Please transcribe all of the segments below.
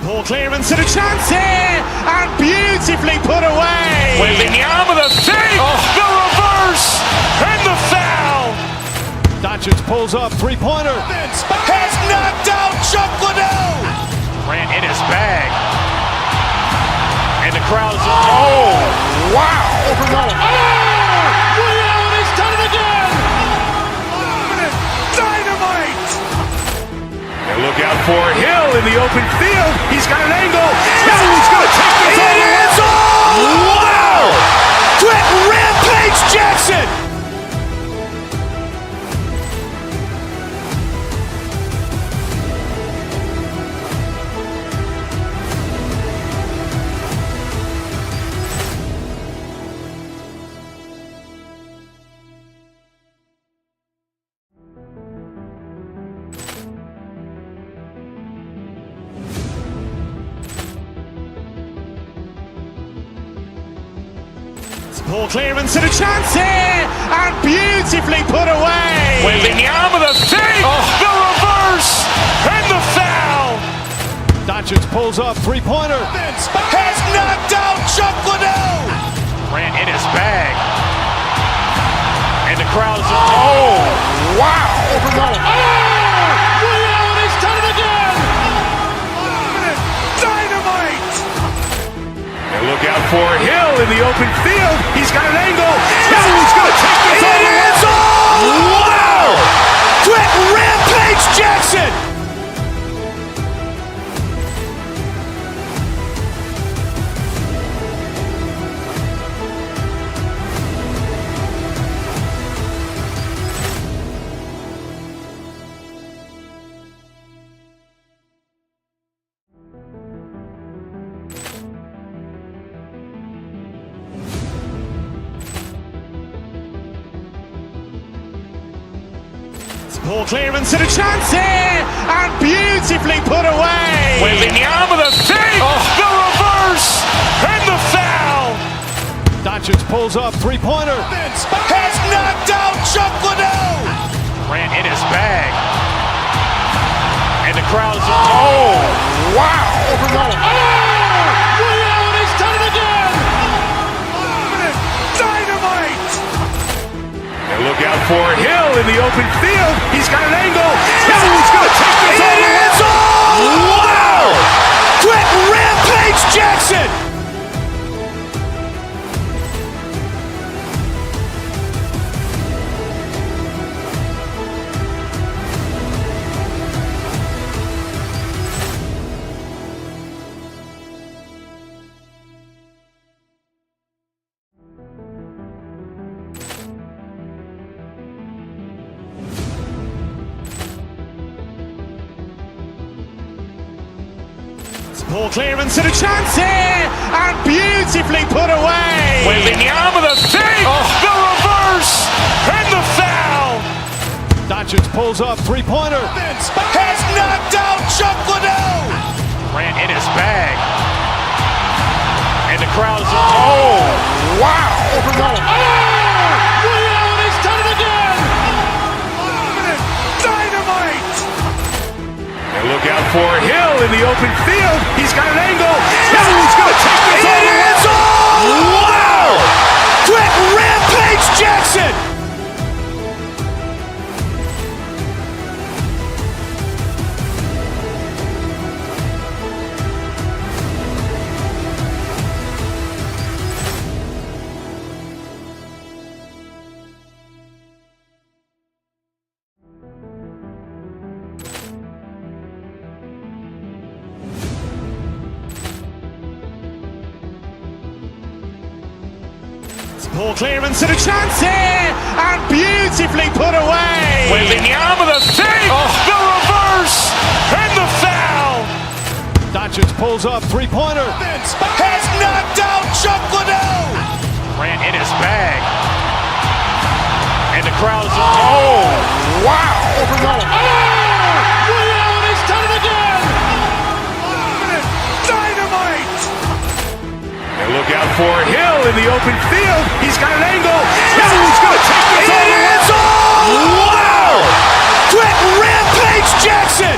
Poor clearance and a chance here, and beautifully put away. Wembanyama with a save, the reverse, and the foul. Doncic pulls up, three-pointer. Has knocked out Chuck Liddell. Grant in his bag. And the crowd's, oh, wow. Ray Allen has done it again. Dynamite. And look out for Hill in the open field. He's got an angle. Hill's going to take this all the way. Wow. Quick Rampage Jackson. Poor clearance and a chance here, and beautifully put away. Wembanyama with a save, the reverse, and the foul. Doncic pulls up, three-pointer. Has knocked out Chuck Liddell. Grant in his bag. And the crowd's, oh, wow. Ray Allen has done it again. Dynamite. And look out for Hill in the open field. He's got an angle. Hill's going to take this all the way. Wow. Quick Rampage Jackson. Poor clearance and a chance here, and beautifully put away. Wembanyama with a save, the reverse, and the foul. Doncic pulls up, three-pointer. Has knocked out Chuck Liddell. Grant in his bag. And the crowd's, oh, wow. Ray Allen has done it again. Dynamite. And look out for Hill in the open field. He's got an angle. Hill's going to take this all the way. Wow. Quick Rampage Jackson. Poor clearance and a chance here, and beautifully put away. Wembanyama with a save, the reverse, and the foul. Doncic pulls up, three-pointer. Has knocked out Chuck Liddell. Grant in his bag. And the crowd's, oh, wow. Ray Allen has done it again. Dynamite. And look out for Hill in the open field. He's got an angle. Hill's going to take this all the way. Wow. Quick Rampage Jackson. Poor clearance and a chance here, and beautifully put away. Wembanyama with a save, the reverse, and the foul. Doncic pulls up, three-pointer. Has knocked out Chuck Liddell. Grant in his bag. And the crowd's, oh, wow. Ray Allen has done it again. Dynamite. And look out for Hill in the open field. He's got an angle. Hill's going to take this all the way. Wow. Quick Rampage Jackson.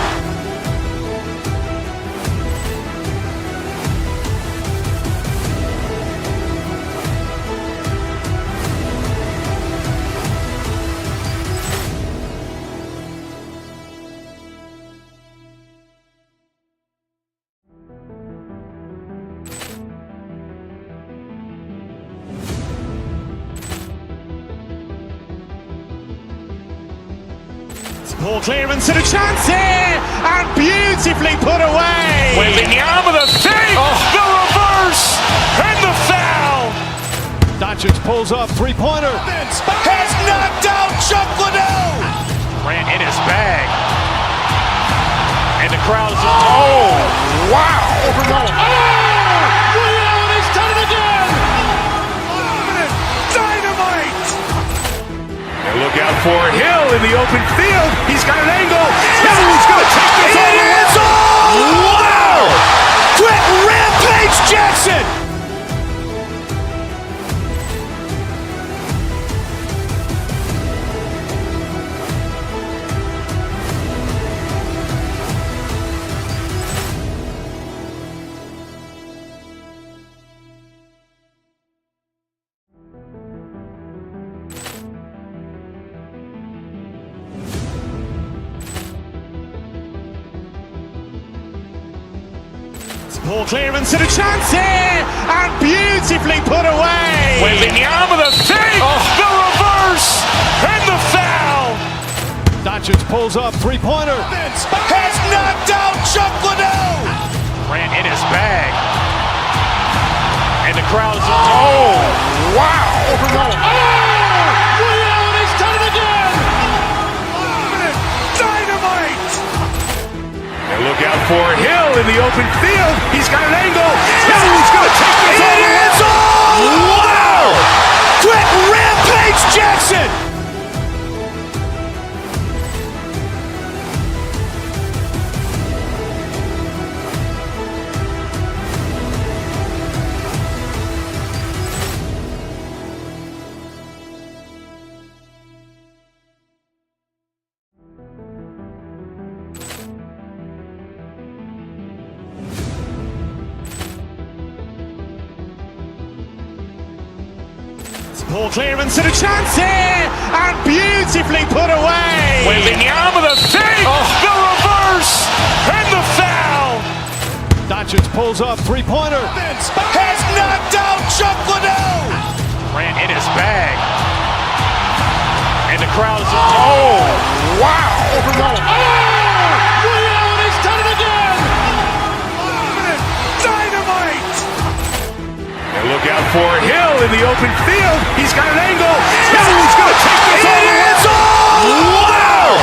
Poor clearance and a chance here, and beautifully put away. Wembanyama with a fake, the reverse, and the foul. Doncic pulls up, three-pointer. Has knocked out Chuck Liddell. Ran in his bag. And the crowd is... Oh, wow. Liddell, and he's done it again. Dynamite. And look out for Hill in the open field. He's got an angle. He's going to take this all the way. Wow. Quick rampage Jackson. Poor clearance and a chance here, and beautifully put away. Wembanyama with a fake, the reverse, and the foul. Doncic pulls up, three-pointer. Has knocked out Chuck Liddell. Ran in his bag. And the crowd is... Oh, wow. Liddell, and he's done it again. Dynamite. And look out for Hill in the open field. He's got an angle. He's going to take this all the way. Wow. Quick rampage Jackson. Poor clearance and a chance here, and beautifully put away. Wembanyama with a fake, the reverse, and the foul. Doncic pulls up, three-pointer. Has knocked out Chuck Liddell. Ran in his bag. And the crowd is... Oh, wow. Liddell, and he's done it again. Dynamite. And look out for Hill in the open field. He's got an angle. He's going to take this all the way. Wow.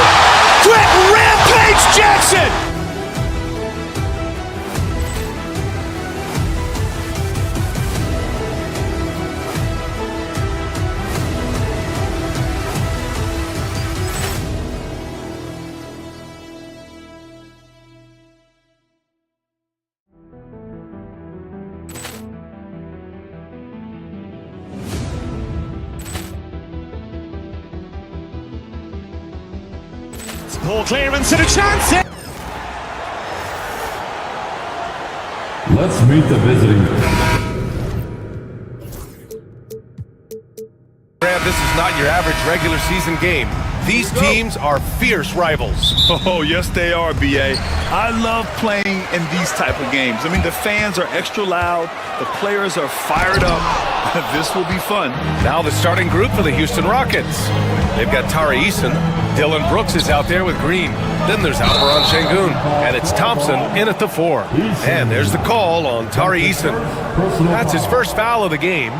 Quick rampage Jackson. Poor clearance and a chance here. Let's meet the visiting. This is not your average regular season game. These teams are fierce rivals. Oh, yes, they are, B.A. I love playing in these type of games. I mean, the fans are extra loud. The players are fired up. This will be fun. Now the starting group for the Houston Rockets. They've got Tari Eason. Dylan Brooks is out there with Green. Then there's Alperon Şengün. And it's Thompson in at the 4. And there's the call on Tari Eason. That's his first foul of the game.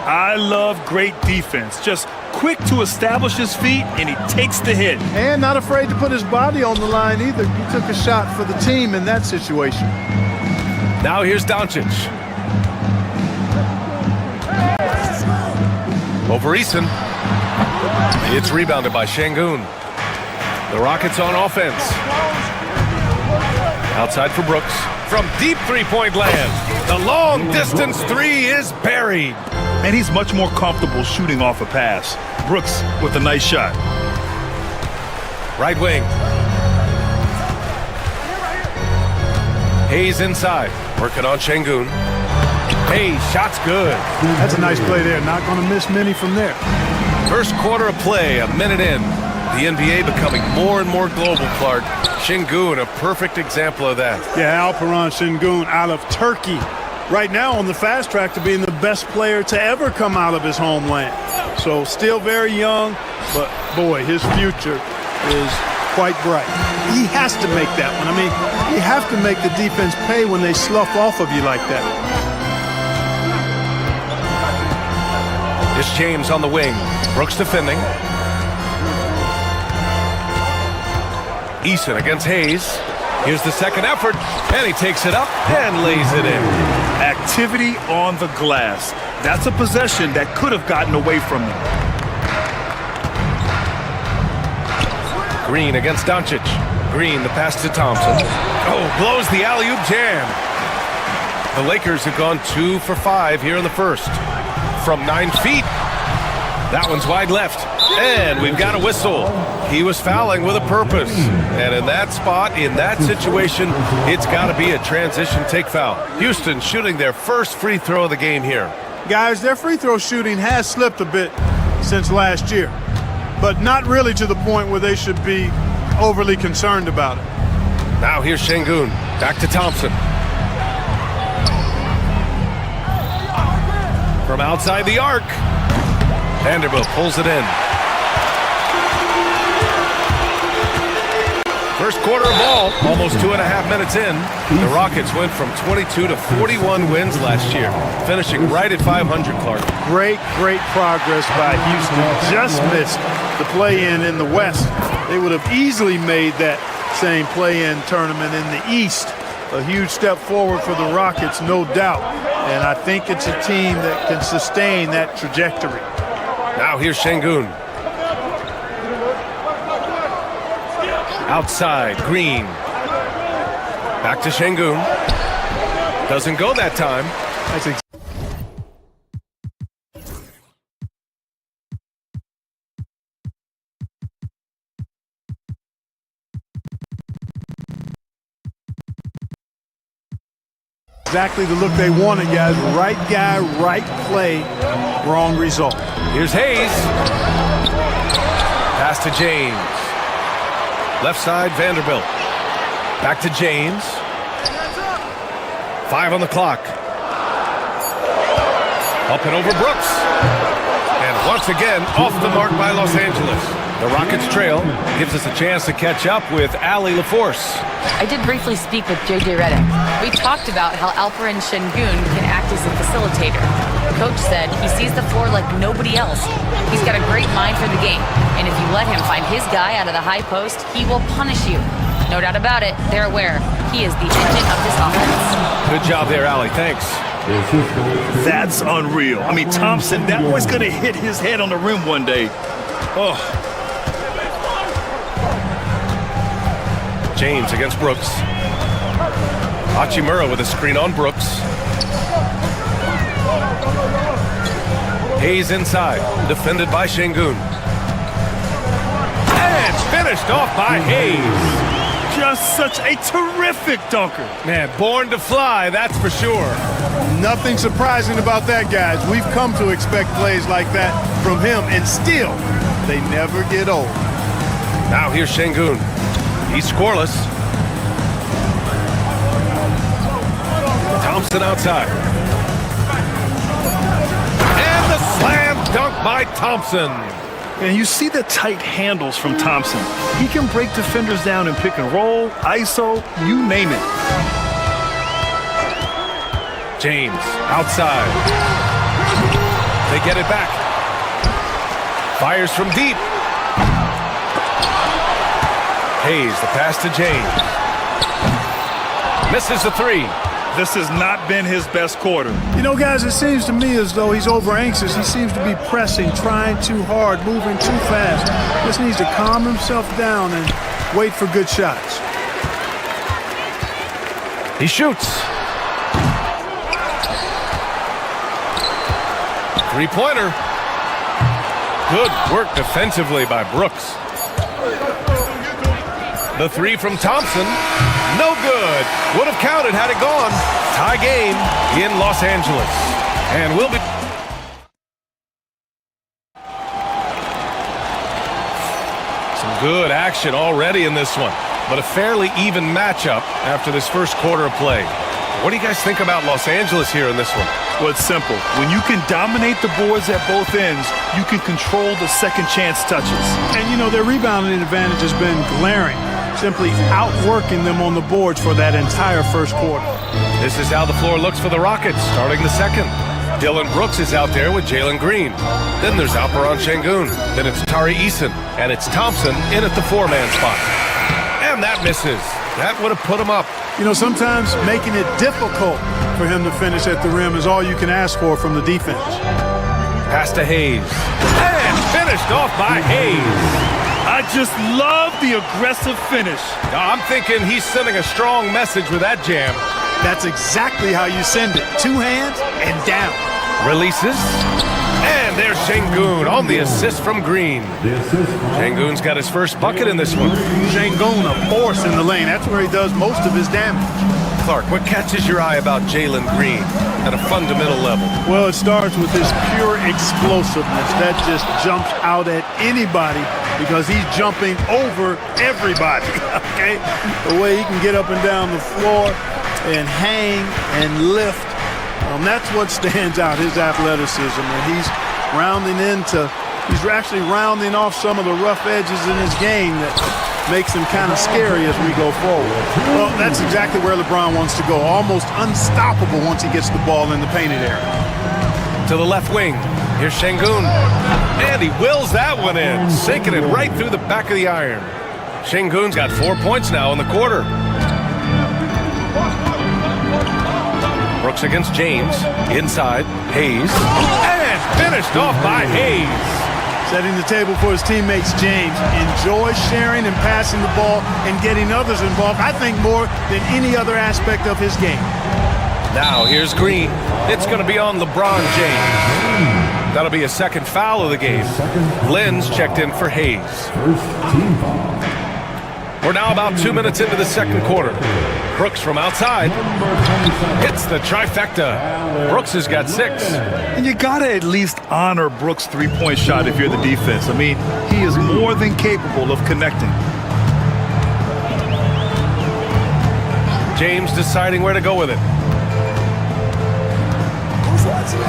I love great defense. Just quick to establish his feet, and he takes the hit. And not afraid to put his body on the line either. He took a shot for the team in that situation. Now here's Doncic. Over Eason. It's rebounded by Şengün. The Rockets on offense. Outside for Brooks. From deep three-point land. The long-distance three is buried. And he's much more comfortable shooting off a pass. Brooks with a nice shot. Right wing. Hayes inside. Working on Şengün. Hayes, shot's good. That's a nice play there. Not going to miss many from there. First quarter of play, a minute in. The NBA becoming more and more global, Clark. Şengün, a perfect example of that. Yeah, Alperon Şengün out of Turkey. Right now on the fast track to being the best player to ever come out of his homeland. So still very young, but boy, his future is quite bright. He has to make that one. I mean, you have to make the defense pay when they slough off of you like that. It's James on the wing. Brooks defending. Eason against Hayes. Here's the second effort, and he takes it up and lays it in. Activity on the glass. That's a possession that could have gotten away from them. Green against Doncic. Green, the pass to Thompson. Oh, blows the alley-oop jam. The Lakers have gone 2 for 5 here in the first. From 9 feet. That one's wide left. And we've got a whistle. He was fouling with a purpose. And in that spot, in that situation, it's got to be a transition take foul. Houston shooting their first free throw of the game here. Guys, their free throw shooting has slipped a bit since last year, but not really to the point where they should be overly concerned about it. Now here's Şengün. Back to Thompson. From outside the arc. Vanderbilt pulls it in. First quarter of ball, almost 2.5 minutes in. The Rockets went from 22 to 41 wins last year, finishing right at 500, Clark. Great progress by Houston. Just missed the play-in in the West. They would have easily made that same play-in tournament in the East. A huge step forward for the Rockets, no doubt. And I think it's a team that can sustain that trajectory. Now here's Şengün. Outside, Green. Back to Şengün. Doesn't go that time. That's exactly the look they wanted, guys. Right guy, right play, wrong result. Here's Hayes. Pass to James. Left side, Vanderbilt. Back to James. 5 on the clock. Up and over Brooks. And once again, off the mark by Los Angeles. The Rockets trail. Gives us a chance to catch up with Allie LaForce. I did briefly speak with J.J. Redick. We talked about how Alperen Şengün can act as a facilitator. Coach said he sees the floor like nobody else. He's got a great mind for the game, and if you let him find his guy out of the high post, he will punish you. No doubt about it, they're aware. He is the engine of this offense. Good job there, Allie. Thanks. That's unreal. I mean, Thompson, that boy's going to hit his head on the rim one day. Oh. James against Brooks. Hachimura with a screen on Brooks. Hayes inside, defended by Şengün. And finished off by Hayes. Just such a terrific dunker. Man, born to fly, that's for sure. Nothing surprising about that, guys. We've come to expect plays like that from him, and still, they never get old. Now here's Şengün. He's scoreless. Thompson outside. And the slam dunk by Thompson. And you see the tight handles from Thompson. He can break defenders down in pick and roll, ISO, you name it. James outside. They get it back. Fires from deep. Hayes, the pass to James. Misses the 3. This has not been his best quarter. You know, guys, it seems to me as though he's over anxious. He seems to be pressing, trying too hard, moving too fast. Just needs to calm himself down and wait for good shots. He shoots. 3-pointer. Good work defensively by Brooks. The 3 from Thompson, no good. Would have counted had it gone. Tie game in Los Angeles. And we'll be... Some good action already in this one, but a fairly even matchup after this first quarter of play. What do you guys think about Los Angeles here in this one? Well, it's simple. When you can dominate the boards at both ends, you can control the second chance touches. And, you know, their rebounding advantage has been glaring, simply outworking them on the boards for that entire first quarter. This is how the floor looks for the Rockets, starting the second. Dylan Brooks is out there with Jalen Green. Then there's Alperen Şengün. Then it's Tari Eason. And it's Thompson in at the four-man spot. And that misses. That would have put him up. You know, sometimes making it difficult for him to finish at the rim is all you can ask for from the defense. Pass to Hayes. And finished off by Hayes. I just love the aggressive finish. Now, I'm thinking he's sending a strong message with that jam. That's exactly how you send it. Two hands and down. Releases. And there's Şengün on the assist from Green. Şengün's got his first bucket in this one. Şengün, a force in the lane. That's where he does most of his damage. Clark, what catches your eye about Jalen Green at a fundamental level? Well, it starts with his pure explosiveness. That just jumps out at anybody because he's jumping over everybody, okay? The way he can get up and down the floor and hang and lift. That's what stands out, his athleticism. And he's actually rounding off some of the rough edges in his game that makes him kind of scary as we go forward. Well, that's exactly where LeBron wants to go. Almost unstoppable once he gets the ball in the painted area. To the left wing. Here's Şengün. And he wills that one in, sinking it right through the back of the iron. Şengün's got 4 points now in the quarter. Brooks against James. Inside. Hayes. And finished off by Hayes. Setting the table for his teammates, James enjoys sharing and passing the ball and getting others involved, I think, more than any other aspect of his game. Now here's Green. It's going to be on LeBron James. That'll be a second foul of the game. Lynn's checked in for Hayes. We're now about 2 minutes into the second quarter. Brooks from outside hits the trifecta. Brooks has got 6. And you got to at least honor Brooks' three-point shot if you're the defense. I mean, he is more than capable of connecting. James deciding where to go with it.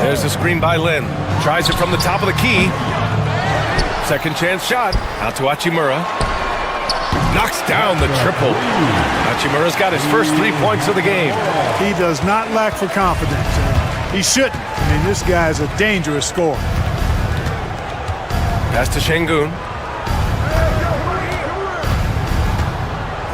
There's the screen by Lynn. Tries it from the top of the key. Second chance shot. Out to Hachimura. Knocks down the triple. Hachimura's got his first 3 points of the game. He does not lack for confidence. He shouldn't. I mean, this guy's a dangerous scorer. Pass to Şengün.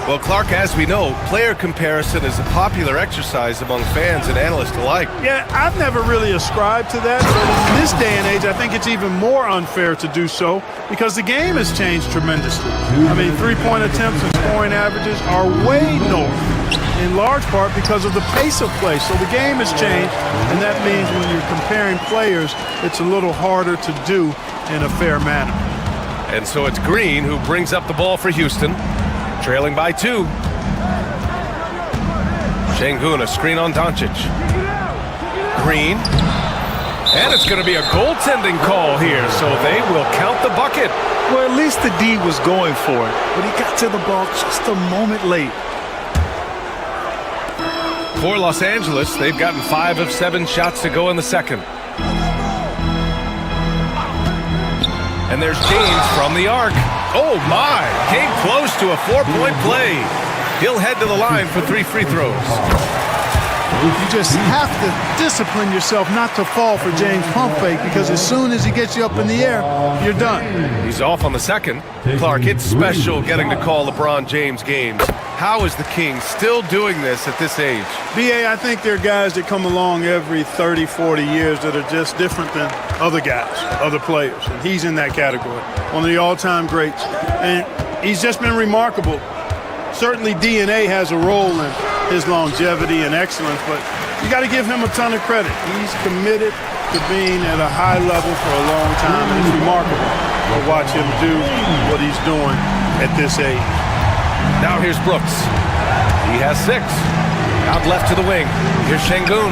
Well, Clark, as we know, player comparison is a popular exercise among fans and analysts alike. Yeah, I've never really ascribed to that, but in this day and age, I think it's even more unfair to do so because the game has changed tremendously. I mean, three-point attempts and scoring averages are way north, in large part because of the pace of play. So the game has changed, and that means when you're comparing players, it's a little harder to do in a fair manner. And so it's Green who brings up the ball for Houston. Trailing by 2. Şengün, a screen on Doncic. Green. And it's going to be a goaltending call here, so they will count the bucket. Well, at least the D was going for it, but he got to the ball just a moment late. For Los Angeles, they've gotten 5 of 7 shots to go in the second. And there's James from the arc. Oh, my. Came close to a 4-point play. He'll head to the line for 3 free throws. You just have to discipline yourself not to fall for James' pump fake because as soon as he gets you up in the air, you're done. He's off on the second. Clark, it's special getting to call LeBron James games. How is the King still doing this at this age? B.A., I think there are guys that come along every 30, 40 years that are just different than other guys, other players. And he's in that category, one of the all-time greats. And he's just been remarkable. Certainly DNA has a role in his longevity and excellence, but you got to give him a ton of credit. He's committed to being at a high level for a long time, and it's remarkable to watch him do what he's doing at this age. Now here's Brooks. He has 6. Out left to the wing. Here's Şengün.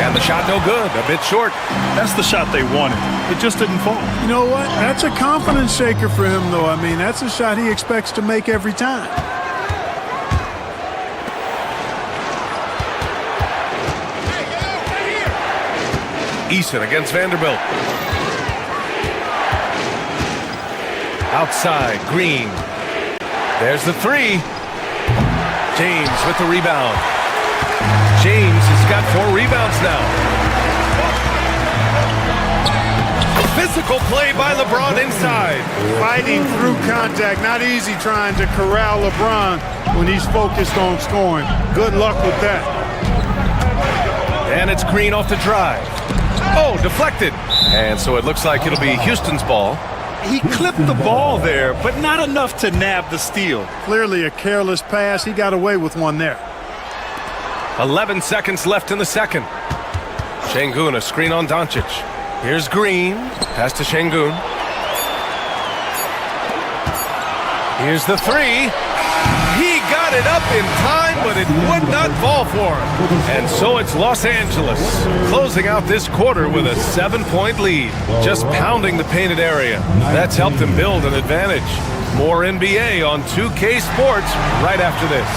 And the shot no good, a bit short. That's the shot they wanted. It just didn't fall. You know what? That's a confidence shaker for him, though. I mean, that's a shot he expects to make every time. Eason against Vanderbilt. Outside, Green. There's the three. James with the rebound. James has got 4 rebounds now. Physical play by LeBron inside. Fighting through contact. Not easy trying to corral LeBron when he's focused on scoring. Good luck with that. And it's Green off the drive. Oh, deflected. And so it looks like it'll be Houston's ball. He clipped the ball there, but not enough to nab the steal. Clearly a careless pass. He got away with one there. 11 seconds left in the second. Şengün, a screen on Doncic. Here's Green. Pass to Şengün. Here's the three. He got it up in time, but it would not fall for him. And so it's Los Angeles closing out this quarter with a 7-point lead, just pounding the painted area. That's helped them build an advantage. More NBA on 2K Sports right after this.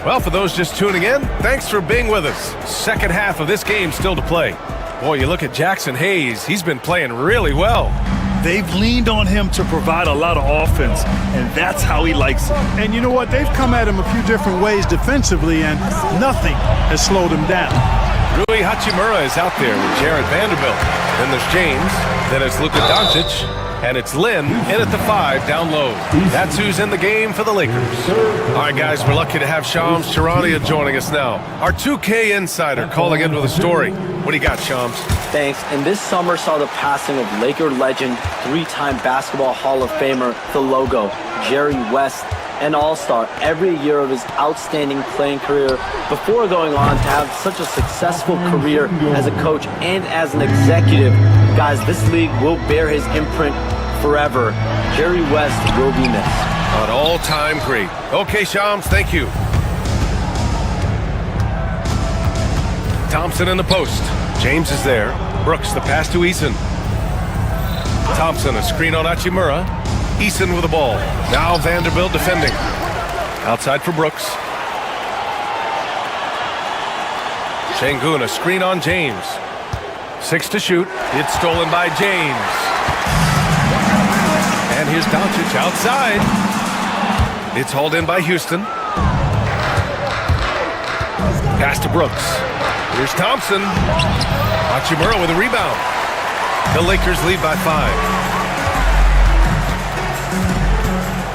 Well, for those just tuning in, thanks for being with us. Second half of this game still to play. Boy, you look at Jackson Hayes. He's been playing really well. They've leaned on him to provide a lot of offense, and that's how he likes it. And you know what? They've come at him a few different ways defensively, and nothing has slowed him down. Rui Hachimura is out there with Jared Vanderbilt. Then there's James. Then it's Luka Doncic. And it's Lynn in at the 5 down low. That's who's in the game for the Lakers. All right, guys, we're lucky to have Shams Charania joining us now. Our 2K insider calling in with a story. What do you got, Shams? Thanks. And this summer saw the passing of Laker legend, 3-time Basketball Hall of Famer, the logo, Jerry West, an all-star every year of his outstanding playing career before going on to have such a successful career as a coach and as an executive. Guys, this league will bear his imprint forever. Jerry West will be missed. An all-time great. Okay, Shams, thank you. Thompson in the post. James is there. Brooks, the pass to Eason. Thompson, a screen on Hachimura. Eason with the ball. Now Vanderbilt defending. Outside for Brooks. Şengün, a screen on James. 6 to shoot. It's stolen by James. And here's Doncic outside. It's hauled in by Houston. Pass to Brooks. Here's Thompson. Hachimura with a rebound. The Lakers lead by 5.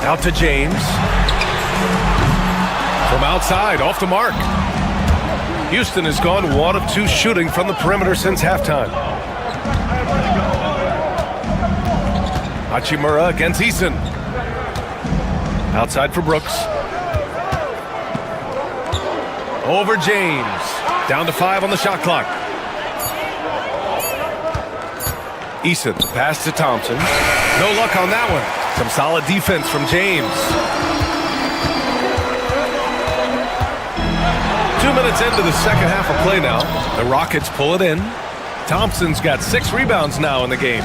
Out to James. From outside, off the mark. Houston has gone 1 of 2 shooting from the perimeter since halftime. Hachimura against Eason. Outside for Brooks. Over James. Down to 5 on the shot clock. Eason, pass to Thompson. No luck on that one. Some solid defense from James. 2 minutes into the second half of play now. The Rockets pull it in. Thompson's got 6 rebounds now in the game.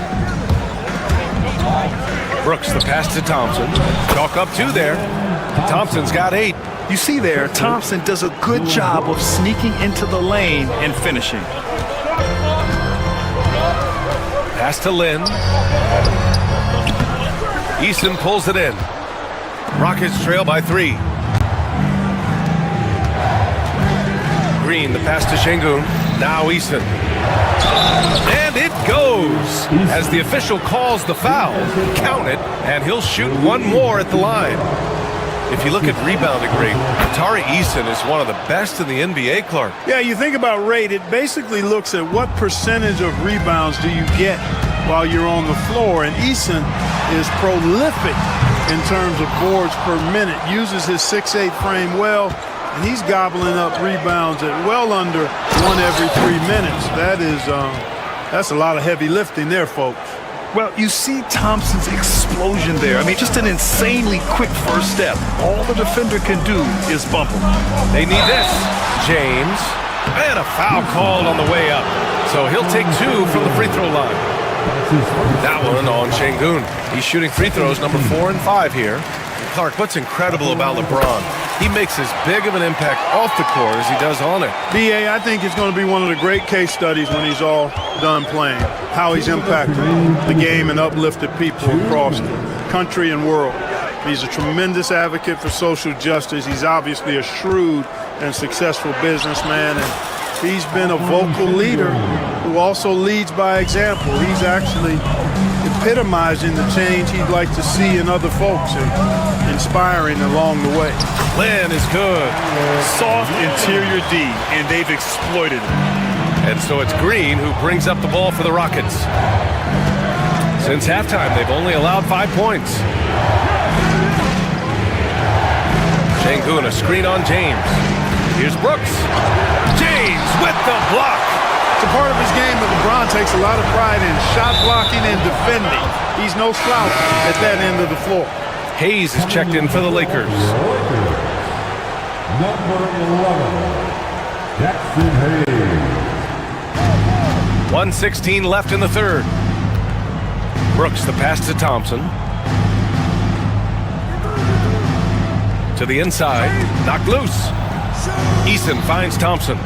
Brooks, the pass to Thompson. Chalk up 2 there. Thompson's got 8. You see there, Thompson does a good job of sneaking into the lane and finishing. Pass to Lynn. Eason pulls it in. Rockets trail by 3. Green, the pass to Şengün. Now Eason. And it goes as the official calls the foul. Count it, and he'll shoot 1 more at the line. If you look at rebounding rate, Tari Eason is one of the best in the NBA, Clark. Yeah, you think about rate, it basically looks at what percentage of rebounds do you get while you're on the floor. And Eason is prolific in terms of boards per minute, uses his 6'8" frame well, and he's gobbling up rebounds at well under 1 every 3 minutes. That's a lot of heavy lifting there, folks. Well, you see Thompson's explosion there. I mean, just an insanely quick first step. All the defender can do is bump him. They need this. James. And a foul called on the way up. So he'll take 2 from the free throw line. That one on Şengün. He's shooting free throws number 4 and 5 here. And Clark, what's incredible about LeBron? He makes as big of an impact off the court as he does on it. B.A., I think it's going to be one of the great case studies when he's all done playing, how he's impacted the game and uplifted people across the country and world. He's a tremendous advocate for social justice. He's obviously a shrewd and successful businessman, and he's been a vocal leader who also leads by example. He's actually epitomizing the change he'd like to see in other folks and inspiring along the way. Lynn is good. Soft interior D, and they've exploited it. And so it's Green who brings up the ball for the Rockets. Since halftime, they've only allowed 5 points. Şengün, a screen on James. Here's Brooks. James with the block. It's a part of his game that LeBron takes a lot of pride in, shot blocking and defending. He's no slouch at that end of the floor. Hayes is checked in for the Lakers. Number 11, Jackson Hayes. 1:16 left in the third. Brooks, the pass to Thompson. To the inside, knocked loose. Eason finds Thompson.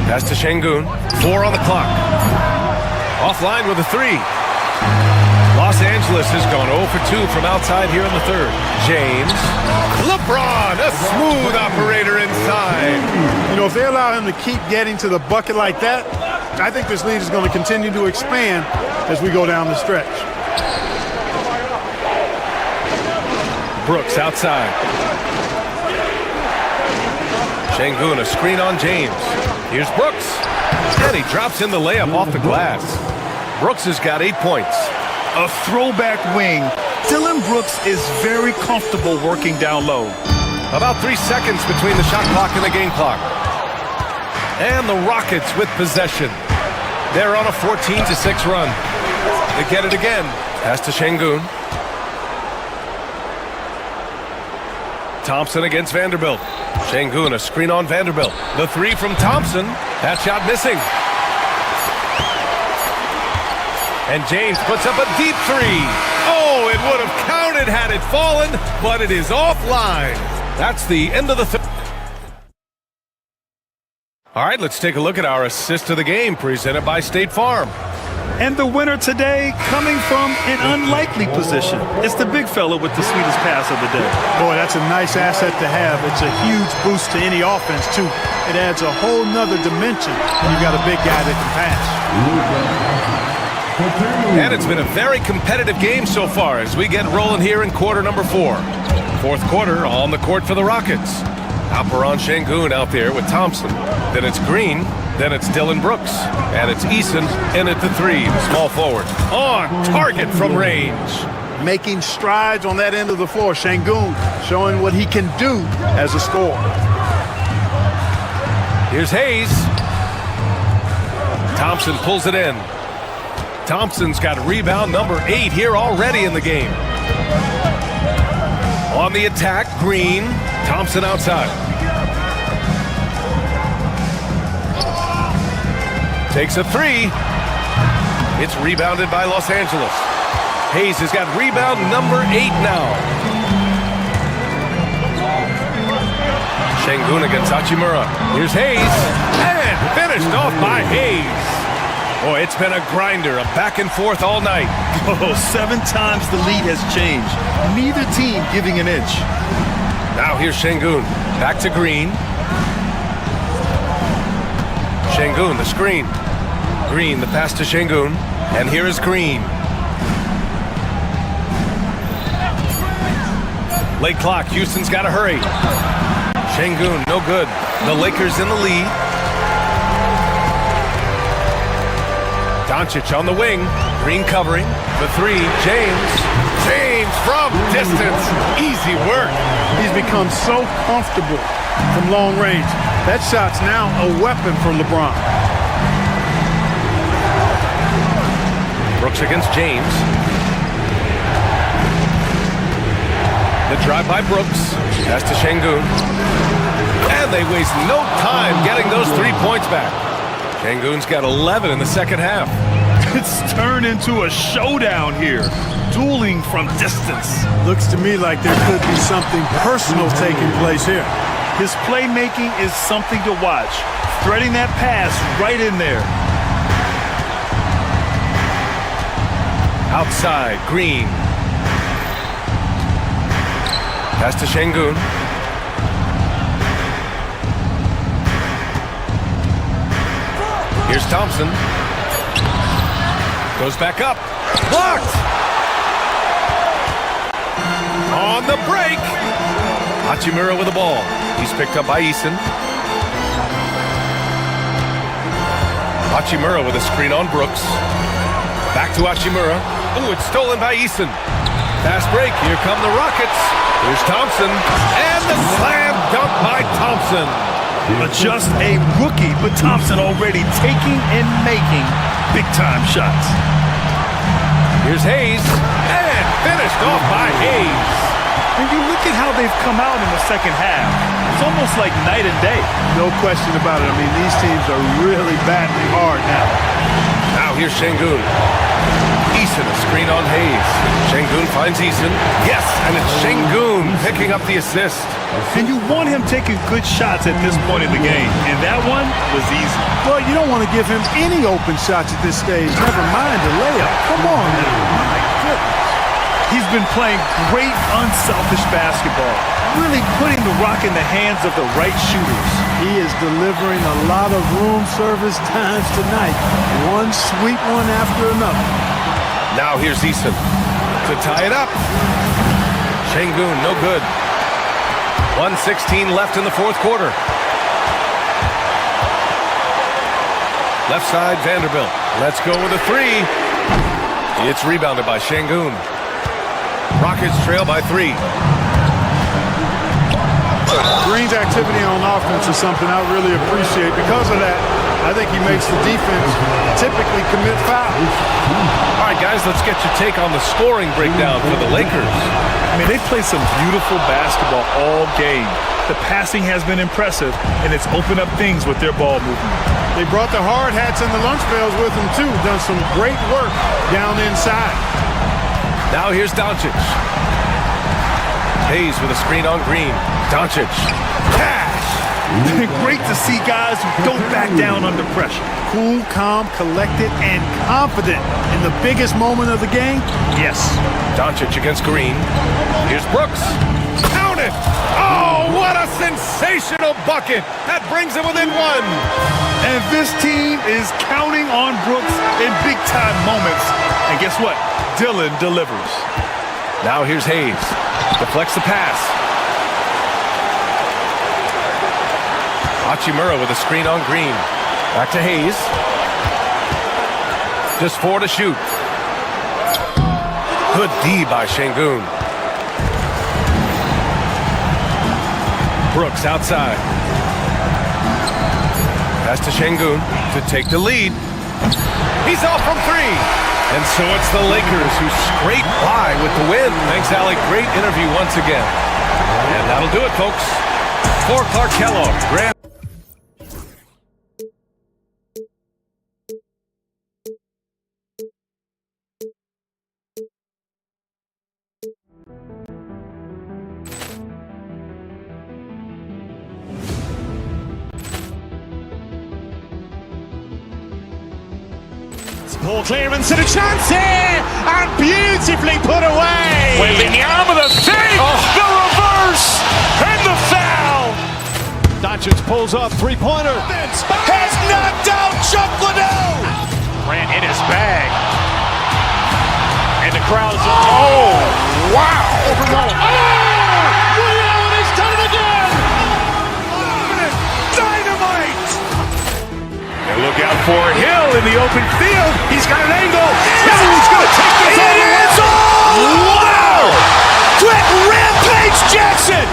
Pass to Şengün. 4 on the clock. Offline with a 3. Los Angeles has gone 0 for 2 from outside here in the third. James. LeBron, a smooth operator inside. You know, if they allow him to keep getting to the bucket like that, I think this lead is going to continue to expand as we go down the stretch. Brooks outside. Şengün, a screen on James. Here's Brooks. And he drops in the layup off the glass. Brooks has got 8 points. A throwback wing. Dillon Brooks is very comfortable working down low. About 3 seconds between the shot clock and the game clock. And the Rockets with possession. They're on a 14-6 run. They get it again. Pass to Şengün. Thompson against Vanderbilt. Şengün, a screen on Vanderbilt. The 3 from Thompson. That shot missing. And James puts up a deep 3. Oh, it would have counted had it fallen, but it is offline. That's the end of the third. All right, let's take a look at our assist of the game presented by State Farm. And the winner today coming from an unlikely position. It's the big fella with the sweetest pass of the day. Boy, that's a nice asset to have. It's a huge boost to any offense, too. It adds a whole nother dimension when you've got a big guy that can pass. And it's been a very competitive game so far as we get rolling here in quarter number 4. Fourth quarter on the court for the Rockets. Alperen Şengün out there with Thompson. Then it's Green. Then it's Dillon Brooks. And it's Eason in at the 3, the small forward. On target from range. Making strides on that end of the floor. Şengün showing what he can do as a scorer. Here's Hayes. Thompson pulls it in. Thompson's got rebound number 8 here already in the game. On the attack, Green. Thompson outside. Takes a 3. It's rebounded by Los Angeles. Hayes has got rebound number 8 now. Şengün against Hachimura. Here's Hayes. And finished off by Hayes. Boy, it's been a grinder, a back and forth all night. Oh, 7 times the lead has changed. Neither team giving an inch. Now here's Şengün. Back to Green. Şengün, the screen. Green, the pass to Şengün. And here is Green. Late clock. Houston's got to hurry. Şengün, no good. The Lakers in the lead. Doncic on the wing. Green covering. The 3. James. James from distance. Easy work. He's become so comfortable from long range. That shot's now a weapon for LeBron. Brooks against James. The drive by Brooks. Pass to Şengün. And And they waste no time getting those 3 points back. Shangoon's got 11 in the second half. It's turned into a showdown here. Dueling from distance. Looks to me like there could be something personal taking place here. His playmaking is something to watch. Threading that pass right in there. Outside, Green. Pass to Shangoon. Here's Thompson. Goes back up. Blocked! On the break! Hachimura with the ball. He's picked up by Eason. Hachimura with a screen on Brooks. Back to Hachimura. Ooh, it's stolen by Eason. Fast break. Here come the Rockets. Here's Thompson. And the slam dunk by Thompson. Just a rookie, but Thompson already taking and making big-time shots. Here's Hayes. And finished off by Hayes. When you look at how they've come out in the second half, it's almost like night and day. No question about it. I mean, these teams are really battling hard now. Now here's Shangoon. Eason, a screen on Hayes. Shangoon finds Eason. Yes, and it's Shangoon picking up the assist. And you want him taking good shots at this point in the game, and that one was easy. Well, you don't want to give him any open shots at this stage. Never mind a layup. Come on now. My goodness. He's been playing great, unselfish basketball, really putting the rock in the hands of the right shooters. He is delivering a lot of room service times tonight. One sweet one after another. Now here's Eason to tie it up. Shangoon, no good. 1:16 left in the fourth quarter. Left side, Vanderbilt. Let's go with a three. It's rebounded by Shangoon. Rockets trail by 3. Green's activity on offense is something I really appreciate. Because of that, I think he makes the defense typically commit fouls. All right, guys, let's get your take on the scoring breakdown for the Lakers. I mean, they've played some beautiful basketball all game. The passing has been impressive, and it's opened up things with their ball movement. They brought the hard hats and the lunch pails with them, too. Done some great work down inside. Now here's Doncic. Hayes with a screen on Green. Doncic. Cash! Great to see guys who don't back down under pressure. Cool, calm, collected, and confident in the biggest moment of the game. Yes. Doncic against Green. Here's Brooks. Count it! Oh, what a sensational bucket! That brings it within 1. And this team is counting on Brooks in big-time moments. And guess what? Dillon delivers. Now here's Hayes. Deflects the pass. Hachimura with a screen on Green. Back to Hayes. Just 4 to shoot. Good D by Shangoon. Brooks outside. Pass to Shangoon to take the lead. He's off from 3. And so it's the Lakers who scrape by with the win. Thanks, Alec. Great interview once again. And that'll do it, folks. For Clark Kellogg, Graham. Poor clearance and a chance here, and beautifully put away. Wembanyama the save, the reverse, and the foul. Doncic pulls up, three-pointer. Has knocked out Chuck Liddell. Ran in his bag. And the crowd's oh, wow. Overall. Ray Allen has done it again. Dynamite. And look out for Hill in the open field. He's got an angle. He's going to take this all the way. Wow! Quick Rampage Jackson.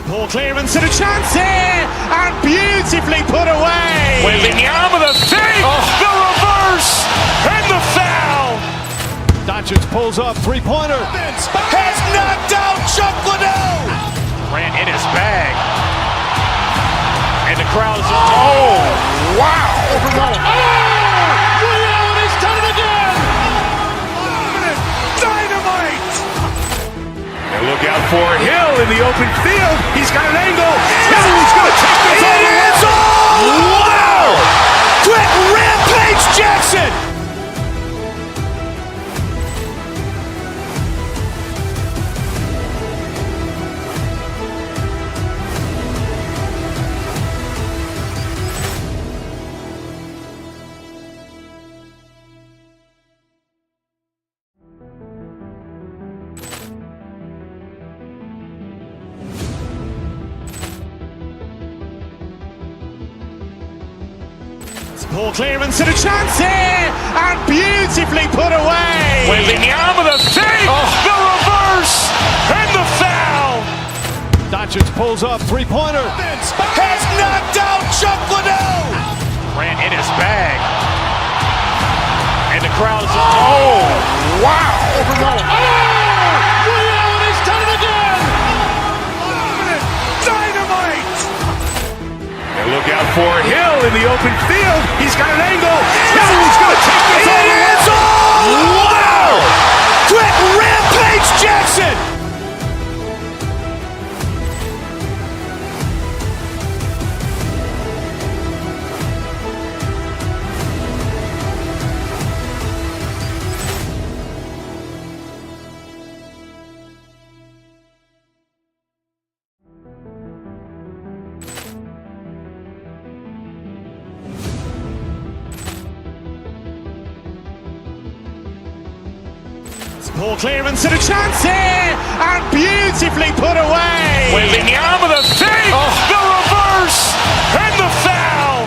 Ball clearance and a chance here, and beautifully put away. Wembanyama the fake, the reverse, and the foul. Doncic pulls up, three-pointer. Has knocked out Chuck Liddell. Ran in his bag. And the crowd is, oh, wow. He's done it again. Dynamite. And look out for Hill in the open field. He's got an angle. He's going to take this all the way. Wow! Quick rampage Jackson. Ball clearance and a chance here, and beautifully put away. Wembanyama the fake, the reverse, and the foul. Doncic pulls up, three-pointer. Has knocked out Chuck Liddell. Ran in his bag. And the crowd is, oh, wow. He's done it again. Dynamite. And look out for Hill in the open field. He's got an angle. He's going to take this all the way. Wow! Quick rampage Jackson. Ball clearance and a chance here, and beautifully put away. Wembanyama the fake, the reverse, and the foul.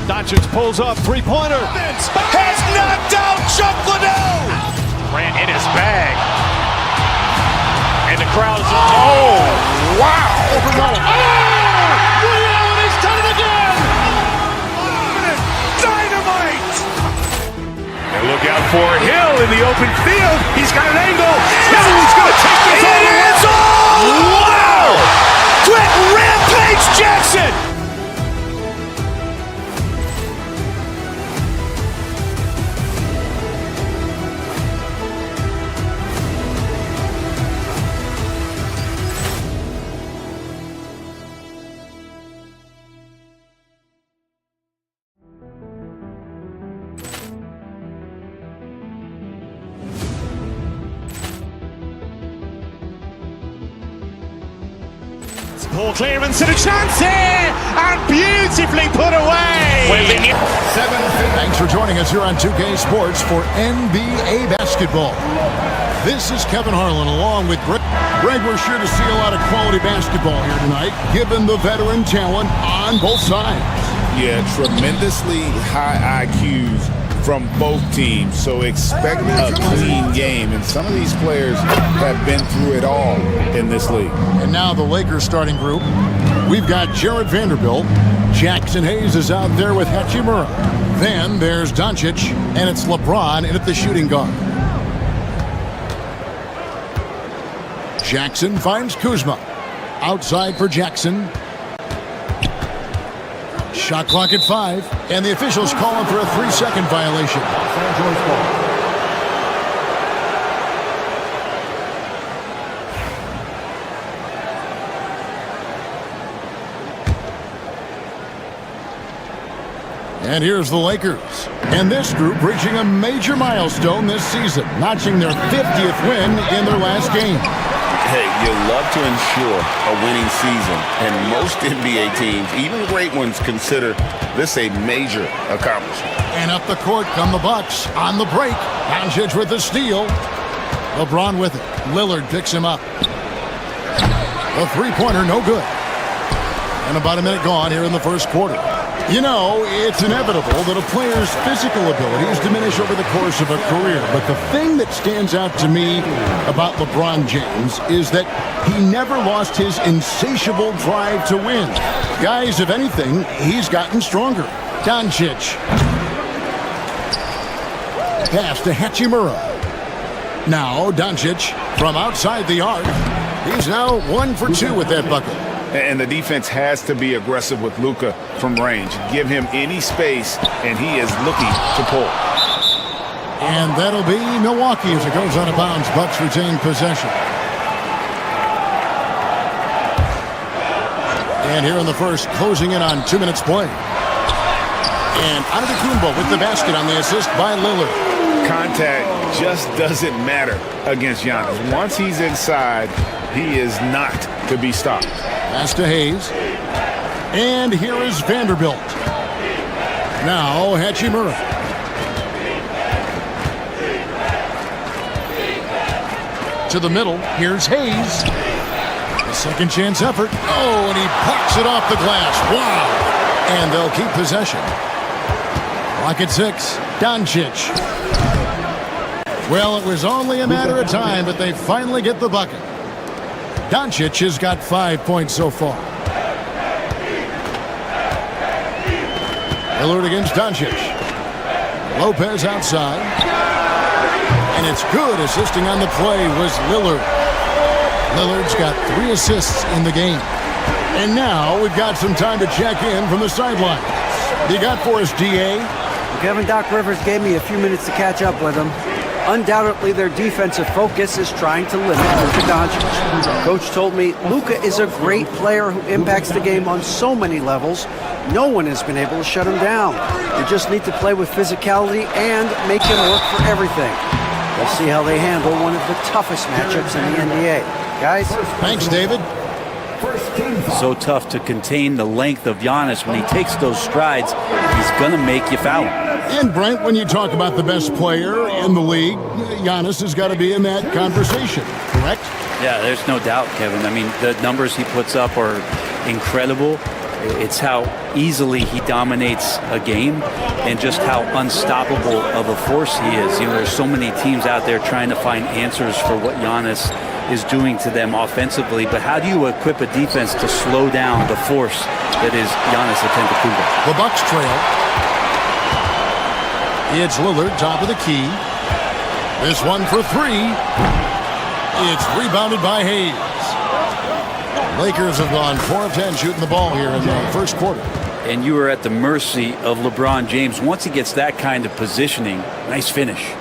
Doncic pulls up, three-pointer. Has knocked out Chuck Liddell. Ran in his bag. And the crowd is, oh, wow. He's done it again. Dynamite. And look out for Hill in the open field. He's got an angle. He's going to take this all the way. Wow! Quick rampage Jackson. Ball clearance and a chance here, and beautifully put away. Thanks for joining us here on 2K Sports for NBA basketball. This is Kevin Harlan along with Greg. Greg, we're sure to see a lot of quality basketball here tonight, given the veteran talent on both sides. Yeah, tremendously high IQs from both teams, so expect a clean game. And some of these players have been through it all in this league. And now the Lakers starting group. We've got Jared Vanderbilt. Jackson Hayes is out there with Hachimura. Then there's Doncic, and it's LeBron in at the shooting guard. Jackson finds Kuzma. Outside for Jackson. Shot clock at 5, and the officials calling for a 3-second violation. Los Angeles ball. And here's the Lakers. And this group reaching a major milestone this season, notching their 50th win in their last game. Hey, you love to ensure a winning season, and most NBA teams, even great ones, consider this a major accomplishment. And up the court come the Bucks on the break. Doncic with the steal. LeBron with it. Lillard picks him up. The three-pointer, no good. And about a minute gone here in the first quarter. You know, it's inevitable that a player's physical abilities diminish over the course of a career. But the thing that stands out to me about LeBron James is that he never lost his insatiable drive to win. Guys, if anything, he's gotten stronger. Doncic. Pass to Hachimura. Now Doncic from outside the arc. He's now 1 for 2 with that bucket. And the defense has to be aggressive with Luka from range. Give him any space, and he is looking to pull. And that'll be Milwaukee as it goes out of bounds. Bucks retain possession. And here in the first, closing in on 2 minutes play. And Antetokounmpo with the basket on the assist by Lillard. Contact just doesn't matter against Giannis. Once he's inside, he is not to be stopped. Pass to Hayes. And here is Vanderbilt. Now Hachimura. To the middle. Here's Hayes. A second chance effort. Oh, and he plucks it off the glass. Wow. And they'll keep possession. Clock at 6. Doncic. Well, it was only a matter of time, but they finally get the bucket. Doncic has got 5 points so far. Lillard against Doncic. Lopez outside. And it's good. Assisting on the play was Lillard. Lillard's got 3 assists in the game. And now we've got some time to check in from the sideline. What you got for us, D.A.? Kevin, Doc Rivers gave me a few minutes to catch up with him. Undoubtedly, their defensive focus is trying to limit Luka Doncic. Coach told me Luka is a great player who impacts the game on so many levels. No one has been able to shut him down. They just need to play with physicality and make him work for everything. We'll see how they handle one of the toughest matchups in the NBA. Guys? Thanks, David. So tough to contain the length of Giannis. When he takes those strides, he's going to make you foul him. And Brent, when you talk about the best player in the league, Giannis has got to be in that conversation, correct? Yeah, there's no doubt, Kevin. I mean, the numbers he puts up are incredible. It's how easily he dominates a game and just how unstoppable of a force he is. You know, there's so many teams out there trying to find answers for what Giannis is doing to them offensively, but how do you equip a defense to slow down the force that is Giannis Antetokounmpo? The Bucks trail. It's Lillard, top of the key. This one for 3. It's rebounded by Hayes. Lakers have gone 4 of 10 shooting the ball here in the first quarter. And you are at the mercy of LeBron James. Once he gets that kind of positioning, nice finish.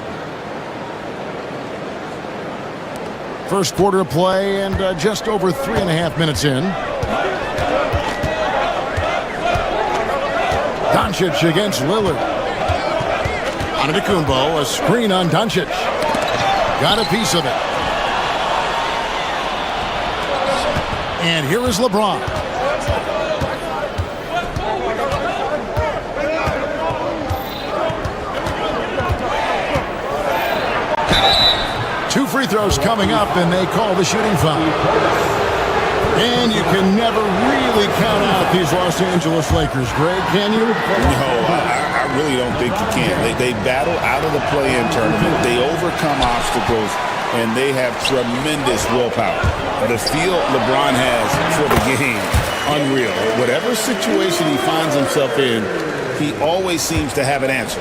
First quarter of play and just over 3.5 minutes in. Doncic against Lillard. Antetokounmpo, a screen on Doncic. Got a piece of it. And here is LeBron. Two free throws coming up, and they call the shooting foul. And you can never really count out these Los Angeles Lakers, Greg, can you? No, I really don't think you can. They battle out of the play-in tournament. They overcome obstacles, and they have tremendous willpower. The feel LeBron has for the game, unreal. Whatever situation he finds himself in, he always seems to have an answer.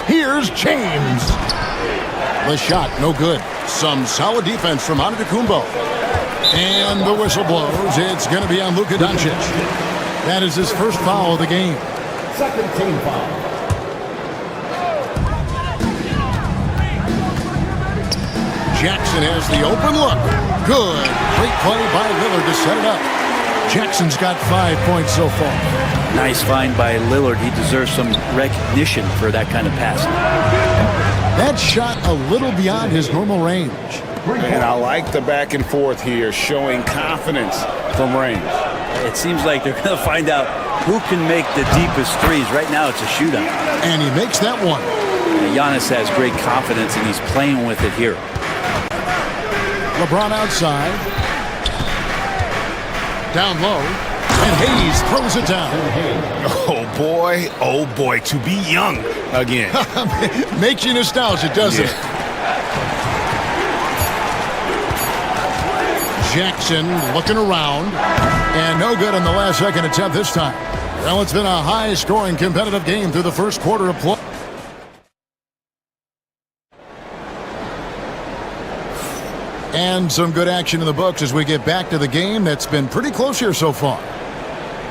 Here's James. The shot, no good. Some solid defense from Antetokounmpo. And the whistle blows. It's going to be on Luka Doncic. That is his first foul of the game. Second team foul. Jackson has the open look. Good. Great play by Lillard to set it up. Jackson's got 5 points so far. Nice find by Lillard. He deserves some recognition for that kind of pass. That shot a little beyond his normal range. And I like the back and forth here, showing confidence from range. It seems like they're going to find out who can make the deepest threes. Right now it's a shootout. And he makes that one. Giannis has great confidence, and he's playing with it here. LeBron outside. Down low. And Hayes throws it down. Oh boy, to be young again. Makes you nostalgic, doesn't it? Jackson looking around, and no good on the last second attempt this time. Well, it's been a high-scoring, competitive game through the first quarter of play. And some good action in the books as we get back to the game that's been pretty close here so far.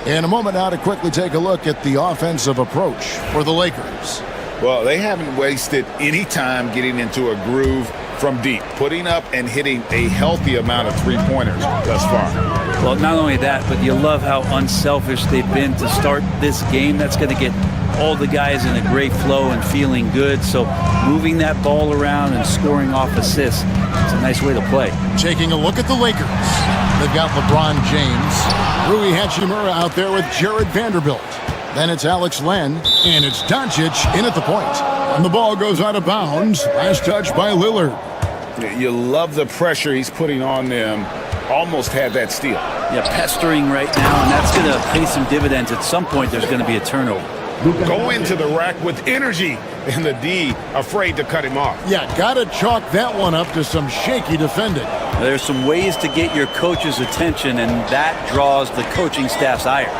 In a moment now to quickly take a look at the offensive approach for the Lakers. Well, they haven't wasted any time getting into a groove from deep, putting up and hitting a healthy amount of three-pointers thus far. Well, not only that, but you love how unselfish they've been to start this game. That's going to get all the guys in a great flow and feeling good. So moving that ball around and scoring off assists, it's a nice way to play. Taking a look at the Lakers. They've got LeBron James, Rui Hachimura out there with Jared Vanderbilt. Then it's Alex Len, and it's Doncic in at the point. And the ball goes out of bounds. Last touch by Lillard. You love the pressure he's putting on them. Almost had that steal. Yeah, pestering right now, and that's going to pay some dividends. At some point, there's going to be a turnover. Go into the rack with energy, and the D afraid to cut him off. Yeah, got to chalk that one up to some shaky defending. There's some ways to get your coach's attention, and that draws the coaching staff's ire.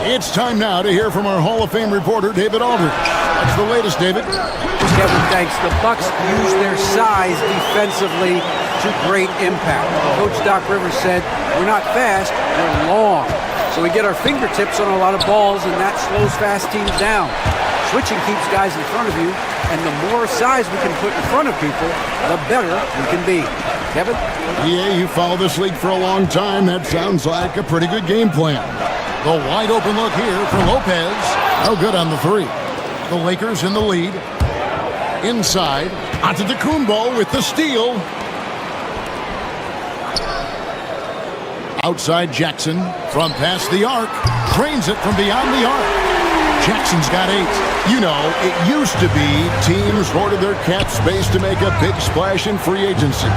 It's time now to hear from our Hall of Fame reporter, David Aldridge. What's the latest, David? Kevin, thanks. The Bucks use their size defensively to great impact. Coach Doc Rivers said, we're not fast, we're long. So we get our fingertips on a lot of balls, and that slows fast teams down. Switching keeps guys in front of you, and the more size we can put in front of people, the better we can be. Kevin? Yeah, you follow this league for a long time. That sounds like a pretty good game plan. The wide open look here for Lopez. No good on the three. The Lakers in the lead. Inside. Antetokounmpo with the steal. Outside Jackson from past the arc. Drains it from beyond the arc. Jackson's got 8. You know, it used to be teams hoarded their cap space to make a big splash in free agency.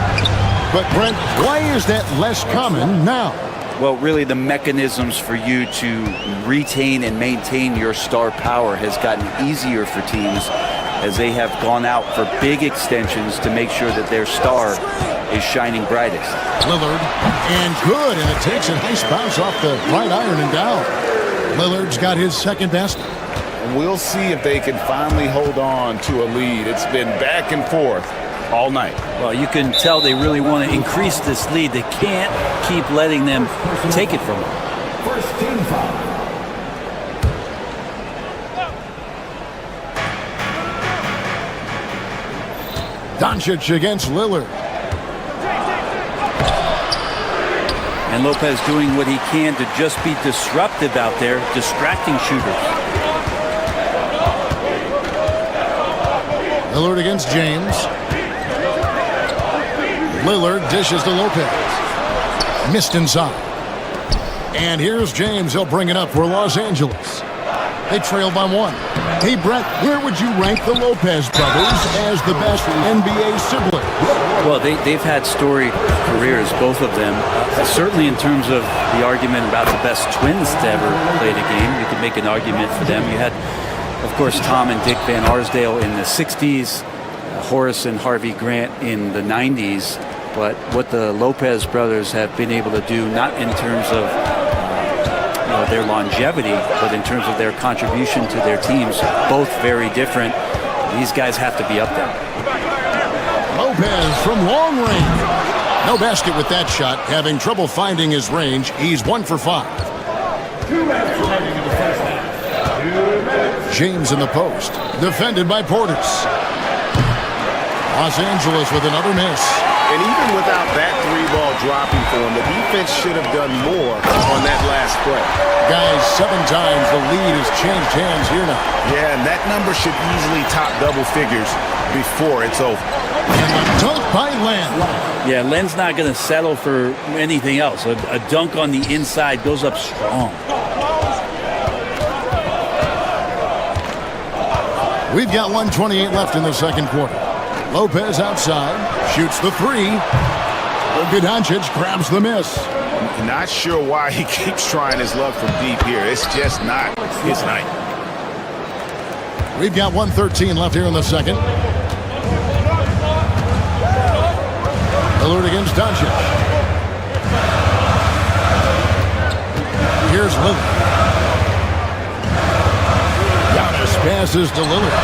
But Brent, why is that less common now? Well, really the mechanisms for you to retain and maintain your star power has gotten easier for teams as they have gone out for big extensions to make sure that their star is shining brightest. Lillard, and good, and it takes a nice bounce off the right iron and down. Lillard's got his second basket. And we'll see if they can finally hold on to a lead. It's been back and forth all night. Well, you can tell they really want to increase this lead. They can't keep letting them take it from them. First team foul. Doncic against Lillard. And Lopez doing what he can to just be disruptive out there, distracting shooters. Lillard against James. Lillard dishes to Lopez. Missed inside. And here's James. He'll bring it up for Los Angeles. They trail by 1. Hey, Brett, where would you rank the Lopez brothers as the best NBA sibling? Well, they've had storied careers, both of them. Certainly in terms of the argument about the best twins to ever play the game, you could make an argument for them. You had, of course, Tom and Dick Van Arsdale in the 60s, Horace and Harvey Grant in the 90s. But what the Lopez brothers have been able to do, not in terms of their longevity, but in terms of their contribution to their teams, both very different. These guys have to be up there. Lopez from long range. No basket with that shot. Having trouble finding his range. He's 1 for 5. 2 minutes remaining in the first half. 2 minutes. James in the post. Defended by Portis. Los Angeles with another miss. And even without that 3-ball dropping for him, the defense should have done more on that last play. Guys, 7 times the lead has changed hands here now. Yeah, and that number should easily top double figures before it's over. And the dunk by Len. Yeah, Len's not going to settle for anything else. A dunk on the inside goes up strong. We've got 1:28 left in the second quarter. Lopez outside, shoots the 3. Luka Doncic grabs the miss. Not sure why he keeps trying his luck from deep here. It's just not his night. We've got 1:13 left here in the second. Lillard against Doncic. Here's Lillard. Giannis passes to Lillard.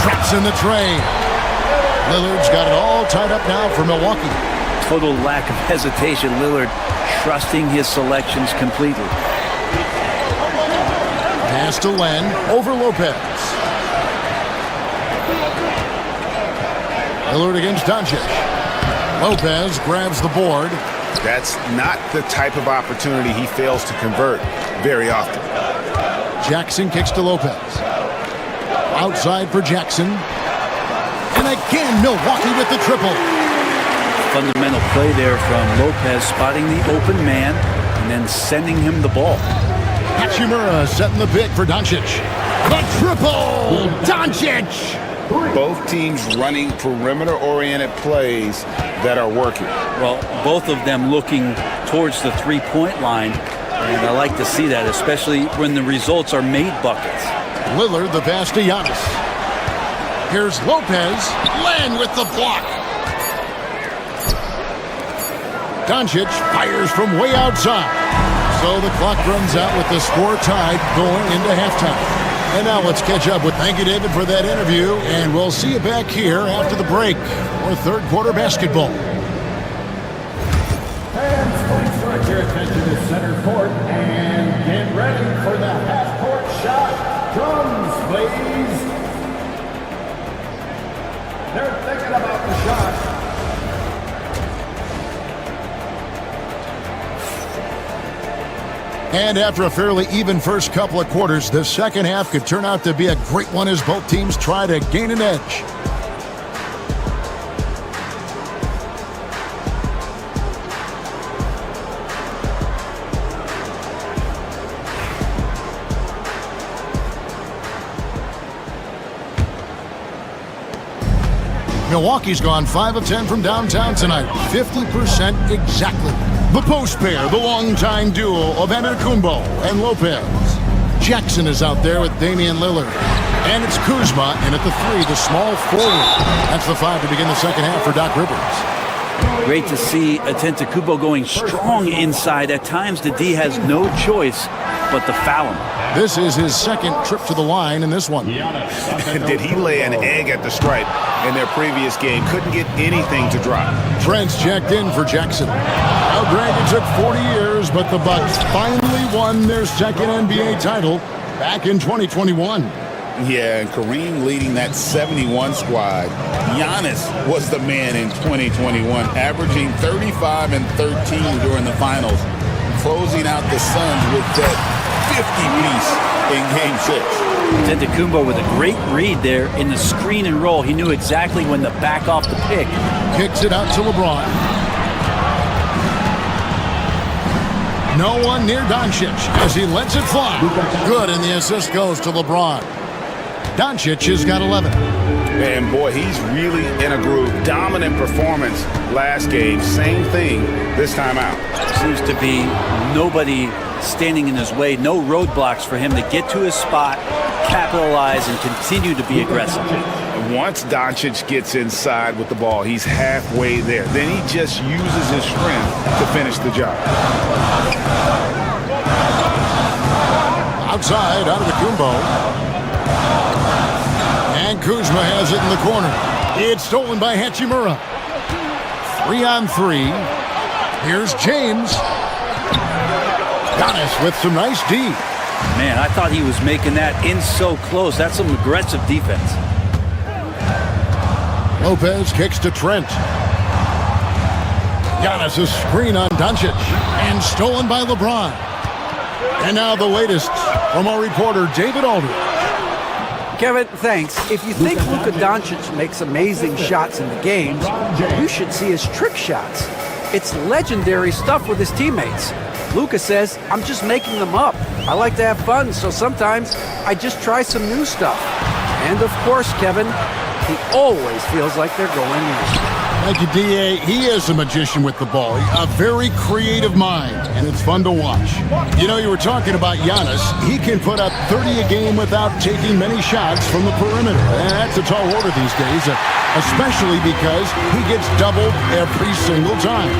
Traps in the tray. Lillard's got it all tied up now for Milwaukee. Total lack of hesitation. Lillard trusting his selections completely. Pass to Len over Lopez. Lillard against Doncic. Lopez grabs the board. That's not the type of opportunity he fails to convert very often. Jackson kicks to Lopez. Outside for Jackson. And again, Milwaukee with the triple. Fundamental play there from Lopez, spotting the open man and then sending him the ball. Hachimura setting the pick for Doncic. The triple! Doncic! Both teams running perimeter-oriented plays that are working. Well, both of them looking towards the three-point line, and I like to see that, especially when the results are made buckets. Lillard the pass to Giannis. Here's Lopez. Len with the block. Doncic fires from way outside. So the clock runs out with the score tied going into halftime. And now let's catch up with thank you, David, for that interview. And we'll see you back here after the break for third quarter basketball. Fans, please direct your attention to center court and get ready for the half-court shot. Drums, please. They're thinking about the shot. And after a fairly even first couple of quarters, the second half could turn out to be a great one as both teams try to gain an edge. Milwaukee's gone 5 of 10 from downtown tonight, 50% exactly. The post pair, the longtime duo of Antetokounmpo and Lopez. Jackson is out there with Damian Lillard. And it's Kuzma in at the 3, the small forward. That's the 5 to begin the second half for Doc Rivers. Great to see Antetokounmpo going strong inside. At times, the D has no choice but to foul him. This is his second trip to the line in this one. Did he lay an egg at the stripe in their previous game? Couldn't get anything to drop. Trent's checked in for Jackson. Now, Greg, it took 40 years, but the Bucks finally won their second NBA title back in 2021. Yeah, and Kareem leading that 71 squad. Giannis was the man in 2021, averaging 35 and 13 during the finals, closing out the Suns with that 50-piece in Game 6. Antetokounmpo with a great read there in the screen and roll. He knew exactly when to back off the pick. Kicks it out to LeBron. No one near Doncic as he lets it fly. Good, and the assist goes to LeBron. Doncic has got 11. And boy, he's really in a groove. Dominant performance last game. Same thing this time out. Seems to be nobody standing in his way. No roadblocks for him to get to his spot, capitalize, and continue to be aggressive. Once Doncic gets inside with the ball, he's halfway there. Then he just uses his strength to finish the job. Outside, out of the Kumbo. And Kuzma has it in the corner. It's stolen by Hachimura. 3-on-3. Here's James. Giannis with some nice D. Man, I thought he was making that in so close. That's some aggressive defense. Lopez kicks to Trent. Giannis a screen on Doncic. And stolen by LeBron. And now the latest from our reporter, David Aldridge. Kevin, thanks. If you think Luka Doncic makes amazing shots in the games, you should see his trick shots. It's legendary stuff with his teammates. Luka says, I'm just making them up. I like to have fun, so sometimes I just try some new stuff. And of course, Kevin, he always feels like they're going in. Thank you, D.A. He is a magician with the ball. A very creative mind, and it's fun to watch. You know, you were talking about Giannis. He can put up 30 a game without taking many shots from the perimeter. And that's a tall order these days, especially because he gets doubled every single time.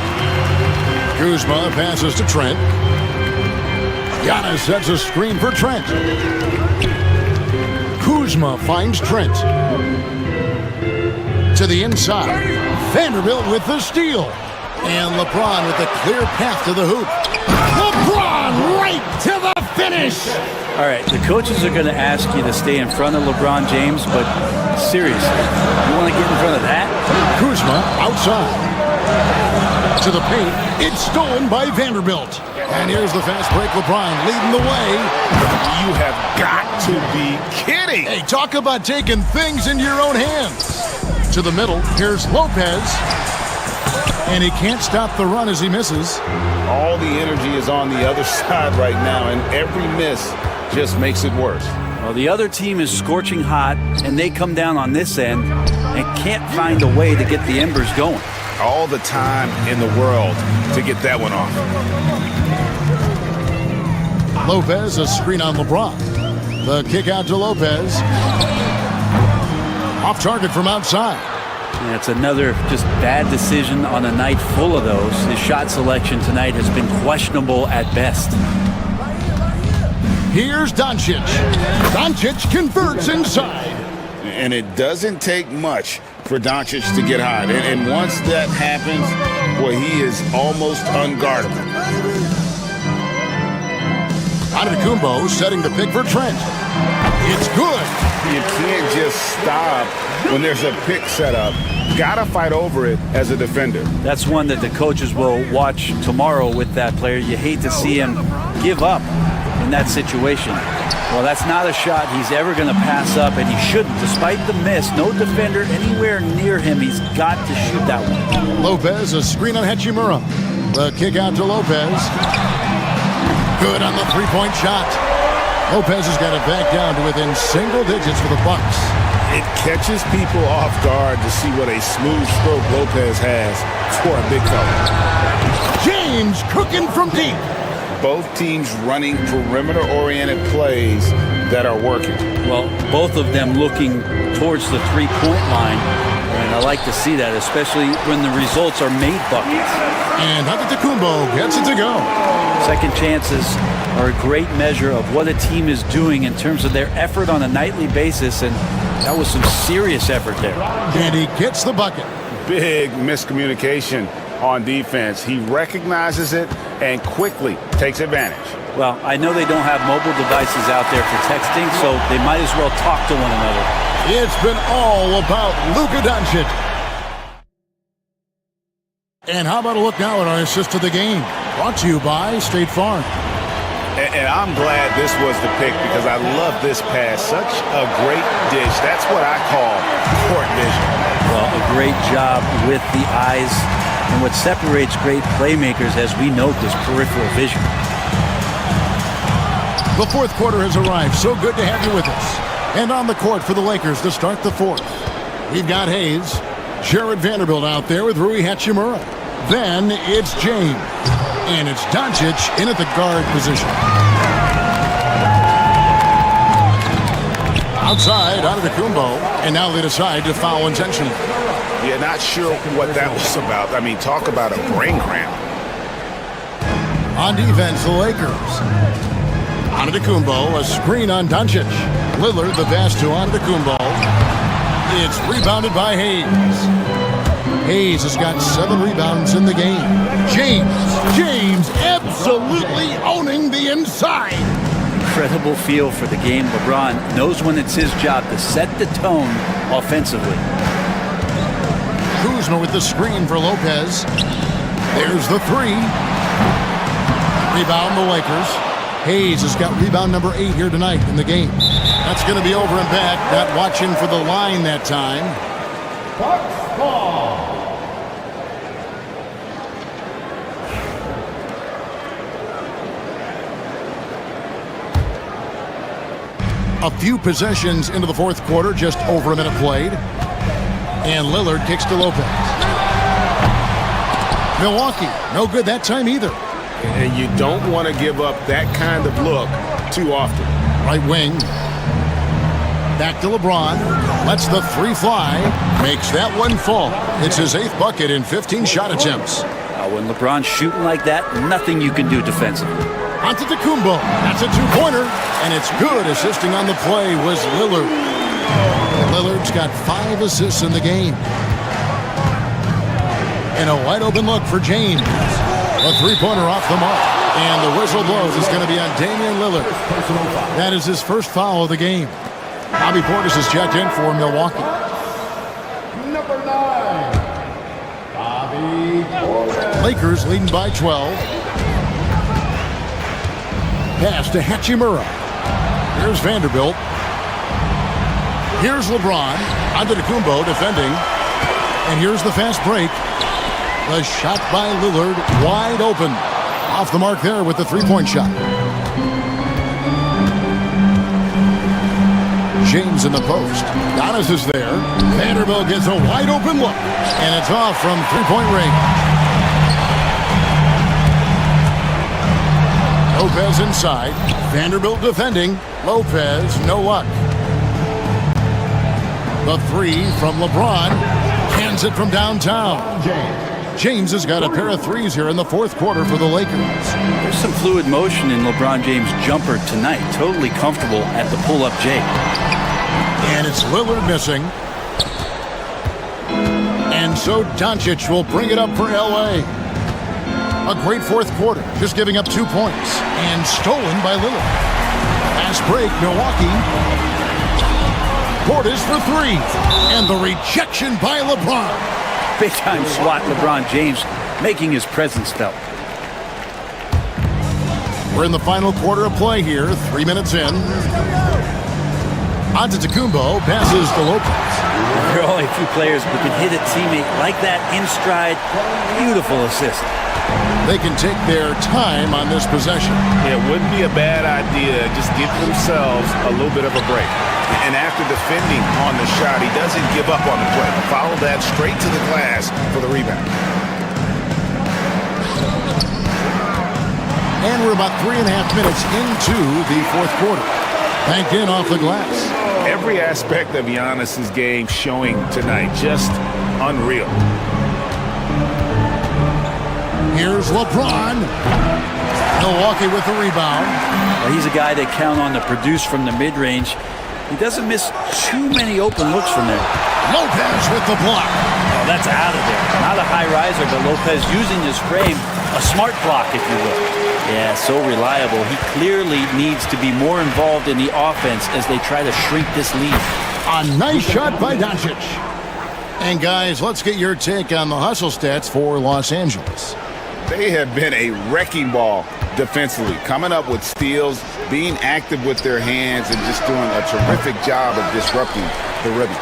Kuzma passes to Trent. Giannis sets a screen for Trent. Kuzma finds Trent. To the inside. Vanderbilt with the steal. And LeBron with a clear path to the hoop. LeBron right to the finish. All right, the coaches are going to ask you to stay in front of LeBron James, but seriously, you want to get in front of that? Kuzma outside. To the paint. It's stolen by Vanderbilt. And here's the fast break. LeBron leading the way. You have got to be kidding. Hey, talk about taking things into your own hands. To the middle. Here's Lopez. And he can't stop the run as he misses. All the energy is on the other side right now, and every miss just makes it worse. Well, the other team is scorching hot, and they come down on this end and can't find a way to get the embers going. All the time in the world to get that one off. Lopez, a screen on LeBron. The kick out to Lopez. Off target from outside. Yeah, it's another just bad decision on a night full of those. His shot selection tonight has been questionable at best. Here's Doncic. Doncic converts inside. And it doesn't take much for Doncic to get hot. And once that happens, boy, he is almost unguardable. Antetokounmpo setting the pick for Trent. It's good. You can't just stop when there's a pick set up. Gotta fight over it as a defender. That's one that the coaches will watch tomorrow with that player. You hate to see him give up in that situation. Well, that's not a shot he's ever going to pass up, and he shouldn't. Despite the miss, no defender anywhere near him. He's got to shoot that one. Lopez, a screen on Hachimura. The kick out to Lopez. Good on the three-point shot. Lopez has got it back down to within single digits for the Bucks. It catches people off guard to see what a smooth stroke Lopez has for a big fella. James cooking from deep. Both teams running perimeter-oriented plays that are working. Well, both of them looking towards the three-point line, and I like to see that, especially when the results are made buckets. And Antetokounmpo gets it to go. Second chances are a great measure of what a team is doing in terms of their effort on a nightly basis, and that was some serious effort there. And he gets the bucket. Big miscommunication on defense. He recognizes it and quickly takes advantage. Well, I know they don't have mobile devices out there for texting, so they might as well talk to one another. It's been all about Luka Doncic. And how about a look now at our assist to the game? Brought to you by State Farm. And I'm glad this was the pick because I love this pass. Such a great dish. That's what I call court vision. Well, a great job with the eyes. And what separates great playmakers, as we note, is peripheral vision. The fourth quarter has arrived. So good to have you with us. And on the court for the Lakers to start the fourth. We've got Hayes. Jared Vanderbilt out there with Rui Hachimura. Then it's James. And it's Doncic in at the guard position. Outside, Antetokounmpo. And now they decide to foul intentionally. Yeah, not sure what that was about. I mean, talk about a brain cramp. On defense, the Lakers. Antetokounmpo, a screen on Doncic. Lillard, the pass to Antetokounmpo. It's rebounded by Hayes. Hayes has got 7 rebounds in the game. James absolutely owning the inside. Incredible feel for the game. LeBron knows when it's his job to set the tone offensively. Kuzma with the screen for Lopez. There's the 3. Rebound the Lakers. Hayes has got rebound number 8 here tonight in the game. That's going to be over and back. Not watching for the line that time. Bucks ball. A few possessions into the fourth quarter, just over a minute played. And Lillard kicks to Lopez. Milwaukee, no good that time either. And you don't want to give up that kind of look too often. Right wing. Back to LeBron. Lets the three fly. Makes that one fall. It's his 8th bucket in 15 shot attempts. When LeBron's shooting like that, nothing you can do defensively. Antetokounmpo. That's a two-pointer. And it's good. Assisting on the play was Lillard. Lillard's got 5 assists in the game. And a wide-open look for James. A three-pointer off the mark. And the whistle blows. It's going to be on Damian Lillard. That is his first foul of the game. Bobby Portis is checked in for Milwaukee. Number 9, Bobby Portis. Lakers leading by 12. Pass to Hachimura. Here's Vanderbilt. Here's LeBron. Antetokounmpo defending. And here's the fast break. The shot by Lillard, wide open. Off the mark there with the three-point shot. James in the post. Giannis is there. Vanderbilt gets a wide open look. And it's off from three-point range. Lopez inside. Vanderbilt defending. Lopez, no luck. The three from LeBron. Cans it from downtown. James has got a pair of threes here in the fourth quarter for the Lakers. There's some fluid motion in LeBron James' jumper tonight. Totally comfortable at the pull-up J. And it's Lillard missing. And so Doncic will bring it up for L.A. A great fourth quarter, just giving up 2 points. And stolen by Lillard. Fast break, Milwaukee. Portis for three. And the rejection by LeBron. Big-time swat LeBron James, making his presence felt. We're in the final quarter of play here, 3 minutes in. Antetokounmpo passes to Lopez. There are only a few players who can hit a teammate like that in stride. Beautiful assist. They can take their time on this possession. It wouldn't be a bad idea. Just give themselves a little bit of a break. And after defending on the shot, he doesn't give up on the play. Follow that straight to the glass for the rebound. And we're about 3.5 minutes into the fourth quarter. Banked in off the glass. Every aspect of Giannis's game showing tonight. Just unreal. Here's LeBron. Milwaukee with the rebound. Well, he's a guy they count on to produce from the mid-range. He doesn't miss too many open looks from there. Lopez with the block. Oh, that's out of there. Not a high riser, but Lopez using his frame. A smart block, if you will. Yeah, so reliable. He clearly needs to be more involved in the offense as they try to shrink this lead. A nice shot by Doncic. And guys, let's get your take on the hustle stats for Los Angeles. They have been a wrecking ball defensively, coming up with steals, being active with their hands, and just doing a terrific job of disrupting the rhythm.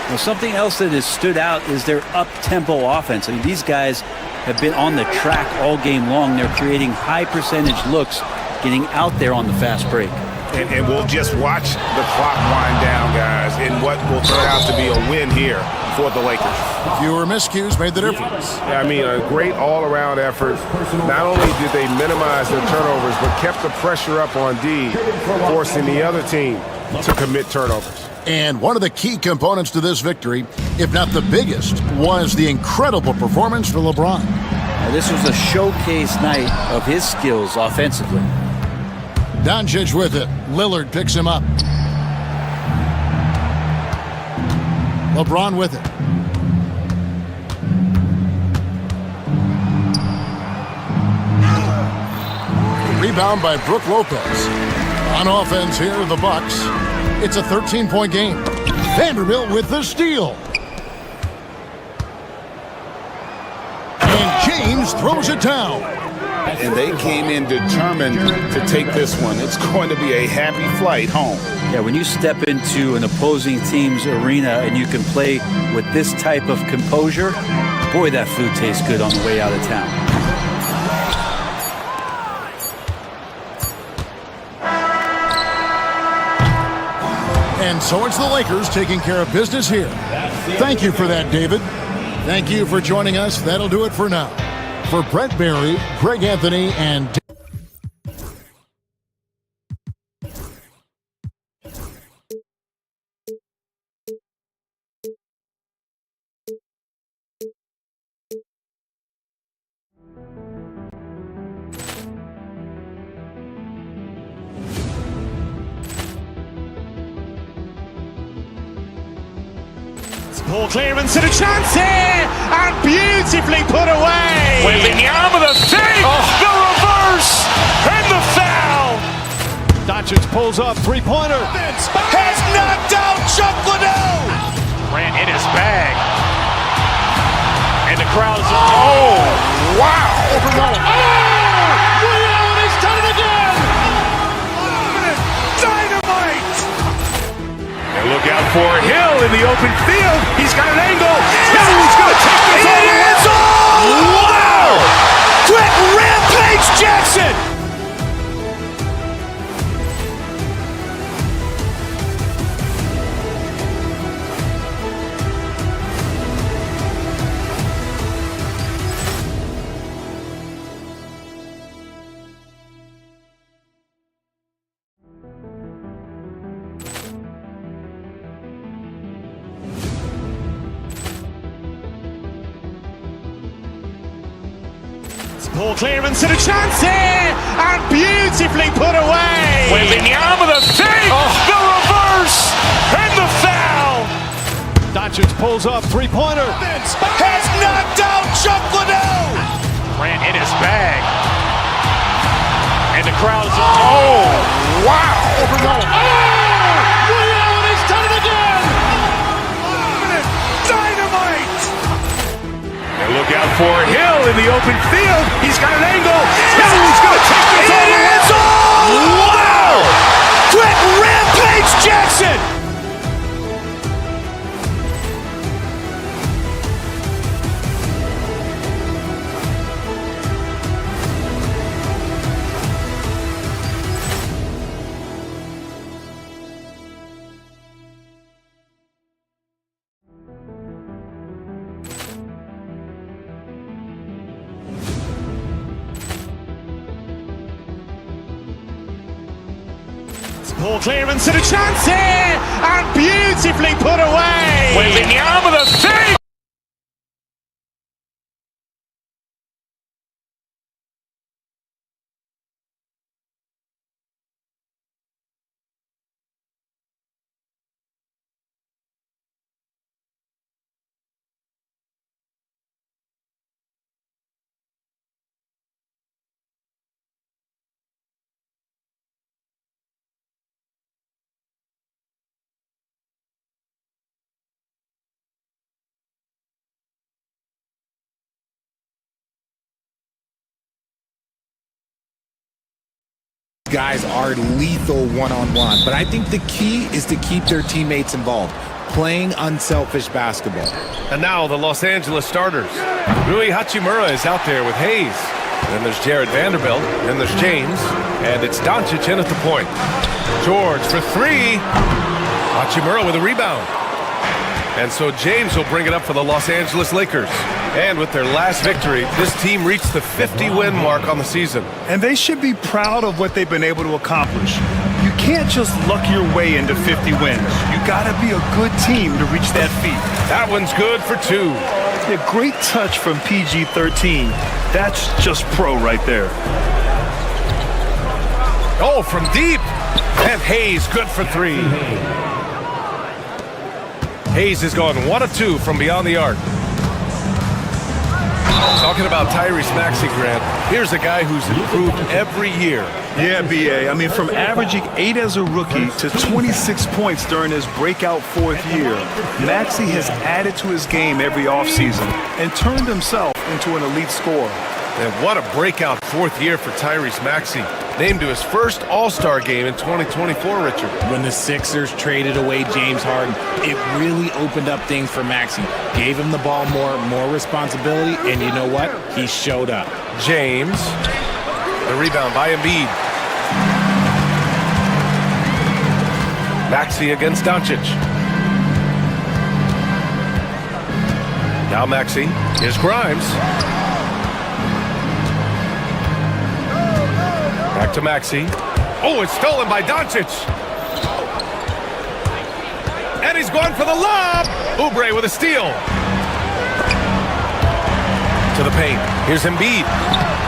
Well, something else that has stood out is their up-tempo offense. I mean, these guys have been on the track all game long. They're creating high-percentage looks, getting out there on the fast break. And we'll just watch the clock wind down, guys, in what will turn out to be a win here for the Lakers. Fewer miscues made the difference. Yeah, I mean, a great all-around effort. Not only did they minimize their turnovers, but kept the pressure up on D, forcing the other team to commit turnovers. And one of the key components to this victory, if not the biggest, was the incredible performance for LeBron. Now, this was a showcase night of his skills offensively. Doncic with it. Lillard picks him up. LeBron with it. Rebound by Brook Lopez. On offense here, the Bucks. It's a 13-point game. Vanderbilt with the steal. And James throws it down. And they came in determined to take this one. It's going to be a happy flight home. Yeah, when you step into an opposing team's arena and you can play with this type of composure, boy, that food tastes good on the way out of town. And so it's the Lakers taking care of business here. Thank you for that, David. Thank you for joining us. That'll do it for now. For Brett Barry, Greg Anthony, and Ball clearance and a chance here, and beautifully put away. Wembanyama the save, the reverse, and the foul. Doncic pulls up, three-pointer. Has knocked out Chuck Liddell. Ran in his bag, and the crowd is wow. Liddell, he's done it again. Dynamite. And look out for Hill in the open field. He's got an angle. He's going to take this all the way. Wow! Quick rampage Jackson. Ball clearance and a chance here, and beautifully put away. Wembanyama the save, the reverse, and the foul. Doncic pulls up, three-pointer. Has knocked out Chuck Liddell. Ran in his bag, and the crowd is wow. Liddell, he's done it again. Dynamite. And look out for Hill in the open field. He's got an angle. He's going to take this all the way. Wow! Quick rampage Jackson. Ball clearance and a chance here, and beautifully put away. Wembanyama the save. Guys are lethal one-on-one, but I think the key is to keep their teammates involved, playing unselfish basketball. And now the Los Angeles starters. Rui Hachimura is out there with Hayes. Then there's Jared Vanderbilt. Then there's James. And it's Doncic in at the point. George for three. Hachimura with a rebound. And so James will bring it up for the Los Angeles Lakers. And with their last victory, this team reached the 50-win mark on the season. And they should be proud of what they've been able to accomplish. You can't just luck your way into 50 wins. You gotta be a good team to reach that feat. That one's good for two. A great touch from PG-13. That's just pro right there. Oh, from deep. And Hayes good for three. Hayes has gone 1 of 2 from beyond the arc. Talking about Tyrese Maxey, Grant, here's a guy who's improved every year. Yeah, B.A. I mean, from averaging 8 as a rookie to 26 points during his breakout 4th year, Maxey has added to his game every offseason and turned himself into an elite scorer. And what a breakout 4th year for Tyrese Maxey. Named to his first All-Star game in 2024, Richard. When the Sixers traded away James Harden, it really opened up things for Maxey. Gave him the ball more responsibility, and you know what? He showed up. James, the rebound by Embiid. Maxey against Doncic. Now Maxey, here's Grimes. Back to Maxey. Oh, it's stolen by Doncic. And he's going for the lob. Oubre with a steal. To the paint. Here's Embiid.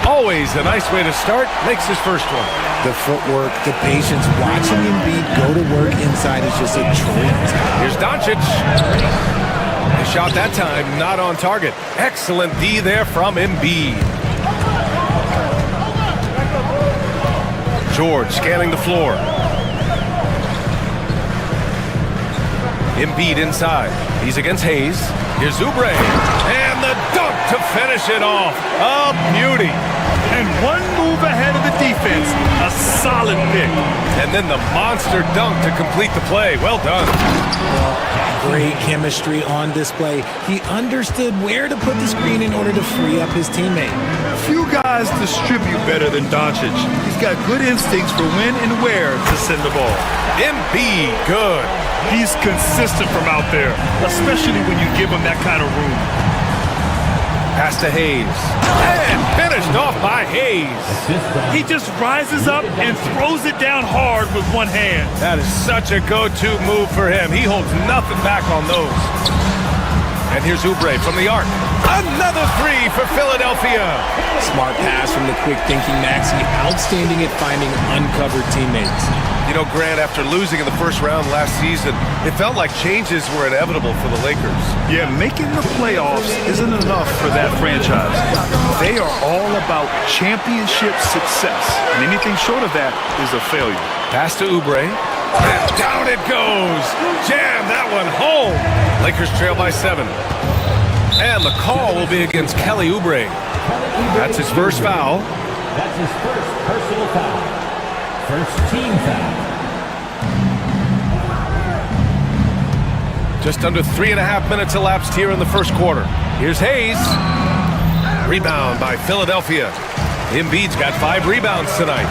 Always a nice way to start. Makes his first one. The footwork, the patience, watching Embiid go to work inside is just a treat. Here's Doncic. The shot that time not on target. Excellent D there from Embiid. George scanning the floor. Embiid inside. He's against Hayes. Here's Oubre. And the dunk to finish it off. A beauty. And one move ahead of the defense. A solid pick. And then the monster dunk to complete the play. Well done. Great chemistry on display. He understood where to put the screen in order to free up his teammate. Few guys distribute better than Doncic. He's got good instincts for when and where to send the ball. Embiid, good. He's consistent from out there, especially when you give him that kind of room. Pass to Hayes. And finished off by Hayes. He just rises up and throws it down hard with one hand. That is such a go-to move for him. He holds nothing back on those. And here's Oubre from the arc. Another three for Philadelphia. Smart pass from the quick-thinking Maxey. Outstanding at finding uncovered teammates. You know, Grant, after losing in the first round last season, it felt like changes were inevitable for the Lakers. Yeah, making the playoffs isn't enough for that franchise. They are all about championship success, and anything short of that is a failure. Pass to Oubre. And down it goes. Jam that one home. Lakers trail by 7. And the call will be against Kelly Oubre. That's his first foul. That's his first personal foul. First team foul. Just under 3.5 minutes elapsed here in the first quarter. Here's Hayes. Rebound by Philadelphia. Embiid's got 5 rebounds tonight.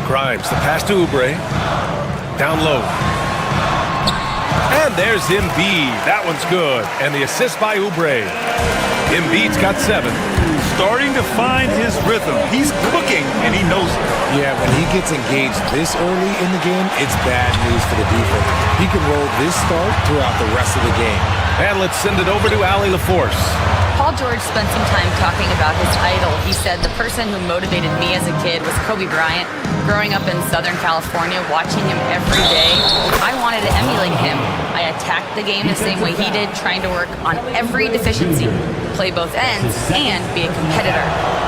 Grimes, the pass to Oubre. Down low. And there's Embiid. That one's good. And the assist by Oubre. Embiid's got 7. Starting to find his rhythm. He's cooking, and he knows it. Yeah, when he gets engaged this early in the game, it's bad news for the defense. He can roll this start throughout the rest of the game. And let's send it over to Allie LaForce. Paul George spent some time talking about his idol. He said, the person who motivated me as a kid was Kobe Bryant. Growing up in Southern California, watching him every day, I wanted to emulate him. I attacked the game the same way he did, trying to work on every deficiency, play both ends, and be a competitor.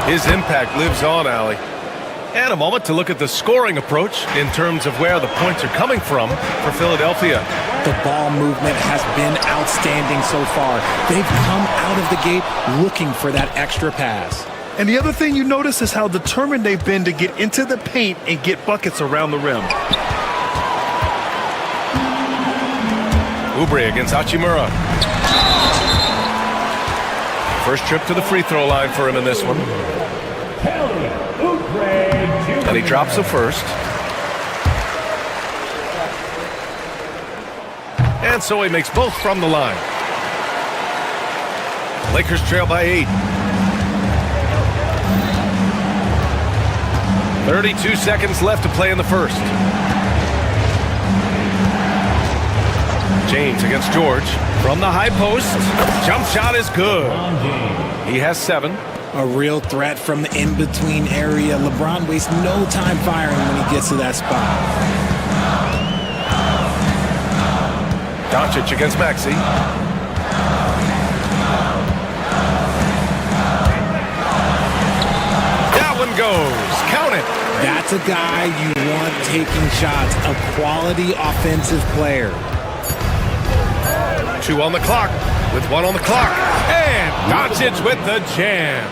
His impact lives on, Allie. And a moment to look at the scoring approach in terms of where the points are coming from for Philadelphia. The ball movement has been outstanding so far. They've come out of the gate looking for that extra pass. And the other thing you notice is how determined they've been to get into the paint and get buckets around the rim. Oubre against Hachimura. First trip to the free throw line for him in this one. And he drops the first. And so he makes both from the line. Lakers trail by 8. 32 seconds left to play in the first. James against George from the high post. Jump shot is good. He has 7. A real threat from the in-between area. LeBron wastes no time firing when he gets to that spot. Doncic against Maxey. That one goes. Count it. That's a guy you want taking shots. A quality offensive player. 2 on the clock with 1 on the clock. And Doncic with the jam.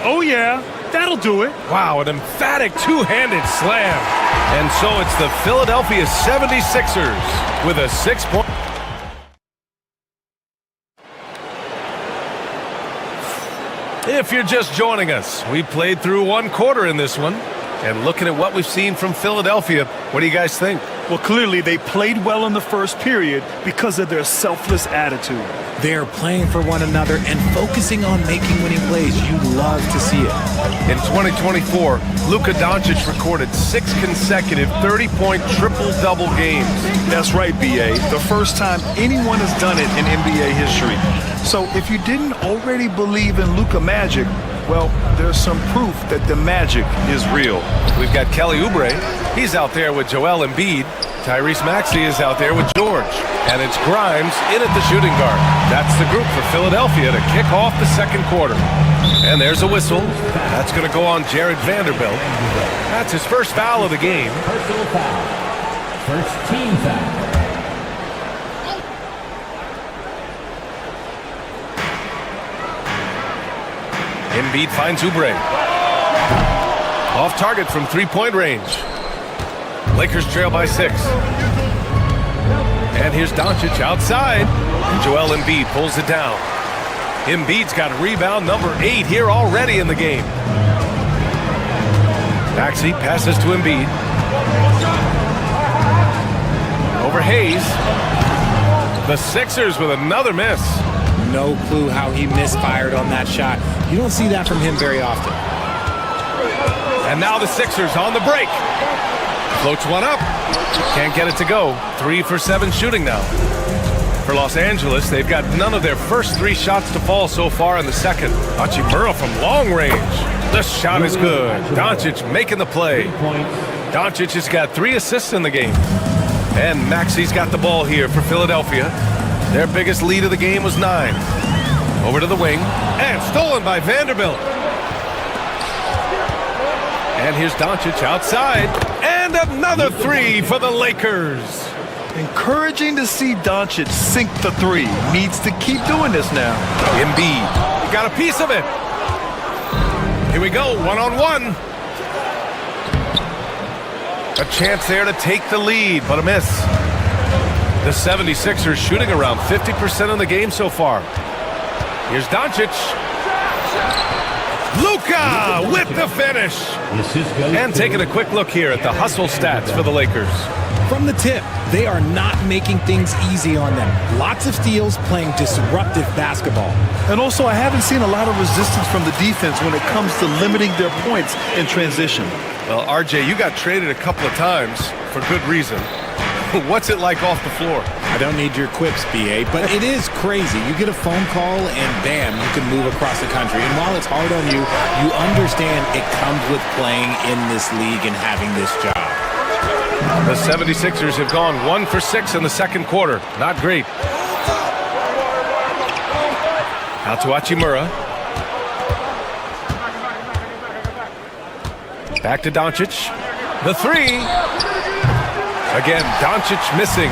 Oh, yeah. That'll do it. Wow, an emphatic two-handed slam. And so it's the Philadelphia 76ers with a 6-point. If you're just joining us, we played through 1 quarter in this one. And looking at what we've seen from Philadelphia, what do you guys think? Well, clearly they played well in the first period because of their selfless attitude. They're playing for one another and focusing on making winning plays. You love to see it. In 2024, Luka Doncic recorded 6 consecutive 30-point triple-double games. That's right, B.A. The first time anyone has done it in NBA history. So if you didn't already believe in Luka Magic, well, there's some proof that the magic is real. We've got Kelly Oubre. He's out there with Joel Embiid. Tyrese Maxey is out there with George. And it's Grimes in at the shooting guard. That's the group for Philadelphia to kick off the second quarter. And there's a whistle. That's going to go on Jared Vanderbilt. That's his first foul of the game. Personal foul. First team foul. Embiid finds Oubre. Off target from three-point range. Lakers trail by 6. And here's Doncic outside. And Joel Embiid pulls it down. Embiid's got rebound number 8 here already in the game. Maxey passes to Embiid. Over Hayes. The Sixers with another miss. No clue how he misfired on that shot. You don't see that from him very often. And now the Sixers on the break. Floats one up. Can't get it to go. 3 for 7 shooting now. For Los Angeles, they've got none of their first 3 shots to fall so far in the second. Hachimura from long range. The shot is good. Doncic making the play. Doncic has got 3 assists in the game. And Maxey's got the ball here for Philadelphia. Their biggest lead of the game was 9. Over to the wing. And stolen by Vanderbilt. And here's Doncic outside. And another 3 for the Lakers. Encouraging to see Doncic sink the 3. Needs to keep doing this now. Embiid got a piece of it. Here we go, one-on-one. A chance there to take the lead, but a miss. The 76ers shooting around 50% in the game so far. Here's Doncic. Luka with the finish. And taking a quick look here at the hustle stats for the Lakers. From the tip, they are not making things easy on them. Lots of steals, playing disruptive basketball. And also, I haven't seen a lot of resistance from the defense when it comes to limiting their points in transition. Well, RJ, you got traded a couple of times for good reason. What's it like off the floor? I don't need your quips, BA, but it is crazy. You get a phone call and bam, you can move across the country. And while it's hard on you, you understand it comes with playing in this league and having this job. The 76ers have gone 1 for 6 in the second quarter. Not great. Out to Hachimura. Back to Doncic. The 3. Again, Doncic missing.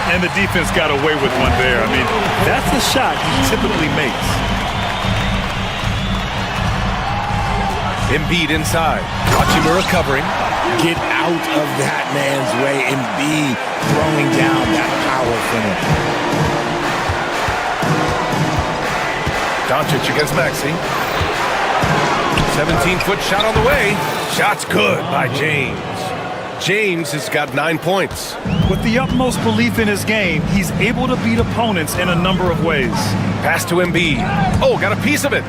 And the defense got away with one there. I mean, that's the shot he typically makes. Embiid inside. Hachimura covering. Get out of that man's way. Embiid throwing down that power finish. Doncic against Maxey. 17-foot shot on the way. Shot's good by James. James has got 9 points. With the utmost belief in his game, he's able to beat opponents in a number of ways. Pass to Embiid. Oh, got a piece of it.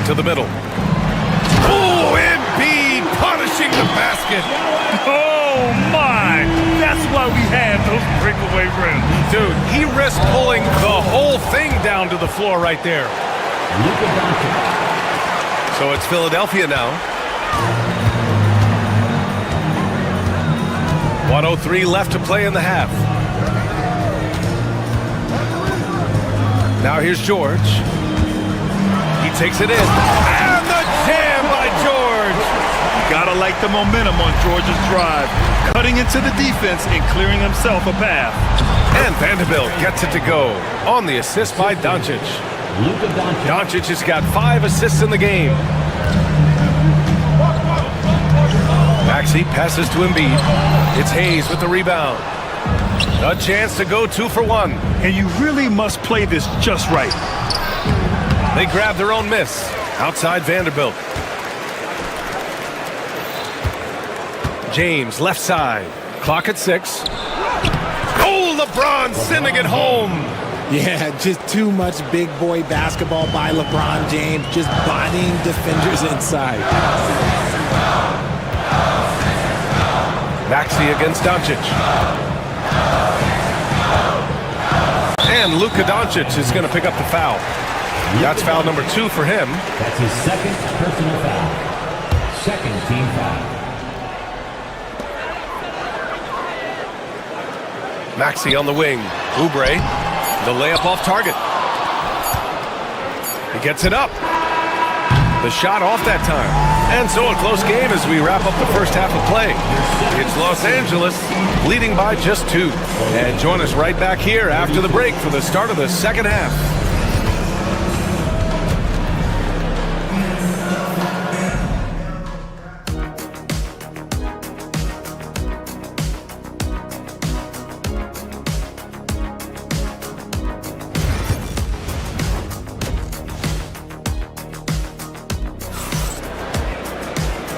To the middle. Oh, Embiid punishing the basket. Oh, my. That's why we had those breakaway rims. Dude, he risked pulling the whole thing down to the floor right there. So it's Philadelphia now. 1:03 left to play in the half. Now here's George. He takes it in. And the jam by George. Gotta like the momentum on George's drive. Cutting into the defense and clearing himself a path. And Vanderbilt gets it to go on the assist by Doncic. Doncic has got 5 assists in the game. Maxey passes to Embiid. It's Hayes with the rebound. A chance to go 2 for 1. And you really must play this just right. They grab their own miss. Outside Vanderbilt. James, left side. Clock at 6. Oh, LeBron sending it home. Yeah, just too much big boy basketball by LeBron James, just bodying defenders inside. Maxey against Doncic. And Luka Doncic is going to pick up the foul. That's foul number 2 for him. That's his second personal foul. Second team foul. Maxey on the wing. Oubre, the layup off target. He gets it up. The shot off that time. And so a close game as we wrap up the first half of play. It's Los Angeles leading by just 2. And join us right back here after the break for the start of the second half.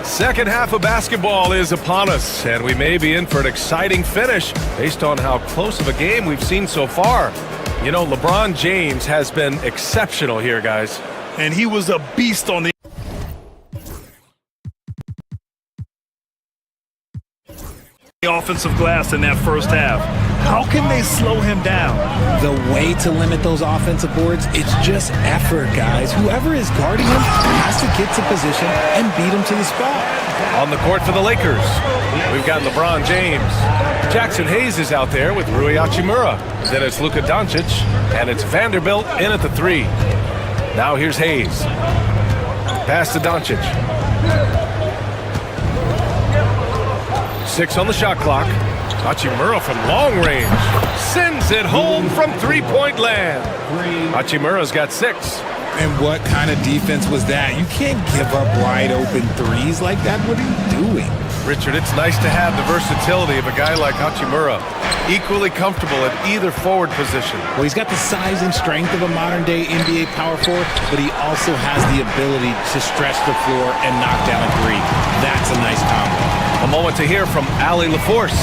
Second half of basketball is upon us, and we may be in for an exciting finish based on how close of a game we've seen so far. You know, LeBron James has been exceptional here, guys. And he was a beast on the offensive glass in that first half. How can they slow him down? The way to limit those offensive boards, it's just effort, guys. Whoever is guarding him has to get to position and beat him to the spot. On the court for the Lakers, we've got LeBron James. Jackson Hayes is out there with Rui Hachimura. Then it's Luka Doncic, and it's Vanderbilt in at the 3. Now here's Hayes. Pass to Doncic. 6 on the shot clock. Hachimura from long range sends it home from three-point land. Hachimura's got 6. And what kind of defense was that? You can't give up wide open threes like that. What are you doing? Richard, it's nice to have the versatility of a guy like Hachimura. Equally comfortable at either forward position. Well, he's got the size and strength of a modern-day NBA power forward, but he also has the ability to stretch the floor and knock down a 3. That's a nice combo. A moment to hear from Allie LaForce.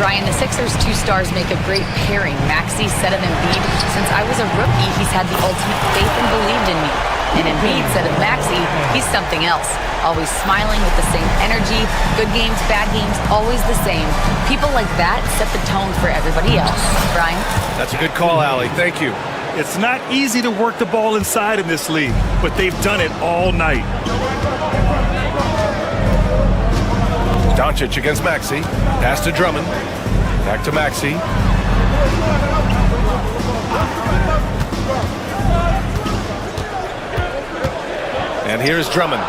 Brian, the Sixers' 2 stars make a great pairing. Maxey said of Embiid, since I was a rookie, he's had the ultimate faith and believed in me. And Embiid said of Maxey, he's something else. Always smiling with the same energy. Good games, bad games, always the same. People like that set the tone for everybody else. Brian? That's a good call, Allie. Thank you. It's not easy to work the ball inside in this league, but they've done it all night. Doncic against Maxey. Pass to Drummond. Back to Maxey. And here's Drummond.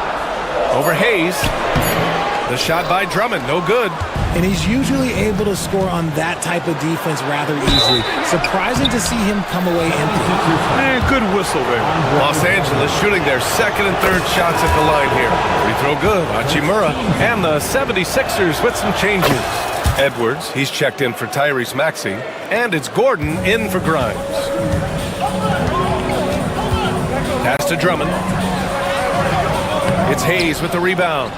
Over Hayes. The shot by Drummond, no good. And he's usually able to score on that type of defense rather easily. Surprising to see him come away empty. Man, good whistle there. Los Angeles shooting their second and third shots at the line here. Free throw good. Hachimura and the 76ers with some changes. Edwards, he's checked in for Tyrese Maxey. And it's Gordon in for Grimes. Pass to Drummond. It's Hayes with the rebound.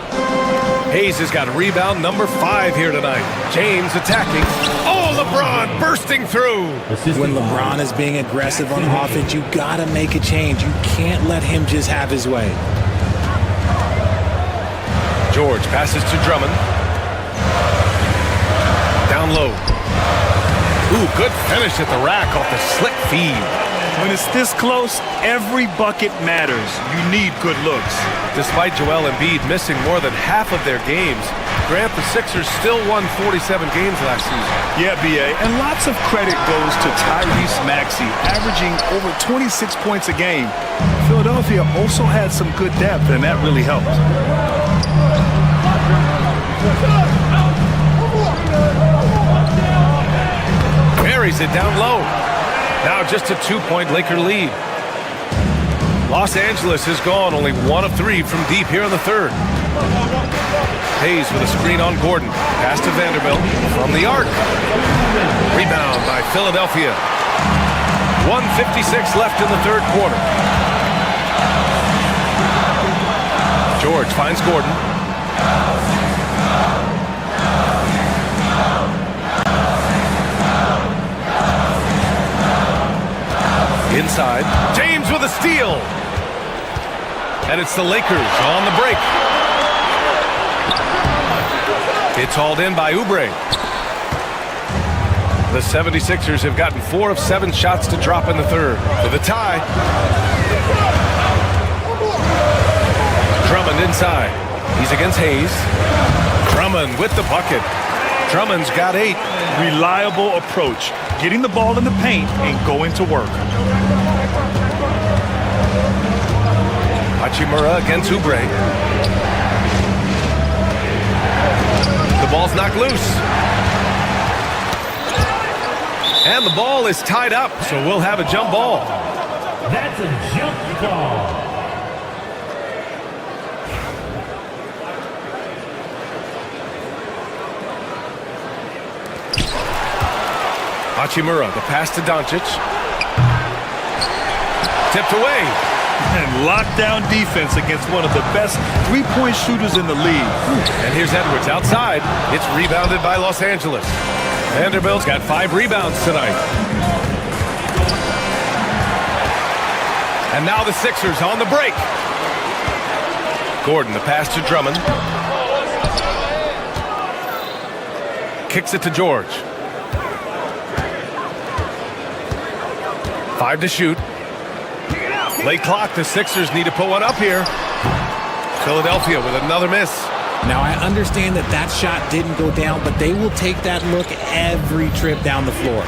Hayes has got rebound number 5 here tonight. James attacking. Oh, LeBron bursting through. When LeBron is being aggressive on offense, you gotta make a change. You can't let him just have his way. George passes to Drummond. Down low. Ooh, good finish at the rack off the slick feed. When it's this close, every bucket matters. You need good looks. Despite Joel Embiid missing more than half of their games, Grant, the Sixers still won 47 games last season. Yeah, B.A., and lots of credit goes to Tyrese Maxey, averaging over 26 points a game. Philadelphia also had some good depth, and that really helped. Buries it down low. Now just a 2-point Laker lead. Los Angeles has gone only 1 of 3 from deep here in the third. Hayes with a screen on Gordon. Pass to Vanderbilt from the arc. Rebound by Philadelphia. 1:56 left in the third quarter. George finds Gordon. inside. James with a steal. And it's the Lakers on the break. It's hauled in by Oubre. The 76ers have gotten 4 of 7 shots to drop in the third. For the tie. Drummond inside. He's against Hayes. Drummond with the bucket. Drummond's got 8. Reliable approach. Getting the ball in the paint and going to work. Hachimura against Oubre. The ball's knocked loose. And the ball is tied up, so we'll have a jump ball. That's a jump ball. Hachimura, the pass to Doncic. Tipped away. And lockdown defense against one of the best three-point shooters in the league. And here's Edwards outside. It's rebounded by Los Angeles. Vanderbilt's got 5 rebounds tonight. And now the Sixers on the break. Gordon, the pass to Drummond. Kicks it to George. 5 to shoot. Late clock, the Sixers need to put one up here. Philadelphia with another miss. Now, I understand that shot didn't go down, but they will take that look every trip down the floor.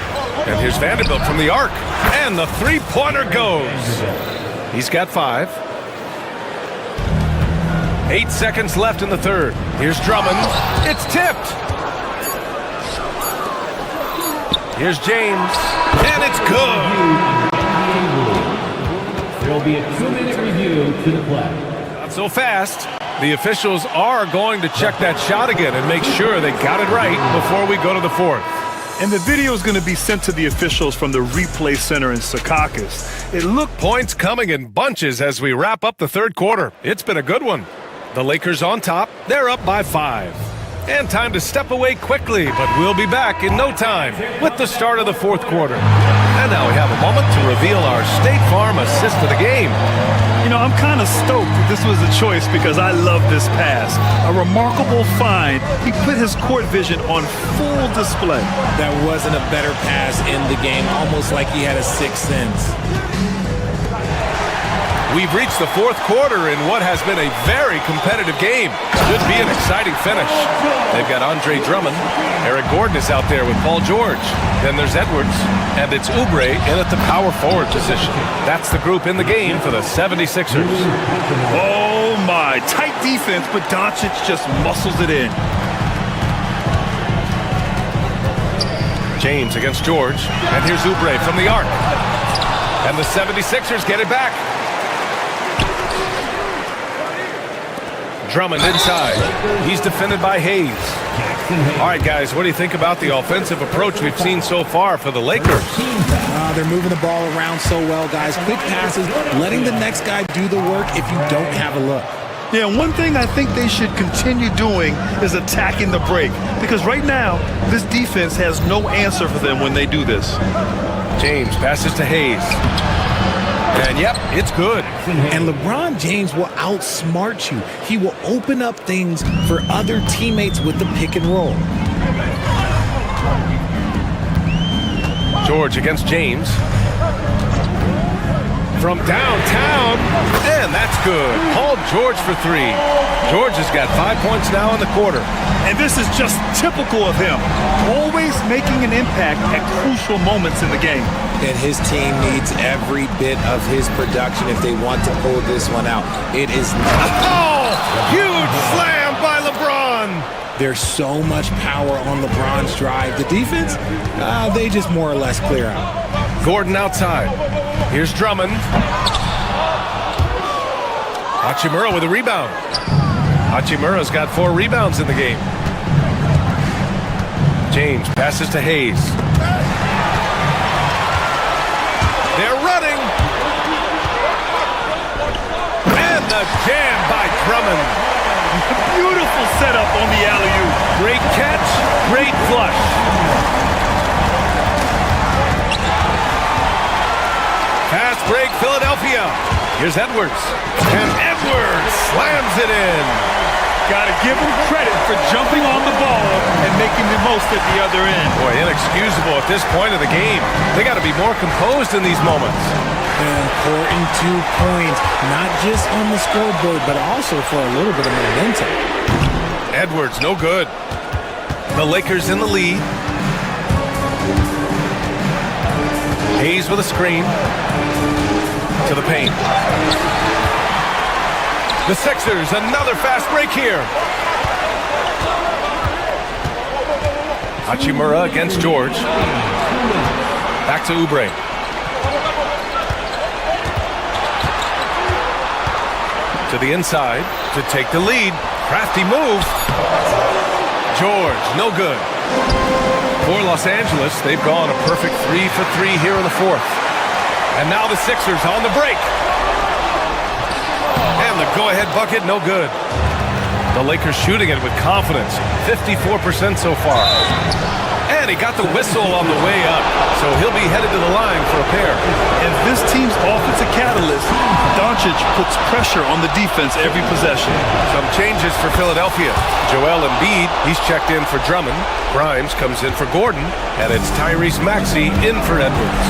And here's Vanderbilt from the arc. And the three-pointer goes. He's got 5. 8 seconds left in the third. Here's Drummond. It's tipped. Here's James. And it's good. There will be a 2-minute review to the play. Not so fast. The officials are going to check that shot again and make sure they got it right before we go to the fourth. And the video is going to be sent to the officials from the replay center in Secaucus. It looked points coming in bunches as we wrap up the third quarter. It's been a good one. The Lakers on top. They're up by 5. And time to step away quickly, but we'll be back in no time with the start of the fourth quarter. And now we have a moment to reveal our State Farm assist of the game. You know, I'm kind of stoked that this was a choice because I love this pass. A remarkable find. He put his court vision on full display. That wasn't a better pass in the game, almost like he had a sixth sense. We've reached the fourth quarter in what has been a very competitive game. Should be an exciting finish. They've got Andre Drummond. Eric Gordon is out there with Paul George. Then there's Edwards. And it's Oubre in at the power forward position. That's the group in the game for the 76ers. Oh my, tight defense, but Doncic just muscles it in. James against George. And here's Oubre from the arc. And the 76ers get it back. Drummond inside. He's defended by Hayes. All right, guys, what do you think about the offensive approach we've seen so far for the Lakers? They're moving the ball around so well, guys. Quick passes, letting the next guy do the work if you don't have a look. Yeah, and one thing I think they should continue doing is attacking the break. Because right now, this defense has no answer for them when they do this. James passes to Hayes. And yep, it's good. And LeBron James will outsmart you. He will open up things for other teammates with the pick and roll. George against James. From downtown, and that's good. Paul George for 3. George has got 5 points now in the quarter. And this is just typical of him. Always making an impact at crucial moments in the game. And his team needs every bit of his production if they want to pull this one out. It is not. Oh! Huge slam by LeBron! There's so much power on LeBron's drive. The defense, they just more or less clear out. Gordon outside. Here's Drummond. Hachimura with a rebound. Hachimura's got 4 rebounds in the game. James passes to Hayes. They're running. And the jam by Drummond. Beautiful setup on the alley-oop. Great catch, great flush. Fast Here's Edwards. And Edwards slams it in. Got to give him credit for jumping on the ball and making the most at the other end. Boy, inexcusable at this point of the game. They got to be more composed in these moments. An important 2 points, not just on the scoreboard, but also for a little bit of momentum. Edwards, no good. The Lakers in the lead. Hayes with a screen. To the paint. The Sixers, another fast break here. Hachimura against George. Back to Oubre. To the inside to take the lead. Crafty move. George, no good. For Los Angeles, they've gone a perfect 3 for 3 here in the fourth. And now the Sixers on the break. And the go-ahead bucket, no good. The Lakers shooting it with confidence. 54% so far. And he got the whistle on the way up. So he'll be headed to the line for a pair. And this team's offensive catalyst, Doncic puts pressure on the defense every possession. Some changes for Philadelphia. Joel Embiid, he's checked in for Drummond. Grimes comes in for Gordon. And it's Tyrese Maxey in for Edwards.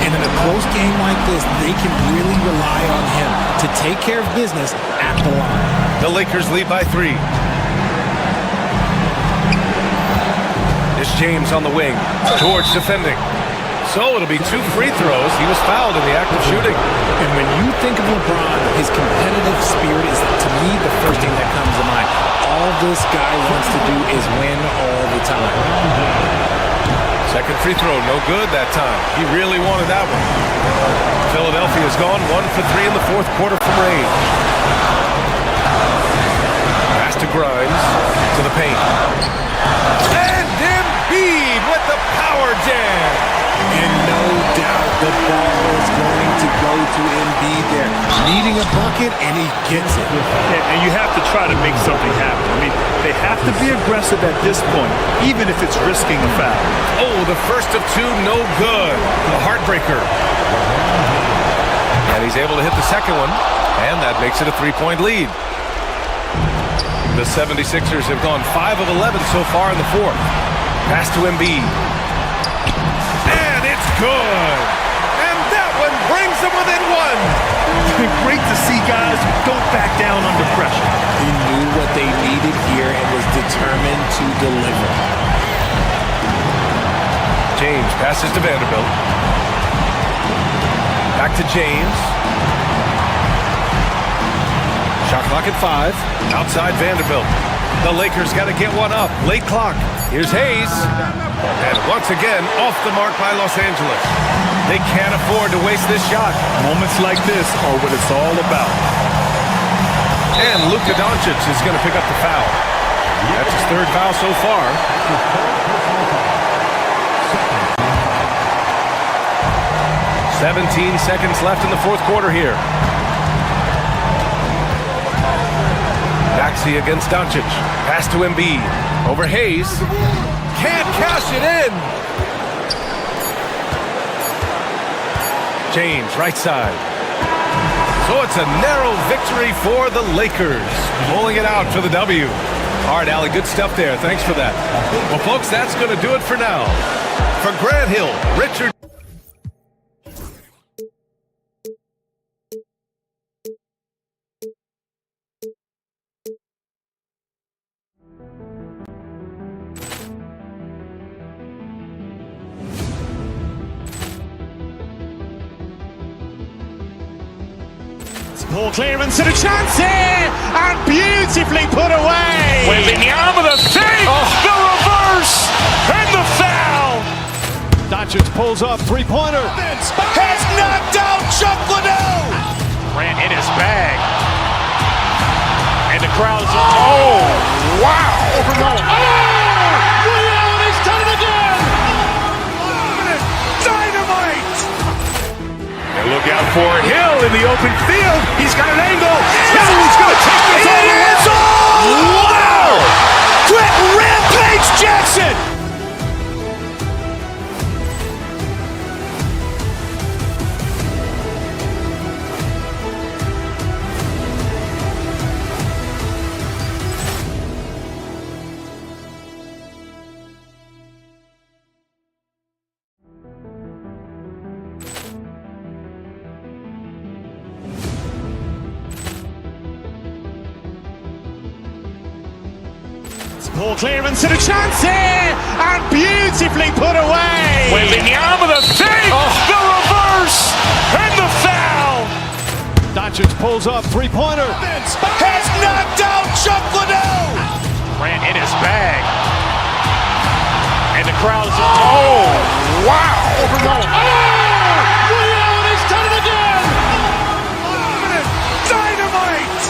And in a close game like this, they can really rely on him to take care of business at the line. The Lakers lead by 3. It's James on the wing. George defending. So it'll be 2 free throws. He was fouled in the act of shooting. And when you think of LeBron, his competitive spirit is, to me, the first thing that comes to mind. All this guy wants to do is win all the time. Second free throw, no good that time. He really wanted that one. Philadelphia's gone 1 for 3 in the fourth quarter from range. Pass to Grimes, to the paint. And Embiid with the power jam. And no doubt the ball is going to go to Embiid there. Needing a bucket, and he gets it. And you have to try to make something happen. I mean, they have to be aggressive at this point, even if it's risking a foul. Oh, the first of 2, no good. The heartbreaker. And he's able to hit the second one, and that makes it a 3-point lead. The 76ers have gone 5 of 11 so far in the fourth. Pass to Embiid. And it's good. And that one brings them within 1. Great to see guys who don't back down under pressure. He knew what they needed here and was determined to deliver. James passes to Vanderbilt. Back to James. Shot clock at 5. Outside Vanderbilt. The Lakers got to get one up. Late clock. Here's Hayes. And once again, off the mark by Los Angeles. They can't afford to waste this shot. Moments like this are what it's all about. And Luka Doncic is going to pick up the foul. That's his 3rd foul so far. "17 seconds left in the fourth quarter here. Maxey against Doncic. Pass to Embiid. Over Hayes. Can't cash it in. James, right side. So it's a narrow victory for the Lakers. Pulling it out for the W. All right, Allie, good stuff there. Thanks for that. Well, folks, that's going to do it for now. For Grant Hill, Richard. Ball clearance and a chance here, and beautifully put away. Wembanyama the save, the reverse, and the foul. Doncic pulls up, 3-pointer. Has knocked out Chuck Liddell. Ran in his bag, and the crowd is wow. Liddell, he's done it again. Dynamite. And look out for Hill in the open field. He's got an angle. Hill's going to take this all the way. Wow! Quick Rampage Jackson. Ball clearance and a chance here, and beautifully put away. Waving the arm of the fake, the reverse, and the foul. Doncic pulls up, three-pointer. Has knocked out Chuck Liddell. Ran in his bag. And the crowd is, oh, wow. He's done it again. Dynamite.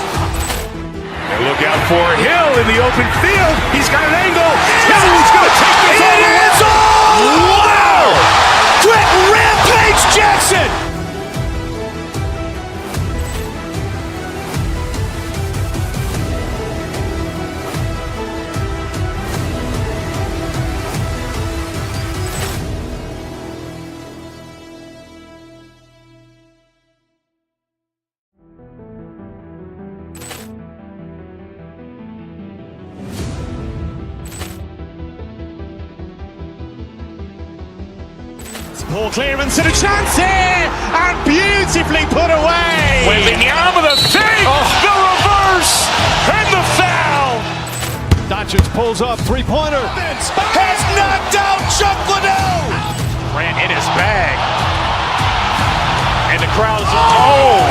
And look out for Hill in the open field. He's got an angle. He's going to take this all the way. Wow. Quick Rampage Jackson. Ball clearance and a chance here, and beautifully put away. Waving the arm of the fake, the reverse, and the foul. Doncic pulls up, three-pointer. Has knocked out Chuck Liddell. Ran in his bag. And the crowd is, oh,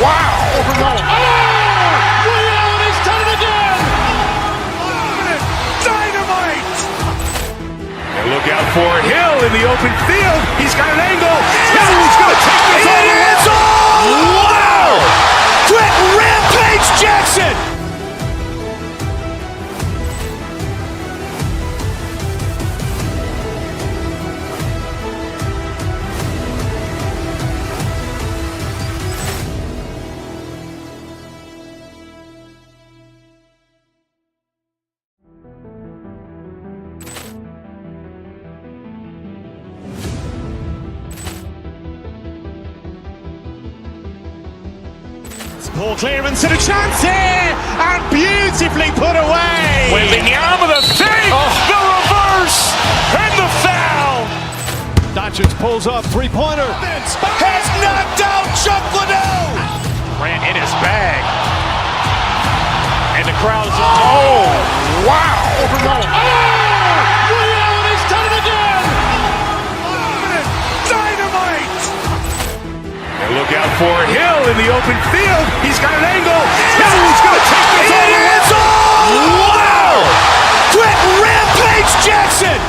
wow. He's done it again. Dynamite. And look out for Hill in the open field. He's got an angle. He's going to take this all the way. Wow. Quick Rampage Jackson. Ball clearance and a chance here, and beautifully put away. Waving the arm of the fake, the reverse, and the foul. Doncic pulls up, three-pointer. Has knocked out Chuck Liddell. Ran in his bag. And the crowd is, oh, wow. He's done it again. Dynamite. And look out for Hill in the open field. He's got an angle. He's going to take this all the way. Wow. Quick Rampage Jackson.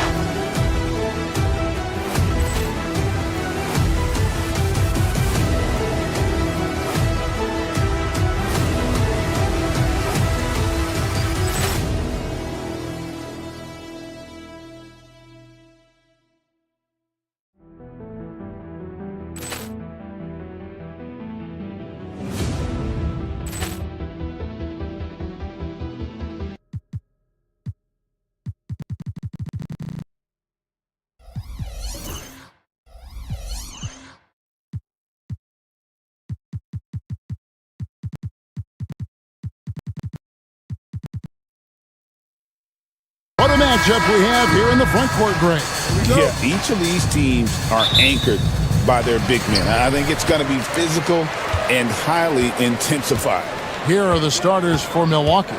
What a matchup we have here in the front court, Greg. Yeah, each of these teams are anchored by their big men. I think it's going to be physical and highly intensified. Here are the starters for Milwaukee.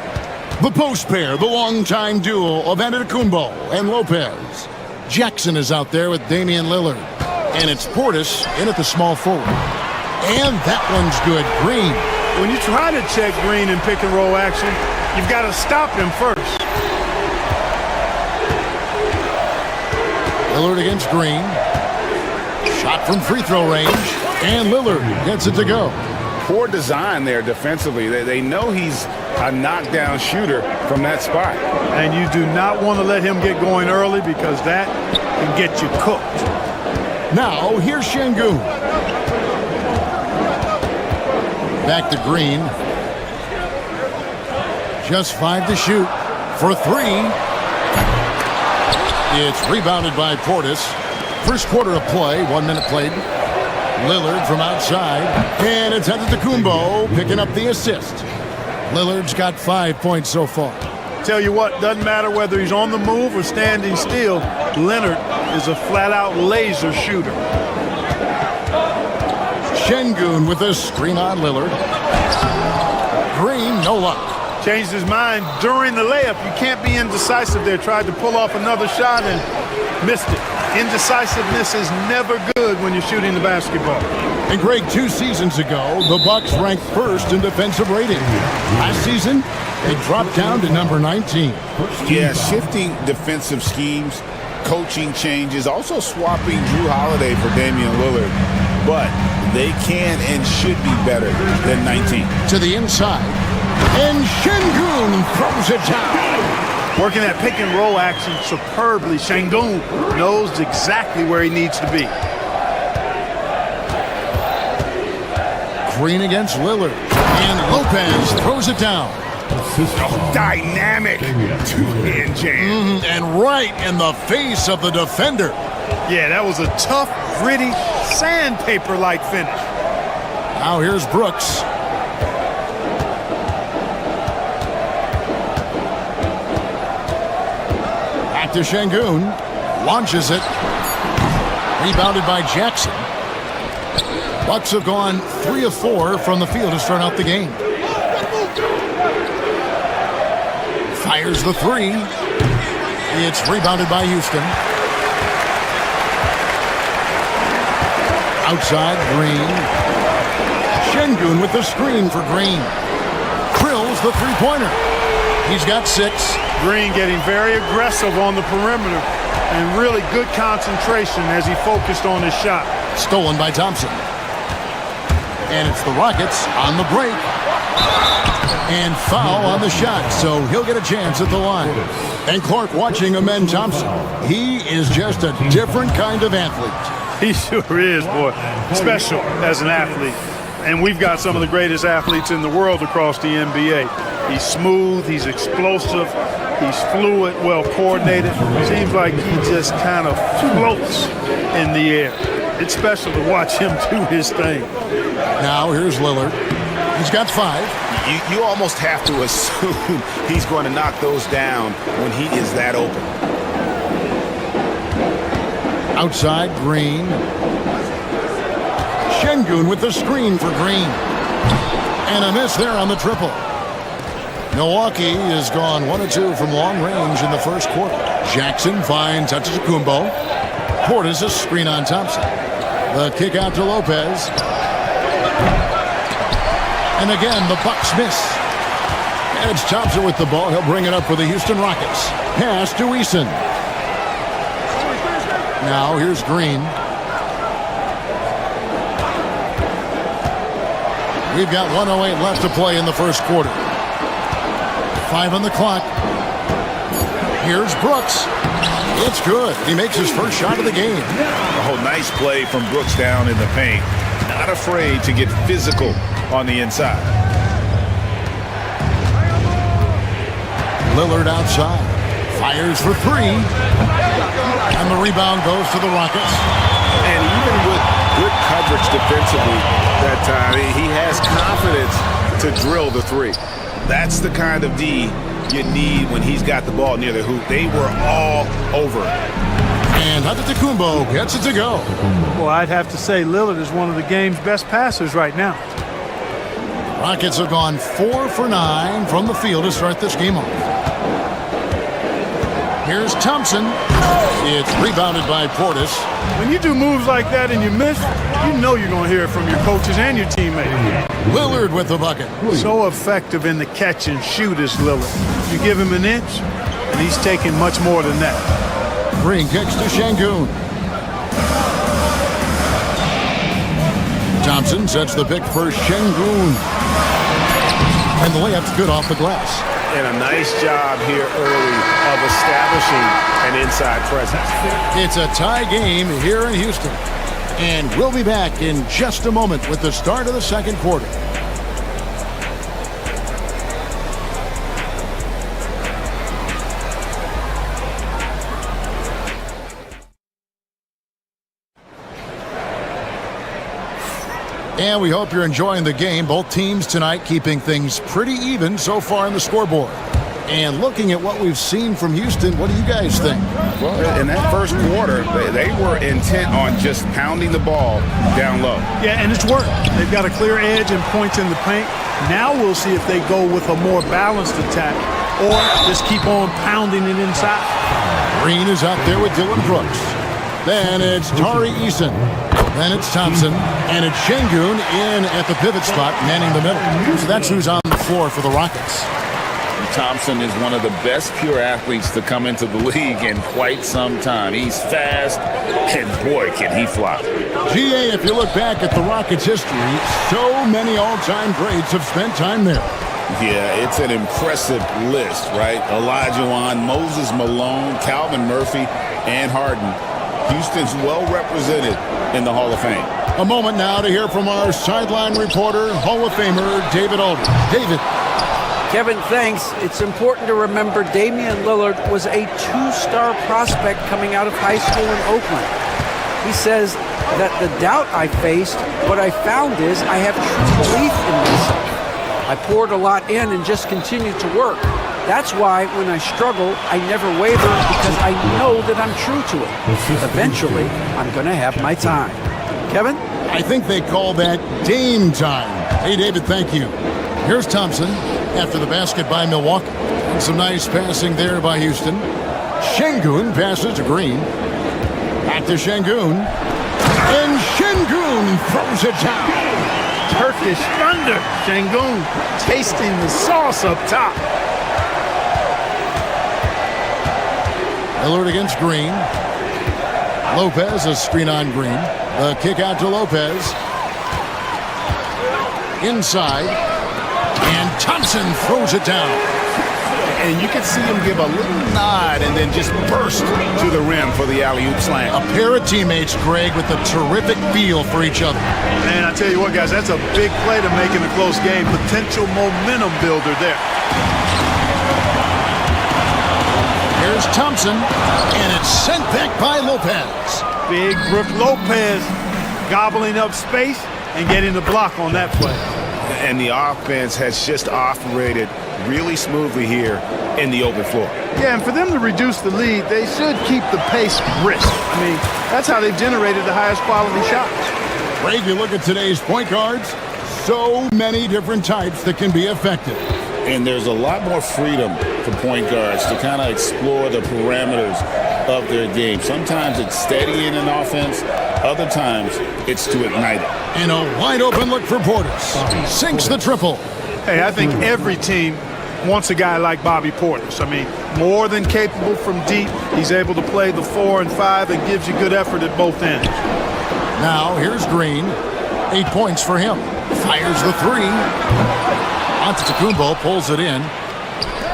The post pair, the longtime duo of Antetokounmpo and Lopez. Jackson is out there with Damian Lillard. And it's Portis in at the small forward. And that one's good. Green. When you try to check Green in pick and roll action, you've got to stop him first. Lillard against Green. Shot from free throw range. And Lillard gets it to go. Poor design there defensively. They know he's a knockdown shooter from that spot. And you do not want to let him get going early because that can get you cooked. Now, here's Şengün. Back to Green. Just 5 to shoot for 3. It's rebounded by Portis. First quarter of play, 1 minute played. Lillard from outside. And it's Antetokounmpo picking up the assist. Lillard's got 5 points so far. Tell you what, doesn't matter whether he's on the move or standing still, Leonard is a flat-out laser shooter. Şengün with a screen on Lillard. Green, no luck. Changed his mind during the layup. You can't be indecisive there. Tried to pull off another shot and missed it. Indecisiveness is never good when you're shooting the basketball. And Greg, 2 seasons ago, the Bucks ranked first in defensive rating. Last season, they dropped down to number 19. Yeah, shifting defensive schemes, coaching changes, also swapping Drew Holiday for Damian Lillard. But they can and should be better than 19. To the inside, and Şengün throws it down. Working that pick and roll action superbly. Şengün knows exactly where he needs to be. Green against Lillard, and Lopez throws it down. Dynamic two-hand jam. And right in the face of the defender. Yeah, that was a tough, gritty, sandpaper-like finish. Now here's Brooks. Back to Şengün. Launches it. Rebounded by Jackson. Bucks have gone 3 of 4 from the field to start out the game. Fires the 3. It's rebounded by Houston. Outside, Green. Şengün with the screen for Green. Drills the three-pointer. He's got 6. Green getting very aggressive on the perimeter and really good concentration as he focused on his shot. Stolen by Thompson. And it's the Rockets on the break. And foul on the shot, so he'll get a chance at the line. And Clark watching Amen Thompson. He is just a different kind of athlete. He sure is, boy. Special as an athlete. And we've got some of the greatest athletes in the world across the NBA. He's smooth, he's explosive, he's fluid, well coordinated. Seems like he just kind of floats in the air. It's special to watch him do his thing. Now here's Lillard. He's got 5. You almost have to assume he's going to knock those down when he is that open. Outside, Green. Şengün with the screen for Green. And a miss there on the triple. Milwaukee has gone 1 of 2 from long range in the first quarter. Jackson finds Antetokounmpo. Portis a screen on Thompson. The kick out to Lopez. And again, the Bucks miss. And it's Thompson with the ball. He'll bring it up for the Houston Rockets. Pass to Eason. Now here's Green. We've got 1:08 left to play in the first quarter. 5 on the clock. Here's Brooks. It's good. He makes his first shot of the game. Oh, nice play from Brooks down in the paint. Not afraid to get physical on the inside. Lillard outside. Fires for 3. And the rebound goes to the Rockets. And even with good coverage defensively that time, he has confidence to drill the 3. That's the kind of D you need when he's got the ball near the hoop. They were all over it. And Antetokounmpo gets it to go. Well, I'd have to say Lillard is one of the game's best passers right now. Rockets have gone 4 for 9 from the field to start this game off. Here's Thompson. It's rebounded by Portis. When you do moves like that and you miss, you know you're going to hear it from your coaches and your teammates. Lillard with the bucket. So effective in the catch and shoot is Lillard. You give him an inch, and he's taking much more than that. Green kicks to Şengün. Thompson sets the pick for Şengün. And the layup's good off the glass. And a nice job here early of establishing an inside presence. It's a tie game here in Houston. And we'll be back in just a moment with the start of the second quarter. And we hope you're enjoying the game. Both teams tonight keeping things pretty even so far in the scoreboard. And looking at what we've seen from Houston, what do you guys think? Well, in that first quarter, they were intent on just pounding the ball down low. Yeah, and it's worked. They've got a clear edge and points in the paint. Now we'll see if they go with a more balanced attack or just keep on pounding it inside. Green is out there with Dylan Brooks. Then it's Tari Eason. Then it's Thompson. And it's Şengün in at the pivot spot, manning the middle. So that's who's on the floor for the Rockets. Thompson is one of the best pure athletes to come into the league in quite some time. He's fast, and boy, can he fly. GA, if you look back at the Rockets' history, so many all-time greats have spent time there. Yeah, it's an impressive list, right? Olajuwon, Moses Malone, Calvin Murphy, and Harden. Houston's well represented in the Hall of Fame. A moment now to hear from our sideline reporter, Hall of Famer David Aldridge. David. Kevin, thanks. It's important to remember Damian Lillard was a two-star prospect coming out of high school in Oakland. He says that the doubt I faced, what I found is I have true belief in myself. I poured a lot in and just continued to work. That's why when I struggle, I never waver because I know that I'm true to it. Eventually, I'm going to have my time. Kevin? I think they call that Dame time. Hey, David, thank you. Here's Thompson after the basket by Milwaukee. And some nice passing there by Houston. Şengün passes to Green. Back to Şengün. And Şengün throws it down. Turkish thunder. Şengün tasting the sauce up top. Lillard against Green. Lopez, a screen on Green. The kick out to Lopez. Inside. And Thompson throws it down. And you can see him give a little nod and then just burst to the rim for the alley-oop slam. A pair of teammates, Greg, with a terrific feel for each other. Man, I tell you what, guys, that's a big play to make in a close game. Potential momentum builder there. Here's Thompson, and it's sent back by Lopez. Big Brook Lopez gobbling up space and getting the block on that play. And the offense has just operated really smoothly here in the open floor. Yeah, and for them to reduce the lead, they should keep the pace brisk. I mean, that's how they've generated the highest quality shots. Greg, you look at today's point guards, so many different types that can be effective. And there's a lot more freedom for point guards to kind of explore the parameters of their game. Sometimes it's steadying an offense. Other times it's to ignite it. And a wide open look for Portis. Sinks the triple. Hey, I think every team wants a guy like Bobby Portis. I mean, more than capable from deep. He's able to play the 4 and 5 and gives you good effort at both ends. Now here's Green. 8 points for him. Fires the 3. Antetokounmpo pulls it in.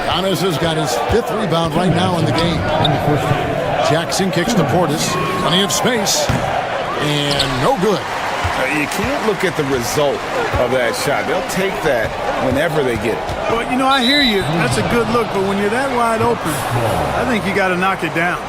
Giannis has got his 5th rebound right now in the game. Jackson kicks to Portis. Plenty of space. And no good. You can't look at the result of that shot. They'll take that whenever they get it. But, you know, I hear you. That's a good look. But when you're that wide open, I think you got to knock it down.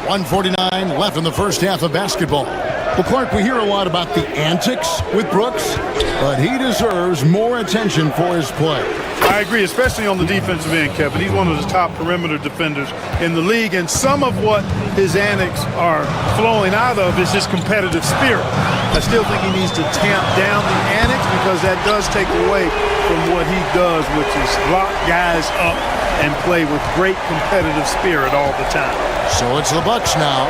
.149 left in the first half of basketball. Well, Clark, we hear a lot about the antics with Brooks, but he deserves more attention for his play. I agree, especially on the defensive end, Kevin. He's one of the top perimeter defenders in the league, and some of what his antics are flowing out of is his competitive spirit. I still think he needs to tamp down the antics because that does take away from what he does, which is lock guys up and play with great competitive spirit all the time. So it's the Bucks now,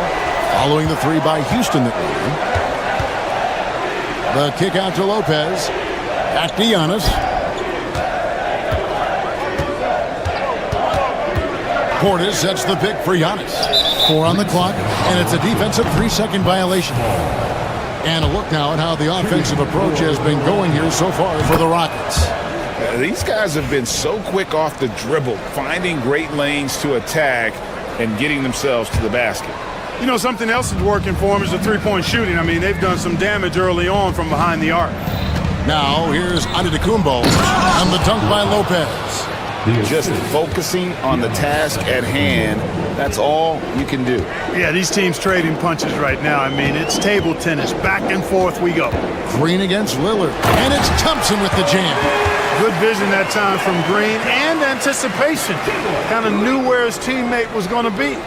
following the 3 by Houston that won. The kick out to Lopez. Back to Giannis. Portis sets the pick for Giannis. 4 on the clock, and it's a defensive 3-second violation. And a look now at how the offensive approach has been going here so far for the Rockets. These guys have been so quick off the dribble, finding great lanes to attack and getting themselves to the basket. You know, something else is working for them is the three-point shooting. I mean, they've done some damage early on from behind the arc. Now, here's Antetokounmpo on the dunk by Lopez. just focusing on the task at hand. That's all you can do. Yeah, these teams trading punches right now. I mean, it's table tennis. Back and forth we go. Green against Lillard. And it's Thompson with the jam. Good vision that time from Green and anticipation. Kind of knew where his teammate was going to be.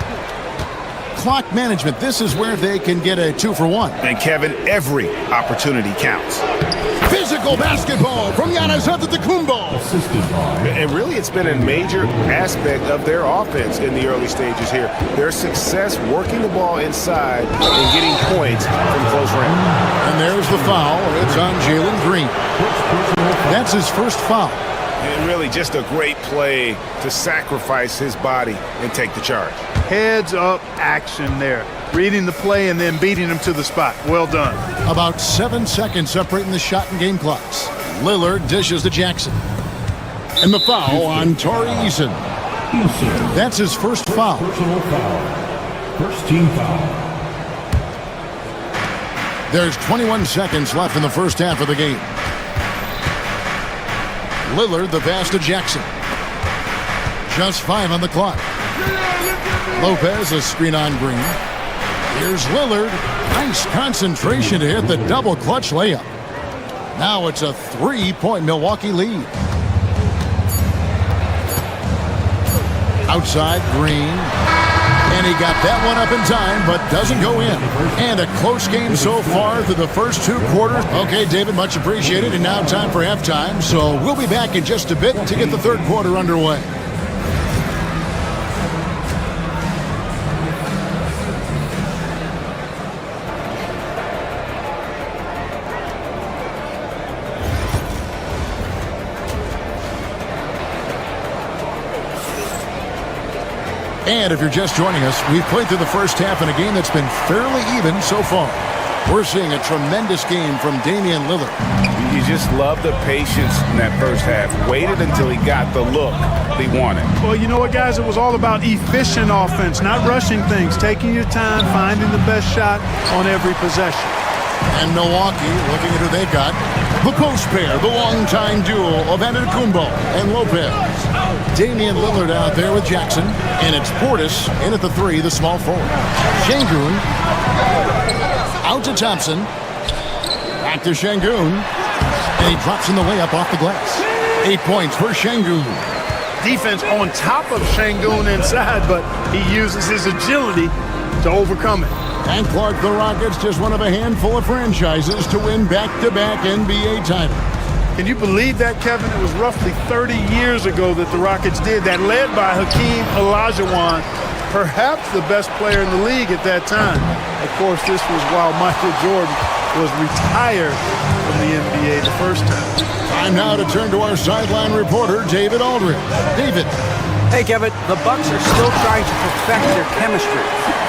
Clock management. This is where they can get a 2-for-1. And Kevin, every opportunity counts. Physical basketball from Giannis Antetokounmpo. And really, it's been a major aspect of their offense in the early stages here. Their success working the ball inside and getting points from close range. And there's the foul. It's on Jalen Green. That's his first foul. And really just a great play to sacrifice his body and take the charge. Heads-up action there. Reading the play and then beating him to the spot. Well done. About 7 seconds separating the shot and game clocks. Lillard dishes to Jackson. And the foul on Tari Eason. That's his first foul. Personal foul. First team foul. There's 21 seconds left in the first half of the game. Lillard the pass to Jackson. Just 5 on the clock. Lopez a screen on Green. Here's Lillard. Nice concentration to hit the double clutch layup. Now it's a 3-point Milwaukee lead. Outside Green. And he got that one up in time, but doesn't go in. And a close game so far through the first 2 quarters. Okay, David, much appreciated. And now time for halftime. So we'll be back in just a bit to get the third quarter underway. And if you're just joining us, we've played through the first half in a game that's been fairly even so far. We're seeing a tremendous game from Damian Lillard. You just love the patience in that first half. Waited until he got the look he wanted. Well, you know what, guys? It was all about efficient offense, not rushing things, taking your time, finding the best shot on every possession. And Milwaukee, looking at who they got, the post pair, the longtime duo of Antetokounmpo and Lopez. Damian Lillard out there with Jackson, and it's Portis in at the 3, the small forward. Şengün out to Thompson, back to Şengün, and he drops in the layup off the glass. 8 points for Şengün. Defense on top of Şengün inside, but he uses his agility to overcome it. And Clark, the Rockets, just one of a handful of franchises to win back-to-back NBA titles. Can you believe that, Kevin? It was roughly 30 years ago that the Rockets did that, led by Hakeem Olajuwon, perhaps the best player in the league at that time. Of course, this was while Michael Jordan was retired from the NBA the first time. Time now to turn to our sideline reporter, David Aldridge. David. Hey, Kevin, the Bucks are still trying to perfect their chemistry.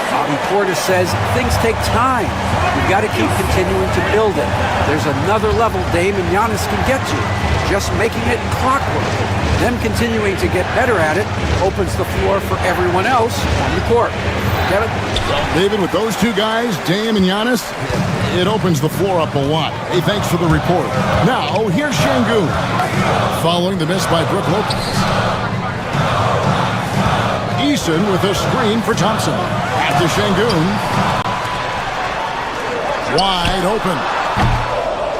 Bobby Portis says things take time. You've got to keep continuing to build it. There's another level Dame and Giannis can get to. Just making it clockwork. Them continuing to get better at it opens the floor for everyone else on the court. Kevin? David, with those two guys, Dame and Giannis, it opens the floor up a lot. Hey, thanks for the report. Now, here's Şengün. Following the miss by Brook Lopez. Eason with a screen for Thompson. After Şengün. Wide open.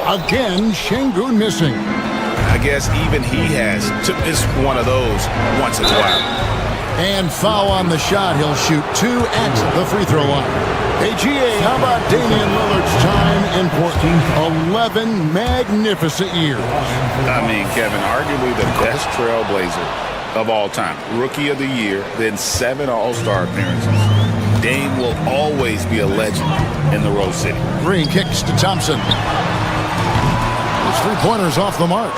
Again, Şengün missing. I guess even he has to miss one of those once in a while. And foul on the shot. He'll shoot 2 at the free throw line. Hey, GA, how about Damian Lillard's time in Portland? 11 magnificent years. I mean, Kevin, arguably the best trailblazer of all time. Rookie of the year, then 7 All-Star appearances. Dame will always be a legend in the Rose City. Green kicks to Thompson. His 3-pointers off the mark.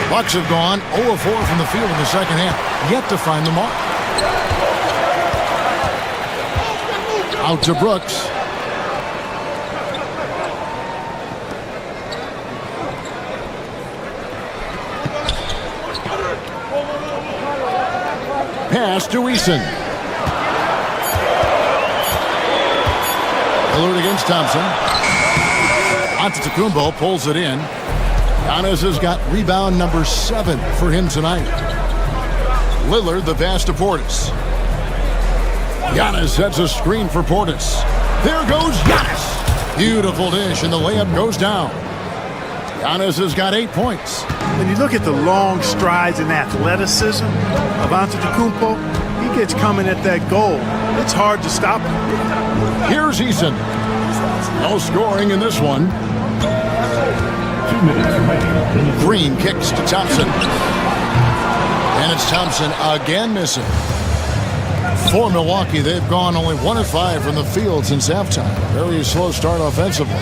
Bucks have gone 0-4 from the field in the second half. Yet to find the mark. Out to Brooks. Pass to Eason. Lillard against Thompson. Antetokounmpo pulls it in. Giannis has got rebound number 7 for him tonight. Lillard, the pass to Portis. Giannis sets a screen for Portis. There goes Giannis. Beautiful dish, and the layup goes down. Giannis has got 8 points. When you look at the long strides and athleticism of Antetokounmpo, he gets coming at that goal. It's hard to stop him. Here's Eason. No scoring in this one. 2 minutes remaining. Green kicks to Thompson. And it's Thompson again missing. For Milwaukee, they've gone only 1 of 5 from the field since halftime. Very slow start offensively.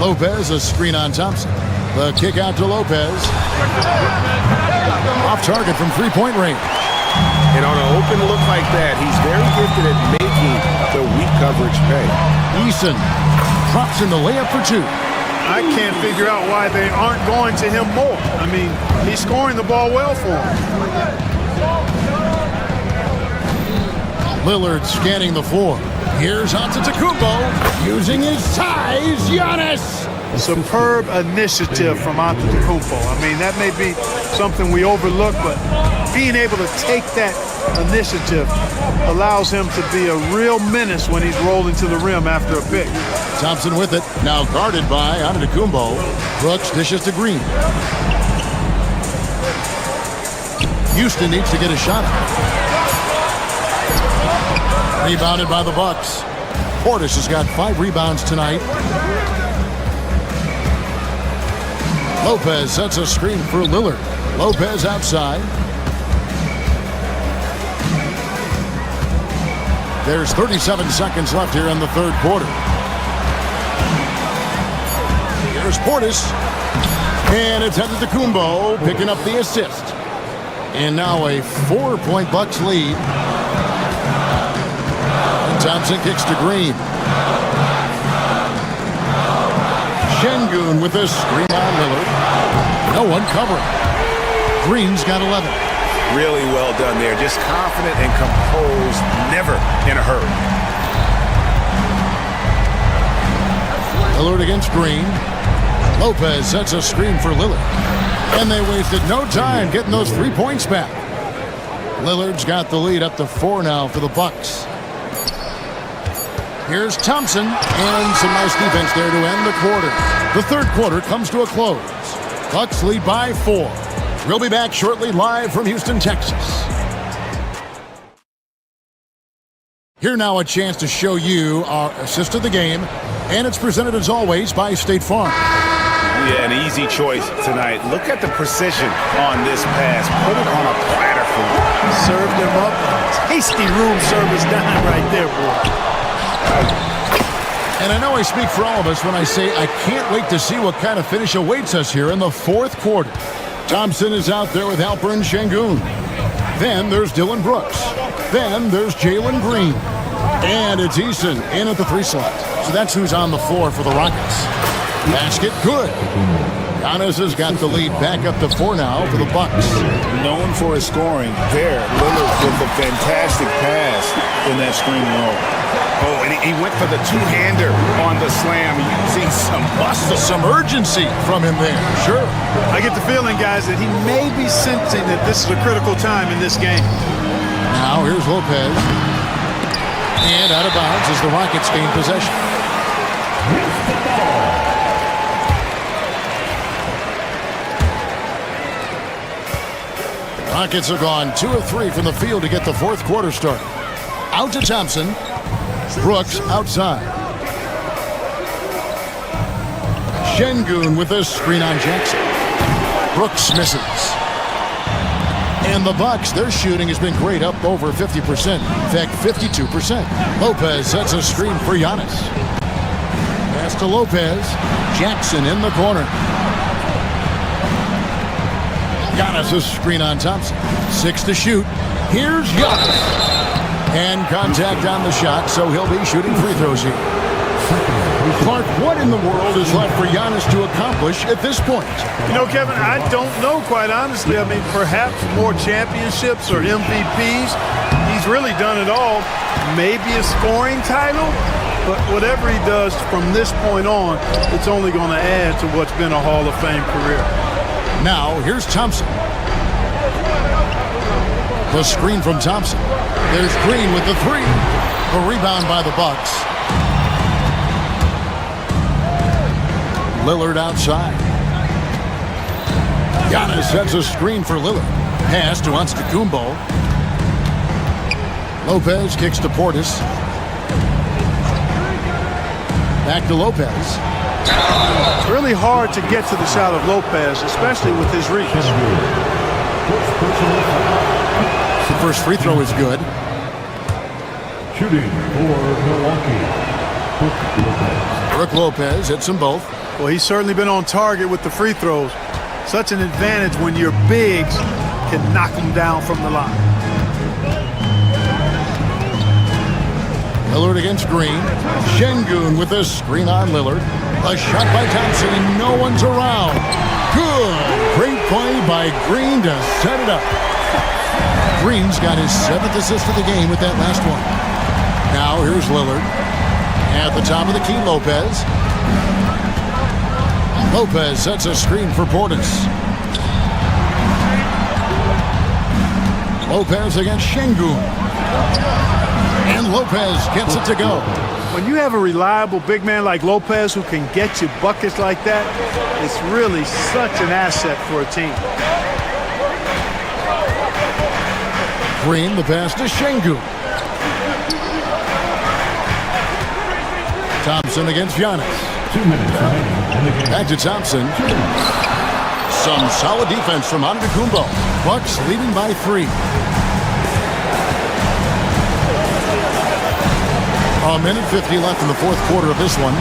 Lopez, a screen on Thompson. The kick out to Lopez. Off target from three-point range. And on an open look like that, he's very gifted at making the weak coverage pay. Eason drops in the layup for 2. I can't figure out why they aren't going to him more. I mean, he's scoring the ball well for him. Lillard scanning the floor. Here's Antetokounmpo using his size. Giannis. Superb initiative from Antetokounmpo. I mean, that may be something we overlook, but being able to take that initiative allows him to be a real menace when he's rolling to the rim after a pick. Thompson with it. Now guarded by Antetokounmpo. Brooks dishes to Green. Houston needs to get a shot up. Rebounded by the Bucks. Portis has got 5 rebounds tonight. Lopez sets a screen for Lillard. Lopez outside. There's 37 seconds left here in the third quarter. Here's Portis. And it's Antetokounmpo picking up the assist. And now a 4-point Bucks lead. Thompson kicks to Green. Şengün with a screen on Lillard. No one covering. Green's got 11. Really well done there. Just confident and composed, never in a hurry. Lillard against Green. Lopez sets a screen for Lillard. And they wasted no time getting those 3 points back. Lillard's got the lead up to 4 now for the Bucks. Here's Thompson, and some nice defense there to end the quarter. The third quarter comes to a close. Bucks lead by 4. We'll be back shortly live from Houston, Texas. Here now a chance to show you our assist of the game, and it's presented as always by State Farm. Yeah, an easy choice tonight. Look at the precision on this pass. Put it on a platter for him. Served him up. Tasty room service dime right there, boy. And I know I speak for all of us when I say I can't wait to see what kind of finish awaits us here in the fourth quarter. Thompson is out there with Alperen Şengün. Then there's Dylan Brooks. Then there's Jalen Green. And it's Eason in at the 3 slot. So that's who's on the floor for the Rockets. Basket good. Giannis has got the lead back up to 4 now for the Bucks. Known for his scoring there. Lillard with a fantastic pass in that screen roll. Oh, and he went for the two-hander on the slam, using some muscle. Some urgency from him there, sure. I get the feeling, guys, that he may be sensing that this is a critical time in this game. Now here's Lopez. And out of bounds as the Rockets gain possession. Rockets have gone 2 of 3 from the field to get the fourth quarter started. Out to Thompson. Brooks outside. Şengün with a screen on Jackson. Brooks misses. And the Bucks, their shooting has been great, up over 50%. In fact, 52%. Lopez sets a screen for Giannis. Pass to Lopez. Jackson in the corner. Giannis a screen on Thompson. 6 to shoot. Here's Giannis. And contact on the shot, so he'll be shooting free throws here. Clark, what in the world is left for Giannis to accomplish at this point? You know, Kevin, I don't know, quite honestly. I mean, perhaps more championships or MVPs. He's really done it all. Maybe a scoring title, but whatever he does from this point on, it's only going to add to what's been a Hall of Fame career. Now, here's Thompson. The screen from Thompson. There's Green with the three. A rebound by the Bucks. Lillard outside. Giannis sets a screen for Lillard. Pass to Antetokounmpo. Lopez kicks to Portis. Back to Lopez. Really hard to get to the shot of Lopez, especially with his reach. The first free throw is good. Shooting for Milwaukee, Brook Lopez hits them both. Well, he's certainly been on target with the free throws. Such an advantage when your bigs can knock them down from the line. Lillard against Green. Şengün with a screen on Lillard. A shot by Thompson and no one's around. Good. Great play by Green to set it up. Green's got his 7th assist of the game with that last one. Now here's Lillard. At the top of the key, Lopez. Lopez sets a screen for Portis. Lopez against Şengün. And Lopez gets it to go. When you have a reliable big man like Lopez who can get you buckets like that, it's really such an asset for a team. Green, the pass to Şengün. Thompson against Giannis. 2 minutes remaining. Back to Thompson. Some solid defense from Antetokounmpo. Bucks leading by 3. A minute 50 left in the fourth quarter of this one.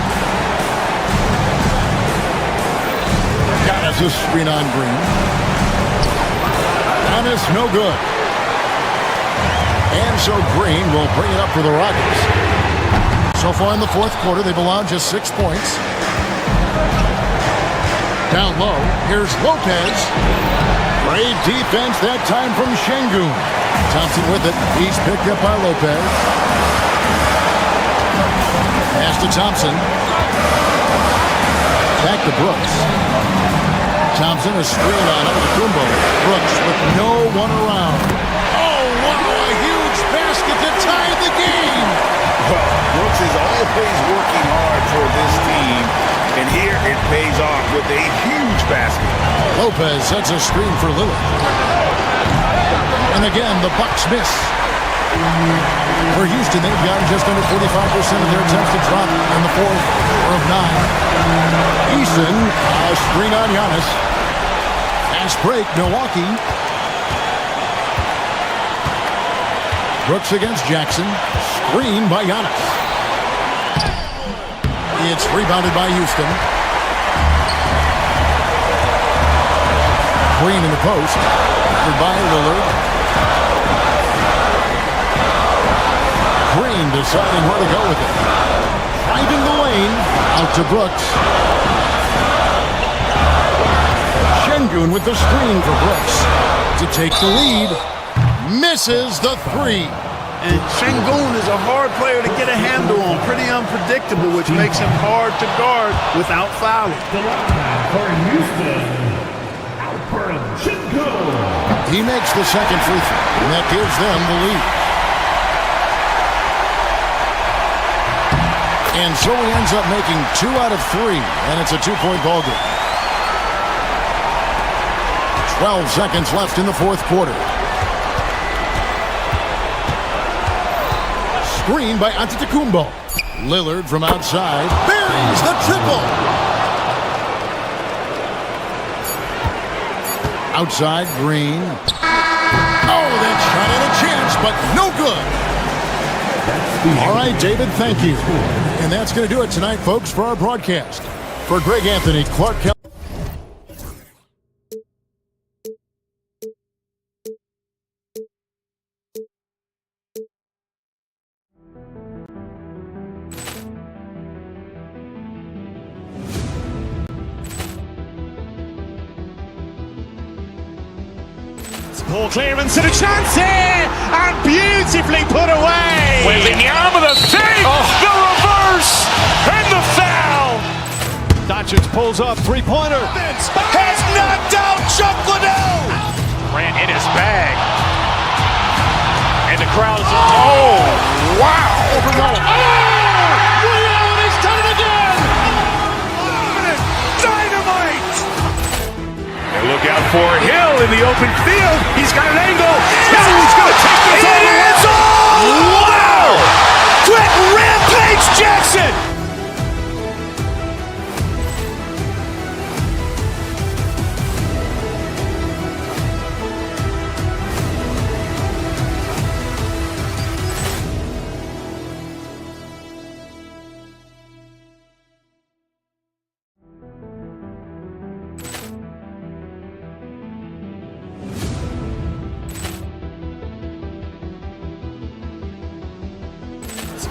Giannis a screen on Green. Giannis no good. And so Green will bring it up for the Rockets. So far in the fourth quarter, they've allowed just 6 points. Down low, here's Lopez. Great defense that time from Şengün. Thompson with it. He's picked up by Lopez. Pass to Thompson. Back to Brooks. Thompson a screen on Antetokounmpo. Brooks with no one around. Oh, wow, a huge basket to tie the game. Well, Brooks is always working hard for this team, and here it pays off with a huge basket. Lopez sets a screen for Lillard. And again, the Bucks miss. For Houston, they've gotten just under 45% of their attempts to drop in the fourth of 9. Eason, a screen on Giannis. Fast break, Milwaukee. Brooks against Jackson. Screen by Giannis. It's rebounded by Houston. Green in the post. Covered by Lillard. Green deciding where to go with it. Finding the lane. Out to Brooks. Şengün with the screen for Brooks. To take the lead. Misses the 3. And Şengün is a hard player to get a handle on. Pretty unpredictable, which makes him hard to guard without fouling. For Houston, Alperen Şengün. He makes the second free throw, and that gives them the lead. And so he ends up making 2 out of 3, and it's a 2-point ball game. 12 seconds left in the fourth quarter. Screen by Antetokounmpo. Lillard from outside. Buries the triple. Outside, Green. Oh, that shot had a chance, but no good. All right, David, thank you. And that's going to do it tonight, folks, for our broadcast. For Greg Anthony, Clark Kelly. Poor clearance and a chance here, and beautifully put away. Wembanyama with a save, the reverse, and the foul. Doncic pulls up, three-pointer. Has knocked out Chuck Liddell. Grant in his bag. crowd is, oh, wow. He's done it again! Dynamite! And look out for Hill in the open field. He's got an angle. Hill is going to take this all the way. Wow! Quick Rampage Jackson!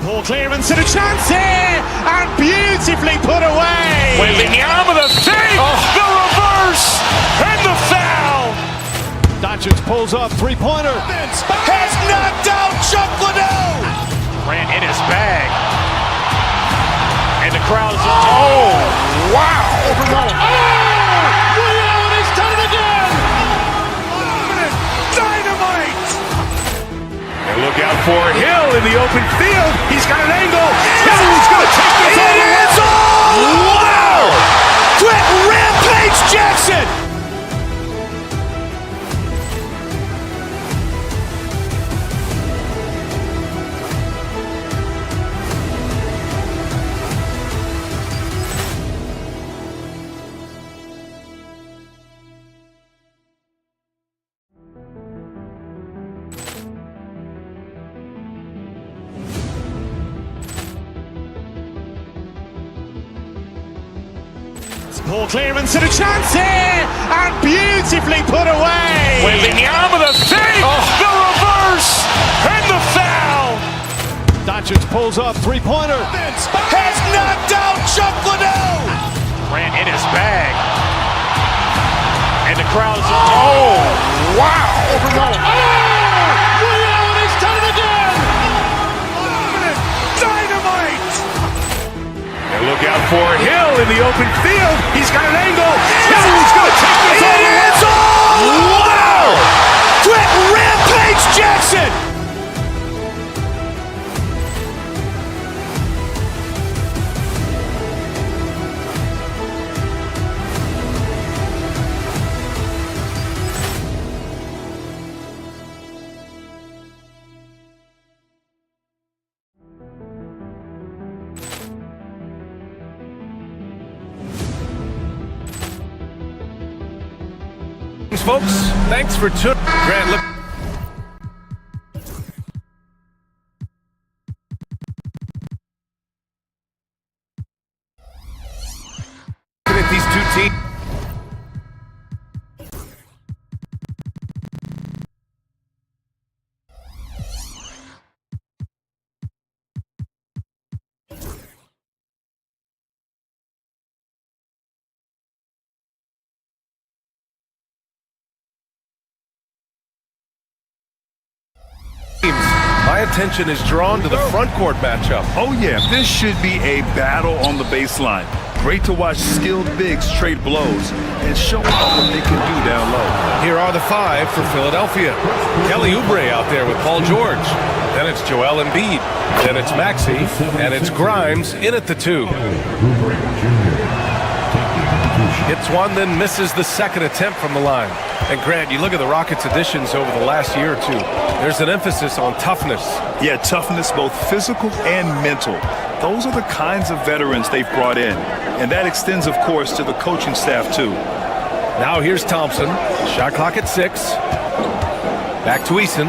Ball clearance and a chance here, and beautifully put away. Wembanyama the fake, the reverse, and the foul. Doncic pulls up, three-pointer. Has knocked out Chuck Liddell. Ran in his bag. And the crowd is, oh, wow. He's done it again! Dynamite! And look out for Hill in the open field. He's got an angle. Hill is going to take this all the way. Wow! Quick Rampage Jackson! Ball clearance and a chance here, and beautifully put away. Wembanyama the fake, the reverse, and the foul. Doncic pulls up, three-pointer. Has knocked out Chuck Liddell. Ran in his bag. And the crowd is, oh, wow. He's done it again! Dynamite! And look out for Hill in the open field. He's got an angle. Hill is going to take this all the way. Wow! Quick Rampage Jackson! Folks, thanks for tuning. Grant, look. At these two teams. My attention is drawn to the front court matchup. Oh yeah, this should be a battle on the baseline. Great to watch skilled bigs trade blows and show off what they can do down low. Here are the five for Philadelphia. Kelly Oubre out there with Paul George. Then it's Joel Embiid. Then it's Maxey. And it's Grimes in at the two. Hits one, then misses the second attempt from the line. And Grant, you look at the Rockets' additions over the last year or two. There's an emphasis on toughness. Yeah, toughness, both physical and mental. Those are the kinds of veterans they've brought in. And that extends, of course, to the coaching staff, too. Now here's Thompson. Shot clock at 6. Back to Eason.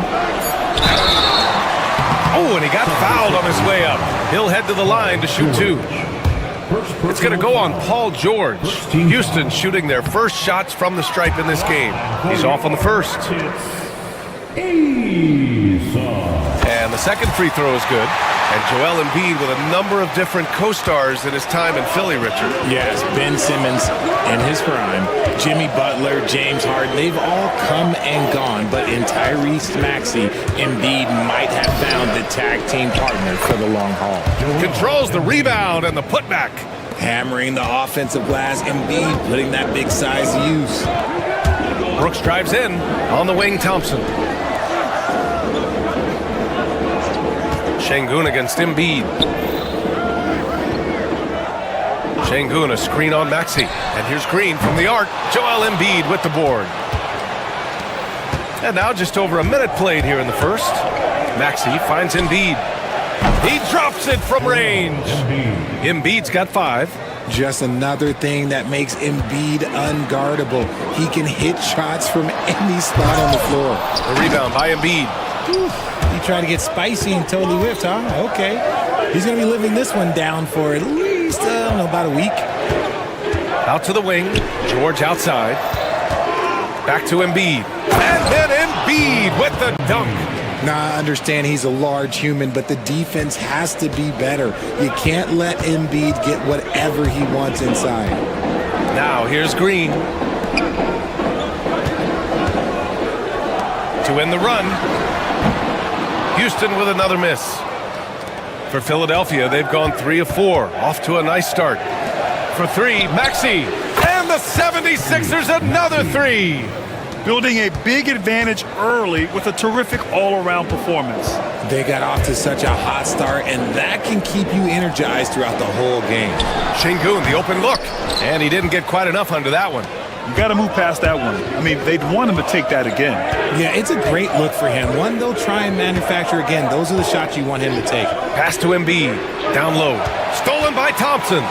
Oh, and he got fouled on his way up. He'll head to the line to shoot 2. It's going to go on Paul George. Houston shooting their first shots from the stripe in this game. He's off on the first. And the second free throw is good. And Joel Embiid with a number of different co-stars in his time in Philly, Richard. Yes, Ben Simmons in his prime, Jimmy Butler, James Harden, they've all come and gone. But in Tyrese Maxey, Embiid might have found the tag team partner for the long haul. Controls the rebound and the putback. Hammering the offensive glass, Embiid putting that big size to use. Brooks drives in. On the wing, Thompson. Şengün against Embiid. Şengün, a screen on Maxey. And here's Green from the arc. Joel Embiid with the board. And now just over a minute played here in the first. Maxey finds Embiid. He drops it from range. Embiid's got 5. Just another thing that makes Embiid unguardable. He can hit shots from any spot on the floor. The rebound by Embiid. He tried to get spicy and totally whiffed, huh? Okay. He's going to be living this one down for at least, I don't know, about a week. Out to the wing. George outside. Back to Embiid. And then Embiid with the dunk. Now, I understand he's a large human, but the defense has to be better. You can't let Embiid get whatever he wants inside. Now, here's Green. To win the run. Houston with another miss. For Philadelphia, they've gone 3 of 4. Off to a nice start. For 3, Maxey. And the 76ers another 3. Building a big advantage early with a terrific all-around performance. They got off to such a hot start, and that can keep you energized throughout the whole game. Şengün, the open look. And he didn't get quite enough under that one. You got to move past that one. I mean, they'd want him to take that again. Yeah, it's a great look for him. One they'll try and manufacture again. Those are the shots you want him to take. Pass to Embiid. Down low. Stolen by Thompson.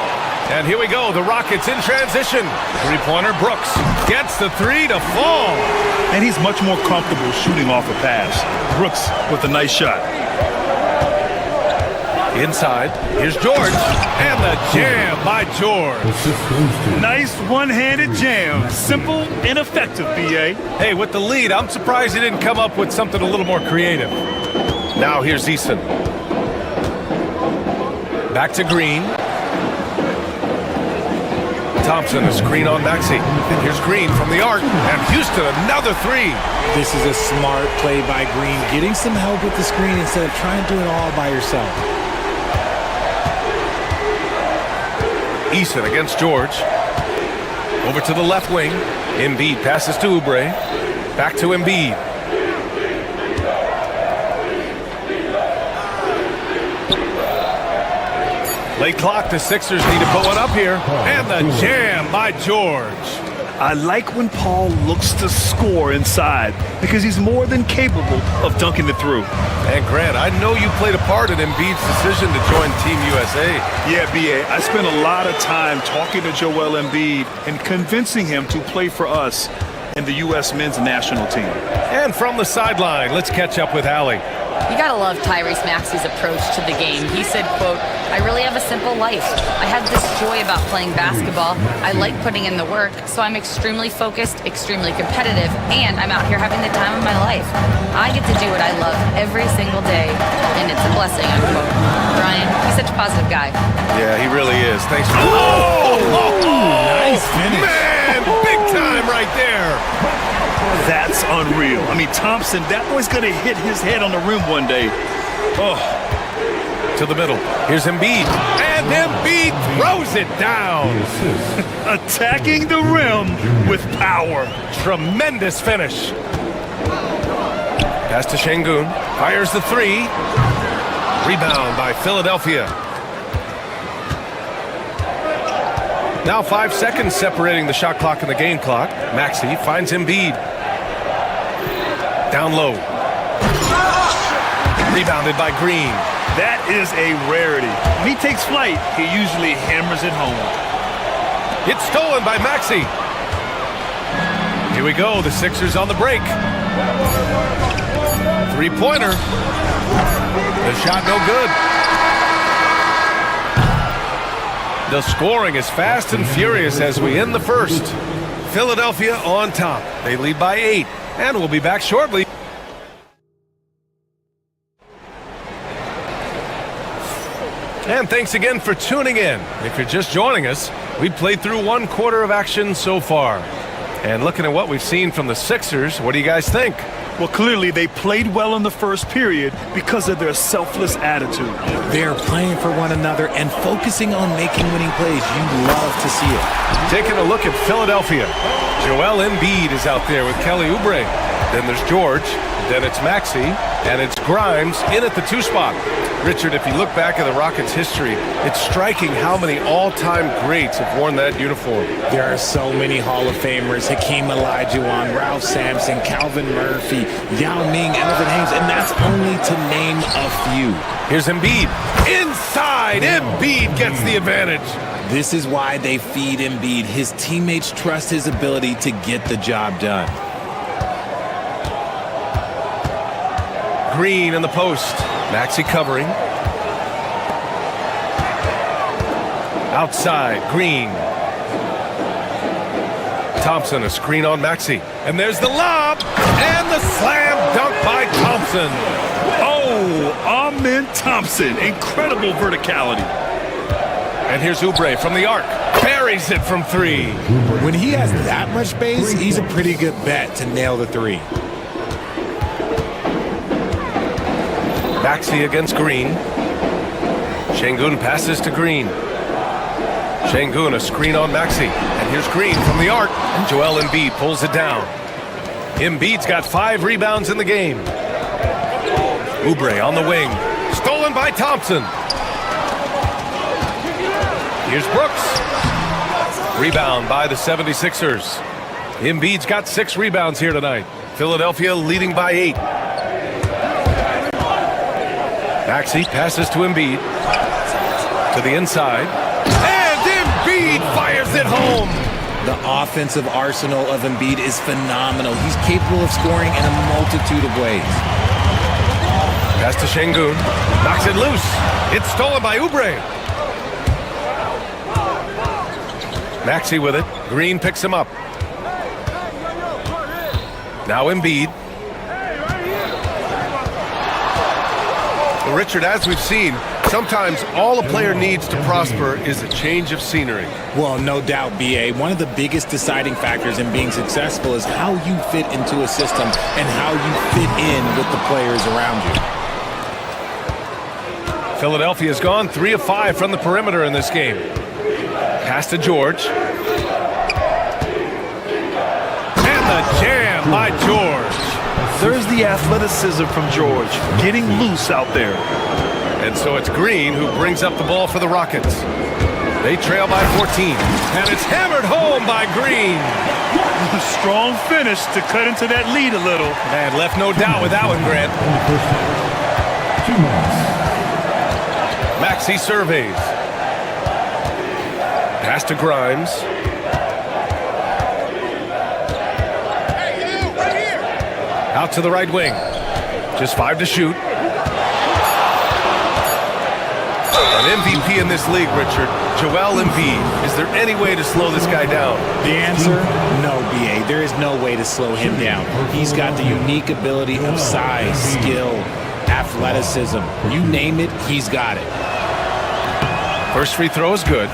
And here we go. The Rockets in transition. Three-pointer Brooks. Gets the 3 to fall. And he's much more comfortable shooting off a pass. Brooks with a nice shot. Inside, here's George, and the jam by George. Nice one-handed jam. Simple and effective, B.A. Hey, with the lead, I'm surprised he didn't come up with something a little more creative. Now here's Eason. Back to Green. Thompson, a screen on Maxey. And here's Green from the arc, and Houston another 3. This is a smart play by Green, getting some help with the screen instead of trying to do it all by yourself. Eason against George. Over to the left wing. Embiid passes to Oubre. Back to Embiid. Late clock, the Sixers need to put one up here. And the jam by George. I like when Paul looks to score inside because he's more than capable of dunking it through. And Grant, I know you played a part in Embiid's decision to join Team USA. Yeah, B.A., I spent a lot of time talking to Joel Embiid and convincing him to play for us and the U.S. men's national team. And from the sideline, let's catch up with Allie. You gotta love Tyrese Maxey's approach to the game. He said, quote, "I really have a simple life. I have this joy about playing basketball. I like putting in the work, so I'm extremely focused, extremely competitive, and I'm out here having the time of my life. I get to do what I love every single day, and it's a blessing," unquote. Brian, he's such a positive guy. Yeah, he really is. Thanks for... Nice finish. Man, big time right there. That's unreal. I mean, Thompson, that boy's going to hit his head on the rim one day. Oh. To the middle. Here's Embiid. And Embiid throws it down. Attacking the rim with power. Tremendous finish. Pass to Şengün. Fires the 3. Rebound by Philadelphia. Now 5 seconds separating the shot clock and the game clock. Maxey finds Embiid. Down low. Rebounded by Green. That is a rarity. When he takes flight, he usually hammers it home. It's stolen by Maxey. Here we go. The Sixers on the break. Three-pointer. The shot no good. The scoring is fast and furious as we end the first. Philadelphia on top. They lead by 8, and we'll be back shortly. And thanks again for tuning in. If you're just joining us, we've played through 1 quarter of action so far. And looking at what we've seen from the Sixers, what do you guys think? Well, clearly they played well in the first period because of their selfless attitude. They're playing for one another and focusing on making winning plays. You love to see it. Taking a look at Philadelphia. Joel Embiid is out there with Kelly Oubre. Then there's George. Then it's Maxey. And it's Grimes in at the 2 spot. Richard, if you look back at the Rockets' history, it's striking how many all-time greats have worn that uniform. There are so many Hall of Famers: Hakeem Olajuwon, Ralph Sampson, Calvin Murphy, Yao Ming, Elvin Hayes, and that's only to name a few. Here's Embiid. Inside, Embiid gets the advantage. This is why they feed Embiid. His teammates trust his ability to get the job done. Green in the post. Maxey covering. Outside, Green. Thompson, a screen on Maxey. And there's the lob. And the slam dunk by Thompson. Oh, Amen Thompson. Incredible verticality. And here's Oubre from the arc. Buries it from 3. When he has that much space, he's a pretty good bet to nail the 3. Maxey against Green. Şengün passes to Green. Şengün, a screen on Maxey. And here's Green from the arc. And Joel Embiid pulls it down. Embiid's got 5 rebounds in the game. Oubre on the wing. Stolen by Thompson. Here's Brooks. Rebound by the 76ers. Embiid's got 6 rebounds here tonight. Philadelphia leading by 8. Maxey passes to Embiid. To the inside. And Embiid fires it home. The offensive arsenal of Embiid is phenomenal. He's capable of scoring in a multitude of ways. Pass to Şengün. Knocks it loose. It's stolen by Oubre. Maxey with it. Green picks him up. Now Embiid. Well, Richard, as we've seen, sometimes all a player needs to prosper is a change of scenery. Well, no doubt, B.A. One of the biggest deciding factors in being successful is how you fit into a system and how you fit in with the players around you. Philadelphia's gone 3 of 5 from the perimeter in this game. Pass to George. And the jam by George. There's the athleticism from George, getting loose out there. And so it's Green who brings up the ball for the Rockets. They trail by 14. And it's hammered home by Green. Strong finish to cut into that lead a little. And left no doubt with that one, Grant. Maxey surveys. Pass to Grimes. Out to the right wing. Just 5 to shoot. An MVP in this league, Richard. Joel Embiid. Is there any way to slow this guy down? The answer, no, B.A. There is no way to slow him down. He's got the unique ability of size, skill, athleticism. You name it, he's got it. First free throw is good.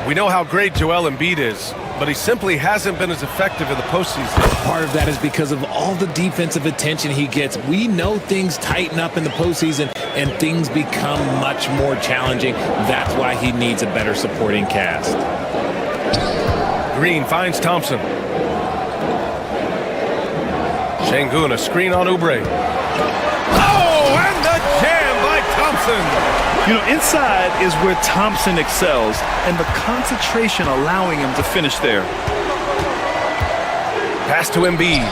We know how great Joel Embiid is, but he simply hasn't been as effective in the postseason. Part of that is because of all the defensive attention he gets. We know things tighten up in the postseason and things become much more challenging. That's why he needs a better supporting cast. Green finds Thompson. Şengün, a screen on Oubre. Oh, and the jam by Thompson. You know, inside is where Thompson excels, and the concentration allowing him to finish there. Pass to Embiid.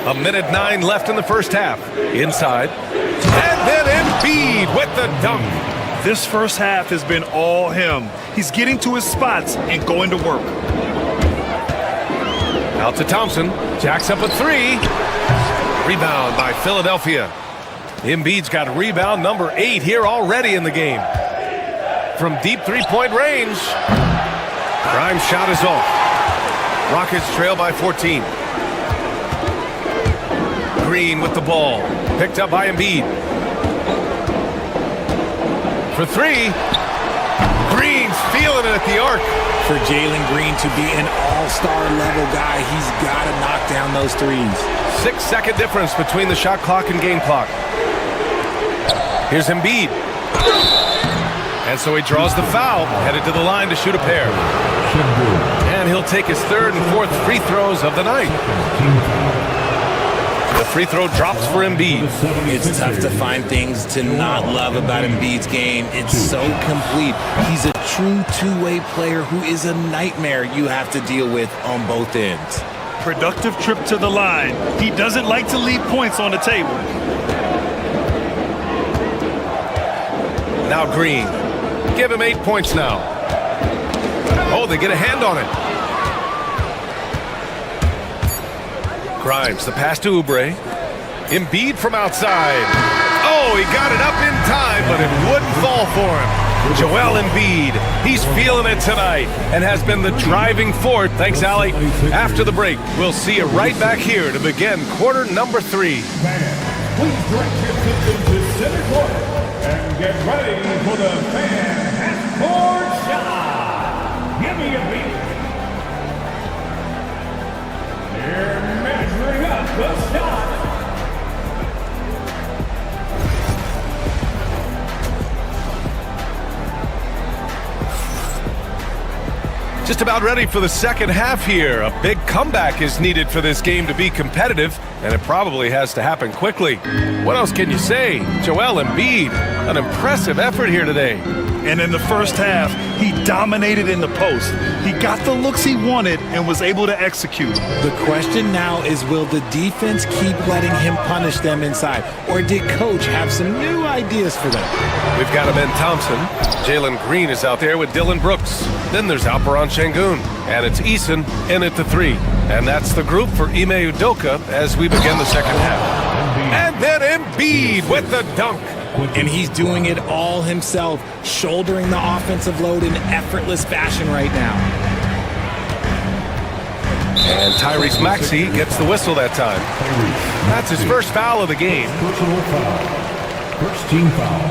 A minute 9 left in the first half. Inside. And then Embiid with the dunk. This first half has been all him. He's getting to his spots and going to work. Out to Thompson. Jacks up a 3. Rebound by Philadelphia. Embiid's got rebound number 8 here already in the game. From deep 3-point range. Grimes' shot is off. Rockets trail by 14. Green with the ball. Picked up by Embiid. For 3. Green's feeling it at the arc. For Jalen Green to be an all-star level guy, he's got to knock down those threes. 6-second difference between the shot clock and game clock. Here's Embiid. And so he draws the foul, headed to the line to shoot a pair. And And he'll take his third and fourth free throws of the night. The free throw drops for Embiid. It's tough to find things to not love about Embiid's game. It's so complete. He's a true two-way player who is a nightmare you have to deal with on both ends. Productive trip to the line. He doesn't like to leave points on the table. Now Green. Give him 8 points now. Oh, they get a hand on it. Grimes, the pass to Oubre. Embiid from outside. Oh, he got it up in time, but it wouldn't fall for him. Joel Embiid, he's feeling it tonight and has been the driving force. Thanks, Allie. After the break, we'll see you right back here to begin quarter number 3. Please direct your attention to center court and get ready for the fan half-court shot. Give me a beat. They're measuring up the shot. Just about ready for the second half here. A big comeback is needed for this game to be competitive, and it probably has to happen quickly. What else can you say? Joel Embiid, an impressive effort here today. And in the first half, he dominated in the post. He got the looks he wanted and was able to execute. The question now is, will the defense keep letting him punish them inside? Or did Coach have some new ideas for them? We've got a Ben Thompson. Jalen Green is out there with Dylan Brooks. Then there's Alperen Şengün. And it's Eason in at the 3. And that's the group for Ime Udoka as we begin the second half. And then Embiid with the dunk. And he's doing it all himself, shouldering the offensive load in effortless fashion right now. And Tyrese Maxey gets the whistle that time. That's his first foul of the game. Personal foul. First team foul.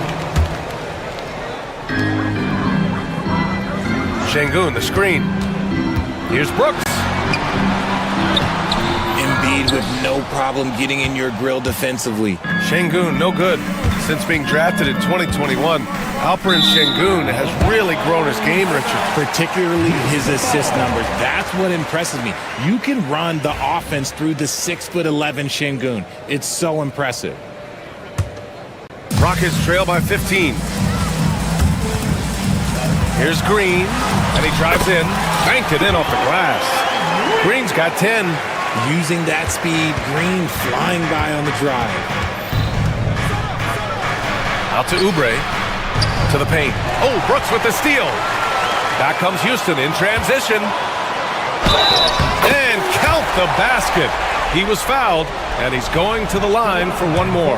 Şengün, the screen. Here's Brooks. Embiid with no problem getting in your grill defensively. Şengün, no good. Since being drafted in 2021, Alperen Şengün has really grown his game, Richard. Particularly his assist numbers. That's what impresses me. You can run the offense through the 6'11" Şengün. It's so impressive. Rockets trail by 15. Here's Green, and he drives in, banked it in off the glass. Green's got 10. Using that speed, Green flying by on the drive. Out to Oubre, to the paint. Oh, Brooks with the steal. Back comes Houston in transition. And count the basket. He was fouled, and he's going to the line for one more.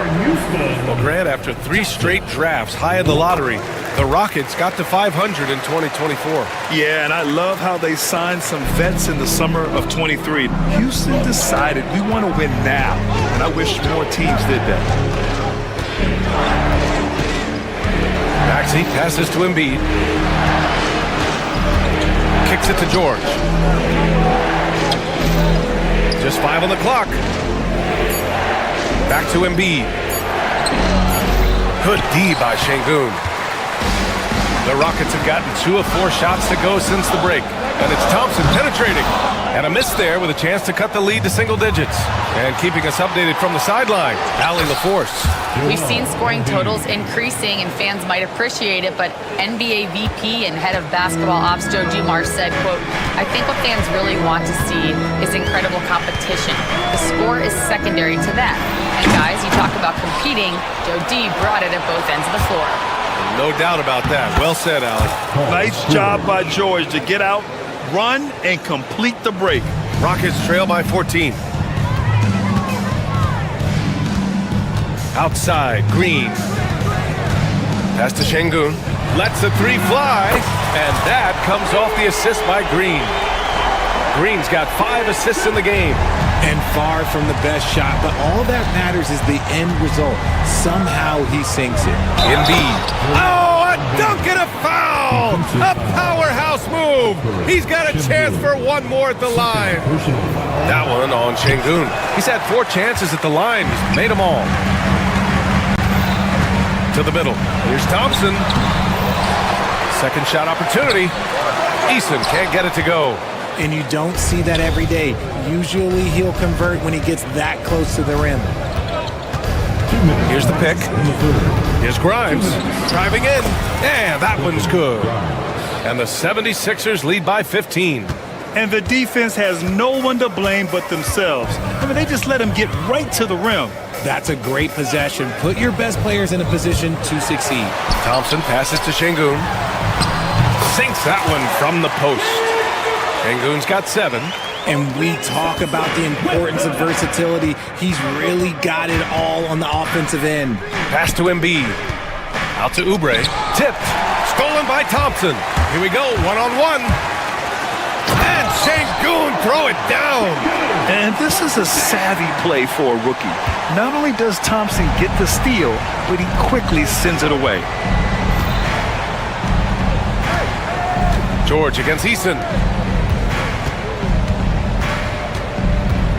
Well, Grant, after 3 straight drafts high in the lottery, the Rockets got to 500 in 2024. Yeah, and I love how they signed some vets in the summer of 23. Houston decided we want to win now, and I wish more teams did that. Maxey passes to Embiid. Kicks it to George. Just 5 on the clock. Back to Embiid. Good D by Şengün. The Rockets have gotten 2 of 4 shots to go since the break. And it's Thompson penetrating. And a miss there with a chance to cut the lead to single digits. And keeping us updated from the sideline, Allie LaForce. We've seen scoring totals increasing, and fans might appreciate it, but NBA VP and head of basketball ops Joe Dumars said, quote, "I think what fans really want to see is incredible competition. The score is secondary to that. And guys, you talk about competing, Joe D brought it at both ends of the floor." No doubt about that. Well said, Allie. Nice job by George to get out, run, and complete the break. Rockets trail by 14. Outside, Green. Pass to Şengün. Lets the 3 fly, and that comes off the assist by Green. Green's got 5 assists in the game. And far from the best shot, but all that matters is the end result. Somehow he sinks it. Embiid. Oh, a dunk and a foul! A powerhouse move! He's got a chance for one more at the line. That one on Şengün. He's had 4 chances at the line. He's made them all. To the middle. Here's Thompson. Second shot opportunity. Eason can't get it to go. And you don't see that every day. Usually he'll convert when he gets that close to the rim. Here's the pick. Here's Grimes driving in. And that one's good. And the 76ers lead by 15. And the defense has no one to blame but themselves. I mean, they just let him get right to the rim. That's a great possession. Put your best players in a position to succeed. Thompson passes to Şengün. Sinks that one from the post. Şengün's got 7. And we talk about the importance of versatility. He's really got it all on the offensive end. Pass to Embiid. Out to Oubre. Tipped. Stolen by Thompson. Here we go, one-on-one. And Şengün throw it down. And this is a savvy play for a rookie. Not only does Thompson get the steal, but he quickly sends it away. George against Eason.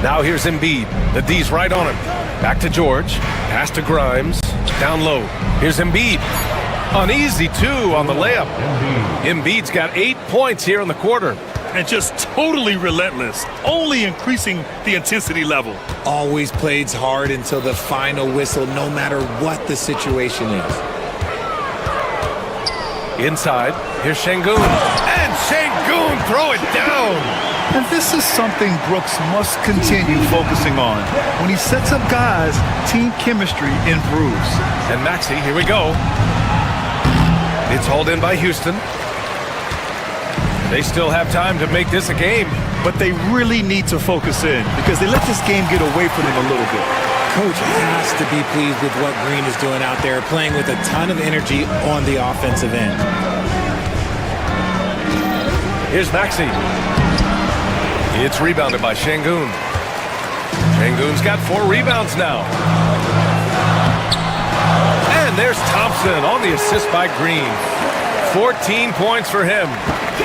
Now here's Embiid. The D's right on him. Back to George. Pass to Grimes. Down low. Here's Embiid. An easy 2 on the layup. Embiid's got 8 points here in the quarter. And just totally relentless, only increasing the intensity level. Always plays hard until the final whistle, no matter what the situation is. Inside, here's Şengün. And Şengün throw it down. And this is something Brooks must continue focusing on. When he sets up guys, team chemistry improves. And Maxey, here we go. It's hauled in by Houston. They still have time to make this a game. But they really need to focus in because they let this game get away from them a little bit. Coach has to be pleased with what Green is doing out there, playing with a ton of energy on the offensive end. Here's Maxey. It's rebounded by Şengün. Şengün's got 4 rebounds now. And there's Thompson on the assist by Green. 14 points for him.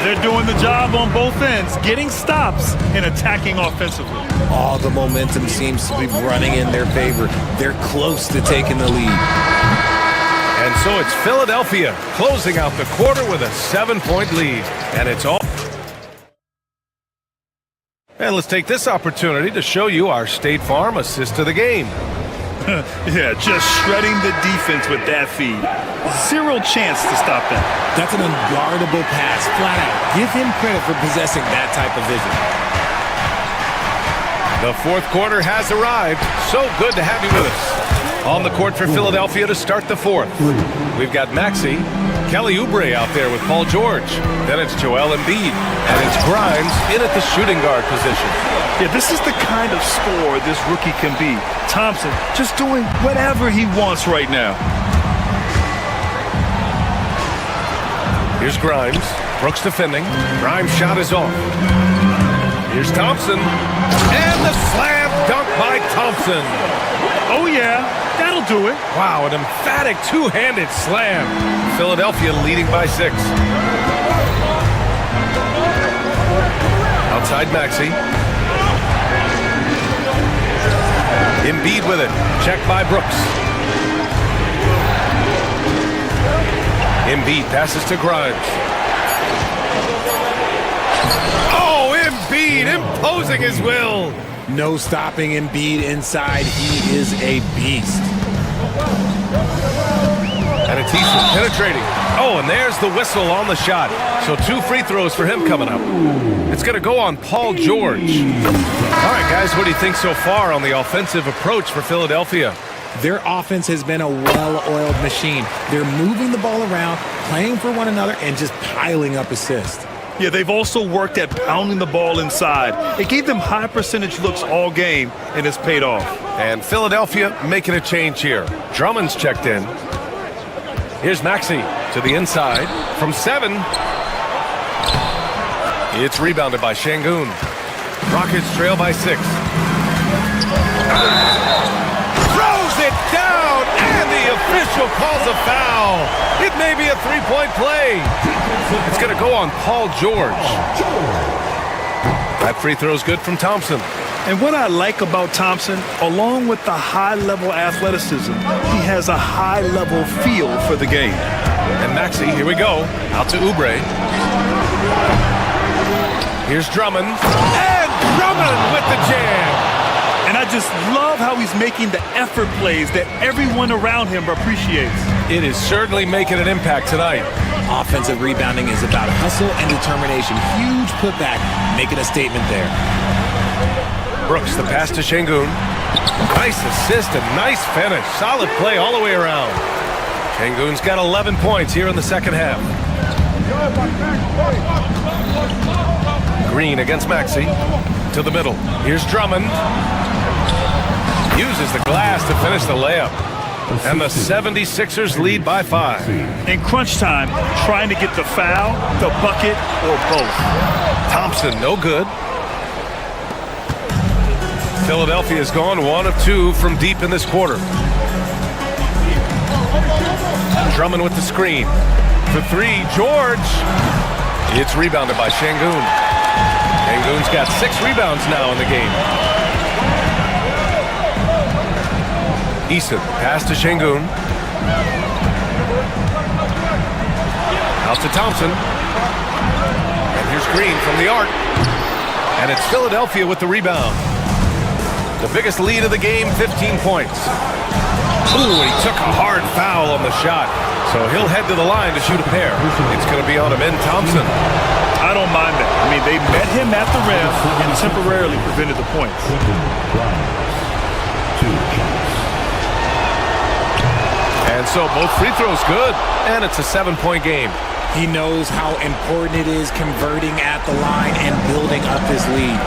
They're doing the job on both ends, getting stops and attacking offensively. All the momentum seems to be running in their favor. They're close to taking the lead. And so it's Philadelphia closing out the quarter with a 7-point lead. And it's all. And let's take this opportunity to show you our State Farm assist to the game. Yeah, just shredding the defense with that feed. Zero chance to stop that. That's an unguardable pass, flat out. Give him credit for possessing that type of vision. The fourth quarter has arrived. So good to have you with us. On the court for Philadelphia to start the fourth. We've got Maxey, Kelly Oubre out there with Paul George. Then it's Joel Embiid. And it's Grimes in at the shooting guard position. Yeah, this is the kind of scorer this rookie can be. Thompson just doing whatever he wants right now. Here's Grimes. Brooks defending. Grimes' shot is off. Here's Thompson. And the slam dunk by Thompson. Oh, yeah. That'll do it. Wow, an emphatic two-handed slam. Philadelphia leading by 6. Outside Maxey. Embiid with it. Checked by Brooks. Embiid passes to Grimes. Oh, Embiid imposing his will. No stopping Embiid inside. He is a beast. And it's Eason penetrating. Oh, and there's the whistle on the shot. So 2 free throws for him coming up. It's going to go on Paul George. All right, guys, what do you think so far on the offensive approach for Philadelphia? Their offense has been a well-oiled machine. They're moving the ball around, playing for one another, and just piling up assists. Yeah, they've also worked at pounding the ball inside. It gave them high percentage looks all game, and it's paid off. And Philadelphia making a change here. Drummond's checked in. Here's Maxey to the inside from 7. It's rebounded by Şengün. Rockets trail by 6. Throws it down, and the official calls a foul. It may be a 3-point play. It's going to go on Paul George. That free throw is good from Thompson. And what I like about Thompson, along with the high-level athleticism, he has a high-level feel for the game. And Maxey, here we go. Out to Oubre. Here's Drummond. And Drummond with the jam. And I just love how he's making the effort plays that everyone around him appreciates. It is certainly making an impact tonight. Offensive rebounding is about hustle and determination. Huge putback, making a statement there. Brooks, the pass to Şengün. Nice assist and nice finish. Solid play all the way around. Şengün's got 11 points here in the second half. Green against Maxey. To the middle. Here's Drummond. Uses the glass to finish the layup. And the 76ers lead by 5. In crunch time, trying to get the foul, the bucket, or both. Thompson, no good. Philadelphia's gone 1 of 2 from deep in this quarter. Drummond with the screen. For 3, George. It's rebounded by Şengün. Şengün's got 6 rebounds now in the game. Eason, pass to Şengün. Out to Thompson. And here's Green from the arc. And it's Philadelphia with the rebound. The biggest lead of the game, 15 points. Ooh, he took a hard foul on the shot. So he'll head to the line to shoot a pair. It's going to be on him in Thompson. I don't mind that. I mean, they met him at the rim and temporarily prevented the points. And so both free throws good, and it's a 7-point game. He knows how important it is converting at the line and building up his lead.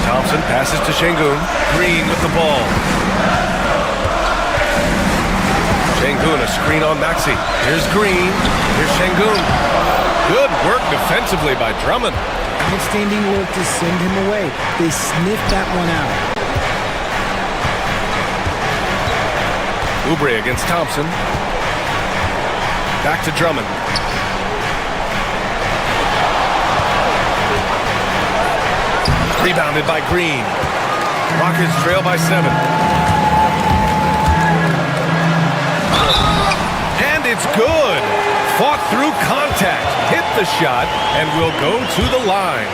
Thompson passes to Şengün. Green with the ball. Şengün, a screen on Maxey. Here's Green. Here's Şengün. Good work defensively by Drummond. Outstanding work to send him away. They sniffed that one out. Oubre against Thompson. Back to Drummond. Rebounded by Green. Rockets trail by 7. And it's good. Fought through contact. Hit the shot and will go to the line.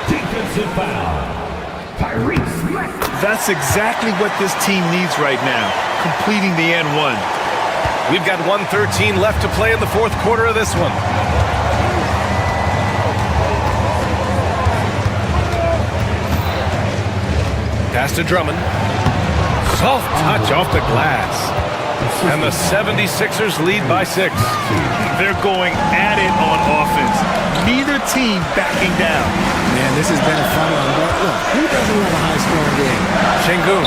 Defensive foul. Tyrese. That's exactly what this team needs right now. Completing the N1. We've got 1:13 left to play in the fourth quarter of this one. Pass to Drummond. Soft touch off the glass. And the 76ers lead by 6. They're going at it on offense. Neither team backing down. Man, this has been a fun one. But look, who doesn't love a high-scoring game? Şengün.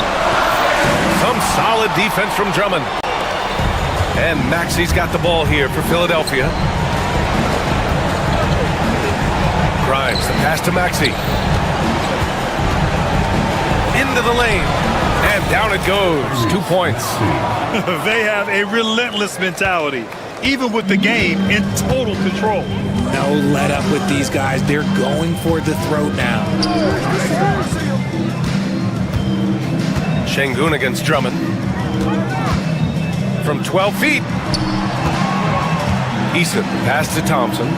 Some solid defense from Drummond. And Maxey's got the ball here for Philadelphia. Grimes, the pass to Maxey. Into the lane. And down it goes. 2 points. They have a relentless mentality, even with the game in total control. No let up with these guys. They're going for the throat now. Şengün against Drummond. From 12 feet. Eason, pass to Thompson.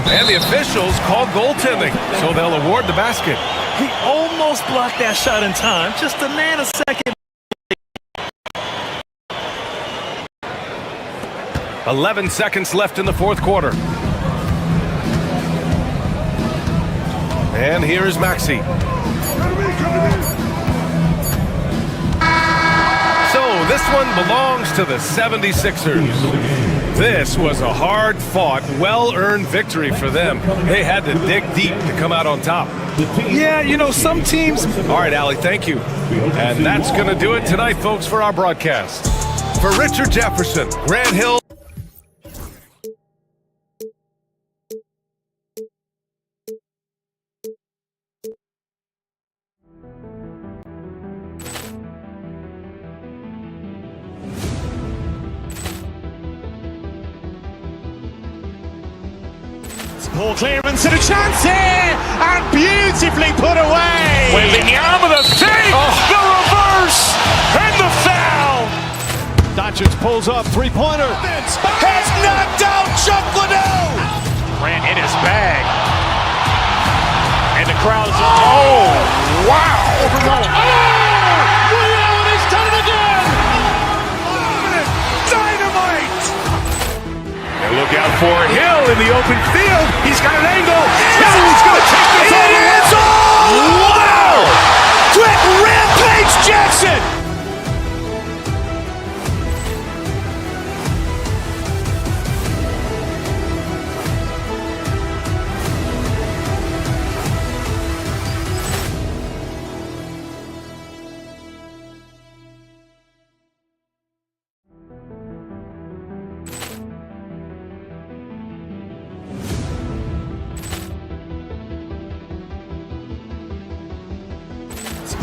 And the officials called goaltending, so they'll award the basket. He almost blocked that shot in time, just a nanosecond. 11 seconds left in the fourth quarter. And here is Maxey. So this one belongs to the 76ers. This was a hard-fought, well-earned victory for them. They had to dig deep to come out on top. Yeah, you know, some teams... All right, Allie, thank you. And that's going to do it tonight, folks, for our broadcast. For Richard Jefferson, Grant Hill... Ball clearance and a chance here, and beautifully put away. Wembanyama the save, the reverse, and the foul. Doncic pulls up, three-pointer. Has knocked out Chuck Liddell. Grant in his bag. And the crowd is, oh, wow. Ray Allen has done it again. Dynamite. And look out for Hill in the open field. He's got an angle. No, he's going to take this all the way. Wow! Quick Rampage Jackson.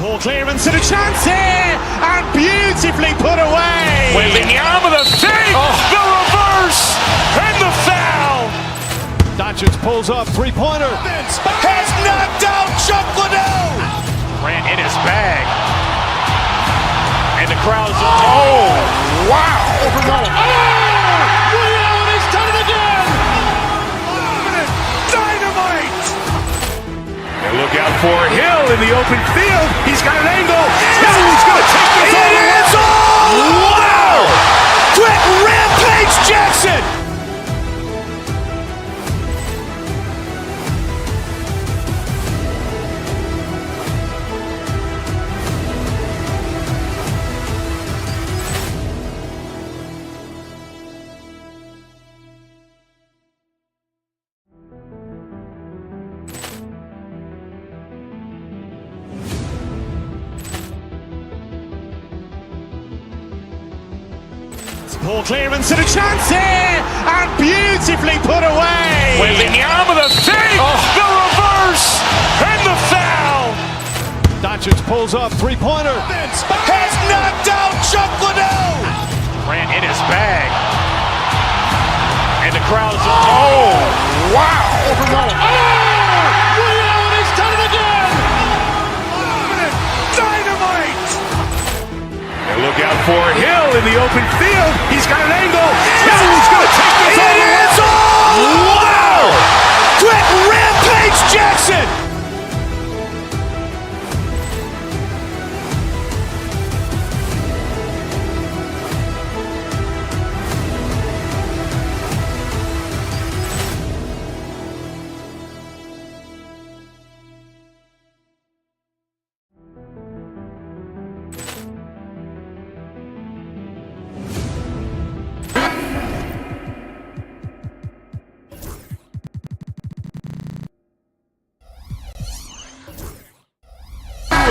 Ball clearance and a chance here, and beautifully put away. With the arm of the feet, the reverse, and the foul. Doncic pulls up, three-pointer. Has knocked out Chuck Liddell. Grant in his bag. And the crowd is, oh, wow. Ray Allen has done it again. Dynamite. And look out for Hill in the open field. He's got an angle. No, he's going to take this all the way. Wow! Quick Rampage Jackson. Ball clearance and a chance here, and beautifully put away. With the arm of the feet, the reverse, and the foul. Doncic pulls up, three-pointer. Has knocked out Chuck Liddell. Grant in his bag. And the crowd is, oh, wow. Ray Allen has done it again. Dynamite. And look out for Hill in the open field. He's got an angle. No, he's going to take this all the way. Wow! Quick Rampage Jackson.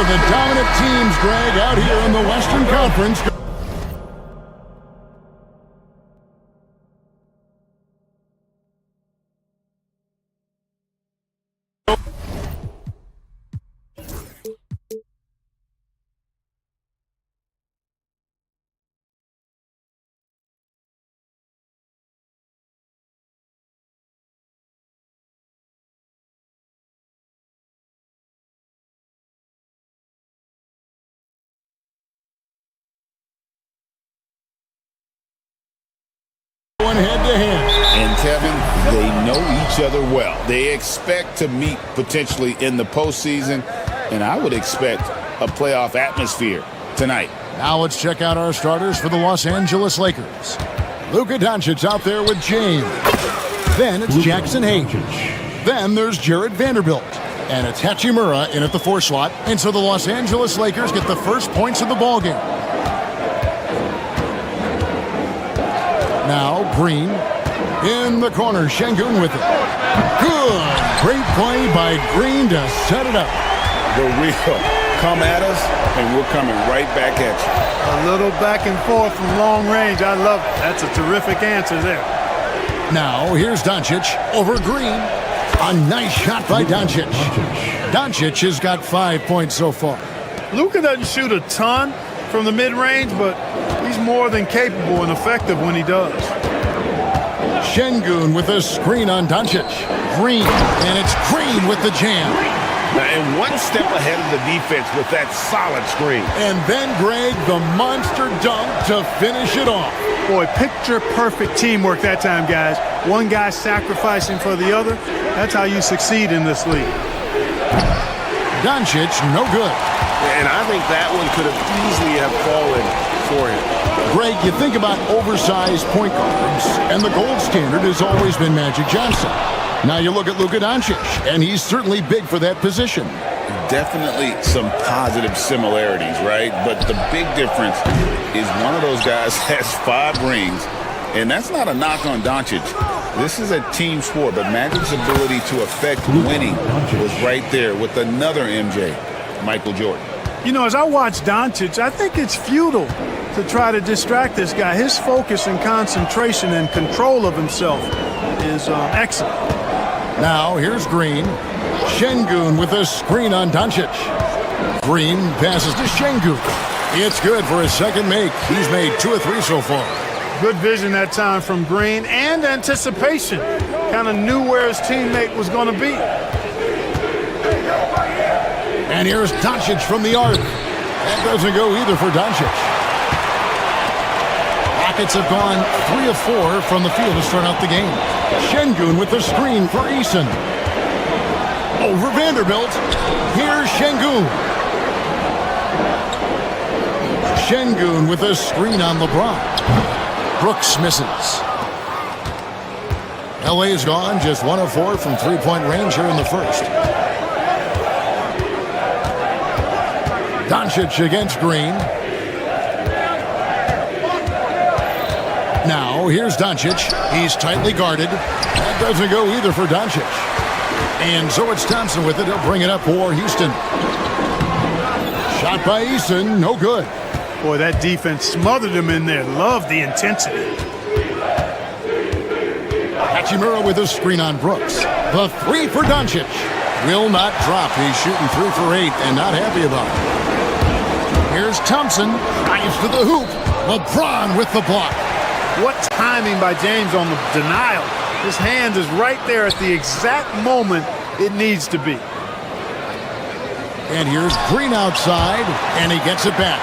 The dominant teams, Greg, out here in the Western Conference. Going head-to-head. And Kevin, they know each other well. They expect to meet potentially in the postseason, and I would expect a playoff atmosphere tonight. Now let's check out our starters for the Los Angeles Lakers. Luka Doncic out there with James. Then it's Jackson Hayes. Then there's Jared Vanderbilt. And it's Hachimura in at the 4 slot. And so the Los Angeles Lakers get the first points of the ballgame. Now Green in the corner. Şengün with it. Good. Great play by Green to set it up. The real come at us, and we're coming right back at you. A little back and forth from long range. I love it. That's a terrific answer there. Now here's Doncic over Green. A nice shot by Doncic. Doncic has got 5 points so far. Luka doesn't shoot a ton from the mid-range, but he's more than capable and effective when he does. Şengün with a screen on Doncic. Green, and it's Green with the jam. And one step ahead of the defense with that solid screen. And then, Greg, the monster dunk to finish it off. Boy, picture-perfect teamwork that time, guys. One guy sacrificing for the other. That's how you succeed in this league. Doncic, no good. And I think that one could have easily have fallen for him. Greg, you think about oversized point guards, and the gold standard has always been Magic Johnson. Now you look at Luka Doncic, and he's certainly big for that position. Definitely some positive similarities, right? But the big difference is one of those guys has 5 rings, and that's not a knock on Doncic. This is a team sport, but Magic's ability to affect winning was right there with another MJ, Michael Jordan. You know, as I watch Doncic, I think it's futile to try to distract this guy. His focus and concentration and control of himself is excellent. Now, here's Green. Şengün with a screen on Doncic. Green passes to Şengün. It's good for his second make. He's made 2 or 3 so far. Good vision that time from Green and anticipation. Kind of knew where his teammate was going to be. And here's Doncic from the arc. That doesn't go either for Doncic. Rockets have gone 3 of 4 from the field to start out the game. Şengün with the screen for Eason. Over Vanderbilt. Here's Şengün. Şengün with a screen on LeBron. Brooks misses. LA's gone just 1 of 4 from 3-point range here in the first. Doncic against Green. Now, here's Doncic. He's tightly guarded. That doesn't go either for Doncic. And so it's Thompson with it. He'll bring it up for Houston. Shot by Eason, no good. Boy, that defense smothered him in there. Love the intensity. Hachimura with a screen on Brooks. The 3 for Doncic. Will not drop. He's shooting 3 for 8 and not happy about it. Here's Thompson. Drives to the hoop. LeBron with the block. What timing by James on the denial. His hand is right there at the exact moment it needs to be. And here's Green outside, and he gets it back.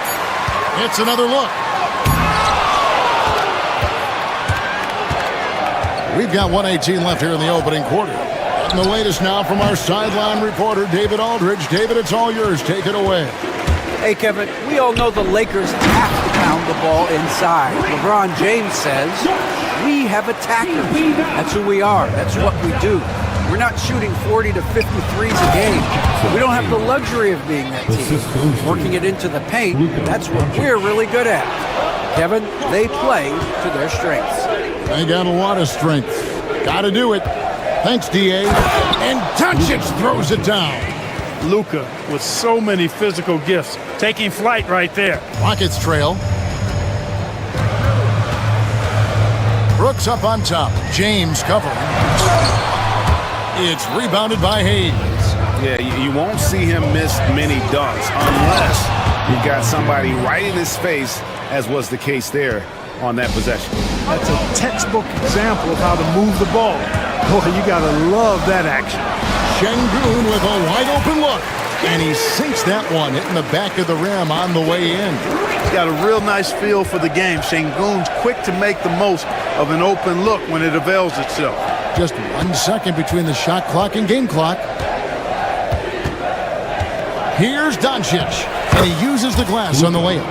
It's another look. We've got 1:18 left here in the opening quarter. And the latest now from our sideline reporter, David Aldridge. David, it's all yours. Take it away. Hey, Kevin, we all know the Lakers have to pound the ball inside. LeBron James says, we have attackers. That's who we are. That's what we do. We're not shooting 40 to 50 threes a game. We don't have the luxury of being that team. Working it into the paint, that's what we're really good at. Kevin, they play to their strengths. They got a lot of strength. Got to do it. Thanks, D.A. And Doncic throws it down. Luka with so many physical gifts. Taking flight right there. Rockets trail. Brooks up on top. James covering. It's rebounded by Hayes. Yeah, you won't see him miss many dunks unless you've got somebody right in his face, as was the case there on that possession. That's a textbook example of how to move the ball. Boy, you got to love that action. Şengün with a wide open look. And he sinks that one, hitting the back of the rim on the way in. Got a real nice feel for the game. Şengün's quick to make the most of an open look when it avails itself. Just 1 second between the shot clock and game clock. Here's Doncic, and he uses the glass on the layup.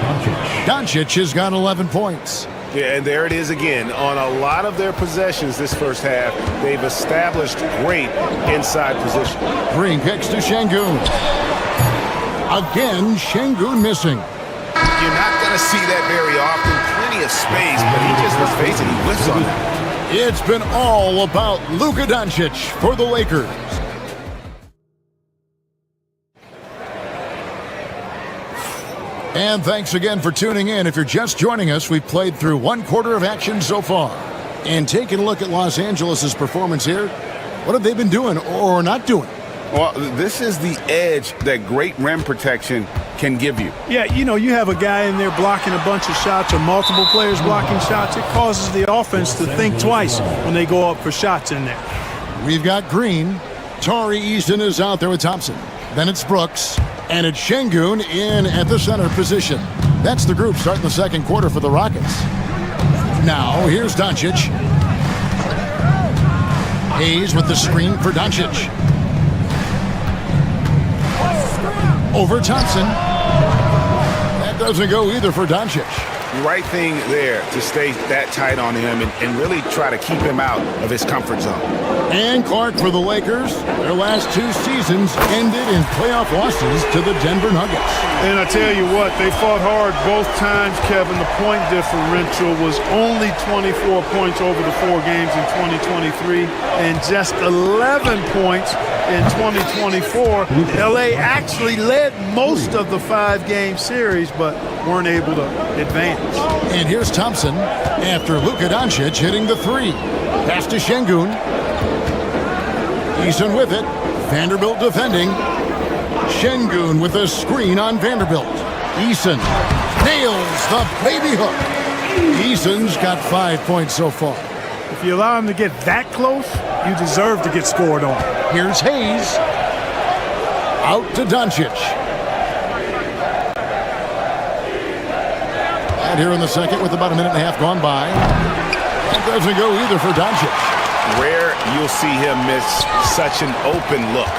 Doncic has got 11 points. Yeah, and there it is again. On a lot of their possessions this first half, they've established great inside position. Green kicks to Şengün. Again, Şengün missing. You're not going to see that very often. Plenty of space, but he just, let's face it, he whiffs on that. It's been all about Luka Doncic for the Lakers. And thanks again for tuning in. If you're just joining us, we've played through 1 quarter of action so far. And taking a look at Los Angeles' performance here, what have they been doing or not doing? Well, this is the edge that great rim protection can give you. Yeah, you know, you have a guy in there blocking a bunch of shots or multiple players blocking shots. It causes the offense to think twice when they go up for shots in there. We've got Green. Tari Eason is out there with Thompson. Then it's Brooks, and it's Şengün in at the center position. That's the group starting the second quarter for the Rockets. Now, here's Doncic. Hayes with the screen for Doncic. Over Thompson. That doesn't go either for Doncic. The right thing there to stay that tight on him and really try to keep him out of his comfort zone. And Clark for the Lakers. Their last 2 seasons ended in playoff losses to the Denver Nuggets. And I tell you what, they fought hard both times, Kevin. The point differential was only 24 points over the 4 games in 2023 and just 11 points in 2024. LA actually led most of the 5-game series, but weren't able to advance. And here's Thompson after Luka Doncic hitting the 3. Pass to Şengün. Eason with it. Vanderbilt defending. Şengün with a screen on Vanderbilt. Eason nails the baby hook. Eason's got 5 points so far. If you allow him to get that close, you deserve to get scored on. Here's Hayes. Out to Doncic. And here in the second with about a minute and a half gone by. That doesn't go either for Doncic. Rare you'll see him miss such an open look.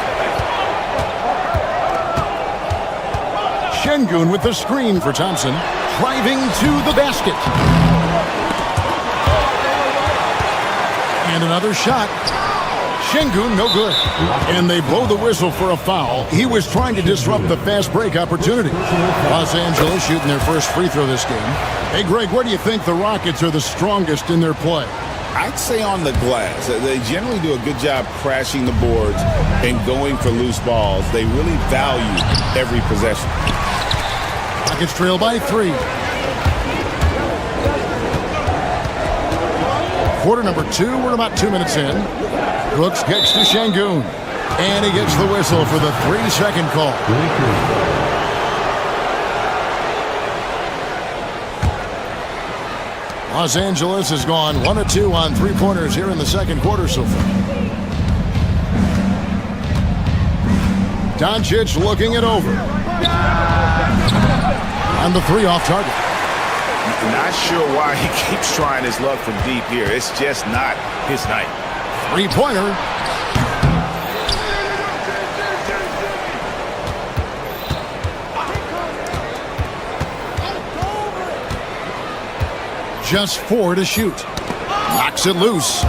Şengün with the screen for Thompson. Driving to the basket. And another shot. Şengün, no good. And they blow the whistle for a foul. He was trying to disrupt the fast break opportunity. Los Angeles shooting their first free throw this game. Hey, Greg, where do you think the Rockets are the strongest in their play? I'd say on the glass. They generally do a good job crashing the boards and going for loose balls. They really value every possession. Rockets trail by 3. Quarter number 2. We're about 2 minutes in. Brooks gets to Şengün. And he gets the whistle for the 3-second call. Los Angeles has gone 1 of 2 on 3-pointers here in the second quarter so far. Doncic looking it over. On the 3 off target. Not sure why he keeps trying his luck from deep here. It's just not his night. 3-pointer. Just 4 to shoot. Knocks it loose.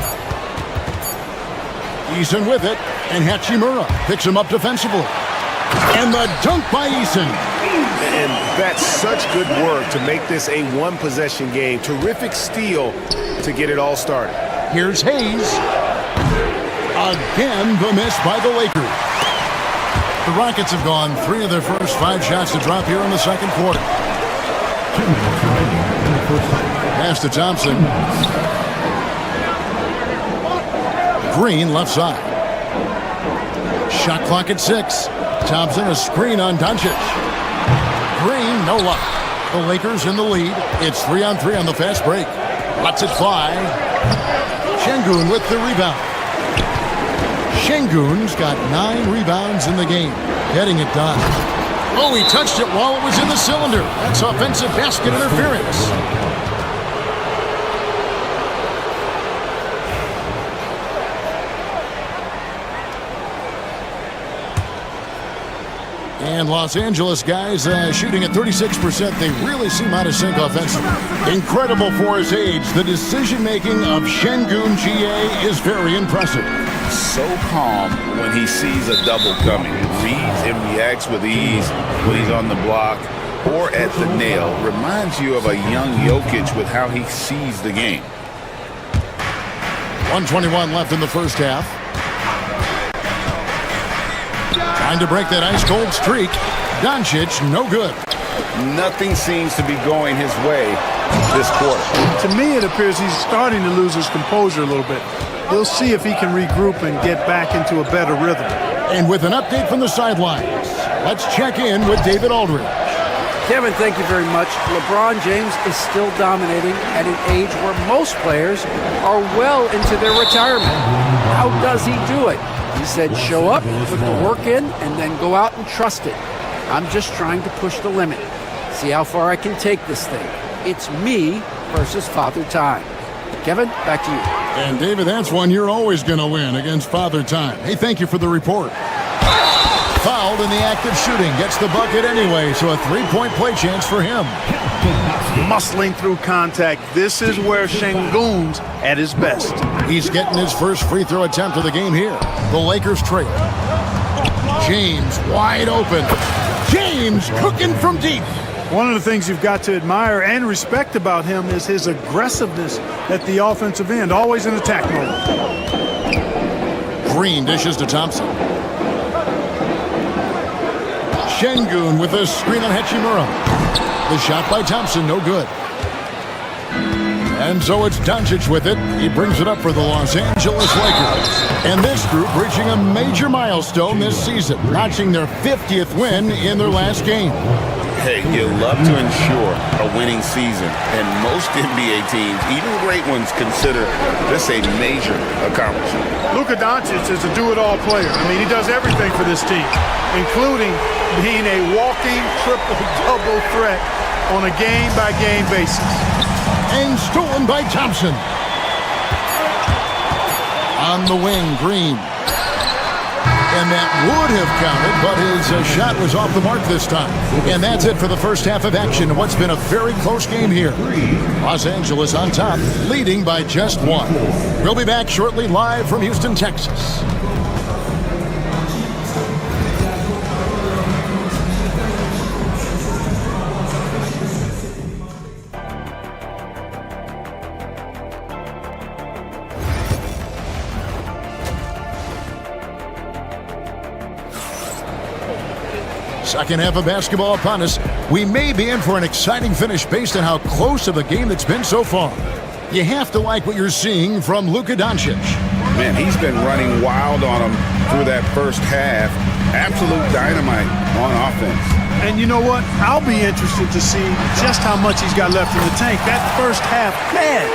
Eason with it, and Hachimura picks him up defensively. And the dunk by Eason. And that's such good work to make this a 1-possession game. Terrific steal to get it all started. Here's Hayes. Again, the miss by the Lakers. The Rockets have gone 3 of their first 5 shots to drop here in the second quarter. Pass to Thompson. Green left side. Shot clock at 6. Thompson a screen on Doncic. Green, no luck. The Lakers in the lead. It's 3-on-3 on the fast break. Lets it fly. Şengün with the rebound. Şengün's got 9 rebounds in the game. Getting it done. Oh, he touched it while it was in the cylinder. That's offensive basket interference. And Los Angeles guys shooting at 36%. They really seem out of sync offensively. Incredible for his age. The decision-making of Şengün GA is very impressive. So calm when he sees a double coming. Reads and reacts with ease when he's on the block or at the nail. Reminds you of a young Jokic with how he sees the game. 1:21 left in the first half. Trying to break that ice-cold streak. Doncic, no good. Nothing seems to be going his way this quarter. To me, it appears he's starting to lose his composure a little bit. We'll see if he can regroup and get back into a better rhythm. And with an update from the sidelines, let's check in with David Aldridge. Kevin, thank you very much. LeBron James is still dominating at an age where most players are well into their retirement. How does he do it? He said, show up, put the work in, and then go out and trust it. I'm just trying to push the limit. See how far I can take this thing. It's me versus Father Time. Kevin, back to you. And David, that's one you're always going to win against Father Time. Hey, thank you for the report. Fouled in the act of shooting. Gets the bucket anyway, so a three-point play chance for him. Muscling through contact. This is where Şengün's at his best. He's getting his first free throw attempt of the game here. The Lakers trail. James wide open. James cooking from deep. One of the things you've got to admire and respect about him is his aggressiveness at the offensive end, always in attack mode. Green dishes to Thompson. Şengün with a screen on Hachimura. The shot by Thompson, no good. And so it's Doncic with it. He brings it up for the Los Angeles Lakers. And this group reaching a major milestone this season, notching their 50th win in their last game. Hey, you love to ensure a winning season, and most NBA teams, even great ones, consider this a major accomplishment. Luka Doncic is a do-it-all player. I mean, he does everything for this team, including being a walking triple-double threat on a game-by-game basis. And stolen by Thompson. On the wing, Green. And that would have counted, but his shot was off the mark this time. And that's it for the first half of action. What's been a very close game here. Los Angeles on top, leading by just one. We'll be back shortly, live from Houston, Texas. Second half of basketball upon us. We may be in for an exciting finish based on how close of a game that's been so far. You have to like what you're seeing from Luka Doncic. Man, he's been running wild on him through that first half. Absolute dynamite on offense. And you know what? I'll be interested to see just how much he's got left in the tank. That first half had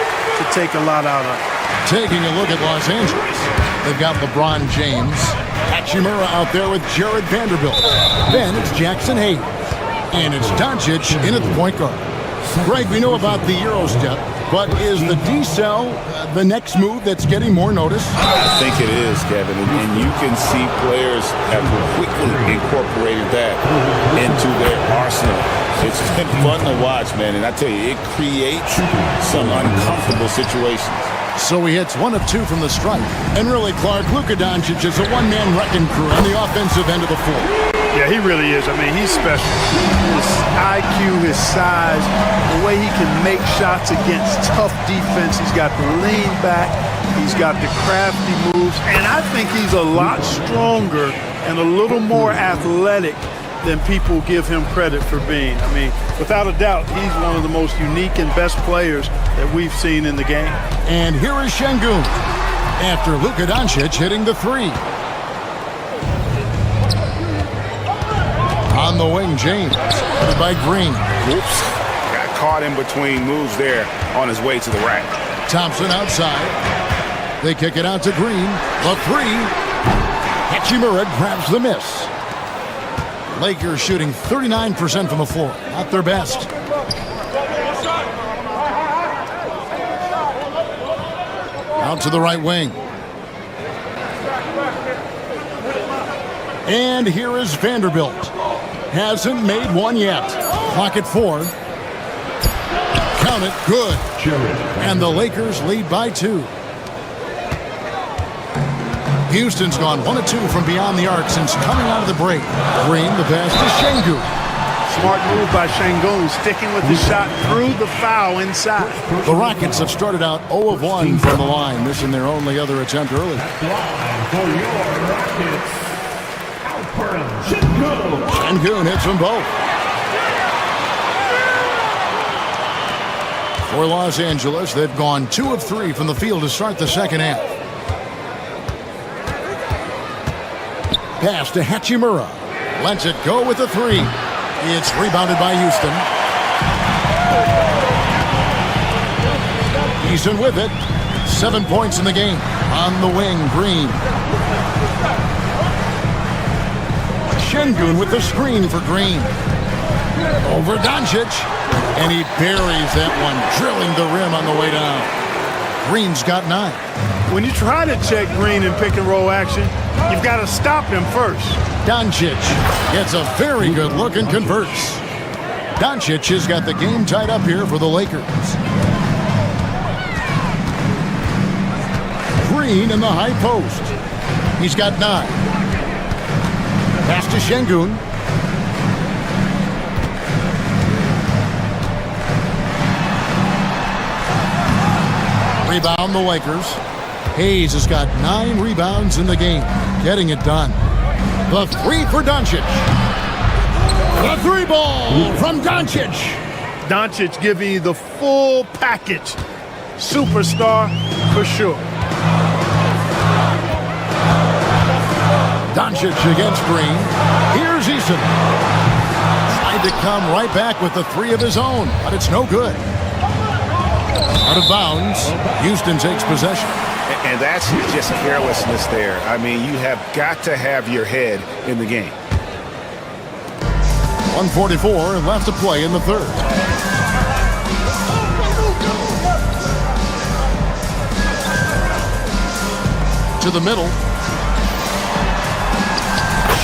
to take a lot out of. Taking a look at Los Angeles. They've got LeBron James. Hachimura out there with Jared Vanderbilt. Then it's Jackson Hayes. And it's Doncic in at the point guard. Greg, we know about the Euro step, but is the D-cell the next move that's getting more notice? I think it is, Kevin. And you can see players have quickly incorporated that into their arsenal. It's been fun to watch, man. And I tell you, it creates some uncomfortable situations. So he hits 1 of 2 from the stripe. And really, Clark, Luka Doncic is a one-man wrecking crew on the offensive end of the floor. Yeah, he really is. I mean, he's special. His IQ, his size, the way he can make shots against tough defense. He's got the lean back. He's got the crafty moves. And I think he's a lot stronger and a little more athletic than people give him credit for being. I mean, without a doubt, he's one of the most unique and best players that we've seen in the game. And here is Şengün after Luka Doncic hitting the three. On the wing, James, headed by Green. Whoops. Got caught in between moves there on his way to the rack. Thompson outside. They kick it out to Green. The three. Hachimura grabs the miss. Lakers shooting 39% from the floor. Not their best. Out to the right wing. And here is Vanderbilt. Hasn't made one yet. Clock at 4. Count it. Good. And the Lakers lead by 2. Houston's gone 1 of 2 from beyond the arc since coming out of the break. Green, the pass to Şengün. Smart move by Şengün, sticking with the shot through the foul inside. The Rockets have started out 0 of 1 from the line, missing their only other attempt early. Şengün hits them both. For Los Angeles, they've gone 2 of 3 from the field to start the second half. Pass to Hachimura. Lets it go with the 3. It's rebounded by Houston. Houston with it. 7 points in the game. On the wing, Green. Şengün with the screen for Green. Over Doncic. And he buries that one, drilling the rim on the way down. Green's got 9. When you try to check Green in pick and roll action, you've got to stop him first. Doncic gets a very good look and converts. Doncic has got the game tied up here for the Lakers. Green in the high post. He's got 9. Pass to Şengün. Rebound the Lakers. Hayes has got 9 rebounds in the game, getting it done. The 3 for Doncic. The 3 ball from Doncic. Doncic giving you the full package. Superstar for sure. Doncic against Green. Here's Eason. Tried to come right back with the 3 of his own, but it's no good. Out of bounds. Houston takes possession. And that's just carelessness there. I mean, you have got to have your head in the game. 1:44 left to play in the third. To the middle.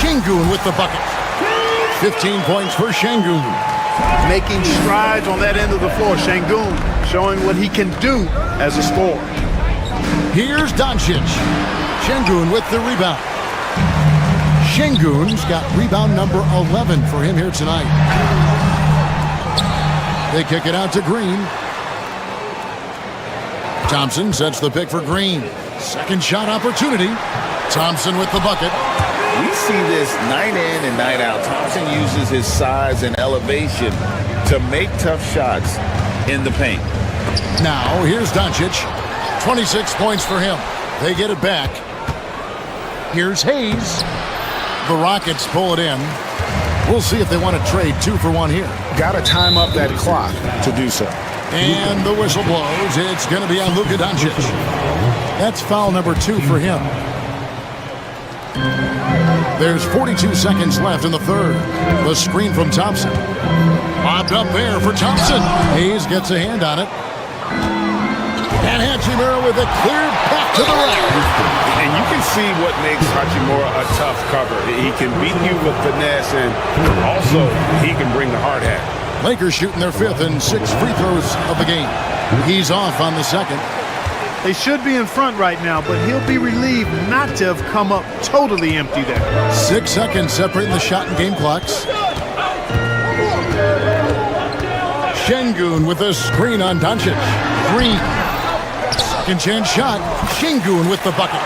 Şengün with the bucket. 15 points for Şengün. Making strides on that end of the floor. Şengün showing what he can do as a scorer. Here's Doncic. Şengün with the rebound. Şengün's got rebound number 11 for him here tonight. They kick it out to Green. Thompson sets the pick for Green. Second shot opportunity. Thompson with the bucket. We see this night in and night out. Thompson uses his size and elevation to make tough shots in the paint. Now, here's Doncic. 26 points for him. They get it back. Here's Hayes. The Rockets pull it in. We'll see if they want to trade 2 for 1 here. Got to time up that clock to do so. And the whistle blows. It's going to be on Luka Doncic. That's foul number 2 for him. There's 42 seconds left in the third. The screen from Thompson. Lobbed up there for Thompson. Hayes gets a hand on it. And Hachimura with a clear path to the rack. And you can see what makes Hachimura a tough cover. He can beat you with finesse, and also he can bring the hard hat. Lakers shooting their 5th and 6th free throws of the game. He's off on the second. They should be in front right now, but he'll be relieved not to have come up totally empty there. 6 seconds separating the shot and game clocks. Şengün with a screen on Doncic. Green. Second chance shot. Şengün with the bucket.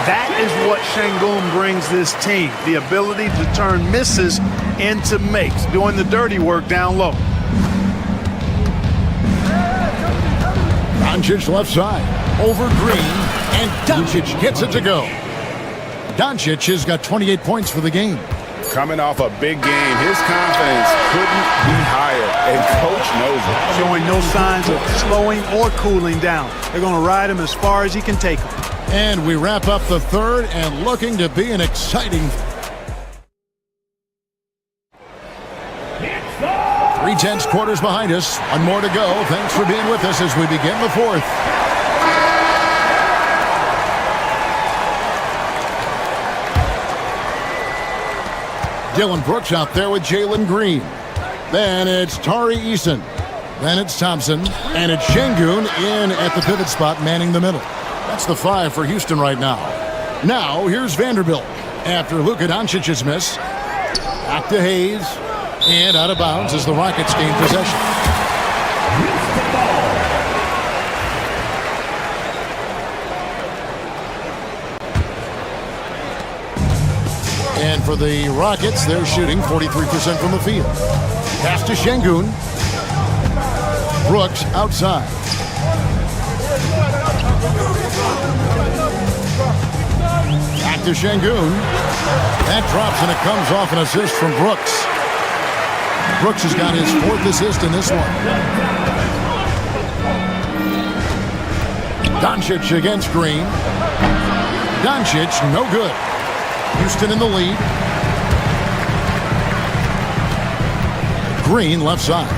That is what Şengün brings this team. The ability to turn misses into makes, doing the dirty work down low. Doncic left side. Over Green. And Doncic gets it to go. Doncic has got 28 points for the game. Coming off a big game, his confidence couldn't be higher, and coach knows it. Showing no signs of slowing or cooling down. They're going to ride him as far as he can take him. And we wrap up the third, and looking to be an exciting 3/10 quarters behind us. One more to go. Thanks for being with us as we begin the fourth. Dillon Brooks out there with Jalen Green. Then it's Tari Eason. Then it's Thompson. And it's Şengün in at the pivot spot, manning the middle. That's the 5 for Houston right now. Now, here's Vanderbilt. After Luka Doncic's miss. Back to Hayes. And out of bounds as the Rockets gain possession. And for the Rockets, they're shooting 43% from the field. Pass to Şengün. Brooks outside. Back to Şengün. That drops and it comes off an assist from Brooks. Brooks has got his 4th assist in this one. Doncic against Green. Doncic, no good. Houston in the lead. Green left side.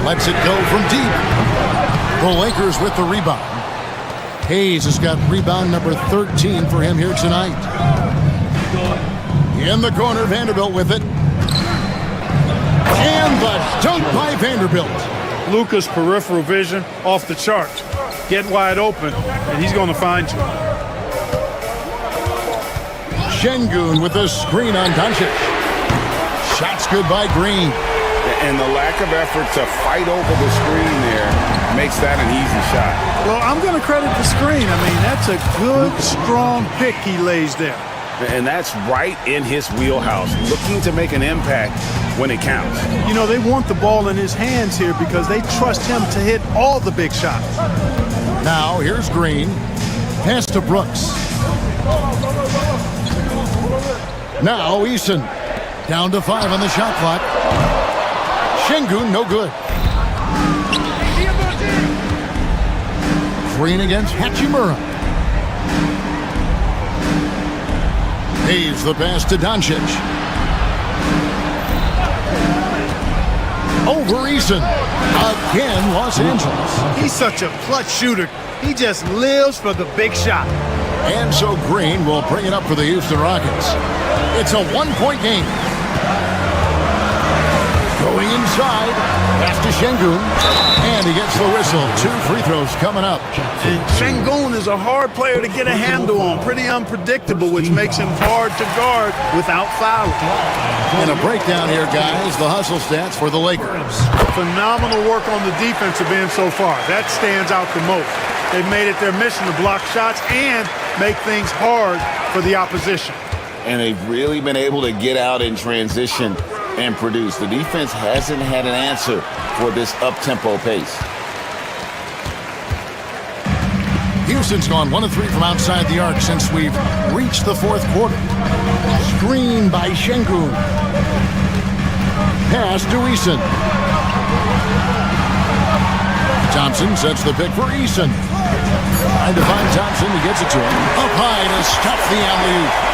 Lets it go from deep. The Lakers with the rebound. Hayes has got rebound number 13 for him here tonight. In the corner, Vanderbilt with it. And the dunk by Vanderbilt. Luka's peripheral vision off the charts. Get wide open, and he's going to find you. Şengün with the screen on Doncic. Shots good by Green. And the lack of effort to fight over the screen there makes that an easy shot. Well, I'm going to credit the screen. I mean, that's a good, strong pick he lays there. And that's right in his wheelhouse, looking to make an impact when it counts. You know, they want the ball in his hands here because they trust him to hit all the big shots. Now, here's Green. Pass to Brooks. Now, Eason. Down to 5 on the shot clock. Şengün, no good. Green against Hachimura. Hayes the pass to Doncic. Over Eason. Again, Los Angeles. He's such a clutch shooter. He just lives for the big shot. And so Green will bring it up for the Houston Rockets. It's a one-point game. Going inside, pass to Şengün, and he gets the whistle. 2 free throws coming up. And Şengün is a hard player to get a handle on, pretty unpredictable, which makes him hard to guard without fouling. And a breakdown here, guys, the hustle stats for the Lakers. Phenomenal work on the defensive end so far. That stands out the most. They've made it their mission to block shots and make things hard for the opposition. And they've really been able to get out in transition and produce. The defense hasn't had an answer for this up-tempo pace. Houston's gone 1 of 3 from outside the arc since we've reached the 4th quarter. Screen by Şengün. Pass to Eason. Thompson sets the pick for Eason. Trying to find Thompson. He gets it to him. Up high to stuff the alley-oop.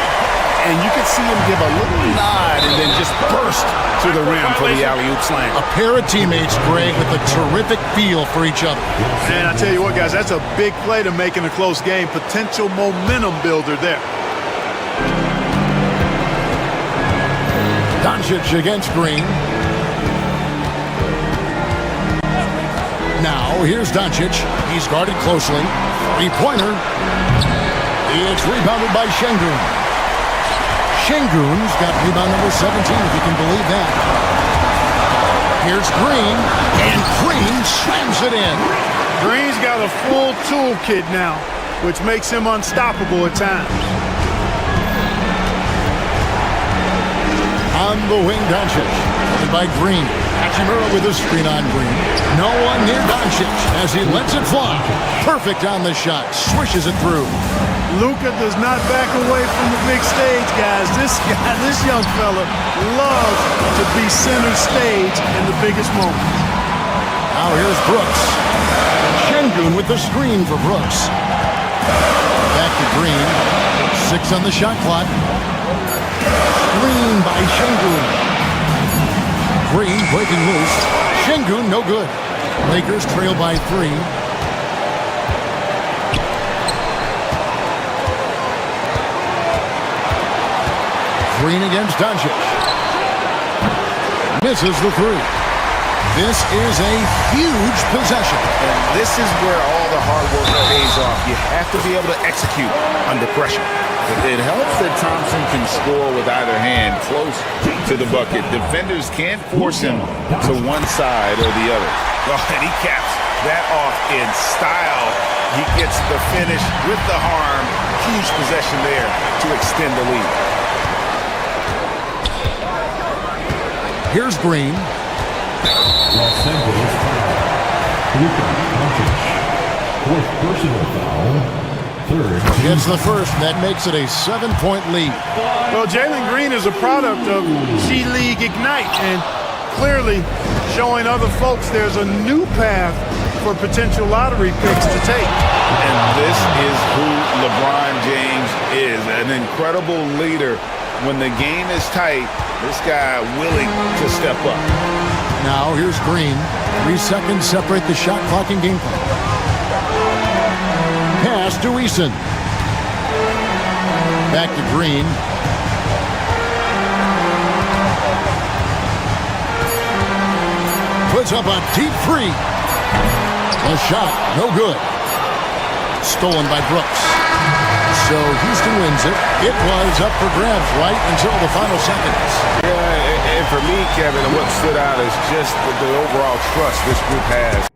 And you can see him give a little nod and then just burst to the rim for the alley-oop slam. A pair of teammates, Greg, with a terrific feel for each other. And I tell you what, guys, that's a big play to make in a close game. Potential momentum builder there. Doncic against Green. Now, here's Doncic. He's guarded closely. 3-pointer. It's rebounded by Şengün. Şengün's got rebound number 17, if you can believe that. Here's Green, and Green slams it in. Green's got a full toolkit now, which makes him unstoppable at times. On the wing, Doncic, covered by Green. Hachimura with a screen on Green. No one near Doncic as he lets it fly. Perfect on the shot, swishes it through. Luka does not back away from the big stage, guys. This young fella loves to be center stage in the biggest moments. Now here's Brooks. Şengün with the screen for Brooks. Back to Green. 6 on the shot clock. Screen by Şengün. Green breaking loose. Şengün no good. Lakers trail by 3. Green against Doncic. Misses the 3. This is a huge possession. And this is where all the hard work pays off. You have to be able to execute under pressure. It helps that Thompson can score with either hand close to the bucket. Defenders can't force him to one side or the other. Oh, and he caps that off in style. He gets the finish with the harm. Huge possession there to extend the lead. Here's Green. Los Angeles, Luka Doncic. 4th personal foul. 3rd. Gets the first. That makes it a 7-point lead. Well, Jalen Green is a product of G League Ignite and clearly showing other folks there's a new path for potential lottery picks to take. And this is who LeBron James is, an incredible leader. When the game is tight, this guy willing to step up. Now here's Green. 3 seconds separate the shot clock and game clock. Pass to Eason. Back to Green. Puts up a deep three. A shot, no good. Stolen by Brooks. So Houston wins it. It was up for grabs right until the final seconds. Yeah, and for me, Kevin, what stood out is just the overall trust this group has.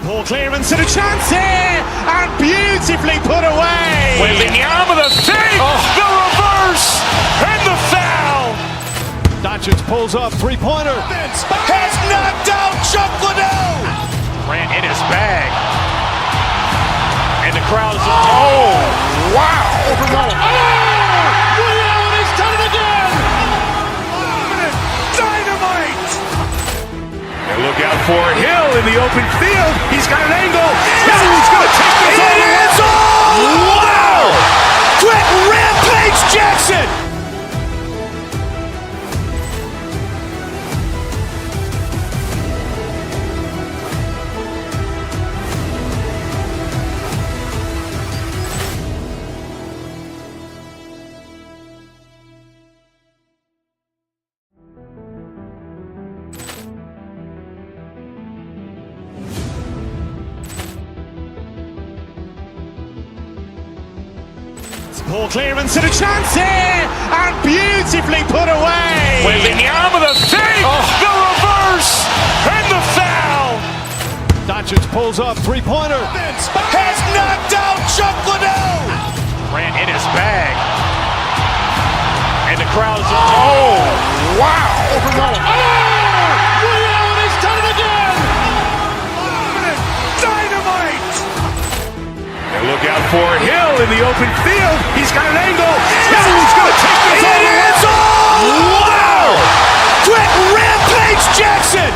Ball clearance and a chance here, and beautifully put away. Wembanyama the fake, the reverse, and the foul. Doncic pulls up, three-pointer. Has knocked out Chuck Liddell. Ran in his bag, and the crowd is. Oh, wow! Liddell has done it again. Dynamite. And look out for Hill in the open field. He's got an angle. He's going to take this all the way. Wow! Quick rampage Jackson. Ball clearance and a chance here, and beautifully put away. Wembanyama the fake, the reverse, and the foul. Doncic pulls up, three-pointer. Has knocked out Chuck Liddell. Ran in his bag, and the crowd is. Oh, wow! Liddell has done it again. Dynamite. And look out for Hill in the open field. He's got an angle. He's going to take this all the way. Wow! Quick rampage Jackson.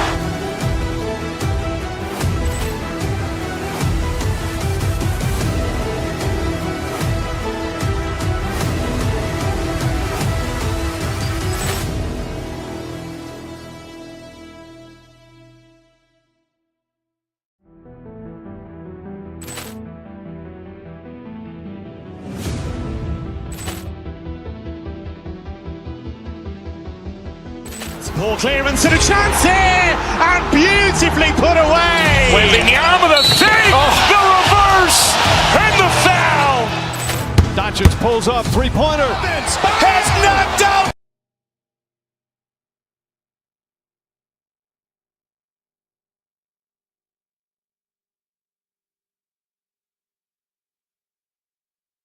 Ball clearance and a chance here, and beautifully put away. Wembanyama the fake, the reverse, and the foul. Doncic pulls up, three-pointer. Has knocked out.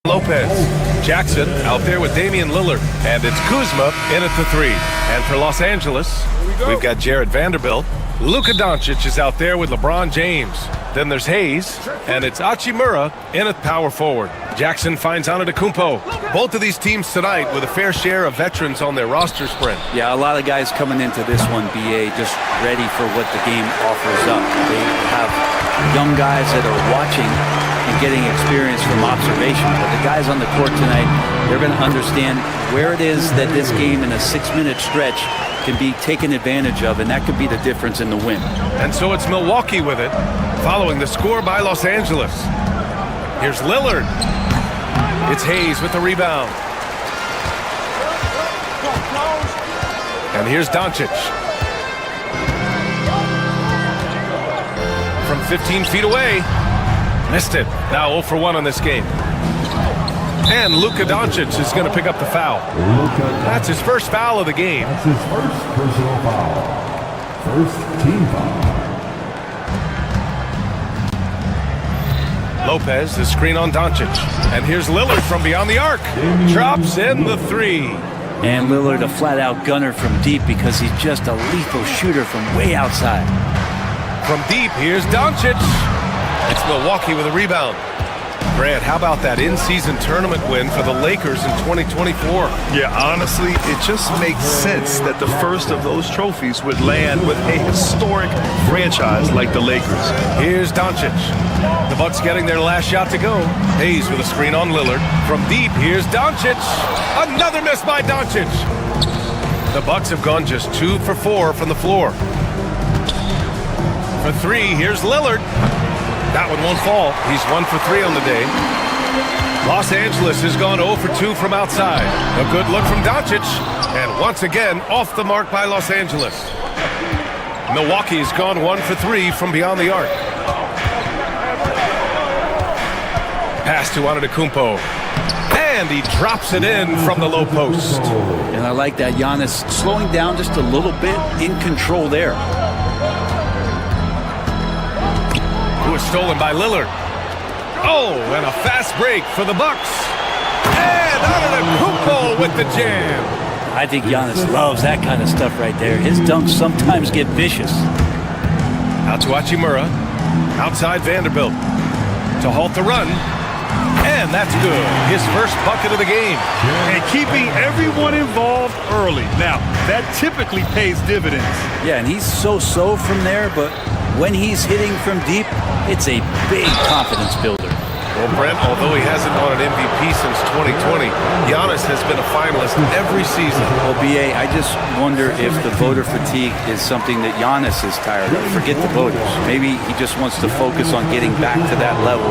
Lopez. Jackson out there with Damian Lillard. And it's Kuzma in at the three. And for Los Angeles, we've got Jared Vanderbilt. Luka Doncic is out there with LeBron James. Then there's Hayes, and it's Hachimura in at power forward. Jackson finds Antetokounmpo. Both of these teams tonight with a fair share of veterans on their roster spread. Yeah, a lot of guys coming into this one, BA, just ready for what the game offers up. They have young guys that are watching and getting experience from observation. But the guys on the court tonight, they're going to understand where it is that this game in a 6-minute stretch can be taken advantage of, and that could be the difference in the win. And so it's Milwaukee with it, following the score by Los Angeles. Here's Lillard. It's Hayes with the rebound. And here's Doncic. From 15 feet away. Missed it. Now 0 for 1 on this game. And Luka Doncic is going to pick up the foul. That's his first foul of the game. That's his first personal foul. First team foul. Lopez, the screen on Doncic. And here's Lillard from beyond the arc. Drops in the three. And Lillard, a flat-out gunner from deep because he's just a lethal shooter from way outside. From deep, here's Doncic. It's Milwaukee with a rebound. Grant, how about that in-season tournament win for the Lakers in 2024? Yeah, honestly, it just makes sense that the first of those trophies would land with a historic franchise like the Lakers. Here's Doncic. The Bucks getting their last shot to go. Hayes with a screen on Lillard. From deep, here's Doncic. Another miss by Doncic. The Bucks have gone just 2 for 4 from the floor. For 3, here's Lillard. That one won't fall. He's 1 for 3 on the day. Los Angeles has gone 0 for 2 from outside. A good look from Doncic. And once again, off the mark by Los Angeles. Milwaukee has gone 1 for 3 from beyond the arc. Pass to Antetokounmpo. And he drops it in from the low post. And I like that Giannis slowing down just a little bit, in control there. Was stolen by Lillard. Oh, and a fast break for the Bucks. And Antetokounmpo with the jam. I think Giannis loves that kind of stuff right there. His dunks sometimes get vicious. Out to Hachimura. Outside Vanderbilt. To halt the run. And that's good. His first bucket of the game. And keeping everyone involved early. Now, that typically pays dividends. Yeah, and he's so-so from there, but when he's hitting from deep, it's a big confidence builder. Well, Brent, although he hasn't won an MVP since 2020, Giannis has been a finalist every season. Well, B.A., I just wonder if the voter fatigue is something that Giannis is tired of. Forget the voters. Maybe he just wants to focus on getting back to that level.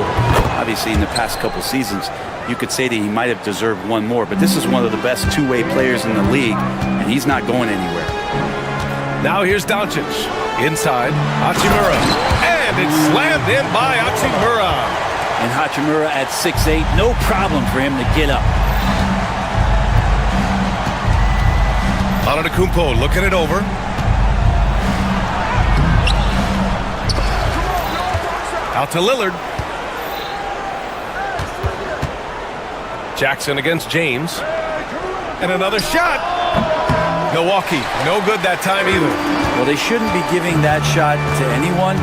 Obviously, in the past couple seasons, you could say that he might have deserved one more, but this is one of the best two-way players in the league, and he's not going anywhere. Now here's Doncic. Inside, Hachimura. And it's slammed in by Hachimura. And Hachimura at 6'8", no problem for him to get up. Antetokounmpo looking it over. Out to Lillard. Jackson against James. And another shot. Milwaukee, no good that time either. Well, they shouldn't be giving that shot to anyone,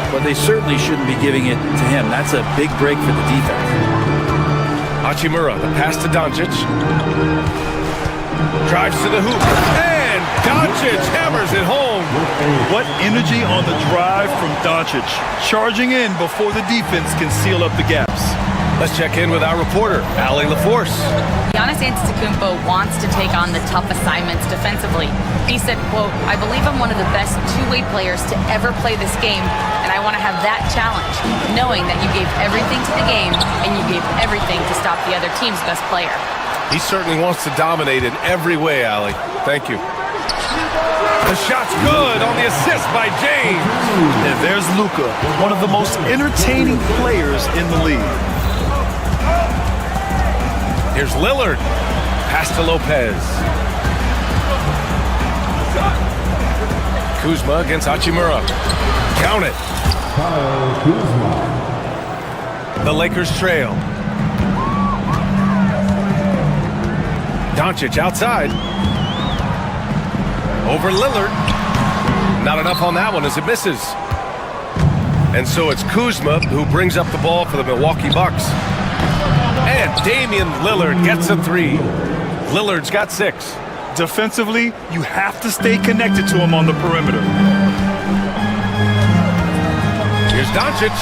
but they certainly shouldn't be giving it to him. That's a big break for the defense. Hachimura, the pass to Doncic. Drives to the hoop. And Doncic hammers it home. What energy on the drive from Doncic. Charging in before the defense can seal up the gaps. Let's check in with our reporter, Allie LaForce. Giannis Antetokounmpo wants to take on the tough assignments defensively. He said, quote, "I believe I'm one of the best two-way players to ever play this game, and I want to have that challenge, knowing that you gave everything to the game and you gave everything to stop the other team's best player." He certainly wants to dominate in every way, Allie. Thank you. The shot's good on the assist by James. And there's Luka, one of the most entertaining players in the league. Here's Lillard. Pass to Lopez. Kuzma against Hachimura. Count it. The Lakers trail. Doncic outside. Over Lillard. Not enough on that one as it misses. And so it's Kuzma who brings up the ball for the Milwaukee Bucks. And Damian Lillard gets a three. Lillard's got 6. Defensively, you have to stay connected to him on the perimeter. Here's Doncic,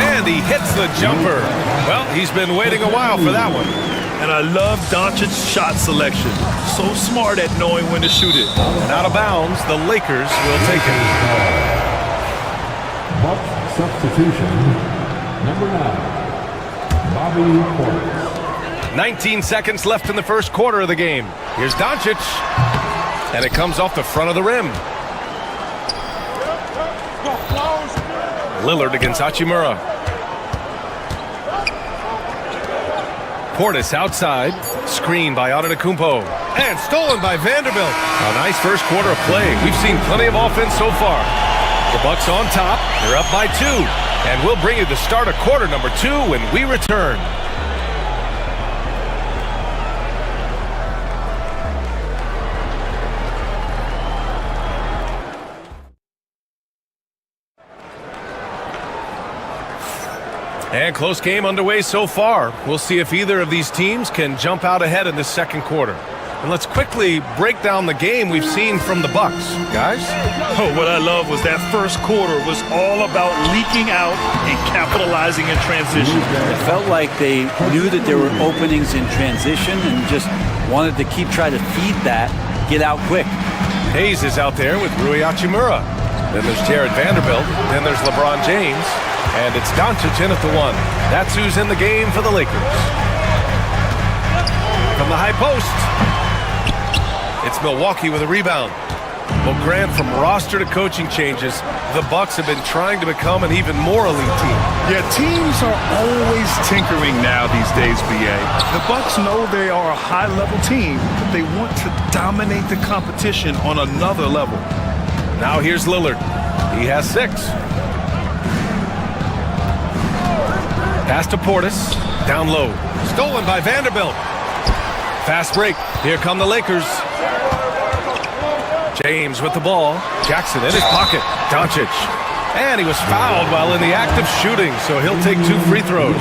and he hits the jumper. Well, he's been waiting a while for that one. And I love Doncic's shot selection. So smart at knowing when to shoot it. And out of bounds, the Lakers will take it. Bucks substitution, number 9. Bobby Portis. 19 seconds left in the first quarter of the game. Here's Doncic. And it comes off the front of the rim. Lillard against Hachimura. Portis outside. Screened by Antetokounmpo. And stolen by Vanderbilt. A nice first quarter of play. We've seen plenty of offense so far. The Bucks on top. They're up by 2. And we'll bring you the start of quarter number 2 when we return. And close game underway so far. We'll see if either of these teams can jump out ahead in this second quarter. And let's quickly break down the game we've seen from the Bucks. Guys? Oh, what I love was that first quarter was all about leaking out and capitalizing in transition. It felt like they knew that there were openings in transition and just wanted to keep trying to feed that, get out quick. Hayes is out there with Rui Hachimura. Then there's Jared Vanderbilt. Then there's LeBron James. And it's Doncic in at the 1. That's who's in the game for the Lakers. From the high post, it's Milwaukee with a rebound. Well, Grant, from roster to coaching changes, the Bucks have been trying to become an even more elite team. Yeah, teams are always tinkering now these days, BA. The Bucks know they are a high-level team, but they want to dominate the competition on another level. Now here's Lillard. He has 6. Pass to Portis. Down low. Stolen by Vanderbilt. Fast break. Here come the Lakers. James with the ball. Jackson in his pocket. Doncic. And he was fouled while in the act of shooting, so he'll take 2 free throws.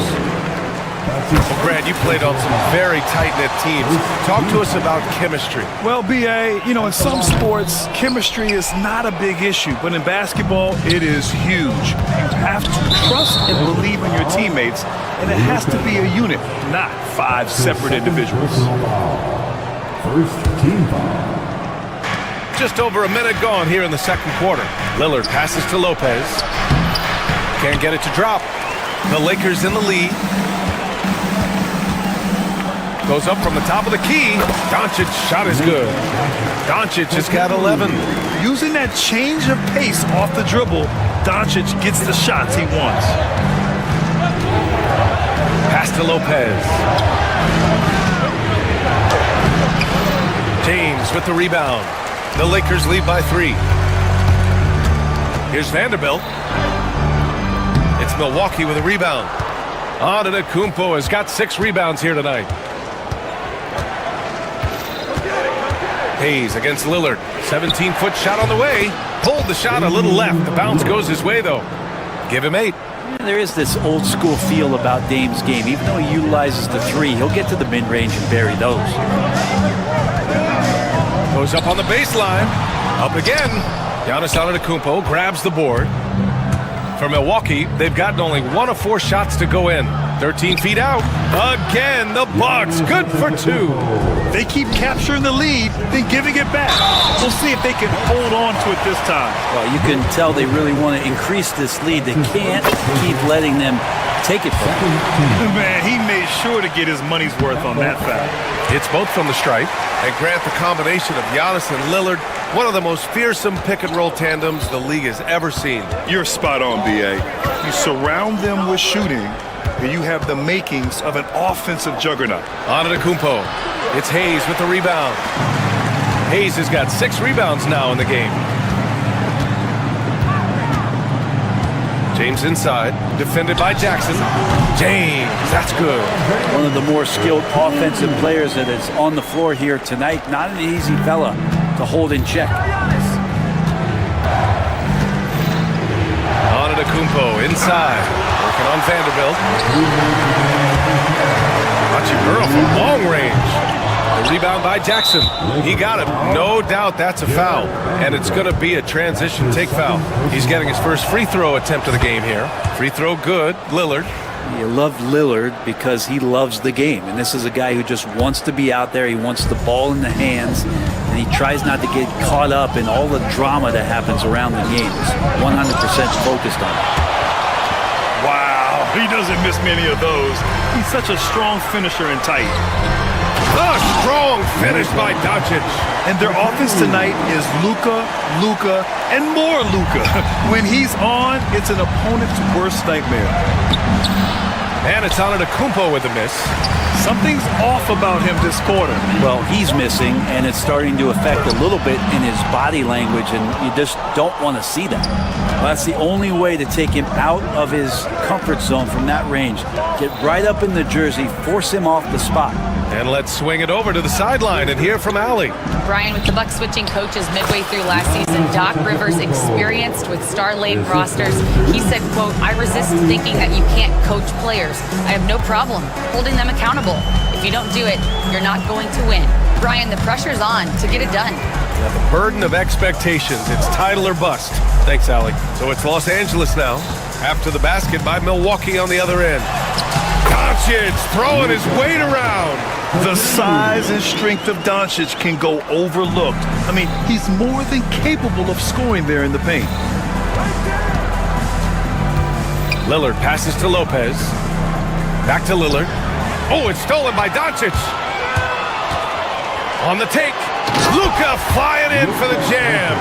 Well, Grant, you played on some very tight-knit teams. Talk to us about chemistry. Well, BA, you know, in some sports, chemistry is not a big issue, but in basketball, it is huge. You have to trust and believe in your teammates, and it has to be a unit, not 5 separate individuals. First team foul. Just over a minute gone here in the second quarter. Lillard passes to Lopez. Can't get it to drop. The Lakers in the lead. Goes up from the top of the key. Doncic shot is good. Doncic has got 11. Using that change of pace off the dribble, Doncic gets the shots he wants. Pass to Lopez. James with the rebound. The Lakers lead by 3. Here's Vanderbilt. It's Milwaukee with a rebound. Antetokounmpo has got 6 rebounds here tonight. Hayes against Lillard. 17-foot shot on the way. Pulled the shot a little left. The bounce goes his way, though. Give him 8. There is this old school feel about Dame's game. Even though he utilizes the 3, he'll get to the mid-range and bury those. Goes up on the baseline. Up again. Giannis Antetokounmpo grabs the board. For Milwaukee, they've gotten only 1 of 4 shots to go in. 13 feet out. Again, the Bucks. Good for 2. They keep capturing the lead, then giving it back. We'll see if they can hold on to it this time. Well, you can tell they really want to increase this lead. They can't keep letting them take it from him. Man, he made sure to get his money's worth on that foul. It's both from the stripe. And Grant, the combination of Giannis and Lillard, one of the most fearsome pick-and-roll tandems the league has ever seen. You're spot on, B.A. You surround them with shooting, and you have the makings of an offensive juggernaut. Antetokounmpo. It's Hayes with the rebound. Hayes has got 6 rebounds now in the game. James inside, defended by Jackson. James, that's good. One of the more skilled offensive players that is on the floor here tonight. Not an easy fella to hold in check. Antetokounmpo inside, working on Vanderbilt. Hachimura from long range. The rebound by Jackson. He got it. No doubt that's a foul. And it's going to be a transition take foul. He's getting his first free throw attempt of the game here. Free throw good. Lillard. You love Lillard because he loves the game. And this is a guy who just wants to be out there. He wants the ball in the hands. And he tries not to get caught up in all the drama that happens around the game. He's 100% focused on it. Wow, he doesn't miss many of those. He's such a strong finisher and tight. A strong finish by Doncic. And their offense tonight is Luka, and more Luka. When he's on, it's an opponent's worst nightmare. And it's Antetokounmpo with a miss. Something's off about him this quarter. Well, he's missing, and it's starting to affect a little bit in his body language, and you just don't want to see that. Well, that's the only way to take him out of his comfort zone from that range. Get right up in the jersey, force him off the spot. And let's swing it over to the sideline and hear from Allie. Brian, with the Bucs switching coaches midway through last season, Doc Rivers, experienced with star-laden rosters, he said, quote, "I resist thinking that you can't coach players. I have no problem holding them accountable. If you don't do it, you're not going to win." Brian, the pressure's on to get it done. Now the burden of expectations. It's title or bust. Thanks, Allie. So it's Los Angeles now. After the basket by Milwaukee on the other end. Doncic throwing his weight around. The size and strength of Doncic can go overlooked. I mean, he's more than capable of scoring there in the paint. Lillard passes to Lopez. Back to Lillard. Oh, it's stolen by Doncic. On the take. Luka flying in for the jam.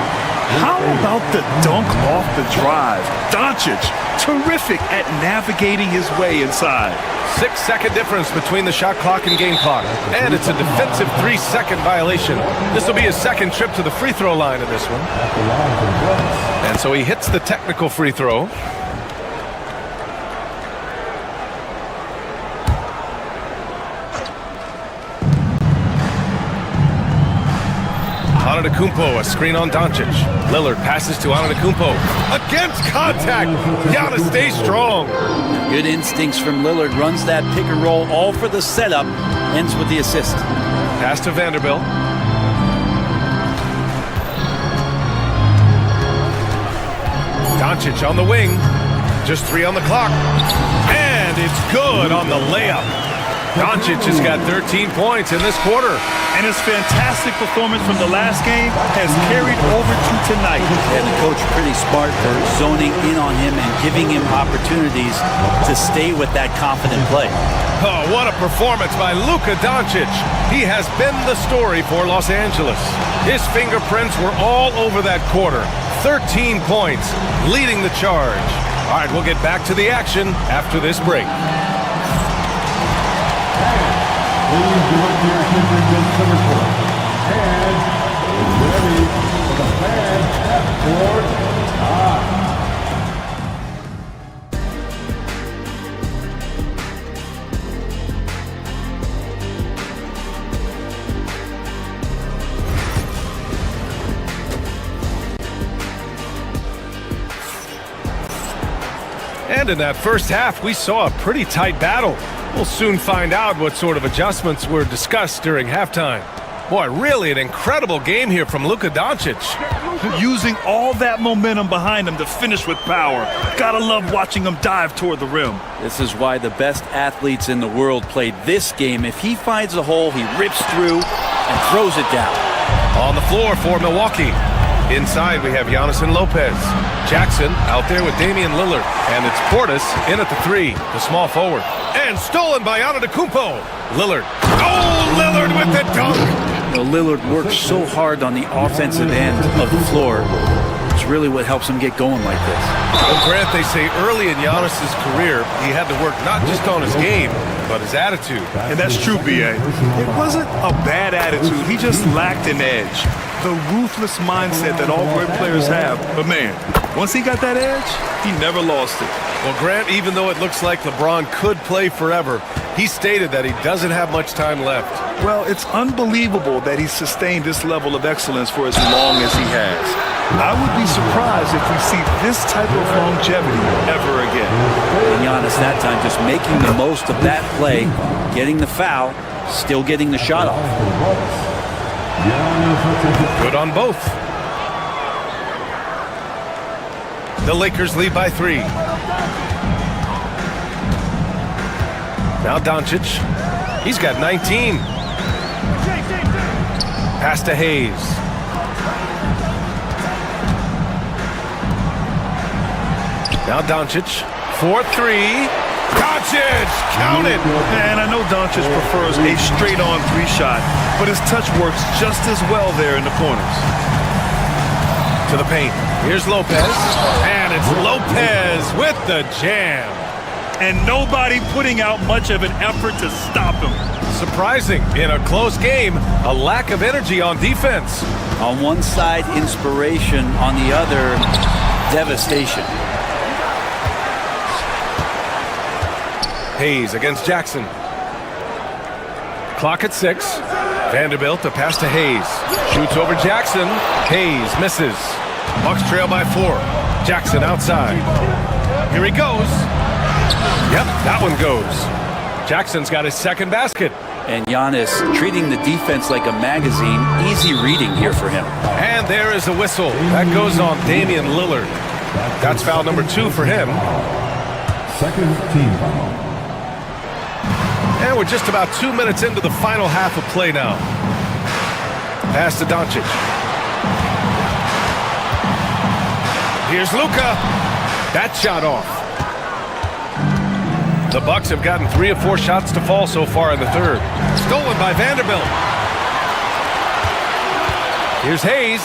How about the dunk off the drive? Doncic, terrific at navigating his way inside. 6-second difference between the shot clock and game clock. And it's a defensive 3-second violation. This will be his second trip to the free throw line in this one. And so he hits the technical free throw. Antetokounmpo, a screen on Doncic. Lillard passes to Antetokounmpo. Against contact. Giannis stays strong. Good instincts from Lillard. Runs that pick and roll, all for the setup. Ends with the assist. Pass to Vanderbilt. Doncic on the wing. Just 3 on the clock. And it's good on the layup. Doncic has got 13 points in this quarter. And his fantastic performance from the last game has carried over to tonight. And the coach pretty smart for zoning in on him and giving him opportunities to stay with that confident play. Oh, what a performance by Luka Doncic. He has been the story for Los Angeles. His fingerprints were all over that quarter. 13 points, leading the charge. All right, we'll get back to the action after this break. Please direct your attention to center court. And ready for the fan half-court And in that first half, we saw a pretty tight battle. We'll soon find out what sort of adjustments were discussed during halftime. Boy, really an incredible game here from Luka Doncic. Using all that momentum behind him to finish with power. Gotta love watching him dive toward the rim. This is why the best athletes in the world play this game. If he finds a hole, he rips through and throws it down. On the floor for Milwaukee. Inside, we have Giannis and Lopez. Jackson out there with Damian Lillard. And it's Portis in at the 3, the small forward. And stolen by Antetokounmpo. Lillard. Oh, Lillard with the dunk. Lillard works so hard on the offensive end of the floor. It's really what helps him get going like this. Well, Grant, they say early in Giannis's career, he had to work not just on his game, but his attitude. And that's true, B.A. It wasn't a bad attitude. He just lacked an edge. The ruthless mindset that all great players have. But man, once he got that edge, he never lost it. Well, Grant, even though it looks like LeBron could play forever, he stated that he doesn't have much time left. Well, it's unbelievable that he's sustained this level of excellence for as long as he has. I would be surprised if we see this type of longevity ever again. And Giannis that time just making the most of that play, getting the foul, still getting the shot off. Good on both. The Lakers lead by 3. Now Doncic. He's got 19. Pass to Hayes. Now Doncic. 4-3. Doncic! Count it! And I know Doncic prefers a straight-on 3-shot, but his touch works just as well there in the corners. To the paint. Here's Lopez. And it's Lopez with the jam. And nobody putting out much of an effort to stop him. Surprising. In a close game, a lack of energy on defense. On one side, inspiration. On the other, devastation. Hayes against Jackson. Clock at 6. Vanderbilt, a pass to Hayes. Shoots over Jackson. Hayes misses. Bucks trail by 4. Jackson outside. Here he goes. Yep, that one goes. Jackson's got his second basket. And Giannis treating the defense like a magazine. Easy reading here for him. And there is a whistle. That goes on Damian Lillard. That's foul number 2 for him. Second team foul. And we're just about 2 minutes into the final half of play now. Pass to Doncic. Here's Luka. That shot off. The Bucks have gotten 3 of 4 shots to fall so far in the third. Stolen by Vanderbilt. Here's Hayes.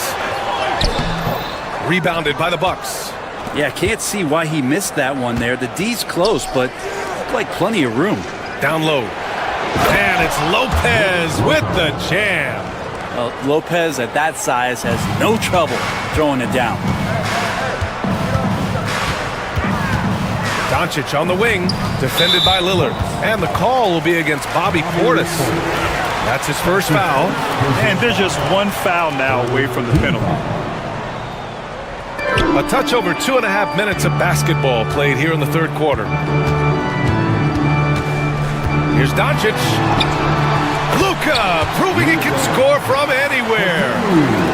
Rebounded by the Bucks. Yeah, can't see why he missed that one there. The D's close, but looked like plenty of room. Down low. And it's Lopez with the jam. Well, Lopez at that size has no trouble throwing it down. Doncic on the wing, defended by Lillard. And the call will be against Bobby Portis. That's his first foul. And there's just one foul now away from the penalty. A touch over 2.5 minutes of basketball played here in the third quarter. Here's Doncic. Luka proving he can score from anywhere.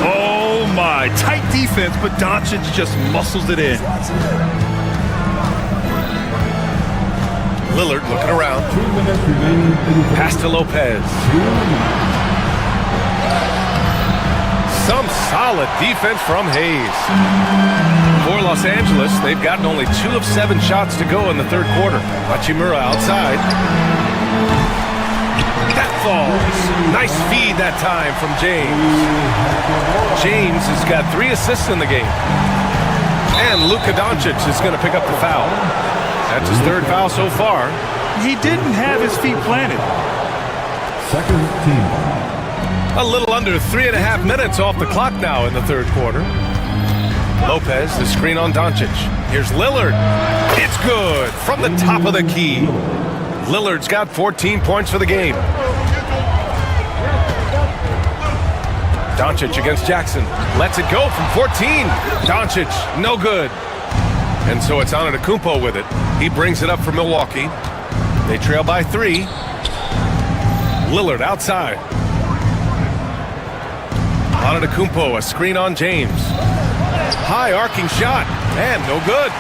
Oh my, tight defense, but Doncic just muscles it in. Lillard looking around. Pass to Lopez. Some solid defense from Hayes. For Los Angeles, they've gotten only 2 of 7 shots to go in the third quarter. Hachimura outside. That falls. Nice feed that time from James. James has got 3 assists in the game. And Luka Doncic is going to pick up the foul. That's his third foul so far. He didn't have his feet planted. Second team foul. A little under 3.5 minutes off the clock now in the third quarter. Lopez, the screen on Doncic. Here's Lillard. It's good from the top of the key. Lillard's got 14 points for the game. Doncic against Jackson. Lets it go from 14. Doncic, no good. And so it's Antetokounmpo with it. He brings it up for Milwaukee. They trail by 3. Lillard outside. Antetokounmpo, a screen on James. High arcing shot, and no good.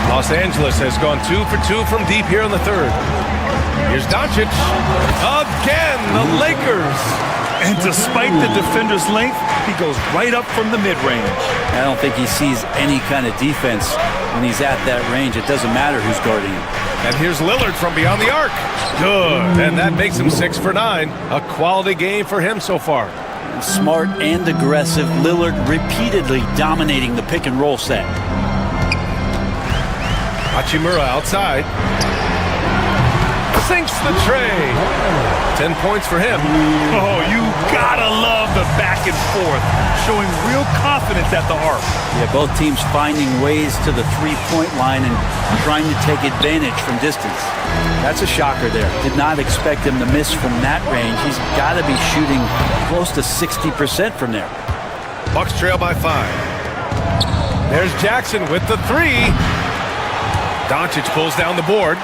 Los Angeles has gone 2 for 2 from deep here in the third. Here's Doncic. Again, the Lakers. And despite the defender's length, he goes right up from the mid-range. I don't think he sees any kind of defense when he's at that range. It doesn't matter who's guarding him. And here's Lillard from beyond the arc. Good, and that makes him 6 for 9. A quality game for him so far. Smart and aggressive, Lillard repeatedly dominating the pick and roll set. Hachimura outside. Sinks the tray. 10 points for him. Oh, you gotta love the back and forth, showing real confidence at the arc. Yeah, both teams finding ways to the three-point line and trying to take advantage from distance. That's a shocker there. Did not expect him to miss from that range. He's got to be shooting close to 60% from there. Bucks trail by 5. There's Jackson with the 3. Doncic pulls down the board.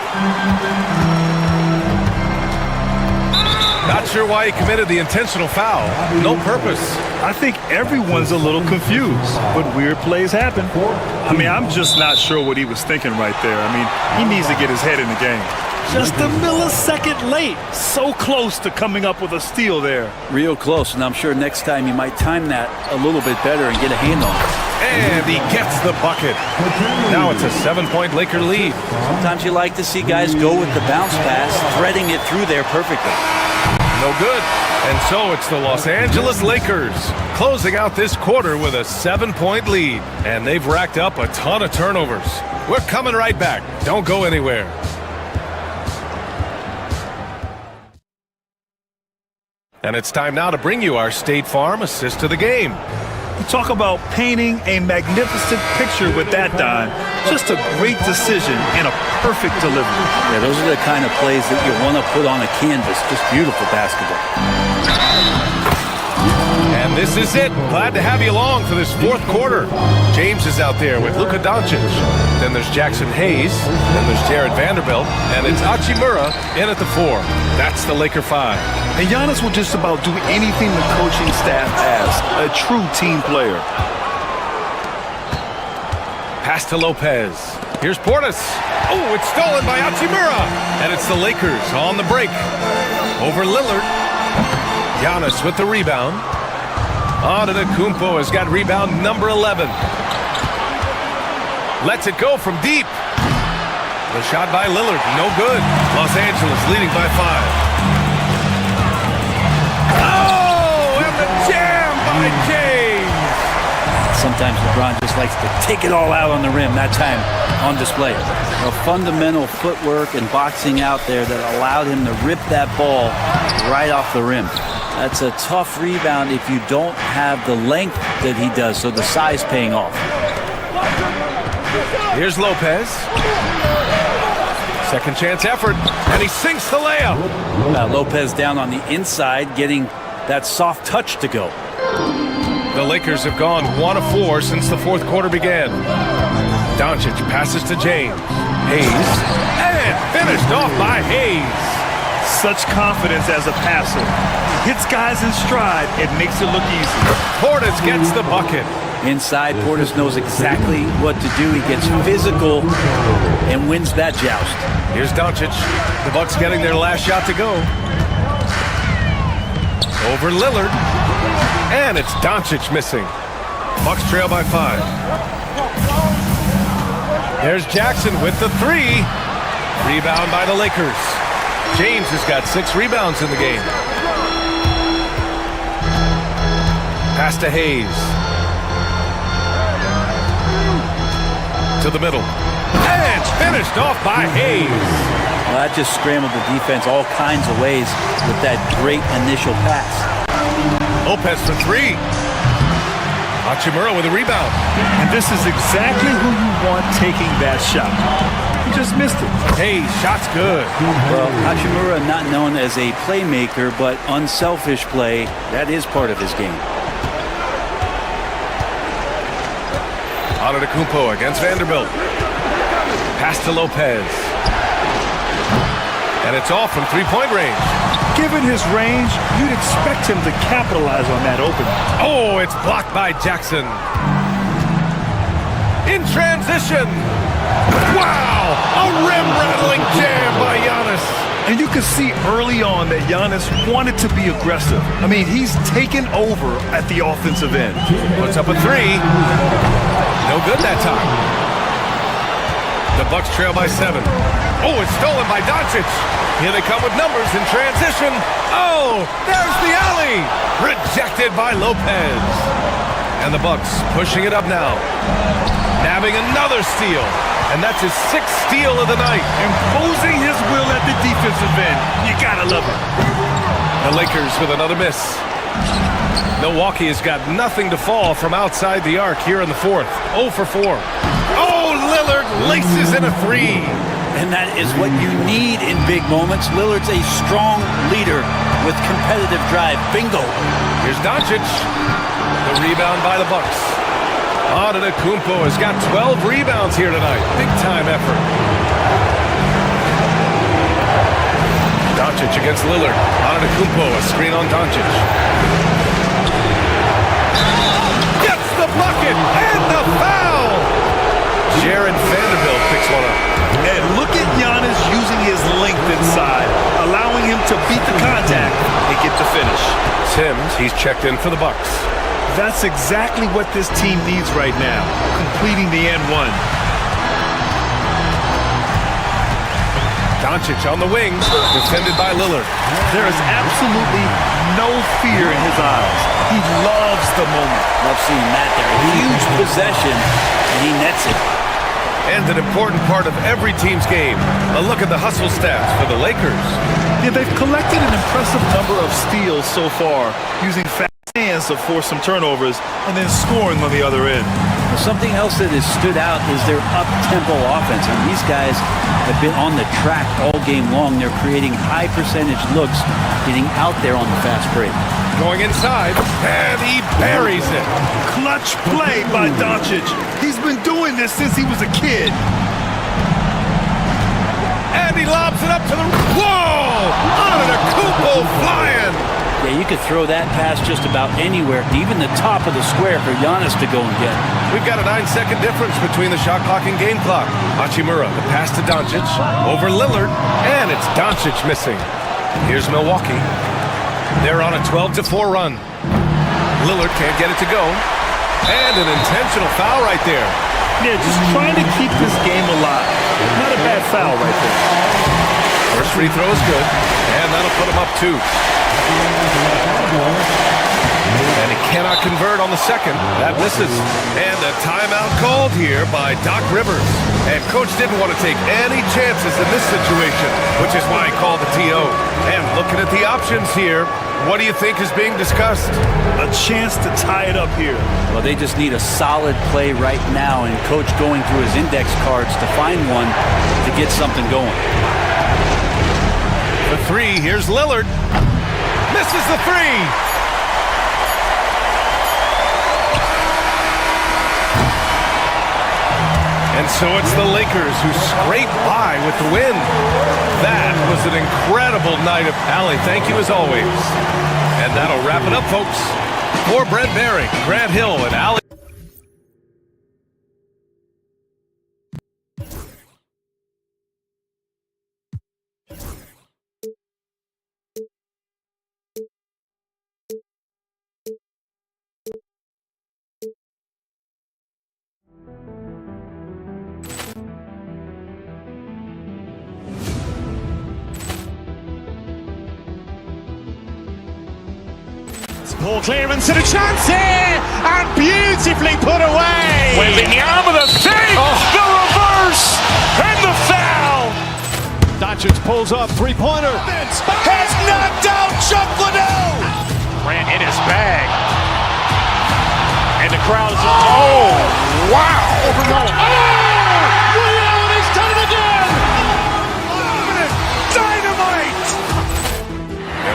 Not sure why he committed the intentional foul. No purpose. I think everyone's a little confused, but weird plays happen. I mean, I'm just not sure what he was thinking right there. I mean, he needs to get his head in the game. Just a millisecond late. So close to coming up with a steal there. Real close, and I'm sure next time he might time that a little bit better and get a hand on it. And he gets the bucket. Now it's a 7-point Laker lead. Sometimes you like to see guys go with the bounce pass, threading it through there perfectly. No good. And so it's the Los Angeles Lakers closing out this quarter with a 7-point lead. And they've racked up a ton of turnovers. We're coming right back. Don't go anywhere. And it's time now to bring you our State Farm assist to the game. Talk about painting a magnificent picture with that dime. Just a great decision and a perfect delivery. Yeah, those are the kind of plays that you want to put on a canvas. Just beautiful basketball. And this is it. Glad to have you along for this fourth quarter. James is out there with Luka Doncic. Then there's Jackson Hayes. Then there's Jared Vanderbilt. And it's Hachimura in at the 4. That's the Laker 5. And Giannis will just about do anything the coaching staff asks. A true team player. Pass to Lopez. Here's Portis. Oh, it's stolen by Hachimura. And it's the Lakers on the break. Over Lillard. Giannis with the rebound. Antetokounmpo has got rebound number 11. Lets it go from deep. The shot by Lillard, no good. Los Angeles leading by 5. Oh, and the jam by James. Sometimes LeBron just likes to take it all out on the rim. That time on display. A fundamental footwork and boxing out there that allowed him to rip that ball right off the rim. That's a tough rebound if you don't have the length that he does, so the size paying off. Here's Lopez. Second chance effort, and he sinks the layup. Lopez down on the inside, getting that soft touch to go. The Lakers have gone 1 of 4 since the fourth quarter began. Doncic passes to James. Hayes, and finished off by Hayes. Such confidence as a passer. Hits guys in stride. It makes it look easy. Portis gets the bucket. Inside, Portis knows exactly what to do. He gets physical and wins that joust. Here's Doncic. The Bucks getting their last shot to go. Over Lillard. And it's Doncic missing. Bucks trail by 5. There's Jackson with the 3. Rebound by the Lakers. James has got 6 rebounds in the game. Pass to Hayes. To the middle. And finished off by Hayes. Well, that just scrambled the defense all kinds of ways with that great initial pass. Lopez for 3. Hachimura with a rebound. And this is exactly who you want taking that shot. He just missed it. Hey, shot's good. Well, Hachimura not known as a playmaker, but unselfish play, that is part of his game. Antetokounmpo against Vanderbilt. Pass to Lopez. And it's off from three-point range. Given his range, you'd expect him to capitalize on that opening. Oh, it's blocked by Jackson. In transition. Wow! A rim-rattling jam by Giannis. And you can see early on that Giannis wanted to be aggressive. I mean, he's taken over at the offensive end. Puts up a 3. No good that time. The Bucks trail by 7. Oh, it's stolen by Doncic. Here they come with numbers in transition. Oh, there's the alley. Rejected by Lopez. And the Bucks pushing it up now. Nabbing another steal. And that's his 6th steal of the night. Imposing his will at the defensive end. You gotta love it. The Lakers with another miss. Milwaukee has got nothing to fall from outside the arc here in the fourth. 0 for 4. Oh, Lillard laces in a 3. And that is what you need in big moments. Lillard's a strong leader with competitive drive. Bingo. Here's Doncic. The rebound by the Bucks. Antetokounmpo has got 12 rebounds here tonight. Big time effort. Doncic against Lillard. Antetokounmpo, a screen on Doncic. Gets the bucket and the foul. Jared Vanderbilt picks one up. And look at Giannis using his length inside, allowing him to beat the contact and get the finish. Sims, he's checked in for the Bucks. That's exactly what this team needs right now, completing the N1. Doncic on the wing, defended by Lillard. There is absolutely no fear in his eyes. He loves the moment. Love seeing that there. Huge possession, and he nets it. And an important part of every team's game. A look at the hustle stats for the Lakers. Yeah, they've collected an impressive number of steals so far, using fast chance to force some turnovers and then scoring on the other end. Something else that has stood out is their up-tempo offense. And these guys have been on the track all game long. They're creating high percentage looks, getting out there on the fast break. Going inside, and he buries it. Clutch play by Doncic. He's been doing this since he was a kid. And he lobs it up to the... Whoa! Antetokounmpo flying! Yeah, you could throw that pass just about anywhere, even the top of the square for Giannis to go and get. We've got a 9-second difference between the shot clock and game clock. Hachimura, the pass to Doncic, over Lillard, and it's Doncic missing. Here's Milwaukee. They're on a 12-4 run. Lillard can't get it to go. And an intentional foul right there. Yeah, just trying to keep this game alive. Not a bad foul right there. First free throw is good, and that'll put him up 2. And he cannot convert on the second. That misses. And a timeout called here by Doc Rivers. And Coach didn't want to take any chances in this situation, which is why he called the TO. And looking at the options here, what do you think is being discussed? A chance to tie it up here. Well, they just need a solid play right now, and Coach going through his index cards to find one to get something going. The 3, here's Lillard. Misses the 3. And so it's the Lakers who scrape by with the win. That was an incredible night of Allie. Thank you as always. And that'll wrap it up, folks. For Brent Baring, Grant Hill, and Allie. Ball clearance and a chance here, and beautifully put away. Wembanyama the save, the reverse, and the foul. Doncic pulls up, three-pointer. Has knocked out Chuck Liddell. Ran in his bag, and the crowd is. Oh, wow! Liddell, and he's done it again. Dynamite.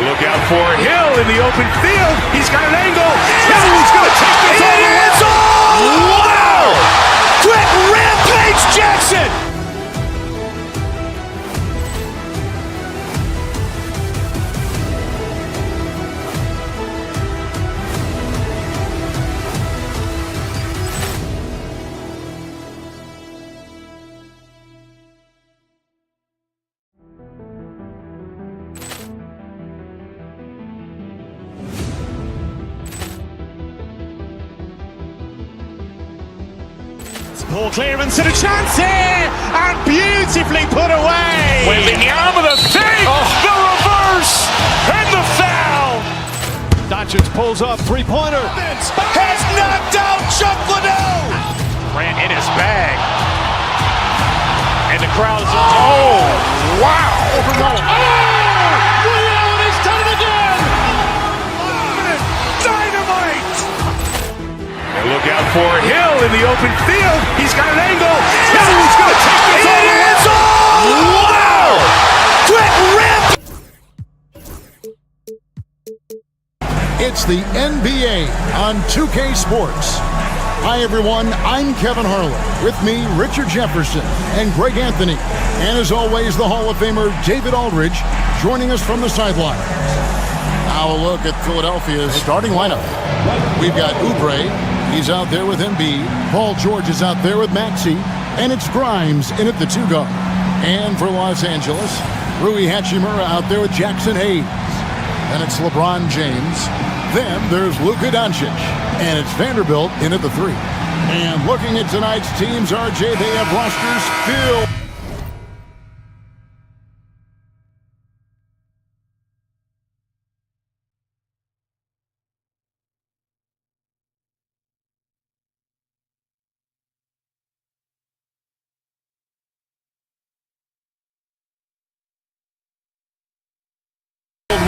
Look out for Hill in the open field. He's got an angle. He's going to take this all the way. Wow! Quick rampage Jackson. Ball clearance and a chance here, and beautifully put away. Wembanyama the save, the reverse, and the foul. Doncic pulls up, three-pointer. Has knocked out Chuck Liddell. Ran in his bag, and the crowd is. Oh, wow! Liddell, and he's done it again. Dynamite. And look out for Hill in the open field. He's got an angle. He's going to take this all the way. Wow! Quick rip. It's the NBA on 2K Sports. Hi, everyone. I'm Kevin Harlan. With me, Richard Jefferson and Greg Anthony. And as always, the Hall of Famer David Aldridge joining us from the sideline. Now a look at Philadelphia's starting lineup. We've got Oubre. He's out there with Embiid. Paul George is out there with Maxey. And it's Grimes in at the 2 guard. And for Los Angeles, Rui Hachimura out there with Jackson Hayes. And it's LeBron James. Then there's Luka Doncic. And it's Vanderbilt in at the 3. And looking at tonight's teams, RJ, they have rosters filled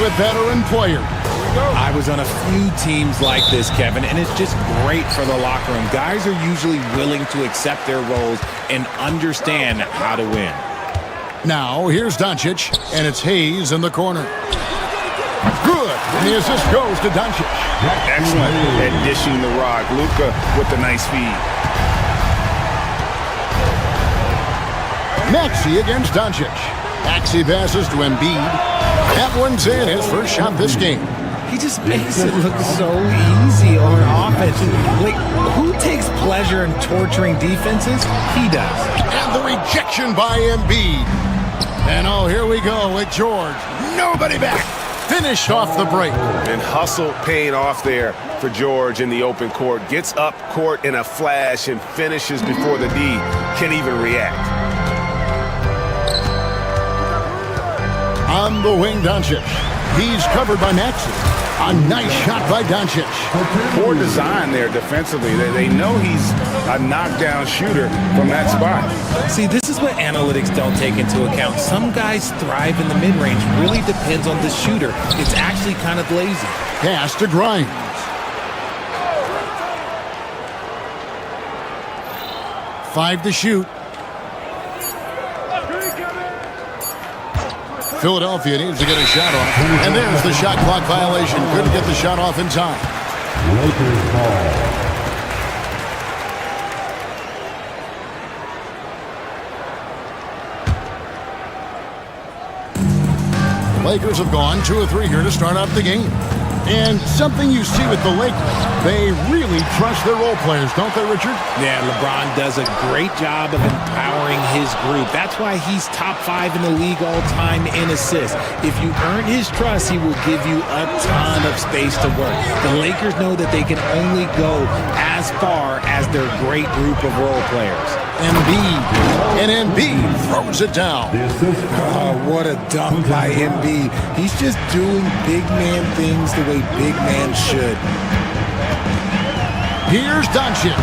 with veteran players. I was on a few teams like this, Kevin, and it's just great for the locker room. Guys are usually willing to accept their roles and understand how to win. Now, here's Doncic, and it's Hayes in the corner. Good, and the assist goes to Doncic. Excellent at dishing the rock. Luka with the nice feed. Maxey against Doncic. Maxey passes to Embiid. That one's in, his first shot this game. He just makes it look so easy on offense. Like, who takes pleasure in torturing defenses? He does. And the rejection by Embiid. And oh, here we go with George. Nobody back. Finished off the break. And hustle paying off there for George in the open court. Gets up court in a flash and finishes before the D can even react. On the wing, Doncic. He's covered by Maxey. A nice shot by Doncic. Poor design there defensively. They know he's a knockdown shooter from that spot. See, this is what analytics don't take into account. Some guys thrive in the mid-range. Really depends on the shooter. It's actually kind of lazy. Pass to Grimes. Five to shoot. Philadelphia needs to get a shot off. And there's the shot clock violation. Couldn't get the shot off in time. Lakers ball. Lakers have gone 2 of 3 here to start out the game. And something you see with the Lakers, they really trust their role players, don't they, Richard? Yeah, LeBron does a great job of empowering his group. That's why he's top 5 in the league all time in assists. If you earn his trust, he will give you a ton of space to work. The Lakers know that they can only go as far as their great group of role players. Embiid throws it down. Oh, what a dunk by Embiid. He's just doing big man things the way big man should. Here's Doncic,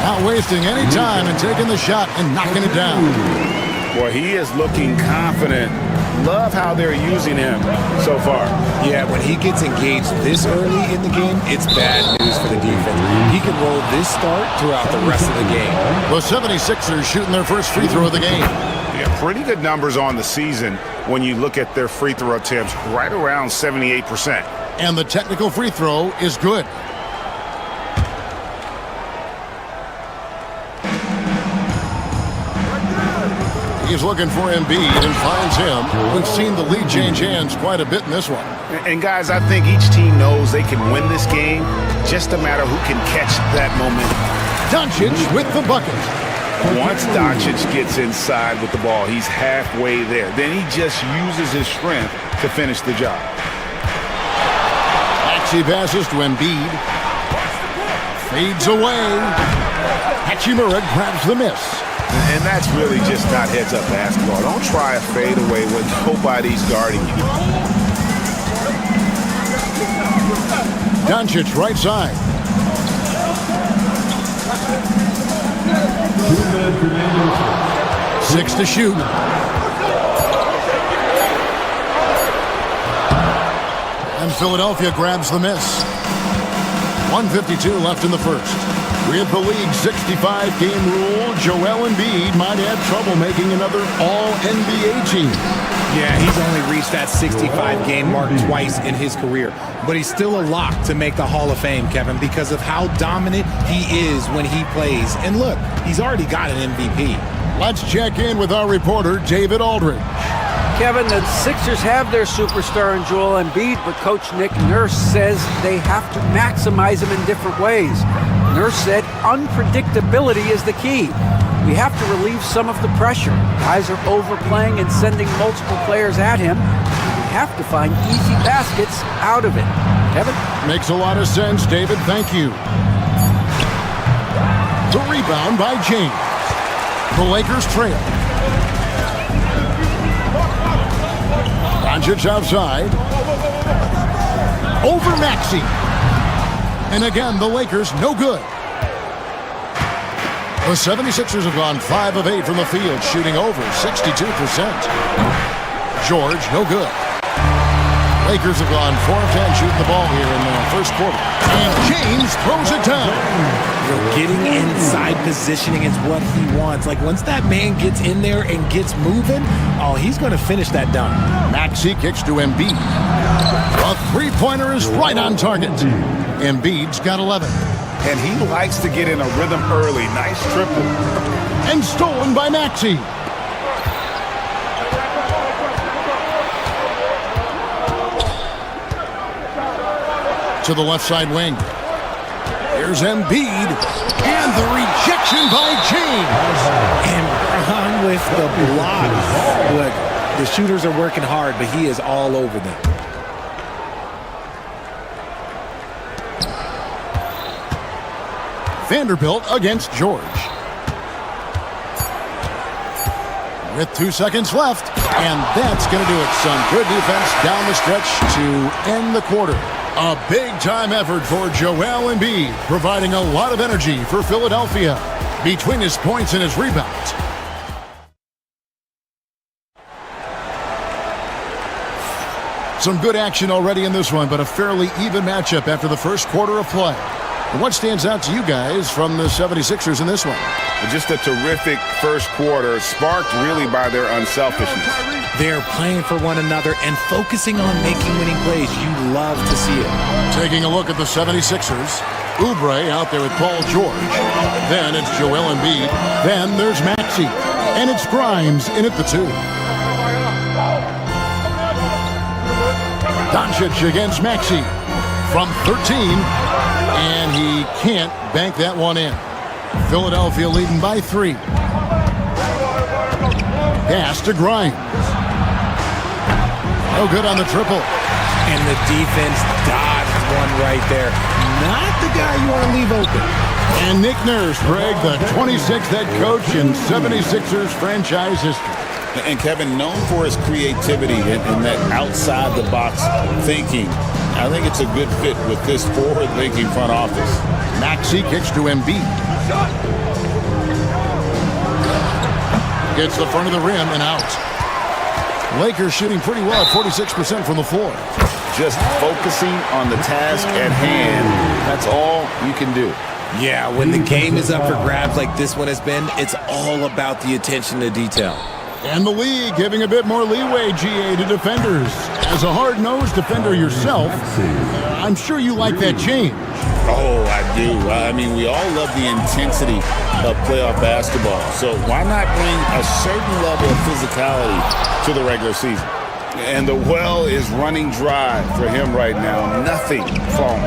not wasting any time and taking the shot and knocking it down. Boy, he is looking confident. Love how they're using him so far. Yeah, when he gets engaged this early in the game, it's bad news for the defense. He can roll this start throughout the rest of the game. The 76ers shooting their first free throw of the game. Yeah, pretty good numbers on the season when you look at their free throw attempts, right around 78%. And the technical free throw is good. He's looking for Embiid and finds him. We've seen the lead change hands quite a bit in this one. And guys, I think each team knows they can win this game. Just a matter who can catch that momentum. Doncic with the bucket. Once Doncic gets inside with the ball, he's halfway there. Then he just uses his strength to finish the job. Maxey passes to Embiid. Fades away. Hachimura grabs the miss. And that's really just not heads-up basketball. Don't try a fadeaway when nobody's guarding you. Doncic right side. 2 minutes remaining. 6 to shoot. And Philadelphia grabs the miss. 1:52 left in the first. With the league's 65-game rule, Joel Embiid might have trouble making another All-NBA team. Yeah, he's only reached that 65-game mark twice in his career. But he's still a lock to make the Hall of Fame, Kevin, because of how dominant he is when he plays. And look, he's already got an MVP. Let's check in with our reporter, David Aldridge. Kevin, the Sixers have their superstar in Joel Embiid, but Coach Nick Nurse says they have to maximize him in different ways. Nurse said unpredictability is the key. We have to relieve some of the pressure. Guys are overplaying and sending multiple players at him. We have to find easy baskets out of it. Kevin? Makes a lot of sense, David. Thank you. The rebound by James. The Lakers trail. Doncic outside. Over Maxey. And again, the Lakers no good. The 76ers have gone 5 of 8 from the field, shooting over 62%. George no good. Lakers have gone 4 of 10 shooting the ball here in the first quarter. And James throws it down. Getting inside positioning is what he wants. Like, once that man gets in there and gets moving, oh, he's going to finish that dunk. Maxey kicks to Embiid. A three-pointer is right on target. Embiid's got 11. And he likes to get in a rhythm early. Nice triple. And stolen by Maxey. To the left side wing. Here's Embiid. And the rejection by James. And Brown with the block. Look, the shooters are working hard, but he is all over them. Vanderbilt against George. With 2 seconds left. And that's going to do it. Some good defense down the stretch to end the quarter. A big-time effort for Joel Embiid, providing a lot of energy for Philadelphia between his points and his rebounds. Some good action already in this one, but a fairly even matchup after the first quarter of play. And what stands out to you guys from the 76ers in this one? Just a terrific first quarter, sparked really by their unselfishness. They're playing for one another and focusing on making winning plays. You love to see it. Taking a look at the 76ers. Oubre out there with Paul George. Then it's Joel Embiid. Then there's Maxey. And it's Grimes in at the 2. Doncic against Maxey from 13. And he can't bank that one in. Philadelphia leading by 3. Pass to Grimes. No good on the triple. And the defense dodged one right there. Not the guy you want to leave open. And Nick Nurse, Greg, the 26th head coach in 76ers franchise history. And Kevin, known for his creativity and that outside-the-box thinking, I think it's a good fit with this forward-thinking front office. Maxey kicks to Embiid. Gets the front of the rim and out. Lakers shooting pretty well at 46% from the floor. Just focusing on the task at hand. That's all you can do. Yeah, when the game is up for grabs like this one has been, it's all about the attention to detail. And the league giving a bit more leeway, GA, to defenders. As a hard-nosed defender yourself, I'm sure you like that change. Oh, I do. I mean, we all love the intensity of playoff basketball. So why not bring a certain level of physicality to the regular season? And the well is running dry for him right now. Nothing falling.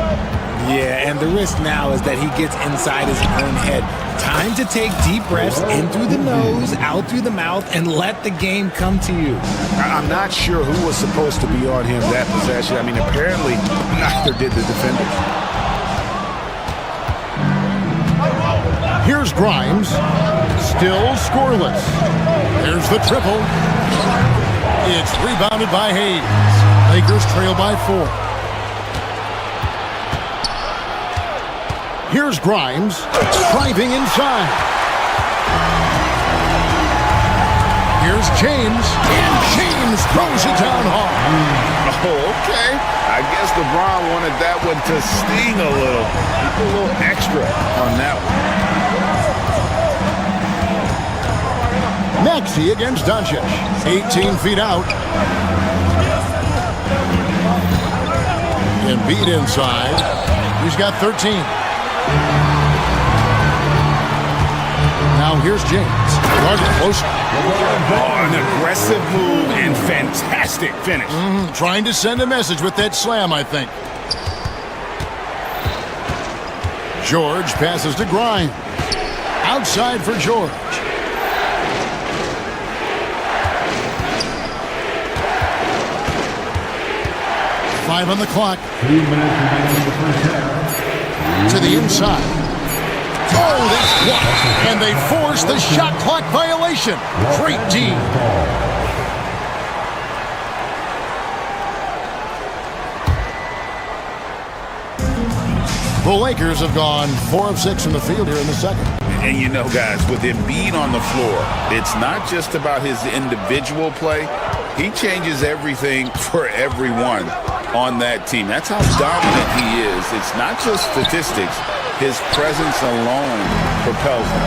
Yeah, and the risk now is that he gets inside his own head. Time to take deep breaths in through the nose, out through the mouth, and let the game come to you. I'm not sure who was supposed to be on him that possession. I mean, apparently neither did the defenders. Here's Grimes, still scoreless. There's the triple. It's rebounded by Hayes. Lakers trail by 4. Here's Grimes, driving inside. Here's James, and James throws it down hard. Oh, okay. I guess LeBron wanted that one to sting a little. A little extra on that one. Maxey against Doncic. 18 feet out. Embiid inside. He's got 13. Now here's James. Closer. Oh, an aggressive move and fantastic finish. Trying to send a message with that slam, I think. George passes to Grimes. Outside for George. Five on the clock. 2 minutes remaining in the first half. To the inside. Oh, that's blocked. And they force the shot clock violation. Great D. The Lakers have gone 4 of 6 from the field here in the second. And you know, guys, with Embiid on the floor, it's not just about his individual play. He changes everything for everyone. on that team. That's how dominant he is. It's not just statistics. His presence alone propels him.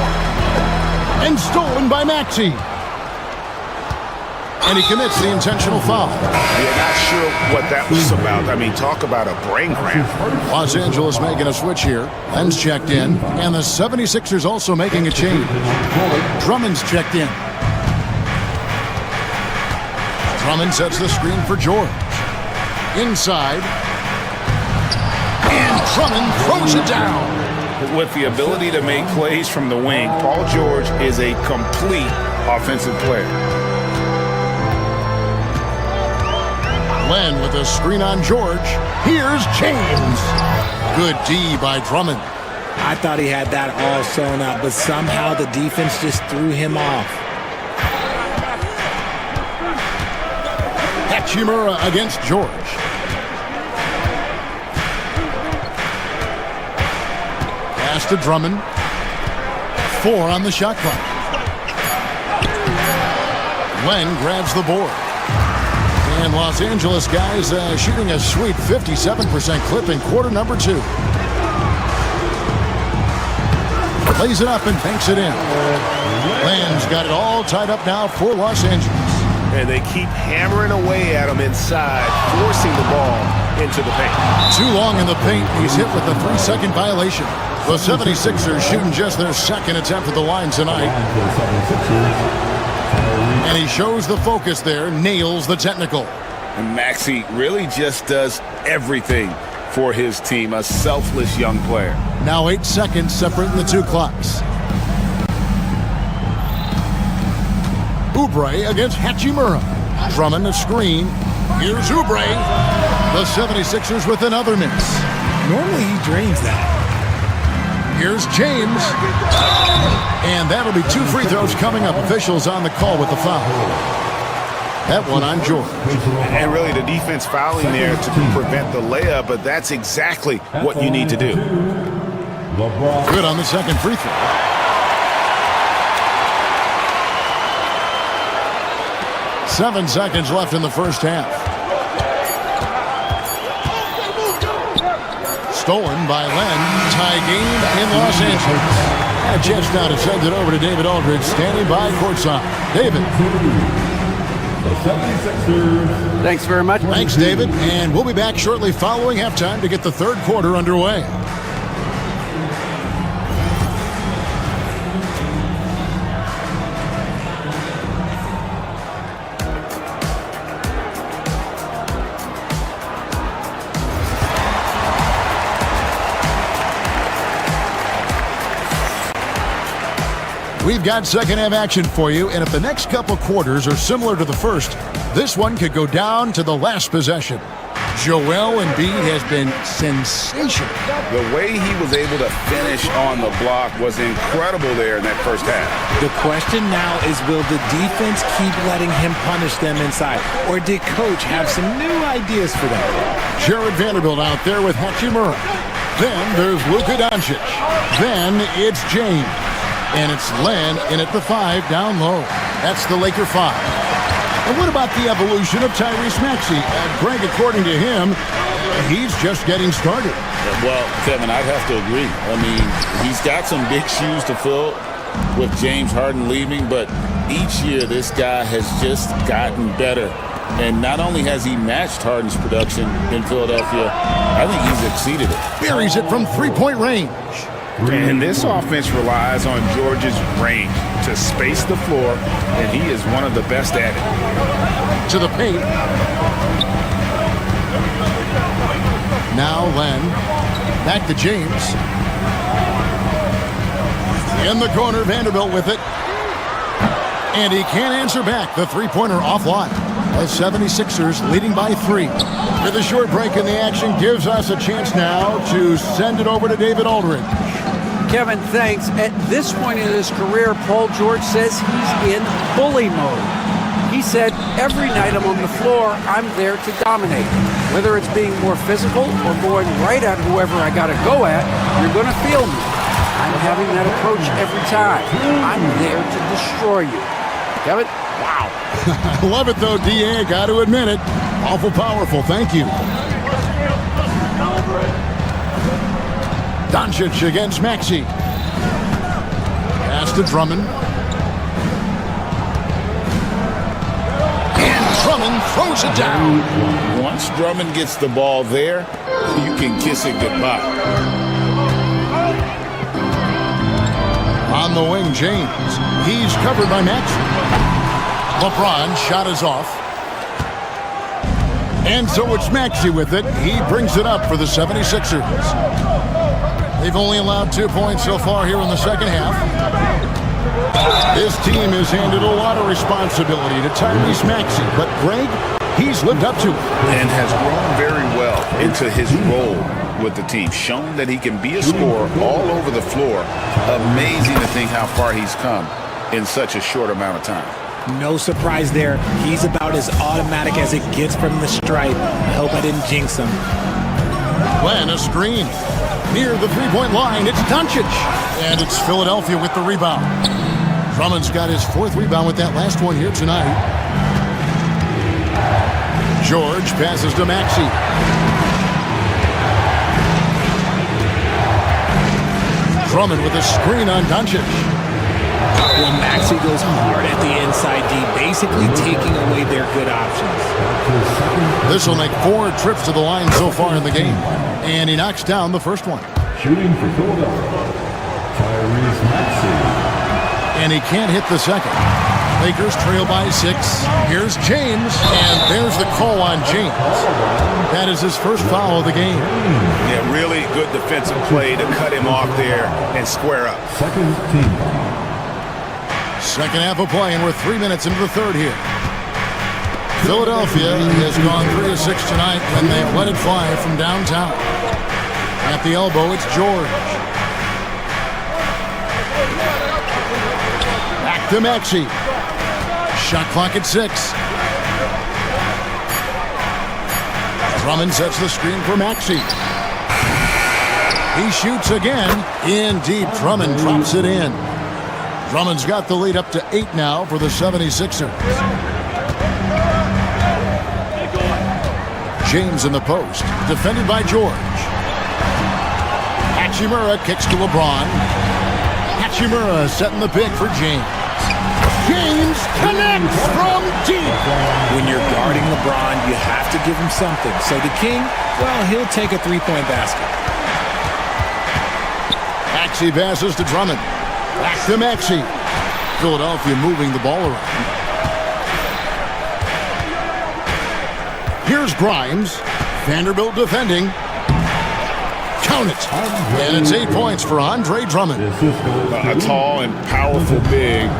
And stolen by Maxey. And he commits the intentional foul. Yeah, not sure what that was about. I mean, talk about a brain cramp. Los Angeles making a switch here. Len's checked in. And the 76ers also making a change. Drummond's checked in. Drummond sets the screen for George. Inside. And Drummond throws it down. With the ability to make plays from the wing, Paul George is a complete offensive player. Len with a screen on George. Here's James. Good D by Drummond. I thought he had that all sewn up, but somehow the defense just threw him off. Hachimura against George. Pass to Drummond. 4 on the shot clock. Len grabs the board. And Los Angeles guys shooting a sweet 57% clip in quarter number 2. Lays it up and banks it in. Len's got it all tied up now for Los Angeles. And they keep hammering away at him inside, forcing the ball into the paint. Too long in the paint. He's hit with a 3-second violation. The 76ers shooting just their second attempt at the line tonight. And he shows the focus there, nails the technical. And Maxey really just does everything for his team, a selfless young player. Now 8 seconds separating the two clocks. Oubre against Hachimura. Drummond a screen. Here's Oubre. The 76ers with another miss. Normally he drains that. Here's James. And that'll be 2 free throws coming up. Officials on the call with the foul. That one on George. And really the defense fouling there to prevent the layup, but that's exactly what you need to do. Good on the second free throw. Seven seconds left in the first half. Stolen by Len. Tie game in Los Angeles. And a chance now to send it over to David Aldridge, standing by courtside. David. Thanks very much. Thanks, David. And we'll be back shortly following halftime to get the third quarter underway. We've got second half action for you, and if the next couple quarters are similar to the first, this one could go down to the last possession. Joel Embiid has been sensational. The way he was able to finish on the block was incredible there in that first half. The question now is, will the defense keep letting him punish them inside, or did Coach have some new ideas for them? Jared Vanderbilt out there with Hachimura. Then there's Luka Doncic. Then it's James. And it's Len in at the 5 down low. That's the Laker 5. And what about the evolution of Tyrese Maxey? Greg, according to him, he's just getting started. Well, Kevin, I'd have to agree. I mean, he's got some big shoes to fill with James Harden leaving, but each year this guy has just gotten better. And not only has he matched Harden's production in Philadelphia, I think he's exceeded it. Buries it from three-point range. And this offense relies on George's range to space the floor, and he is one of the best at it. To the paint. Now Len. Back to James. In the corner, Vanderbilt with it. And he can't answer back. The three-pointer offline. The 76ers leading by 3. With a short break in the action gives us a chance now to send it over to David Aldridge. Kevin, thanks. At this point in his career, Paul George says he's in bully mode. He said, every night I'm on the floor, I'm there to dominate. Whether it's being more physical or going right at whoever I got to go at, you're going to feel me. I'm having that approach every time. I'm there to destroy you. Kevin? Wow. I love it, though, D.A. Got to admit it. Awful powerful. Thank you. Doncic against Maxey. Pass to Drummond. And Drummond throws it down. Once Drummond gets the ball there, you can kiss it goodbye. On the wing, James. He's covered by Maxey. LeBron shot is off. And so it's Maxey with it. He brings it up for the 76ers. They've only allowed 2 points so far here in the second half. This team has handed a lot of responsibility to Tyrese Maxey, but Greg, he's lived up to it. And has grown very well into his role with the team. Shown that he can be a scorer all over the floor. Amazing to think how far he's come in such a short amount of time. No surprise there. He's about as automatic as it gets from the stripe. I hope I didn't jinx him. Glenn, a screen. Near the three-point line, it's Doncic. And it's Philadelphia with the rebound. Drummond's got his 4th rebound with that last one here tonight. George passes to Maxey. Drummond with a screen on Doncic. Well, Maxey goes hard at the inside D, basically taking away their good options. This will make 4 trips to the line so far in the game. And he knocks down the first one. Shooting for Philadelphia, Tyrese Maxey. And he can't hit the second. Lakers trail by 6. Here's James, and there's the call on James. That is his first foul of the game. Yeah, really good defensive play to cut him off there and square up. Second team. Second half of play, and we're 3 minutes into the third here. Philadelphia has gone 3 of 6 tonight when they've let it fly from downtown. At the elbow, it's George. Back to Maxey. Shot clock at 6. Drummond sets the screen for Maxey. He shoots again. In deep, Drummond drops it in. Drummond's got the lead up to 8 now for the 76ers. James in the post, defended by George. Hachimura kicks to LeBron. Hachimura setting the pick for James. James connects from deep. When you're guarding LeBron, you have to give him something. So the King, well, he'll take a 3-point basket. Maxey passes to Drummond. Back to Maxey. Philadelphia moving the ball around. Here's Grimes. Vanderbilt defending. Count it. And it's 8 points for Andre Drummond. A tall and powerful big.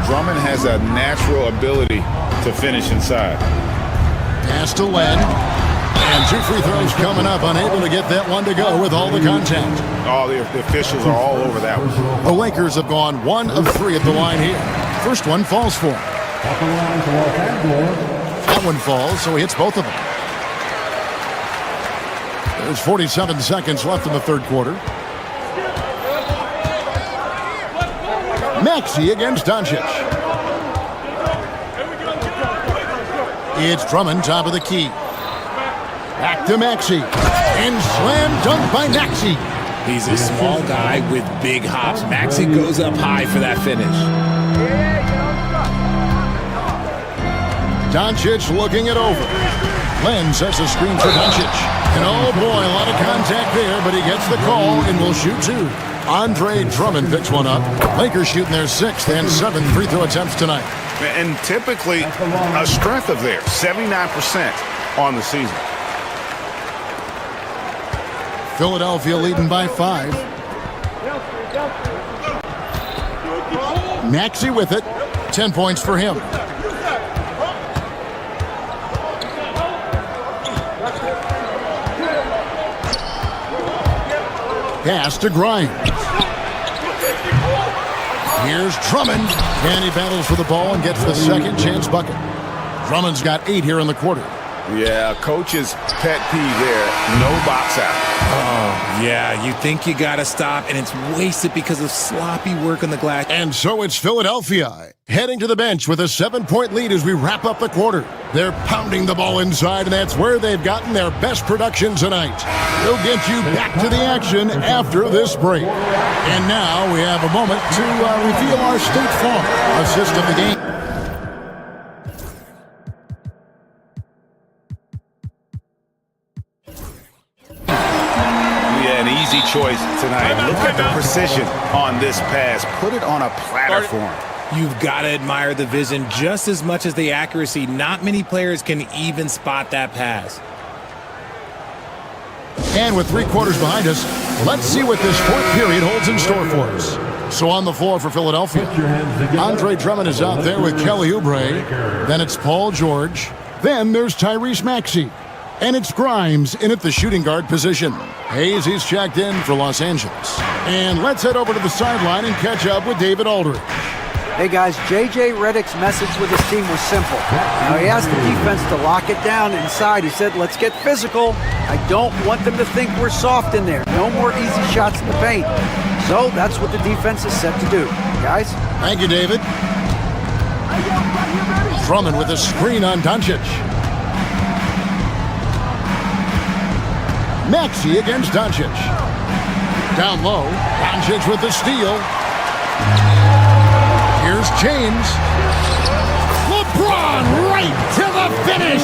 Drummond has a natural ability to finish inside. Pass to Len. And 2 free throws coming up. Unable to get that one to go with all the contact. Oh, the officials are all over that one. The Lakers have gone 1 of 3 at the line here. First one falls for him. That one falls, so he hits both of them. There's 47 seconds left in the third quarter. Maxey against Doncic. It's Drummond, top of the key. Back to Maxey. And slam dunk by Maxey. He's a small guy with big hops. Maxey goes up high for that finish. Doncic looking it over. Len sets a screen for Doncic. And oh boy, a lot of contact there, but he gets the call and will shoot 2. Andre Drummond picks one up. Lakers shooting their 6th and 7th free throw attempts tonight. And typically a strength of theirs, 79% on the season. Philadelphia leading by 5. Maxey with it. 10 points for him. Pass to Grimes. Here's Drummond. And he battles for the ball and gets the second chance bucket. Drummond's got 8 here in the quarter. Yeah, coach's pet peeve there. No box out. Oh, yeah, you think you got to stop, and it's wasted because of sloppy work on the glass. And so it's Philadelphia heading to the bench with a 7-point lead as we wrap up the quarter. They're pounding the ball inside, and that's where they've gotten their best production tonight. We'll get you back to the action after this break. And now we have a moment to reveal our State Farm assist of the game. Easy choice tonight. Look at the precision on this pass. Put it on a platter for him. You've got to admire the vision just as much as the accuracy. Not many players can even spot that pass. And with 3 quarters behind us, let's see what this fourth period holds in store for us. So on the floor for Philadelphia, Andre Drummond is out there with Kelly Oubre. Then it's Paul George. Then there's Tyrese Maxey. And it's Grimes in at the shooting guard position. Hayes, he's checked in for Los Angeles. And let's head over to the sideline and catch up with David Aldridge. Hey guys, J.J. Redick's message with his team was simple. Now he asked the defense to lock it down inside. He said, let's get physical. I don't want them to think we're soft in there. No more easy shots in the paint. So that's what the defense is set to do. Guys? Thank you, David. Drummond with a screen on Doncic. Maxey against Doncic. Down low, Doncic with the steal. Here's James. LeBron right to the finish.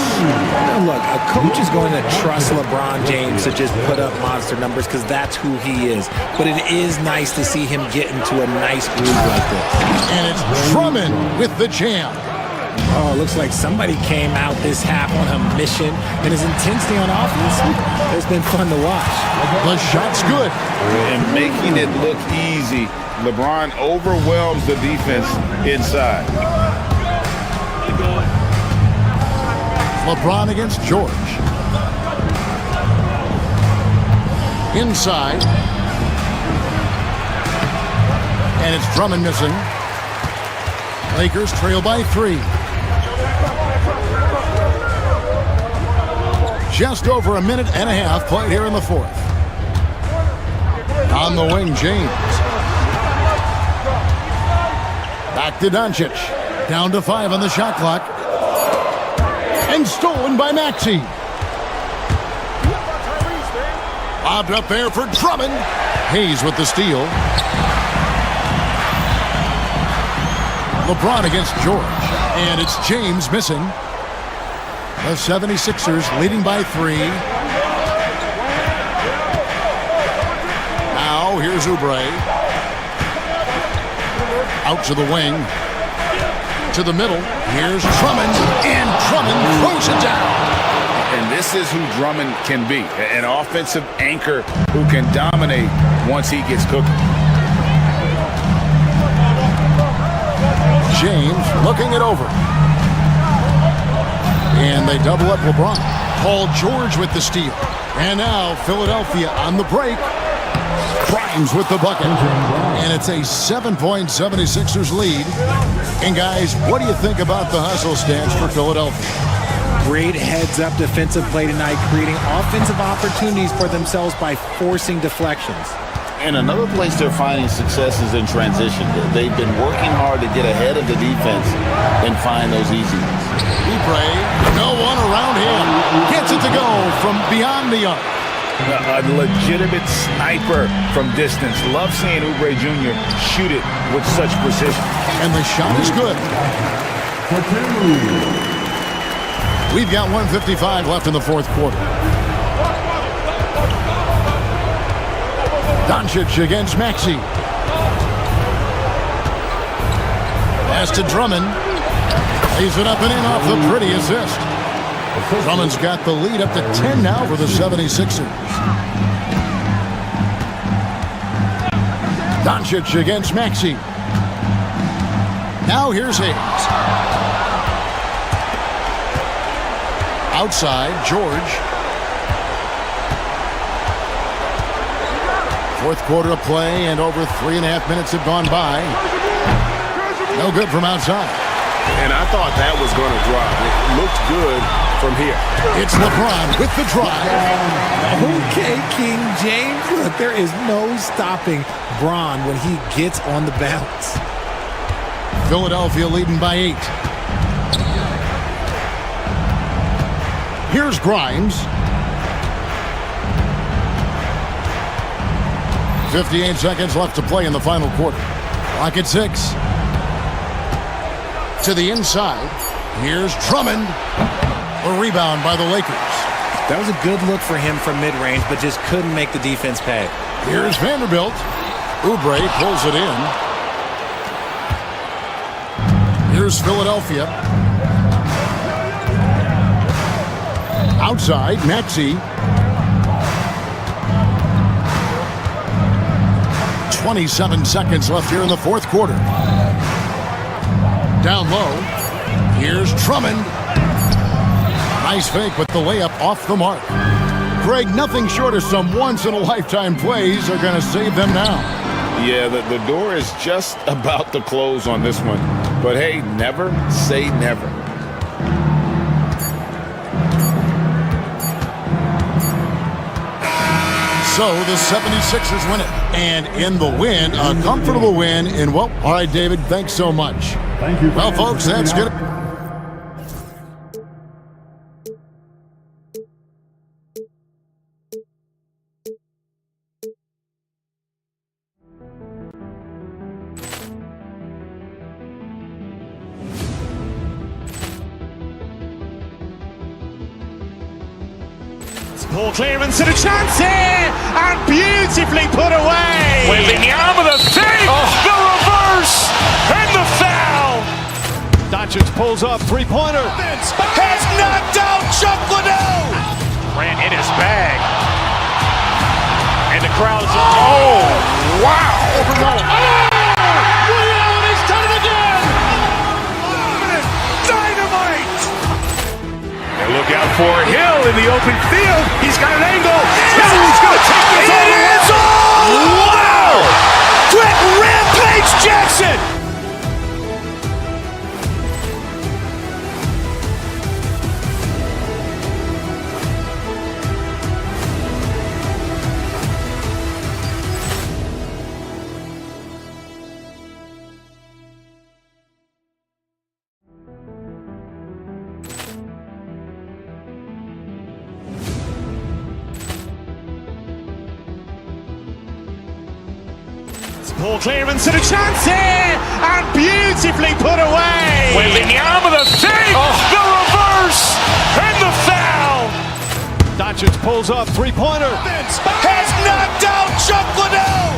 Now look, a coach is going to trust LeBron James to just put up monster numbers because that's who he is. But it is nice to see him get into a nice groove like this. And it's Drummond with the jam. Oh, it looks like somebody came out this half on a mission, and his intensity on offense has been fun to watch. The shot's good. And making it look easy, LeBron overwhelms the defense inside. LeBron against George. Inside. And it's Drummond missing. Lakers trail by 3. Just over a minute and a half played here in the fourth. On the wing, James. Back to Doncic. Down to 5 on the shot clock. And stolen by Maxey. Lobbed up there for Drummond. Hayes with the steal. LeBron against George. And it's James missing. The 76ers leading by 3. Now here's Oubre. Out to the wing. To the middle. Here's Drummond. And Drummond throws it down. And this is who Drummond can be. An offensive anchor who can dominate once he gets cooking. James looking it over. And they double up LeBron. Paul George with the steal. And now Philadelphia on the break. Grimes with the bucket. And it's a 7-point 76ers lead. And guys, what do you think about the hustle stats for Philadelphia? Great heads-up defensive play tonight, creating offensive opportunities for themselves by forcing deflections. And another place they're finding success is in transition. They've been working hard to get ahead of the defense and find those easy ones. Oubre, no one around him. Gets it to go from beyond the arc. A legitimate sniper from distance. Love seeing Oubre Jr. shoot it with such precision. And the shot is good. We've got 1:55 left in the fourth quarter. Doncic against Maxey. Pass to Drummond. Lays it up and in off the pretty assist. Drummond's got the lead up to 10 now for the 76ers. Doncic against Maxey. Now here's Hayes. Outside, George. Fourth quarter of play, and over 3.5 minutes have gone by. No good from outside. And I thought that was going to drop. It looked good from here. It's LeBron with the drive. Okay, King James. Look, there is no stopping Bron when he gets on the bounce. Philadelphia leading by 8. Here's Grimes. 58 seconds left to play in the final quarter. Clock at 6. To the inside. Here's Drummond. A rebound by the Lakers. That was a good look for him from mid-range, but just couldn't make the defense pay. Here's Vanderbilt. Oubre pulls it in. Here's Philadelphia. Outside, Maxey. 27 seconds left here in the fourth quarter. Down low. Here's Drummond. Nice fake with the layup off the mark. Greg, nothing short of some once-in-a-lifetime plays are going to save them now. Yeah, the door is just about to close on this one. But hey, never say never. So the 76ers win it. And in the win, a comfortable win in, well, all right, David, thanks so much. Thank you. Well, folks, that's good. Poor clearance and a chance here, and beautifully put away. Wembanyama the save, the reverse, and the foul. Doncic pulls up, three-pointer. Has knocked out Chuck Liddell. Ran in his bag, and the crowd is wow! Liddell has done it again. Dynamite. Look out for Hill in the open field. He's got an angle. He's going to take this all the way. Wow! Quick Rampage Jackson. Poor clearance and a chance here, and beautifully put away. Wembanyama the save, the reverse, and the foul. Doncic pulls up, three-pointer. Has knocked out Chuck Liddell.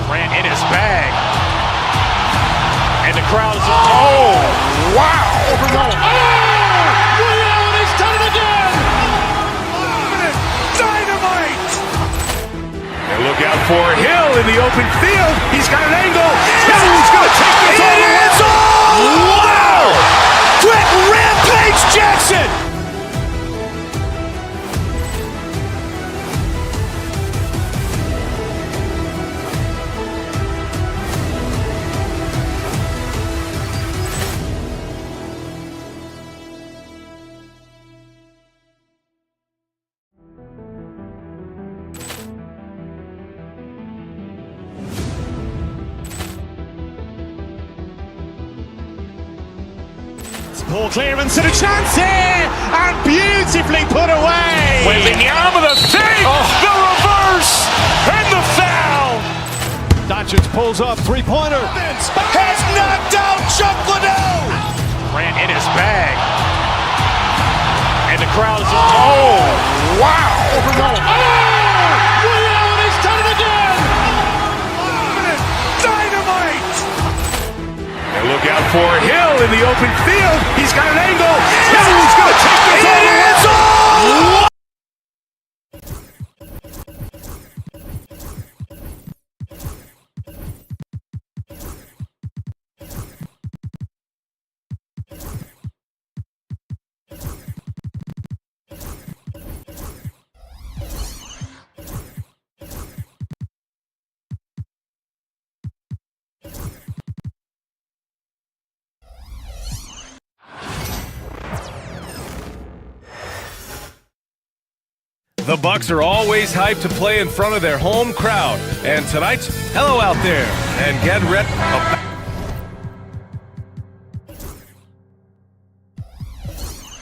Ran in his bag, and the crowd is wow! Liddell has done it again. Dynamite. And look out for Hill in the open field. He's got an angle. He's going to take this all the way. Wow! Quick Rampage Jackson. Poor clearance and a chance here, and beautifully put away. Wembanyama the save, the reverse, and the foul. Doncic pulls up, three-pointer. Has knocked out Chuck Liddell. Ran in his bag, and the crowd is wow! Liddell has done it again. Dynamite. And look out for Hill in the open field. He's got an angle. He's going to take this all the way. The Bucks are always hyped to play in front of their home crowd. And tonight's hello out there. And get ready.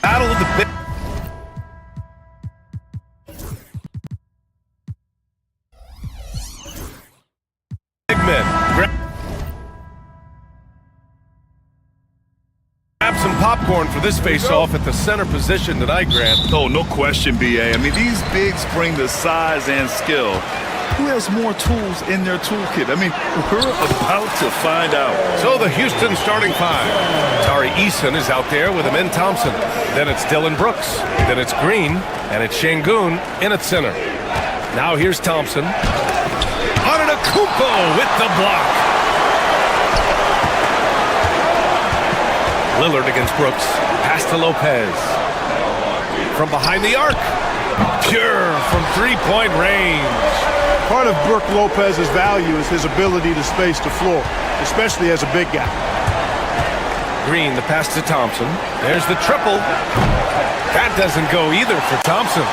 Battle of the big men. Grab some popcorn for this face-off at the center position tonight, Grant. Oh, no question, B.A. I mean, these bigs bring the size and skill. Who has more tools in their toolkit? I mean, we're about to find out. So the Houston starting five. Tari Eason is out there with Amin Thompson. Then it's Dylan Brooks. Then it's Green. And it's Şengün in at center. Now here's Thompson. Antetokounmpo with the block. Lillard against Brooks. Pass to Lopez. From behind the arc. Pure from three-point range. Part of Brook Lopez's value is his ability to space the floor, especially as a big guy. Green, the pass to Thompson. There's the triple. That doesn't go either for Thompson.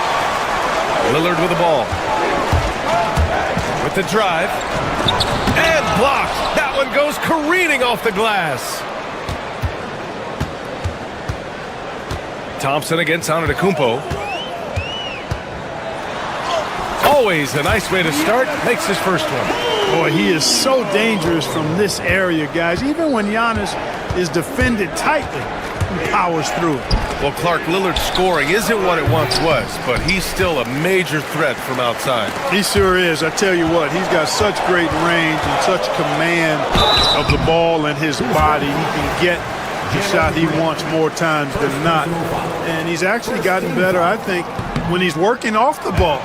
Lillard with the ball. With the drive. And blocked. That one goes careening off the glass. Thompson against Antetokounmpo. Always a nice way to start. Makes his first one. Boy, he is so dangerous from this area, guys. Even when Giannis is defended tightly, he powers through it. Well, Clark, Lillard's scoring isn't what it once was, but he's still a major threat from outside. He sure is. I tell you what, he's got such great range and such command of the ball and his body. He can get the shot he wants more times than not. And he's actually gotten better, I think, when he's working off the ball.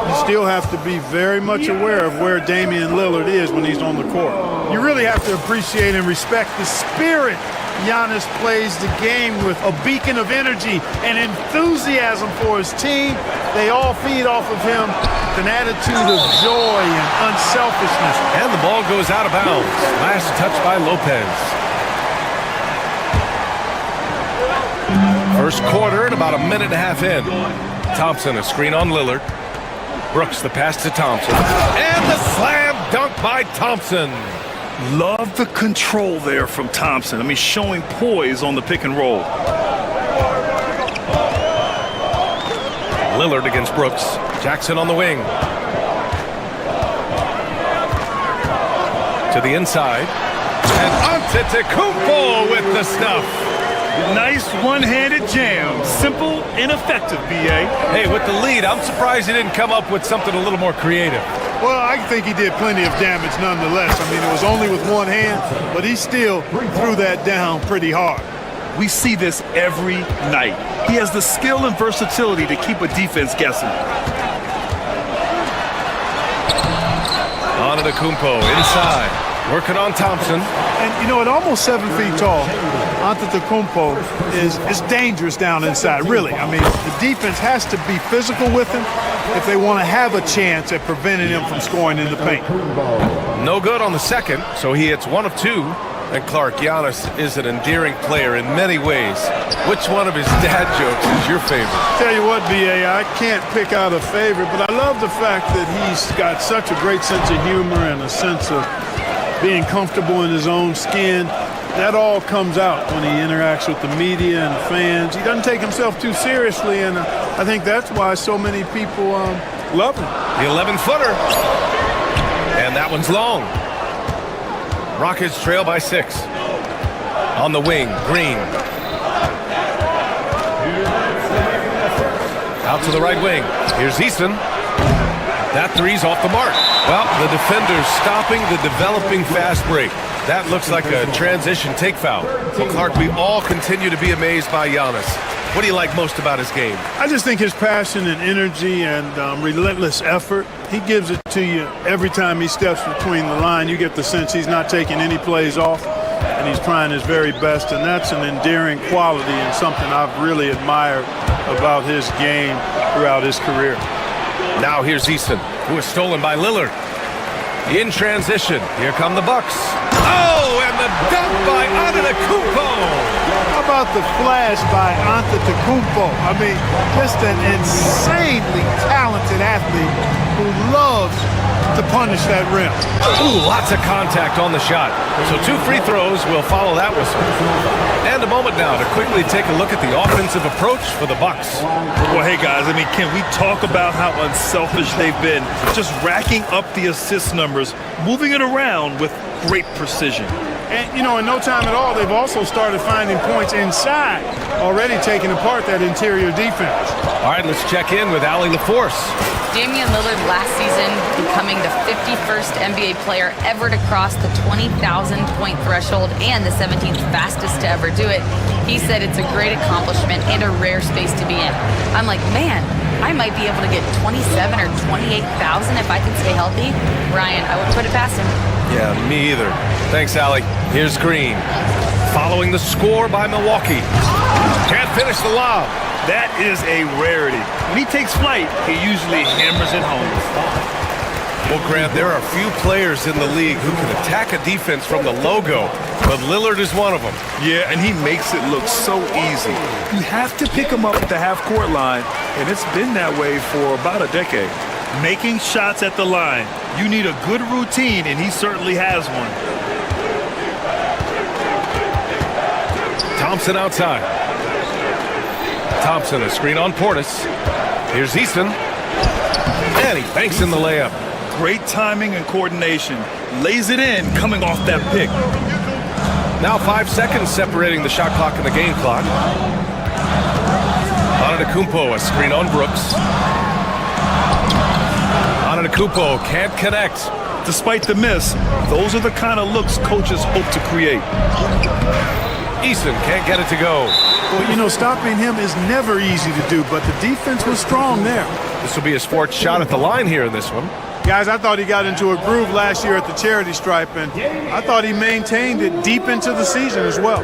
You still have to be very much aware of where Damian Lillard is when he's on the court. You really have to appreciate and respect the spirit Giannis plays the game with, a beacon of energy and enthusiasm for his team. They all feed off of him with an attitude of joy and unselfishness. And the ball goes out of bounds. Last touch by Lopez. First quarter and about a minute and a half in. Thompson, a screen on Lillard. Brooks, the pass to Thompson. And the slam dunk by Thompson. Love the control there from Thompson. I mean, showing poise on the pick and roll. Lillard against Brooks. Jackson on the wing. To the inside. And Antetokounmpo with the stuff. Nice one-handed jam. Simple and effective, B.A. Hey, with the lead, I'm surprised he didn't come up with something a little more creative. Well, I think he did plenty of damage nonetheless. I mean, it was only with one hand, but he still threw that down pretty hard. We see this every night. He has the skill and versatility to keep a defense guessing. Antetokounmpo inside, working on Thompson. And, you know, at almost 7 feet tall, Antetokounmpo is dangerous down inside, really. I mean, the defense has to be physical with him if they want to have a chance at preventing him from scoring in the paint. No good on the second, so he hits 1 of 2. And Clark, Giannis is an endearing player in many ways. Which one of his dad jokes is your favorite? Tell you what, B.A., I can't pick out a favorite, but I love the fact that he's got such a great sense of humor and a sense of being comfortable in his own skin. That all comes out when he interacts with the media and the fans. He doesn't take himself too seriously, and I think that's why so many people love him. The 11-footer. And that one's long. Rockets trail by 6. On the wing, Green. Out to the right wing. Here's Eason. That three's off the mark. Well, the defender's stopping the developing fast break. That looks like a transition take foul. Well, Clark, we all continue to be amazed by Giannis. What do you like most about his game? I just think his passion and energy and relentless effort. He gives it to you every time he steps between the line. You get the sense he's not taking any plays off, and he's trying his very best, and that's an endearing quality and something I've really admired about his game throughout his career. Now here's Eason, who is stolen by Lillard. In transition, here come the Bucks. Oh, and the dunk by Antetokounmpo. How about the flash by Antetokounmpo? I mean, just an insanely talented athlete who loves to punish that rim. Ooh, lots of contact on the shot. So 2 free throws will follow that whistle. And a moment now to quickly take a look at the offensive approach for the Bucks. Well, hey, guys, I mean, can we talk about how unselfish they've been? Just racking up the assist numbers, moving it around with great precision. And, you know, in no time at all, they've also started finding points inside, already taking apart that interior defense. All right, let's check in with Allie LaForce. Damian Lillard last season becoming the 51st NBA player ever to cross the 20,000-point threshold and the 17th fastest to ever do it. He said it's a great accomplishment and a rare space to be in. I'm like, man, I might be able to get 27 or 28,000 if I can stay healthy. Ryan, I wouldn't put it past him. Yeah, me either. Thanks, Allie. Here's Green. Following the score by Milwaukee. Can't finish the lob. That is a rarity. When he takes flight, he usually hammers it home. Well, Grant, there are few players in the league who can attack a defense from the logo, but Lillard is one of them. Yeah, and he makes it look so easy. You have to pick him up at the half-court line, and it's been that way for about a decade. Making shots at the line. You need a good routine, and he certainly has one. Thompson outside. Thompson, a screen on Portis. Here's Easton. And he banks in the layup. Great timing and coordination. Lays it in coming off that pick. Now 5 seconds separating the shot clock and the game clock. Antetokounmpo, a screen on Brooks. Antetokounmpo can't connect. Despite the miss, those are the kind of looks coaches hope to create. Easton can't get it to go. Well, you know, stopping him is never easy to do, but the defense was strong there. This will be his 4th shot at the line here in this one. Guys, I thought he got into a groove last year at the charity stripe, and I thought he maintained it deep into the season as well.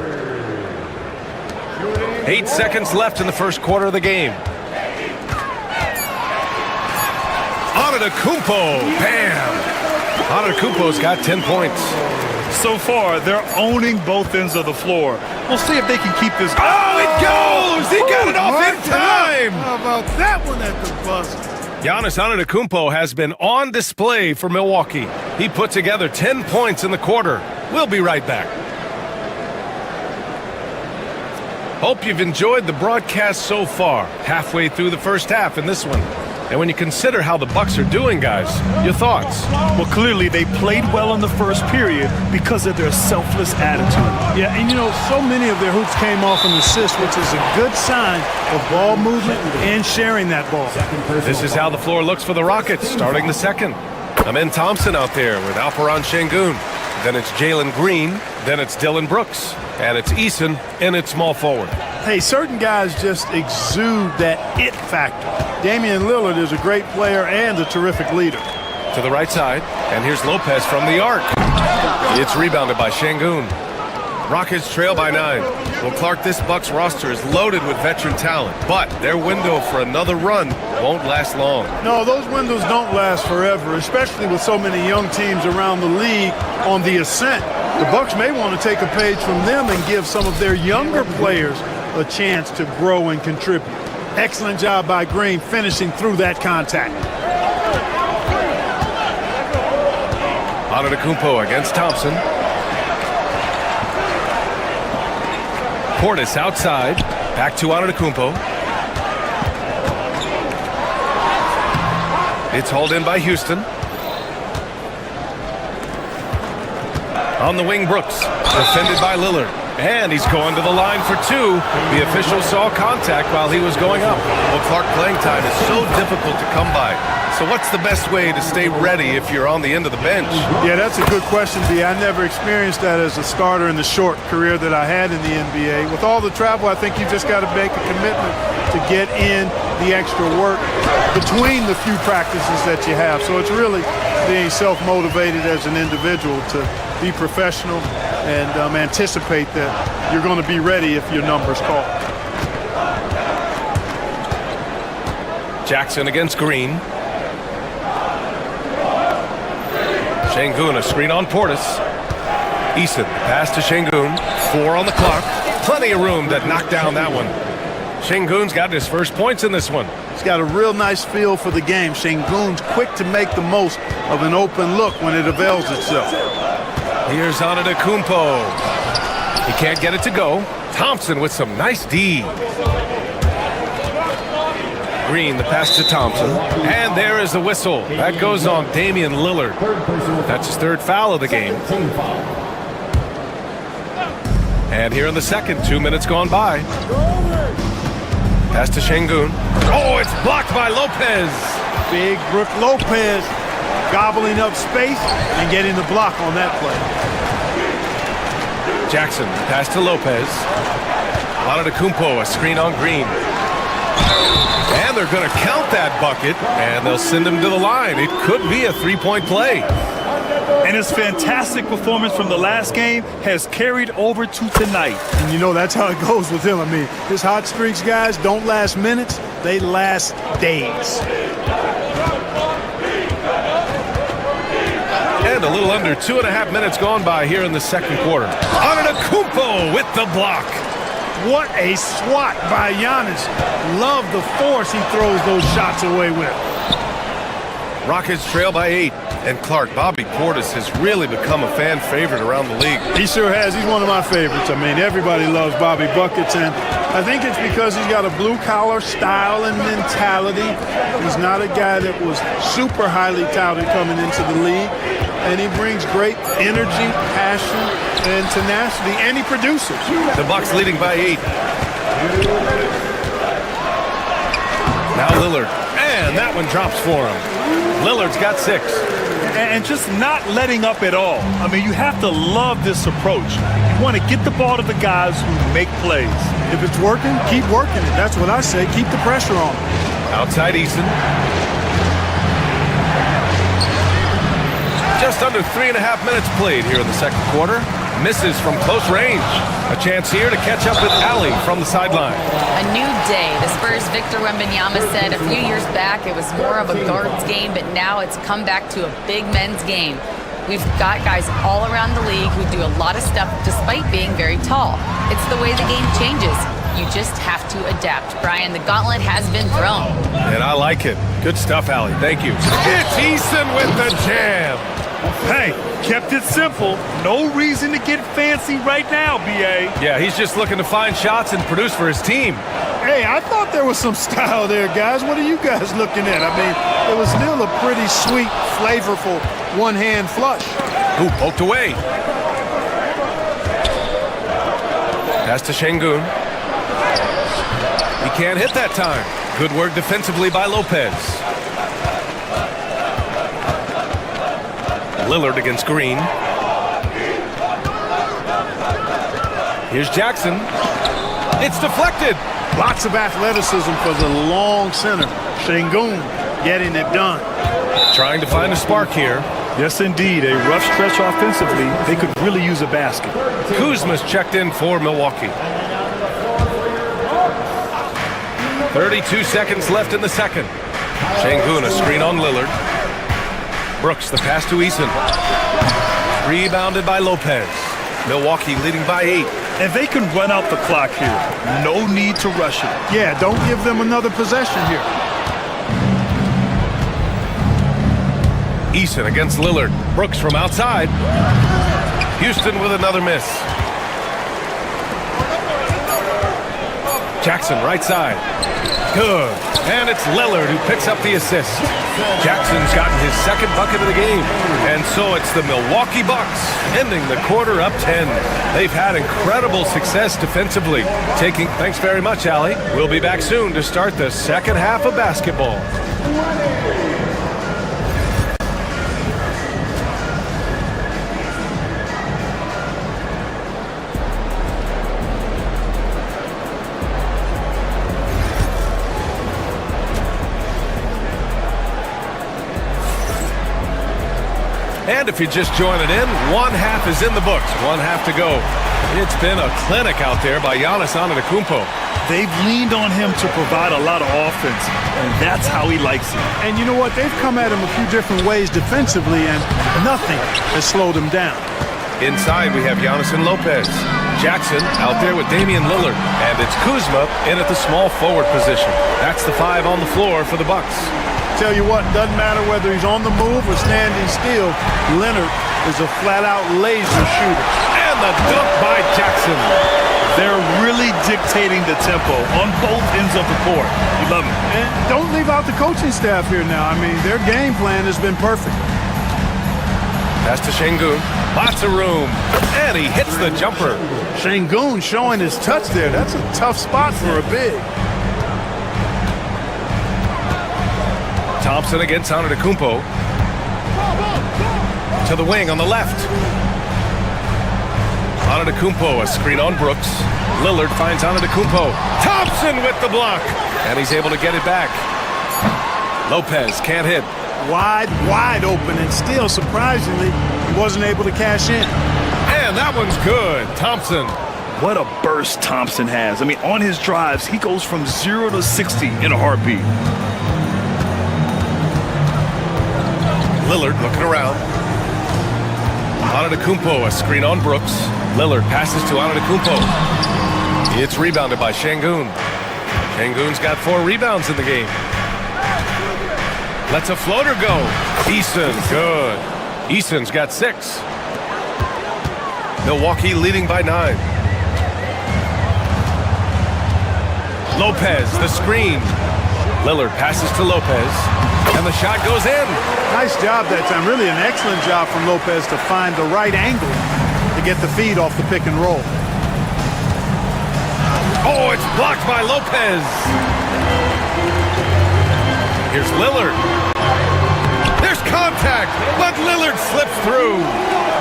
8 seconds left in the first quarter of the game. Antetokounmpo, bam! Antetokounmpo's got 10 points. So far, they're owning both ends of the floor. We'll see if they can keep this. Oh, it goes! He got it off in time! How about that one at the buzzer? Giannis Antetokounmpo has been on display for Milwaukee. He put together 10 points in the quarter. We'll be right back. Hope you've enjoyed the broadcast so far. Halfway through the first half in this one. And when you consider how the Bucks are doing, guys, your thoughts? Well, clearly they played well in the first period because of their selfless attitude. Yeah, and you know, so many of their hoops came off an assist, which is a good sign of ball movement and sharing that ball. This is how the floor looks for the Rockets, starting the second. Amen Thompson out there with Alperen Şengün. Then it's Jalen Green. Then it's Dylan Brooks. And it's Eason in its small forward. Hey, certain guys just exude that it factor. Damian Lillard is a great player and a terrific leader. To the right side, and here's Lopez from the arc. It's rebounded by Şengün. Rockets trail by 9. Well, Clark, this Bucks roster is loaded with veteran talent, but their window for another run won't last long. No, those windows don't last forever, especially with so many young teams around the league on the ascent. The Bucks may want to take a page from them and give some of their younger players a chance to grow and contribute. Excellent job by Green finishing through that contact. Antetokounmpo against Thompson. Portis outside. Back to Antetokounmpo. It's hauled in by Houston. On the wing, Brooks. Defended by Lillard. And he's going to the line for 2. The official saw contact while he was going up. Well, Clark, playing time is so difficult to come by. So what's the best way to stay ready if you're on the end of the bench? Yeah, that's a good question, B. I never experienced that as a starter in the short career that I had in the NBA. With all the travel, I think you've just got to make a commitment to get in the extra work between the few practices that you have. So it's really being self-motivated as an individual to be professional and anticipate that you're going to be ready if your number's called. Jackson against Green. Şengün, a screen on Portis. Eason, pass to Şengün. 4 on the clock. Plenty of room to knock down that one. Şengün's got his first points in this one. He's got a real nice feel for the game. Şengün's quick to make the most of an open look when it avails itself. Here's Antetokounmpo. He can't get it to go. Thompson with some nice D. Green, the pass to Thompson. And there is the whistle. That goes on Damian Lillard. That's his third foul of the game. And here in the second, 2 minutes gone by. Pass to Şengün. Oh, it's blocked by Lopez. Big Brook Lopez gobbling up space and getting the block on that play. Jackson, pass to Lopez. Antetokounmpo, a screen on Green. And they're going to count that bucket, and they'll send him to the line. It could be a three-point play. And his fantastic performance from the last game has carried over to tonight. And you know, that's how it goes with him. I mean, his hot streaks, guys, don't last minutes. They last days. And a little under 2.5 minutes gone by here in the second quarter. Antetokounmpo with the block. What a swat by Giannis. Love the force he throws those shots away with. Rockets trail by 8. And Clark, Bobby Portis has really become a fan favorite around the league. He sure has. He's one of my favorites. I mean, everybody loves Bobby Buckets, and I think it's because he's got a blue-collar style and mentality. He's not a guy that was super highly touted coming into the league, and he brings great energy, passion, and tenacity, and he produces. The Bucks leading by 8. Now Lillard, and that one drops for him. Lillard's got 6. And just not letting up at all. I mean, you have to love this approach. You want to get the ball to the guys who make plays. If it's working, keep working it. That's what I say. Keep the pressure on. Outside Eason. Just under 3.5 minutes played here in the second quarter. Misses from close range. A chance here to catch up with Ali from the sideline. A new day. The Spurs' Victor Wembanyama said a few years back it was more of a guards game, but now it's come back to a big men's game. We've got guys all around the league who do a lot of stuff despite being very tall. It's the way the game changes. You just have to adapt. Brian, the gauntlet has been thrown. And I like it. Good stuff, Ali. Thank you. It's Eason with the jam. Hey, kept it simple. No reason to get fancy right now, B.A. Yeah, he's just looking to find shots and produce for his team. Hey, I thought there was some style there, guys. What are you guys looking at? I mean, it was still a pretty sweet, flavorful one-hand flush. Ooh, poked away. Pass to Şengün. He can't hit that time. Good work defensively by Lopez. Lillard against Green. Here's Jackson. It's deflected. Lots of athleticism for the long center. Şengün getting it done. Trying to find a spark here. Yes, indeed. A rough stretch offensively. They could really use a basket. Kuzma's checked in for Milwaukee. 32 seconds left in the second. Şengün, a screen on Lillard. Brooks, the pass to Eason. Rebounded by Lopez. Milwaukee leading by 8. And they can run out the clock here. No need to rush it. Yeah, don't give them another possession here. Eason against Lillard. Brooks from outside. Houston with another miss. Jackson right side. Good. And it's Lillard who picks up the assist. Jackson's gotten his second bucket of the game. And so it's the Milwaukee Bucks ending the quarter up 10. They've had incredible success defensively. Thanks very much, Ali. We'll be back soon to start the second half of basketball. And if you're just joining in, one half is in the books, one half to go. It's been a clinic out there by Giannis Antetokounmpo. They've leaned on him to provide a lot of offense, and that's how he likes it. And you know what? They've come at him a few different ways defensively, and nothing has slowed him down. Inside, we have Giannis and Lopez. Jackson out there with Damian Lillard. And it's Kuzma in at the small forward position. That's the 5 on the floor for the Bucks. Tell you what, doesn't matter whether he's on the move or standing still, Leonard is a flat-out laser shooter. And the dunk by Jackson. They're really dictating the tempo on both ends of the court. You love it. And don't leave out the coaching staff here now. I mean, their game plan has been perfect. Pass to Şengün. Lots of room. And he hits the jumper. Şengün showing his touch there. That's a tough spot for a big. Thompson against Antetokounmpo. To the wing on the left. Antetokounmpo, a screen on Brooks. Lillard finds Antetokounmpo. Thompson with the block. And he's able to get it back. Lopez can't hit. Wide open, and still, surprisingly, he wasn't able to cash in. And that one's good. Thompson. What a burst Thompson has. I mean, on his drives, he goes from 0 to 60 in a heartbeat. Lillard looking around. Antetokounmpo, a screen on Brooks. Lillard passes to Antetokounmpo. It's rebounded by Şengün. Şengün's got 4 rebounds in the game. Lets a floater go. Eason, good. Eason's got 6. Milwaukee leading by 9. Lopez, the screen. Lillard passes to Lopez. And the shot goes in. Nice job that time. Really an excellent job from Lopez to find the right angle to get the feed off the pick and roll. Oh, it's blocked by Lopez. Here's Lillard. There's contact, but Lillard slips through.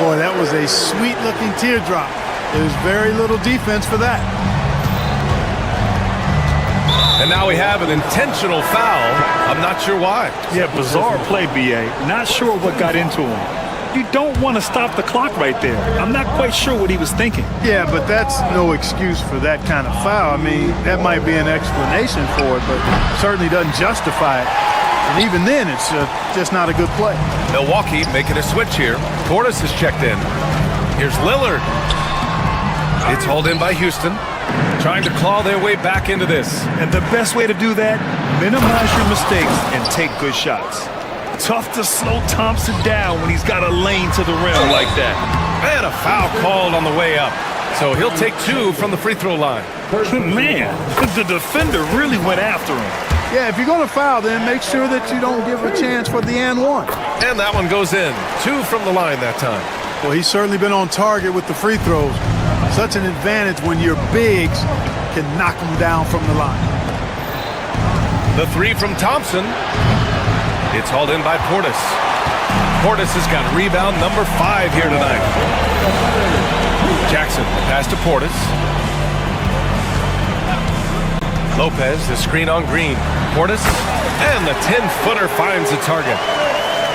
Boy, that was a sweet-looking teardrop. There's very little defense for that. And now we have an intentional foul. I'm not sure why. Yeah, bizarre play, B.A. Not sure what got into him. You don't want to stop the clock right there. I'm not quite sure what he was thinking. Yeah, but that's no excuse for that kind of foul. I mean, that might be an explanation for it, but certainly doesn't justify it. And even then, it's just not a good play. Milwaukee making a switch here. Portis is checked in. Here's Lillard. It's hauled in by Houston. Trying to claw their way back into this. And the best way to do that, minimize your mistakes and take good shots. Tough to slow Thompson down when he's got a lane to the rim like that. And a foul called on the way up. So he'll take 2 from the free throw line. Man, the defender really went after him. Yeah, if you're going to foul, then make sure that you don't give a chance for the and one. And that one goes in. 2 from the line that time. Well, he's certainly been on target with the free throws. Such an advantage when your bigs can knock them down from the line. The 3 from Thompson. It's hauled in by Portis. Portis has got rebound number 5 here tonight. Jackson, pass to Portis. Lopez, the screen on Green. Portis, and the 10-footer finds the target.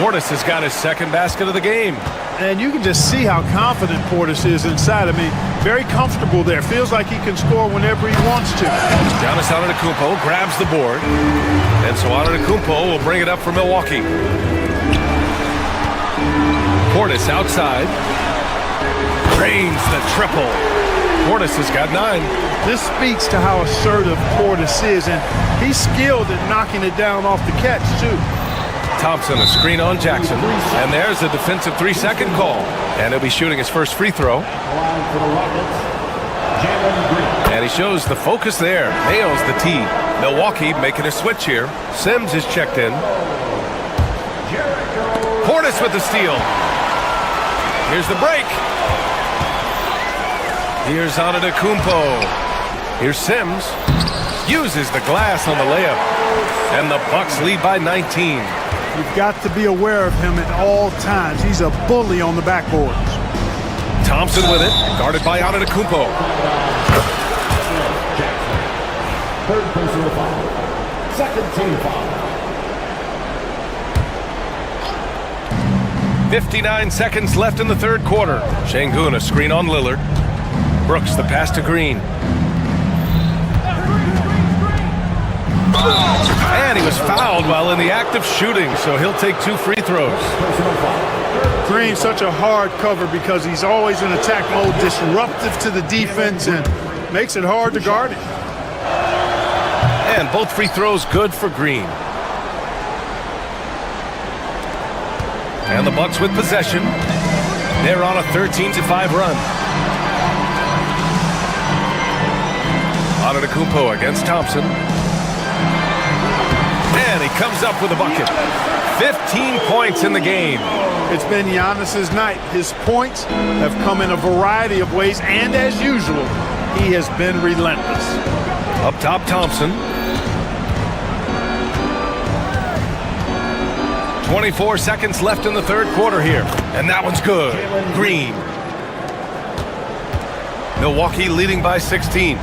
Portis has got his 2nd basket of the game. And you can just see how confident Portis is inside. I mean, very comfortable there. Feels like he can score whenever he wants to. Giannis Antetokounmpo grabs the board. And so Antetokounmpo will bring it up for Milwaukee. Portis outside. Drains the triple. Portis has got 9. This speaks to how assertive Portis is, and he's skilled at knocking it down off the catch, too. Thompson, a screen on Jackson. And there's a defensive 3-second call. And he'll be shooting his first free throw. And he shows the focus there. Nails the tee. Milwaukee making a switch here. Sims is checked in. Portis with the steal. Here's the break. Here's Antetokounmpo. Here's Sims. Uses the glass on the layup. And the Bucks lead by 19. You've got to be aware of him at all times. He's a bully on the backboards. Thompson with it, guarded by Antetokounmpo. Third personal foul. 2nd team foul. 59 seconds left in the 3rd quarter. Şengün, a screen on Lillard. Brooks, the pass to Green. And he was fouled while in the act of shooting, so he'll take 2 free throws. Green's such a hard cover because he's always in attack mode, disruptive to the defense, and makes it hard to guard him. And both free throws good for Green. And the Bucks with possession. They're on a 13-5 run. Antetokounmpo against Thompson. And he comes up with a bucket. 15 points in the game. It's been Giannis's night. His points have come in a variety of ways, and as usual, he has been relentless. Up top, Thompson. 24 seconds left in the third quarter here. And that one's good. Green. Milwaukee leading by 16.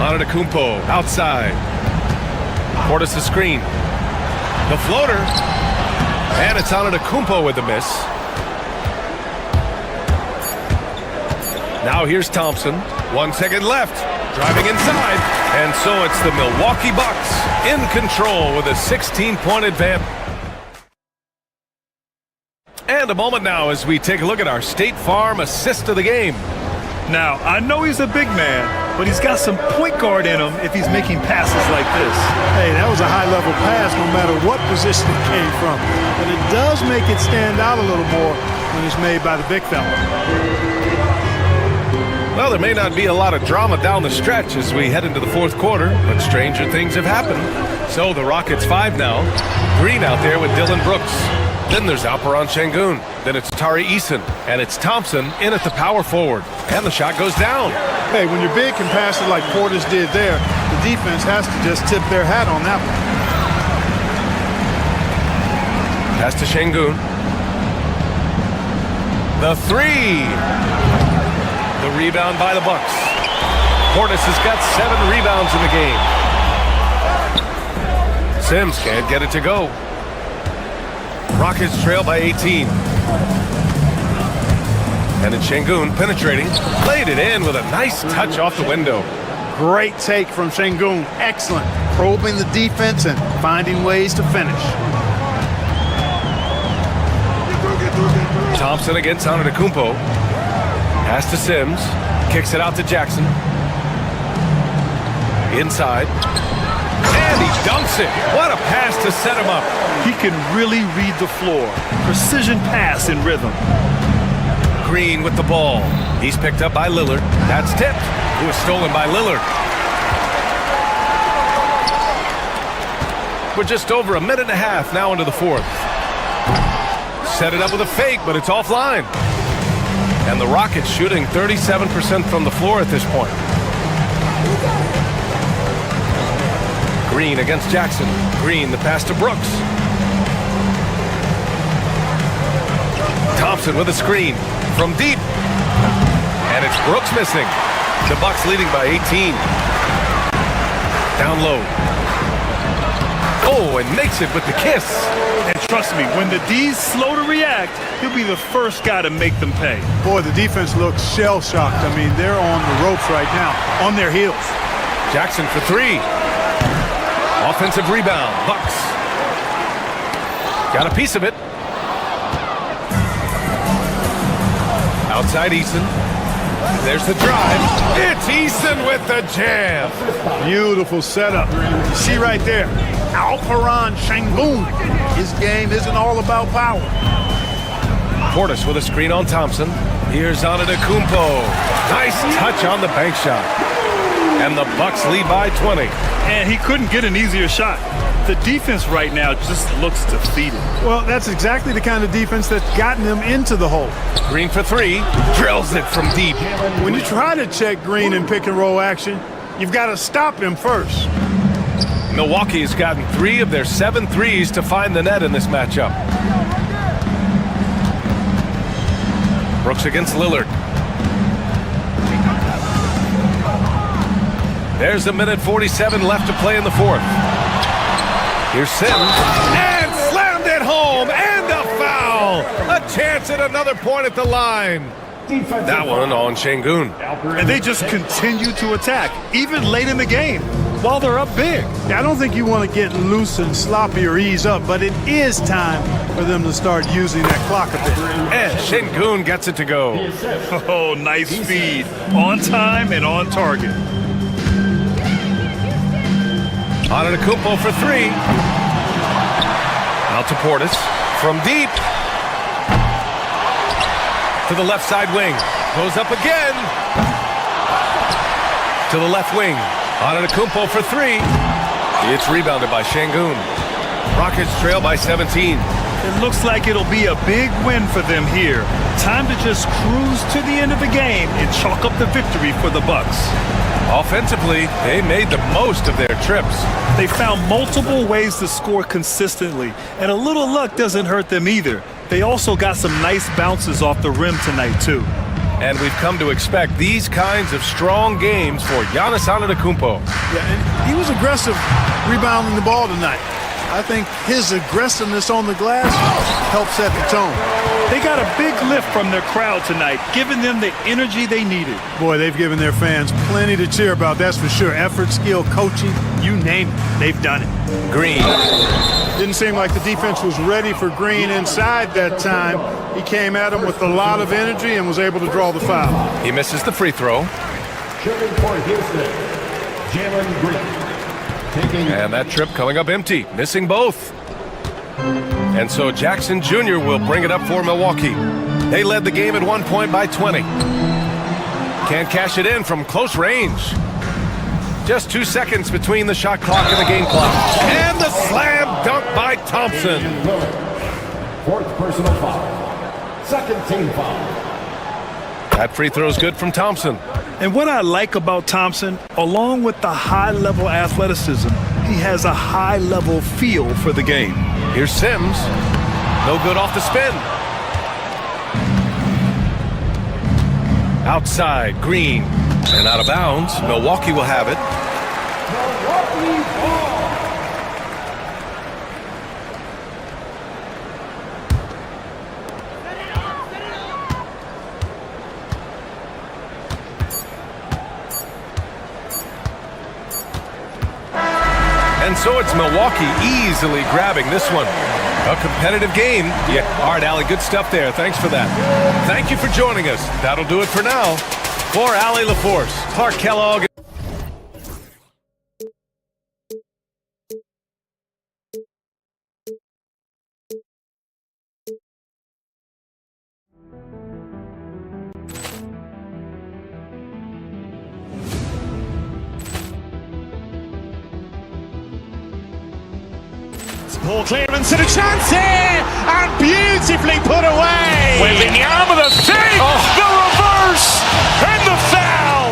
Antetokounmpo outside. Portis the screen. The floater. And it's Antetokounmpo with the miss. Now here's Thompson. 1 second left. Driving inside. And so it's the Milwaukee Bucks in control with a 16-point advantage. And a moment now as we take a look at our State Farm assist of the game. Now, I know he's a big man, but he's got some point guard in him if he's making passes like this. Hey, that was a high-level pass no matter what position it came from. But it does make it stand out a little more when it's made by the big fella. Well, there may not be a lot of drama down the stretch as we head into the fourth quarter, but stranger things have happened. So the Rockets 5 now. Green out there with Dylan Brooks. Then there's Alperen Şengün. Then it's Tari Eason. And it's Thompson in at the power forward. And the shot goes down. Hey, when you're big and pass it like Portis did there, the defense has to just tip their hat on that one. Pass to Şengün. The three. The rebound by the Bucks. Portis has got 7 rebounds in the game. Sims can't get it to go. Rockets trail by 18. And it's Şengün penetrating. Played it in with a nice touch off the window. Great take from Şengün. Excellent. Probing the defense and finding ways to finish. Thompson against Antetokounmpo. Pass to Sims. Kicks it out to Jackson. Inside. And he dunks it. What a pass to set him up. He can really read the floor. Precision pass in rhythm. Green with the ball. He's picked up by Lillard. That's tipped. It was stolen by Lillard. We're just over a minute and a half now into the fourth. Set it up with a fake, but it's offline. And the Rockets shooting 37% from the floor at this point. Green against Jackson. Green, the pass to Brooks. Thompson with a screen from deep. And it's Brooks missing. The Bucks leading by 18. Down low. Oh, and makes it with the kiss. And trust me, when the D's slow to react, he'll be the first guy to make them pay. Boy, the defense looks shell-shocked. I mean, they're on the ropes right now, on their heels. Jackson for 3. Offensive rebound, Bucks. Got a piece of it. Outside Eason. There's the drive. It's Eason with the jam. Beautiful setup. You see right there, Alperen Şengün. His game isn't all about power. Portis with a screen on Thompson. Here's Antetokounmpo. Nice touch on the bank shot. And the Bucks lead by 20. And he couldn't get an easier shot. The defense right now just looks defeated. Well, that's exactly the kind of defense that's gotten them into the hole. Green for 3. Drills it from deep. When you try to check Green in pick and roll action, you've got to stop him first. Milwaukee has gotten 3 of their 7 threes to find the net in this matchup. Brooks against Lillard. There's a minute 47 left to play in the fourth. Here's Sims. And slammed it home. And a foul. A chance at another point at the line. That one on Şengün. And they just continue to attack, even late in the game, while they're up big. I don't think you want to get loose and sloppy or ease up, but it is time for them to start using that clock a bit. And Şengün gets it to go. Oh, nice feed. On time and on target. Antetokounmpo for three. Out to Portis. From deep. To the left side wing. Goes up again. To the left wing. Antetokounmpo for three. It's rebounded by Şengün. Rockets trail by 17. It looks like it'll be a big win for them here. Time to just cruise to the end of the game and chalk up the victory for the Bucks. Offensively, they made the most of their trips. They found multiple ways to score consistently, and a little luck doesn't hurt them either. They also got some nice bounces off the rim tonight, too. And we've come to expect these kinds of strong games for Giannis Antetokounmpo. Yeah, and he was aggressive rebounding the ball tonight. I think his aggressiveness on the glass helped set the tone. They got a big lift from their crowd tonight, giving them the energy they needed. Boy, they've given their fans plenty to cheer about, that's for sure. Effort, skill, coaching, you name it, they've done it. Green. Didn't seem like the defense was ready for Green inside that time. He came at him with a lot of energy and was able to draw the foul. He misses the free throw. Shooting for Houston, Jalen Green. And that trip coming up empty, missing both. And so Jackson Jr. will bring it up for Milwaukee. They led the game at 1 point by 20. Can't cash it in from close range. Just 2 seconds between the shot clock and the game clock. And the slam dunk by Thompson. Fourth personal foul. Second team foul. That free throw is good from Thompson. And what I like about Thompson, along with the high-level athleticism, he has a high-level feel for the game. Here's Sims. No good off the spin. Outside, Green. And out of bounds. Milwaukee will have it. And so it's Milwaukee easily grabbing this one. A competitive game. Yeah, all right, Allie, good stuff there. Thanks for that. Thank you for joining us. That'll do it for now. For Allie LaForce, Clark Kellogg. Ball clearance and a chance here, and beautifully put away. Wembanyama the save, the reverse, and the foul.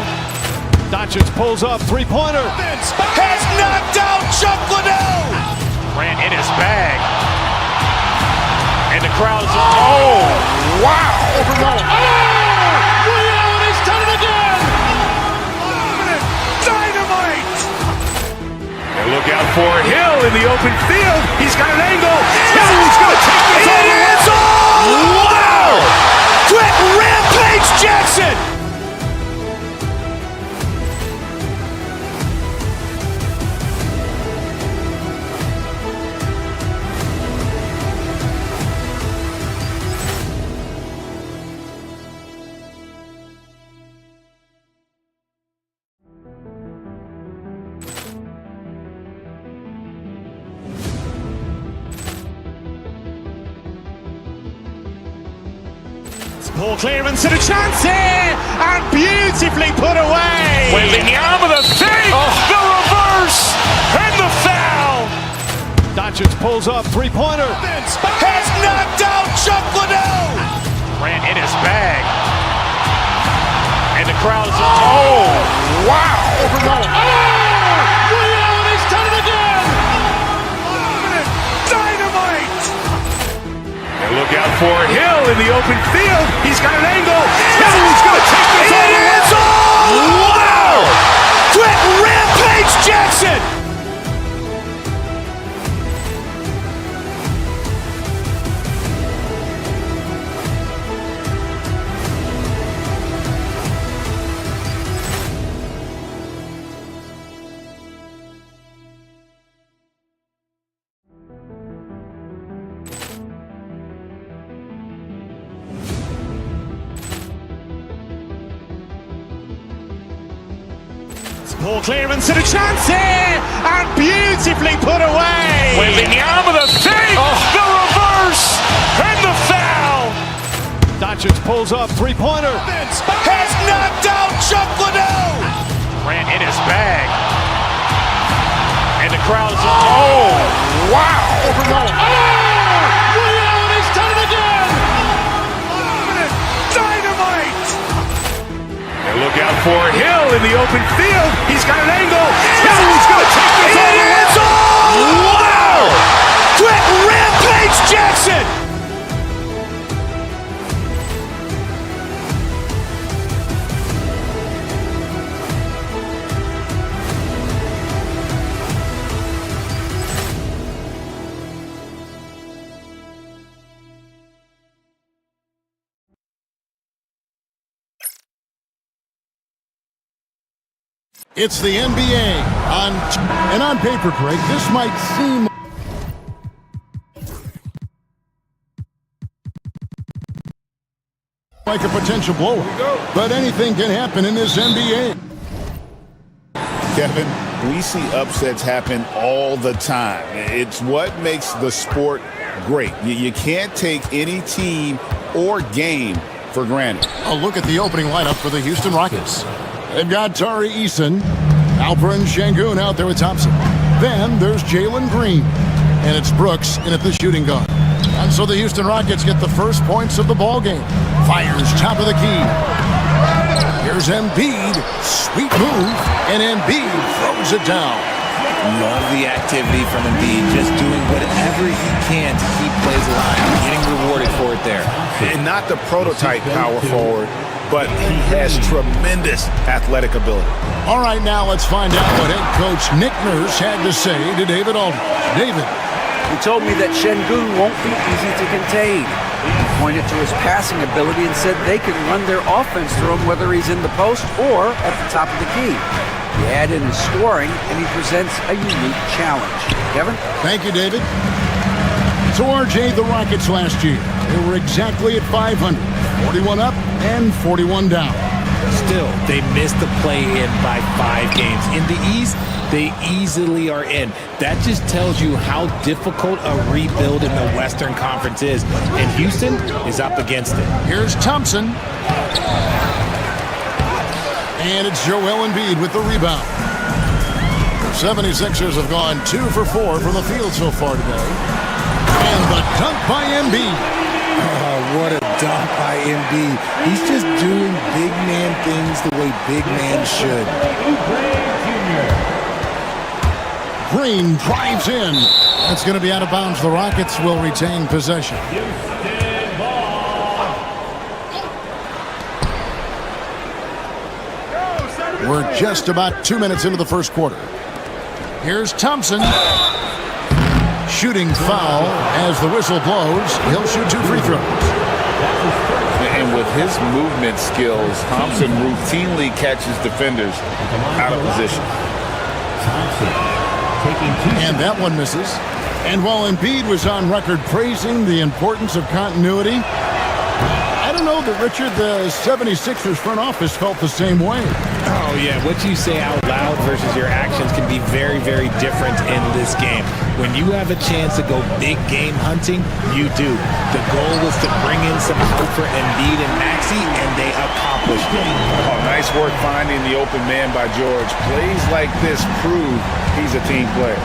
Doncic pulls up, three-pointer. Has knocked out Chuck Liddell. Ran in his bag, and the crowd is wow! Leon has done it again. Dynamite. Look out for Hill in the open field. He's got an angle. Hill's going to take this all the way. Wow! Quick rampage Jackson. Ball clearance and a chance here, and beautifully put away. Wembanyama the save, the reverse, and the foul. Doncic pulls up, three-pointer. Has knocked out Chuck Liddell. Ran in his bag, and the crowd is wow! Leon has done it again. Dynamite. And look out for Hill in the open field. He's got an angle. Hill's going to take this all the way. Wow! Quick rampage Jackson. Poor clearance and a chance here, and beautifully put away. Wembanyama the save, the reverse, and the foul. Doncic pulls up, three-pointer. Has knocked out Chuck Liddell. Ran in his bag. And the crowd is, oh, wow. And he's done it again. Dynamite. And look out for Hill in the open field. He's got an angle. He's going to take this all the way. It's all wow. Quick rampage Jackson. It's the NBA. On paper, Craig, this might seem like a potential blowout, but anything can happen in this NBA. Kevin, we see upsets happen all the time. It's what makes the sport great. You can't take any team or game for granted. A look at the opening lineup for the Houston Rockets. They've got Tari Eason, Alperen Şengün out there with Thompson. Then there's Jalen Green, and it's Brooks in at the shooting guard. And so the Houston Rockets get the first points of the ball game. Fires top of the key. Here's Embiid, sweet move, and Embiid throws it down. Love the activity from Embiid, just doing whatever he can to keep plays alive, getting rewarded for it there. And not the prototype power forward, but he has tremendous athletic ability. All right, now let's find out what head coach Nick Nurse had to say to David Aldridge. David. He told me that Şengün won't be easy to contain. He pointed to his passing ability and said they can run their offense through him whether he's in the post or at the top of the key. He add in his scoring, and he presents a unique challenge. Kevin? Thank you, David. So, RJ, the Rockets last year, they were exactly at 500, 41 up and 41 down. Still, they missed the play-in by 5 games. In the East, they easily are in. That just tells you how difficult a rebuild in the Western Conference is. And Houston is up against it. Here's Thompson. And it's Joel Embiid with the rebound. The 76ers have gone 2 for 4 from the field so far today. And the dunk by Embiid. Oh, what a dunk by Embiid. He's just doing big man things the way big man should. Green drives in. That's going to be out of bounds. The Rockets will retain possession. We're just about 2 minutes into the first quarter. Here's Thompson. Shooting foul as the whistle blows. He'll shoot 2 free throws. And with his movement skills, Thompson routinely catches defenders out of position. And that one misses. And while Embiid was on record praising the importance of continuity, I don't know that, Richard, the 76ers front office felt the same way. Oh, yeah. What you say out loud versus your actions can be very, very different in this game. When you have a chance to go big game hunting, you do. The goal was to bring in some help for Embiid and Maxey, and they accomplished it. Oh, nice work finding the open man by George. Plays like this prove he's a team player.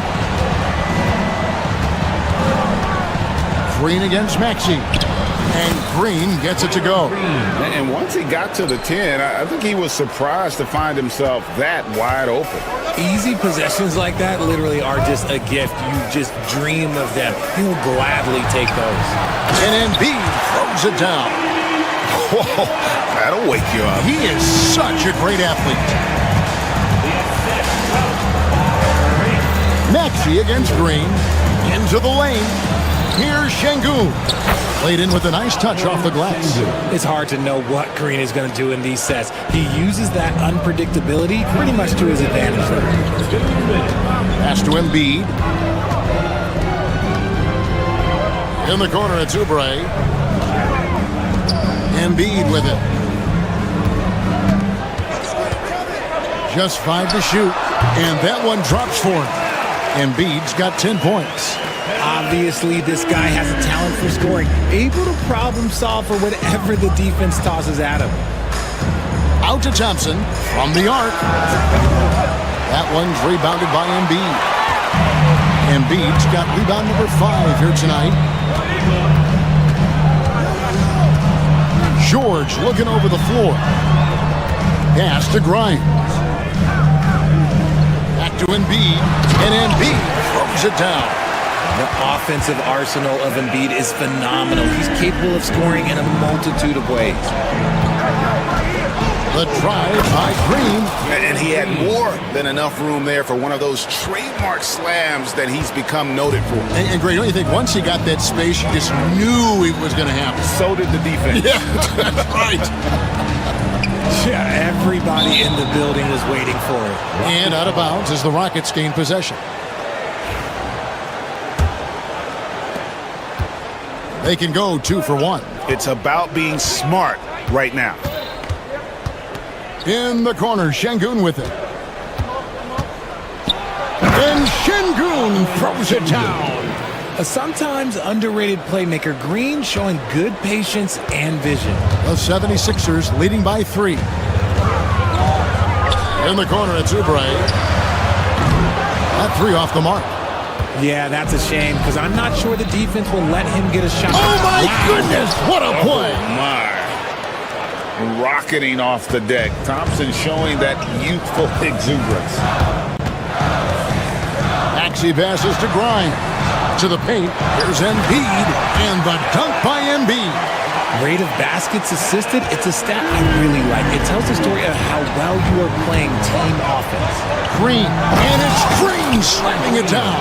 Green against Maxey. And Green gets it to go. And once he got to the 10, I think he was surprised to find himself that wide open. Easy possessions like that literally are just a gift. You just dream of them. He'll gladly take those. And Embiid throws it down. Whoa, that'll wake you up. He is such a great athlete. Maxey against Green. Into the lane. Here's Şengün. Played in with a nice touch off the glass. It's hard to know what Green is going to do in these sets. He uses that unpredictability pretty much to his advantage. Pass to Embiid. In the corner, it's Oubre. Embiid with it. Just 5 to shoot, and that one drops for him. Embiid's got 10 points. Obviously, this guy has a talent for scoring, able to problem solve for whatever the defense tosses at him. Out to Thompson from the arc. That one's rebounded by Embiid. Embiid's got rebound number 5 here tonight. George looking over the floor. Pass to Grimes. Back to Embiid, and Embiid throws it down. The offensive arsenal of Embiid is phenomenal. He's capable of scoring in a multitude of ways. The drive by Green. And he had more than enough room there for one of those trademark slams that he's become noted for. And Greg, don't you think once he got that space, you just knew it was going to happen? So did the defense. Yeah, that's right. Yeah, everybody in the building was waiting for it. And out of bounds as the Rockets gain possession. They can go 2 for 1. It's about being smart right now. In the corner, Şengün with it. And Şengün throws it down. A sometimes underrated playmaker, Green showing good patience and vision. The 76ers leading by 3. In the corner, it's Oubre. That 3 off the mark. Yeah, that's a shame because I'm not sure the defense will let him get a shot. Oh, my goodness. What a play. Oh, my. Rocketing off the deck. Thompson showing that youthful exuberance. Maxey passes to Grimes. To the paint. Here's Embiid. And the dunk by Embiid. Rate of baskets assisted, it's a stat I really like. It tells the story of how well you are playing team offense. Green. And it's Green slamming it down.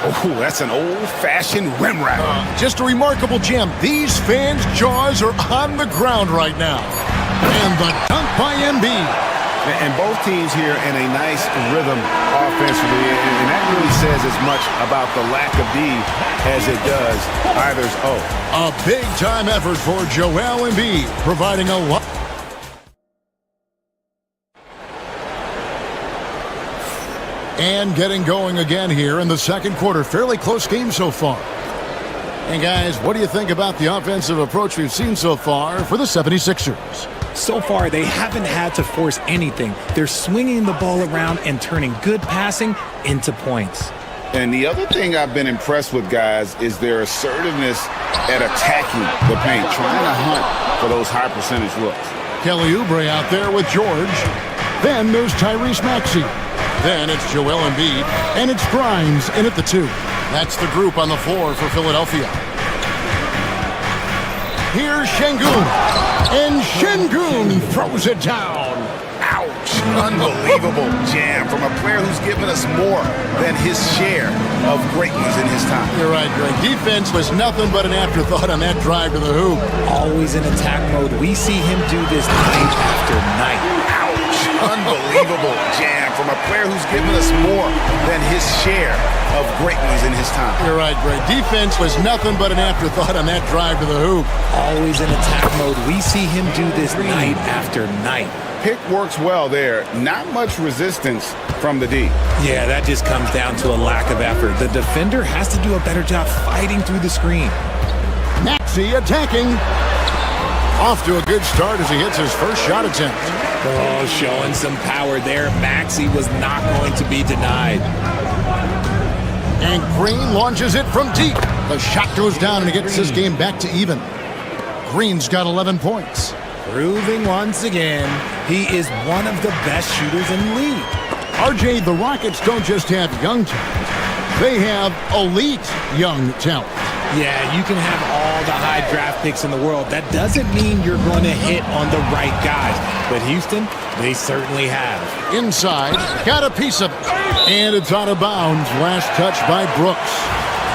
Oh, that's an old-fashioned rim rack. Just a remarkable jam. These fans' jaws are on the ground right now. And the dunk by Embiid. And both teams here in a nice rhythm offensively. And that really says as much about the lack of D as it does either's O. A big-time effort for Joel Embiid, providing a lot. And getting going again here in the second quarter. Fairly close game so far. And guys, what do you think about the offensive approach we've seen so far for the 76ers? So far, they haven't had to force anything. They're swinging the ball around and turning good passing into points. And the other thing I've been impressed with, guys, is their assertiveness at attacking the paint, trying to hunt for those high percentage looks. Kelly Oubre out there with George. Then there's Tyrese Maxey. Then it's Joel Embiid, and it's Grimes in at the 2. That's the group on the floor for Philadelphia. Here's Şengün, and Şengün throws it down. Ouch! Unbelievable jam from a player who's given us more than his share of great ones in his time. You're right, Greg. Defense was nothing but an afterthought on that drive to the hoop. Always in attack mode. We see him do this night after night. Ouch! Unbelievable jam from a player who's given us more than his share of great ones in his time. You're right, Greg. Defense was nothing but an afterthought on that drive to the hoop. Always in attack mode. We see him do this night after night. Pick works well there. Not much resistance from the D. Yeah, that just comes down to a lack of effort. The defender has to do a better job fighting through the screen. Maxey attacking. Off to a good start as he hits his first shot attempt. Oh, showing some power there. Maxey was not going to be denied. And Green launches it from deep. The shot goes down and he gets this game back to even. Green's got 11 points. Proving once again, he is one of the best shooters in the league. RJ, the Rockets don't just have young talent. They have elite young talent. Yeah, you can have all the high draft picks in the world. That doesn't mean you're going to hit on the right guys. But Houston, they certainly have. Inside, got a piece of it. And it's out of bounds. Last touch by Brooks.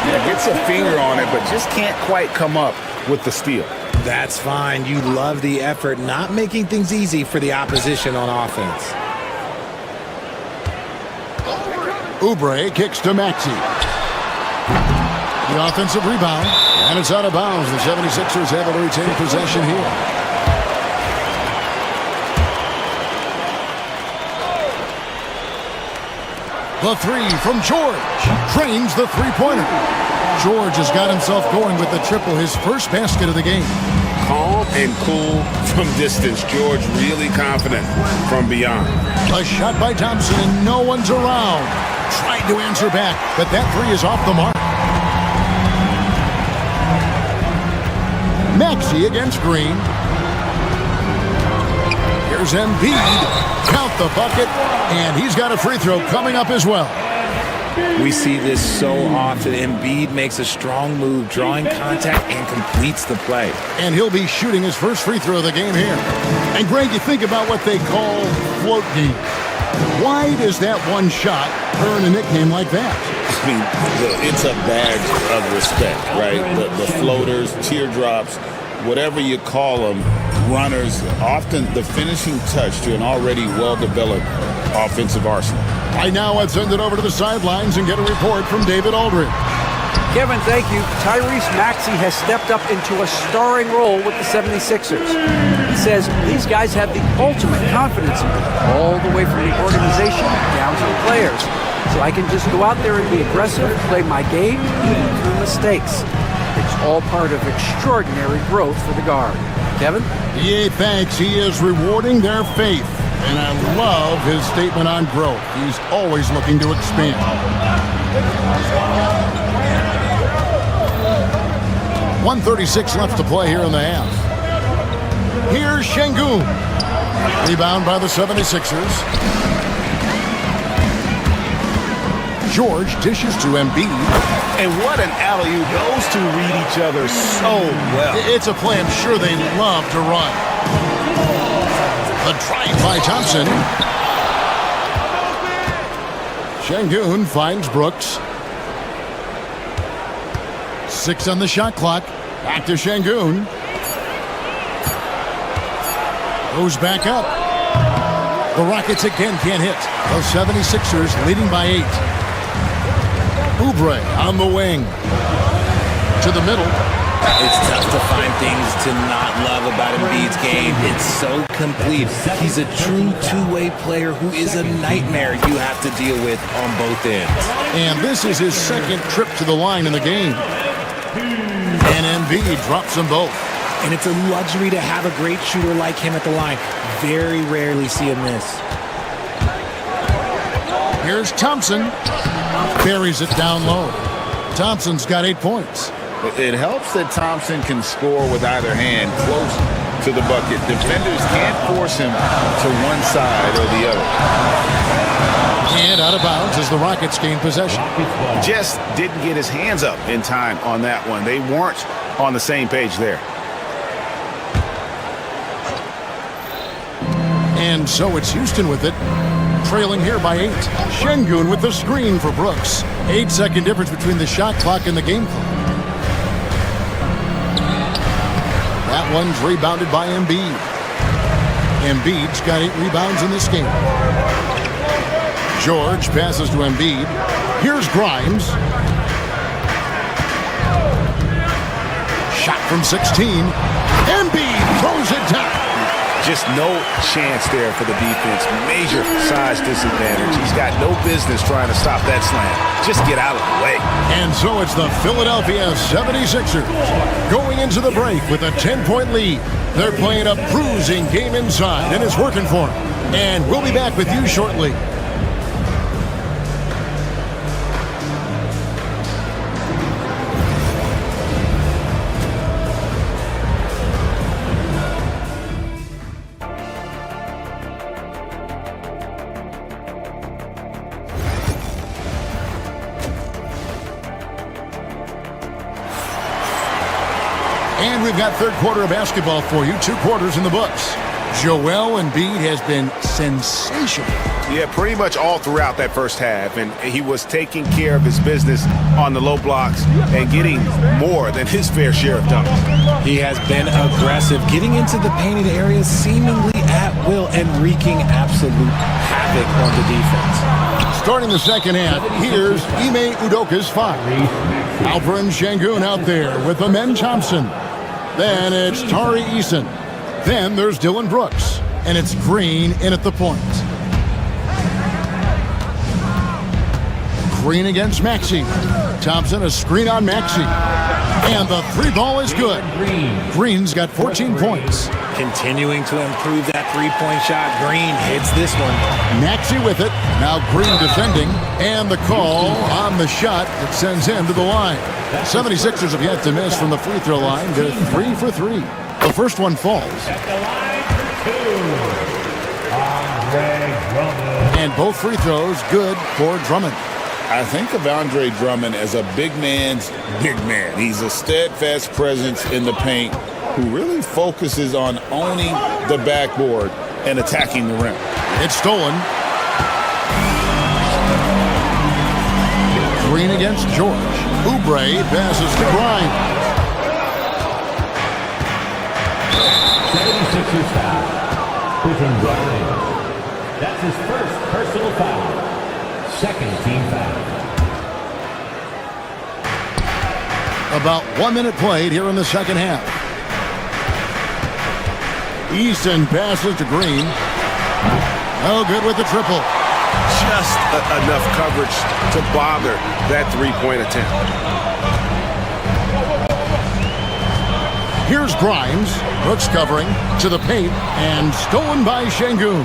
Yeah, gets a finger on it, but just can't quite come up with the steal. That's fine. You love the effort, not making things easy for the opposition on offense. Oubre kicks to Maxey. The offensive rebound, and it's out of bounds. The 76ers able to retain possession here. The three from George. Drains the three-pointer. George has got himself going with the triple, his first basket of the game. Calm and cool from distance. George really confident from beyond. A shot by Thompson, and no one's around. Tried to answer back, but that three is off the mark. Maxey against Green. Here's Embiid. Count the bucket, and he's got a free throw coming up as well. We see this so often. Embiid makes a strong move, drawing contact, and completes the play. And he'll be shooting his first free throw of the game here. And Greg, you think about what they call float game. Why does that one shot earn a nickname like that? I mean, it's a badge of respect, right? The floaters, teardrops, whatever you call them, runners, often the finishing touch to an already well-developed offensive arsenal. Right now, let's send it over to the sidelines and get a report from David Aldridge. Kevin, thank you. Tyrese Maxey has stepped up into a starring role with the 76ers. He says these guys have the ultimate confidence in me, all the way from the organization down to the players. So I can just go out there and be aggressive, play my game, even through mistakes. It's all part of extraordinary growth for the guard. Kevin? Yeah, thanks. He is rewarding their faith. And I love his statement on growth. He's always looking to expand. 1:36 left to play here in the half. Here's Şengün. Rebound by the 76ers. George dishes to Embiid. And what an alley-oop. Those two read each other so well. It's a play I'm sure they love to run. The drive by Thompson. Şengün finds Brooks. 6 on the shot clock. Back to Şengün. Goes back up. The Rockets again can't hit. The 76ers leading by 8. Oubre on the wing. To the middle. It's tough to find things to not love about Embiid's game. It's so complete. He's a true two-way player who is a nightmare you have to deal with on both ends. And this is his second trip to the line in the game. And Embiid drops them both. And it's a luxury to have a great shooter like him at the line. Very rarely see him miss. Here's Thompson. Buries it down low. Thompson's got 8 points. It helps that Thompson can score with either hand close to the bucket. Defenders can't force him to one side or the other. And out of bounds as the Rockets gain possession. Just didn't get his hands up in time on that one. They weren't on the same page there. And so it's Houston with it, trailing here by 8. Şengün with the screen for Brooks. 8-second difference between the shot clock and the game clock. That one's rebounded by Embiid. Embiid's got 8 rebounds in this game. George passes to Embiid. Here's Grimes. Shot from 16. Embiid throws it down. Just no chance there for the defense. Major size disadvantage. He's got no business trying to stop that slam. Just get out of the way. And so it's the Philadelphia 76ers going into the break with a 10-point lead. They're playing a bruising game inside, and it's working for them. And we'll be back with you shortly. And we've got third quarter of basketball for you. 2 quarters in the books. Joel Embiid has been sensational. Yeah, pretty much all throughout that first half. And he was taking care of his business on the low blocks and getting more than his fair share of dunks. He has been aggressive, getting into the painted areas seemingly at will and wreaking absolute havoc on the defense. Starting the second half, here's Ime Udoka's 5. Alperen Şengün out there with Amen Thompson. Then it's Tari Eason. Then there's Dylan Brooks. And it's Green in at the point. Green against Maxey. Thompson, a screen on Maxey. And the three ball is good. Green's got 14 points. Continuing to improve that three-point shot. Green hits this one. Maxey with it. Now Green defending. And the call on the shot that sends him to the line. 76ers have yet to miss from the free throw line. They're 3 for 3. The first one falls. And both free throws good for Drummond. I think of Andre Drummond as a big man's big man. He's a steadfast presence in the paint who really focuses on owning the backboard and attacking the rim. It's stolen. Green against George. Oubre passes to Grimes. 76ers foul. Quentin Grimes. That's his first personal foul. Second team foul. About 1 minute played here in the second half. Easton passes to Green. No good with the triple. Just enough coverage to bother that three-point attempt. Here's Grimes. Brooks covering to the paint and stolen by Şengün.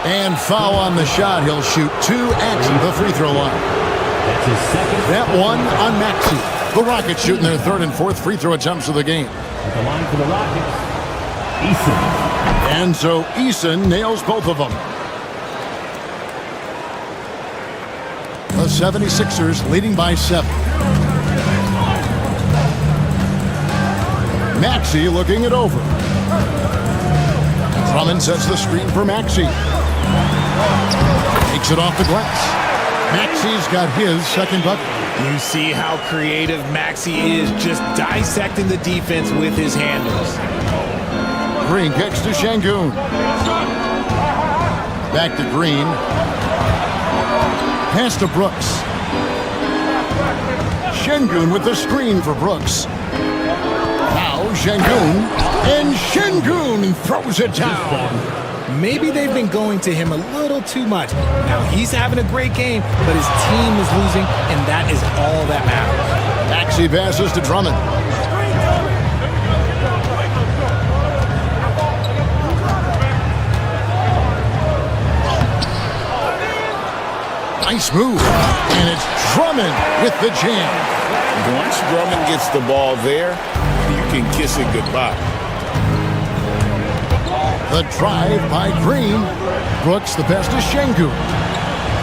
And foul on the shot. He'll shoot 2 at the free throw line. That's his second. That one on Maxey. The Rockets shooting their third and fourth free throw attempts of the game. At the line for the Rockets, Eason. And so Eason nails both of them. The 76ers leading by 7. Maxey looking it over. Drummond sets the screen for Maxey. Takes it off the glass. Maxey's got his second bucket. You see how creative Maxey is, just dissecting the defense with his handles. Green kicks to Şengün. Back to Green. Pass to Brooks. Şengün with the screen for Brooks. Now Şengün. And Şengün throws it down. Maybe they've been going to him a little too much. Now he's having a great game, but his team is losing, and that is all that matters. Maxey passes to Drummond. Nice move. And it's Drummond with the jam. Once Drummond gets the ball there, you can kiss it goodbye. The drive by Green. Brooks the pass to Şengün.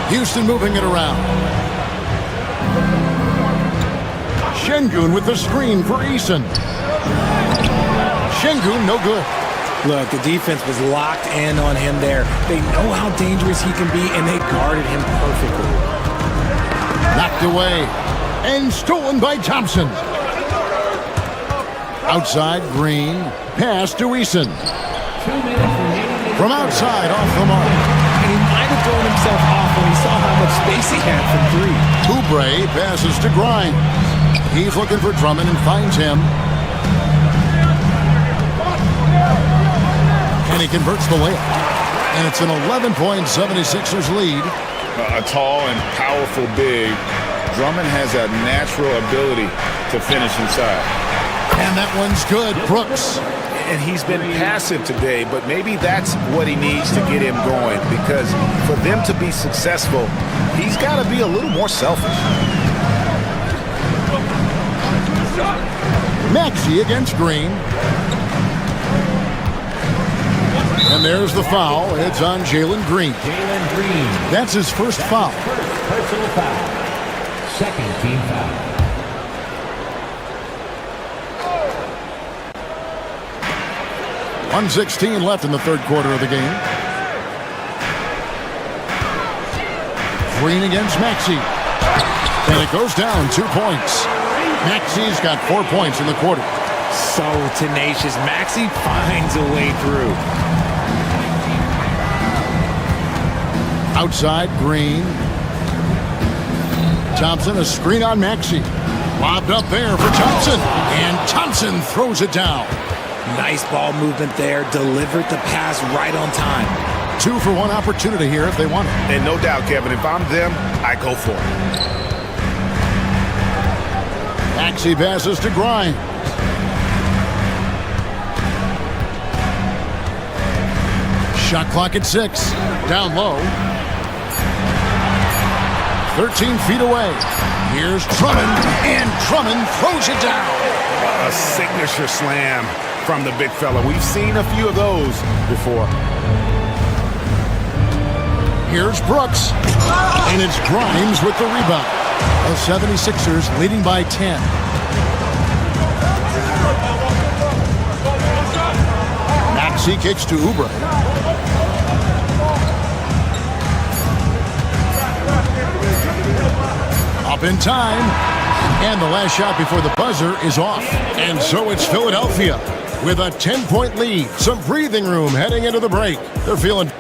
Houston moving it around. Şengün with the screen for Eason. Şengün no good. Look, the defense was locked in on him there. They know how dangerous he can be, and they guarded him perfectly. Knocked away and stolen by Thompson. Outside, Green. Pass to Eason. From outside, off the mark. And he might have thrown himself off when he saw how much space he had from three. Oubre passes to Grimes. He's looking for Drummond and finds him. And he converts the layup. And it's an 11-point 76ers lead. A tall and powerful big. Drummond has a natural ability to finish inside. And that one's good. Brooks. And he's been passive today, but maybe that's what he needs to get him going, because for them to be successful, he's got to be a little more selfish. Maxey against Green. And there's the foul. It's on Jalen Green. Jalen Green. That's his first foul. First personal foul. Second team foul. .116 left in the third quarter of the game. Green against Maxey. And it goes down 2 points. Maxey's got 4 points in the quarter. So tenacious. Maxey finds a way through. Outside, Green. Thompson, a screen on Maxey. Lobbed up there for Thompson. And Thompson throws it down. Nice ball movement there. Delivered the pass right on time. 2-for-1 opportunity here if they want it. And no doubt, Kevin, if I'm them, I go for it. Maxey passes to Grimes. Shot clock at 6. Down low. 13 feet away. Here's Drummond, and Drummond throws it down. A signature slam from the big fella. We've seen a few of those before. Here's Brooks, and it's Grimes with the rebound. The 76ers leading by 10. Maxey kicks to Oubre. Up in time, and the last shot before the buzzer is off. And so it's Philadelphia with a 10-point lead. Some breathing room heading into the break. They're feeling...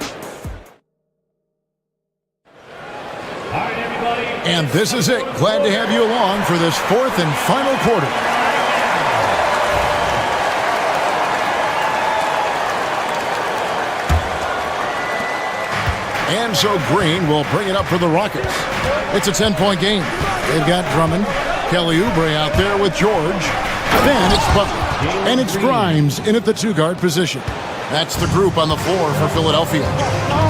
And this is it. Glad to have you along for this fourth and final quarter. And so Green will bring it up for the Rockets. It's a 10-point game. They've got Drummond, Kelly Oubre out there with George. Then it's Butler. And it's Grimes in at the two-guard position. That's the group on the floor for Philadelphia.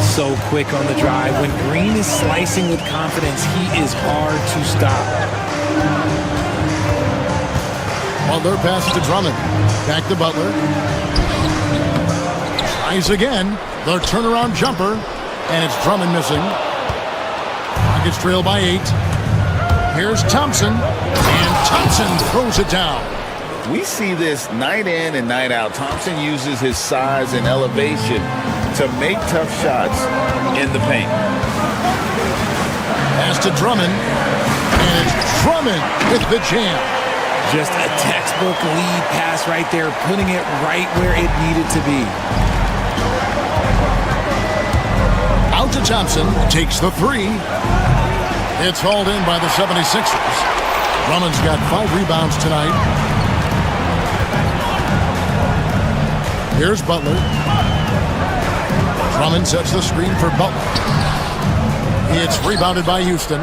So quick on the drive. When Green is slicing with confidence, he is hard to stop. Butler passes to Drummond. Back to Butler. Tries again. The turnaround jumper. And it's Drummond missing. Rockets trail by 8. Here's Thompson. And Thompson throws it down. We see this night in and night out. Thompson uses his size and elevation to make tough shots in the paint. Pass to Drummond. And it's Drummond with the jam. Just a textbook lead pass right there, putting it right where it needed to be. Out to Thompson. Takes the 3. It's hauled in by the 76ers. Drummond's got 5 rebounds tonight. Here's Butler. Drummond sets the screen for Butler. It's rebounded by Houston.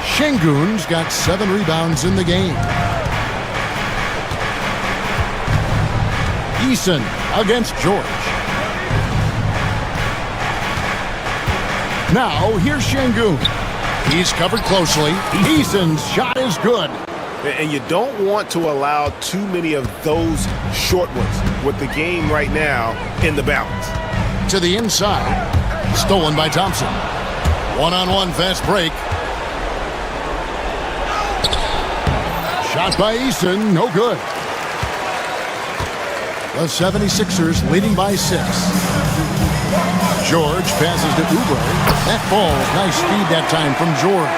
Şengün's got 7 rebounds in the game. Eason against George. Now, here's Şengün. He's covered closely. Eason's shot is good. And you don't want to allow too many of those short ones with the game right now in the balance. To the inside. Stolen by Thompson. One-on-one fast break. Shot by Eason. No good. The 76ers leading by 6. George passes to Oubre. That falls. Nice speed that time from George.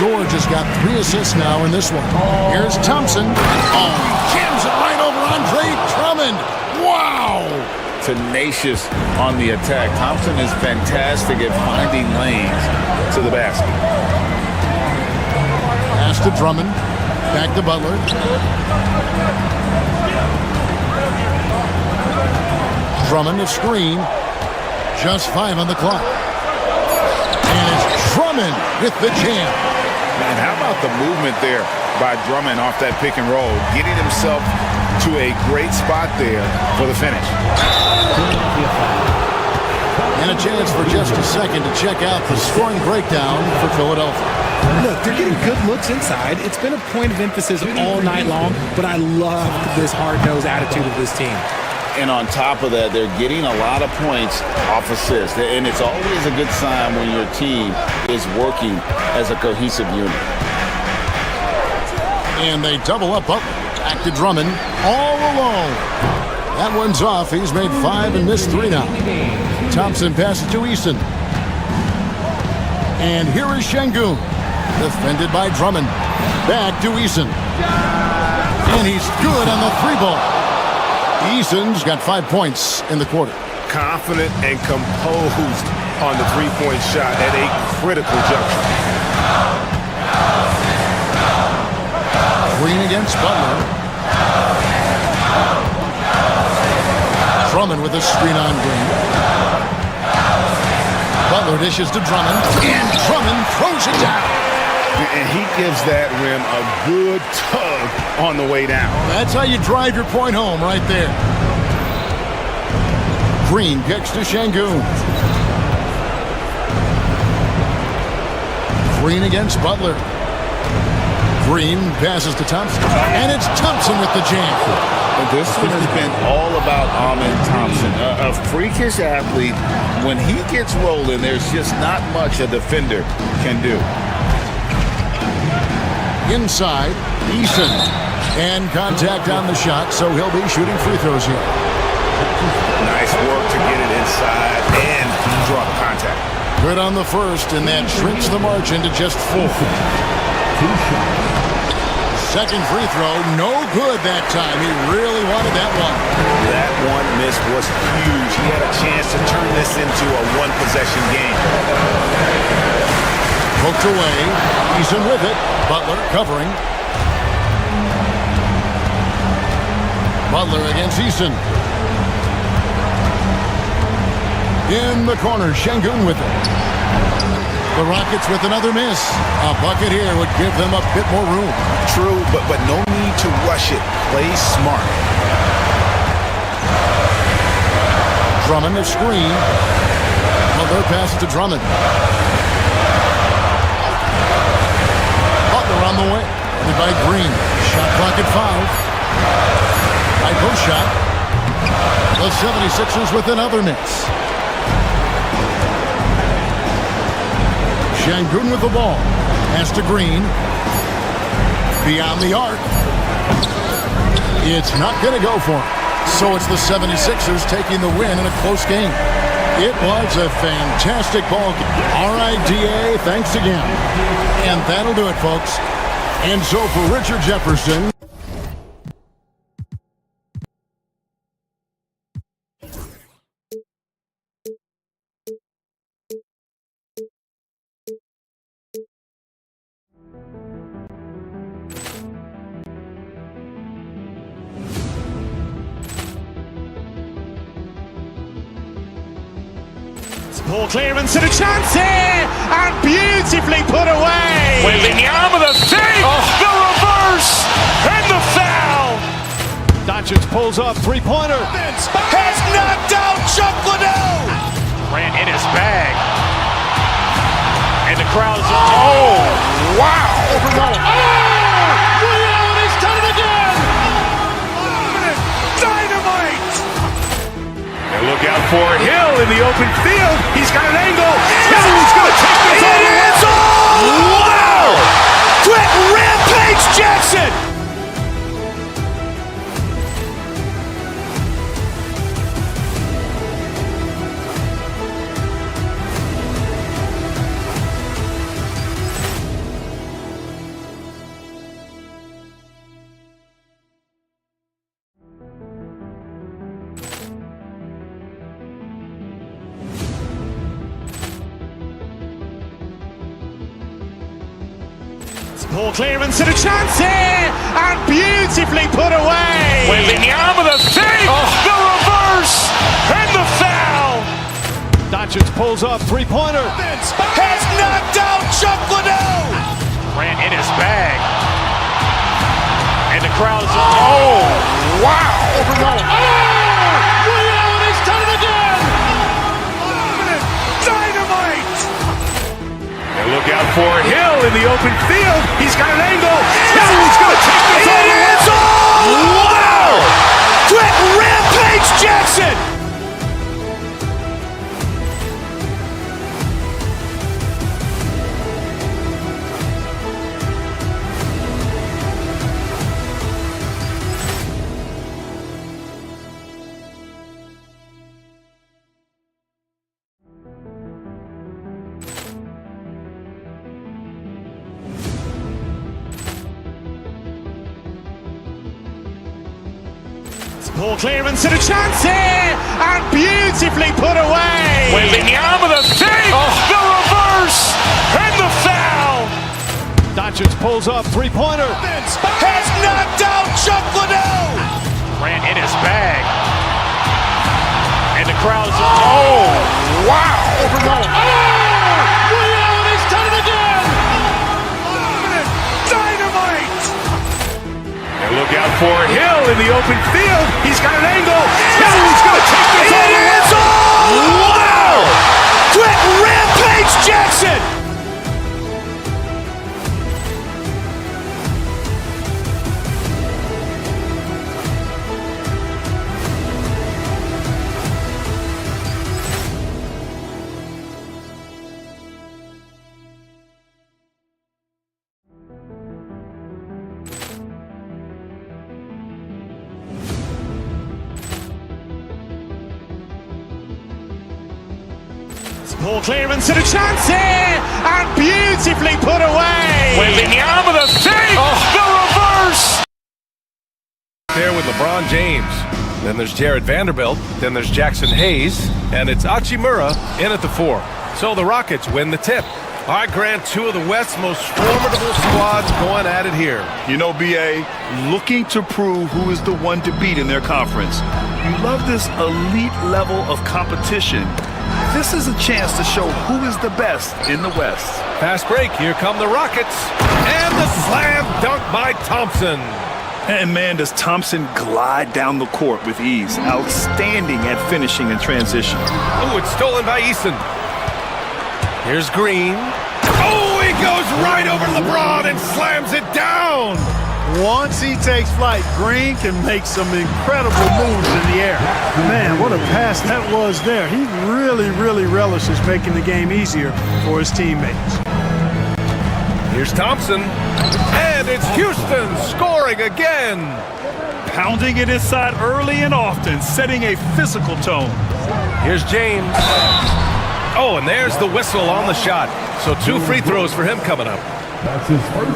George has got 3 assists now in this one. Here's Thompson. Oh, he jams it right over Andre Drummond. Wow! Tenacious on the attack. Thompson is fantastic at finding lanes to the basket. Pass to Drummond. Back to Butler. Drummond a screen. Just 5 on the clock. And it's Drummond with the jam. Man, how about the movement there by Drummond off that pick and roll, getting himself to a great spot there for the finish. And a chance for just a second to check out the scoring breakdown for Philadelphia. Look, they're getting good looks inside. It's been a point of emphasis all night long, but I love this hard-nosed attitude of this team. And on top of that, they're getting a lot of points off assists. And it's always a good sign when your team is working as a cohesive unit. And they double up Butler. Back to Drummond all alone. That one's off. He's made 5 and missed 3 now. Thompson passes to Eason. And here is Şengün. Defended by Drummond. Back to Eason. And he's good on the 3-ball. Eason's got 5 points in the quarter. Confident and composed on the 3-point shot at a critical juncture. Green against Butler. Drummond with a screen on Green. Butler dishes to Drummond, and Drummond throws it down. And he gives that rim a good tug on the way down. That's how you drive your point home right there. Green kicks to Şengün. Green against Butler. Green passes to Thompson. And it's Thompson with the jam. This one has been all about Ahmed Thompson, a freakish athlete. When he gets rolling, there's just not much a defender can do. Inside, Eason. And contact on the shot, so he'll be shooting free throws here. Nice work to get it inside and draw the contact. Good on the first, and that shrinks the margin to just 4. Second free throw, no good that time. He really wanted that one. That one miss was huge. He had a chance to turn this into a one-possession game. Poked away. Eason with it. Butler covering. Butler against Eason. In the corner, Şengün with it. The Rockets with another miss. A bucket here would give them a bit more room. True, but no need to rush it. Play smart. Drummond a screen. Butler passes to Drummond. Butler on the way. Headed by Green. Shot clock at 5. High post shot. The 76ers with another miss. Şengün with the ball. Pass to Green. Beyond the arc. It's not going to go for him. So it's the 76ers taking the win in a close game. It was a fantastic ball game. All right, DA, thanks again. And that'll do it, folks. And so for Richard Jefferson. Ball clearance and a chance here, and beautifully put away. With Wembanyama the save, the reverse, and the foul. Doncic pulls up, three-pointer. Has knocked out Chuck Liddell. Ran in his bag, and the crowd's oh wow! He's done it again. Dynamite. Look out for Hill in the open field. He's got an angle. Hill's going to take this all the way. Wow! Quick rampage Jackson. Ball clearance and a chance here, and beautifully put away. Wembanyama the save, the reverse, and the foul. Doncic pulls up, three-pointer. Has knocked out Chuck Liddell. Ran in his bag, and the crowd's oh wow! He's done it again. Dynamite. And look out for Hill in the open field. He's got an angle. Hill's going to take this all the way. Wow! Quick rampage Jackson. Ball clearance and a chance here, and beautifully put away. Wembanyama the save, the reverse, and the foul. Doncic pulls up, three-pointer. Has knocked out Chuck Liddell. Ran in his bag, And the crowd's, oh, wow. Overruled. Oh, and he's done it again. Dynamite. And look out for Hill in the open field. He's got an angle. Now he's going to take this all the way. Wow. Quick Rampage Jackson. Ball clearance and a chance here, and beautifully put away. Wembanyama with a save, the reverse. There with LeBron James. Then there's Jared Vanderbilt. Then there's Jackson Hayes. And it's Hachimura in at the 4. So the Rockets win the tip. All right, Grant, two of the West's most formidable squads going at it here. You know, B.A., looking to prove who is the one to beat in their conference. You love this elite level of competition. This is a chance to show who is the best in the West. Fast break. Here come the Rockets. And the slam dunk by Thompson. And man, does Thompson glide down the court with ease. Outstanding at finishing in transition. Oh, it's stolen by Eason. Here's Green. Oh, he goes right over LeBron and slams it down. Once he takes flight, Green can make some incredible moves in the air. Man, what a pass that was there. He really relishes making the game easier for his teammates. Here's Thompson. And it's Houston scoring again. Pounding it inside early and often, setting a physical tone. Here's James. Oh, and there's the whistle on the shot. So 2 free throws for him coming up.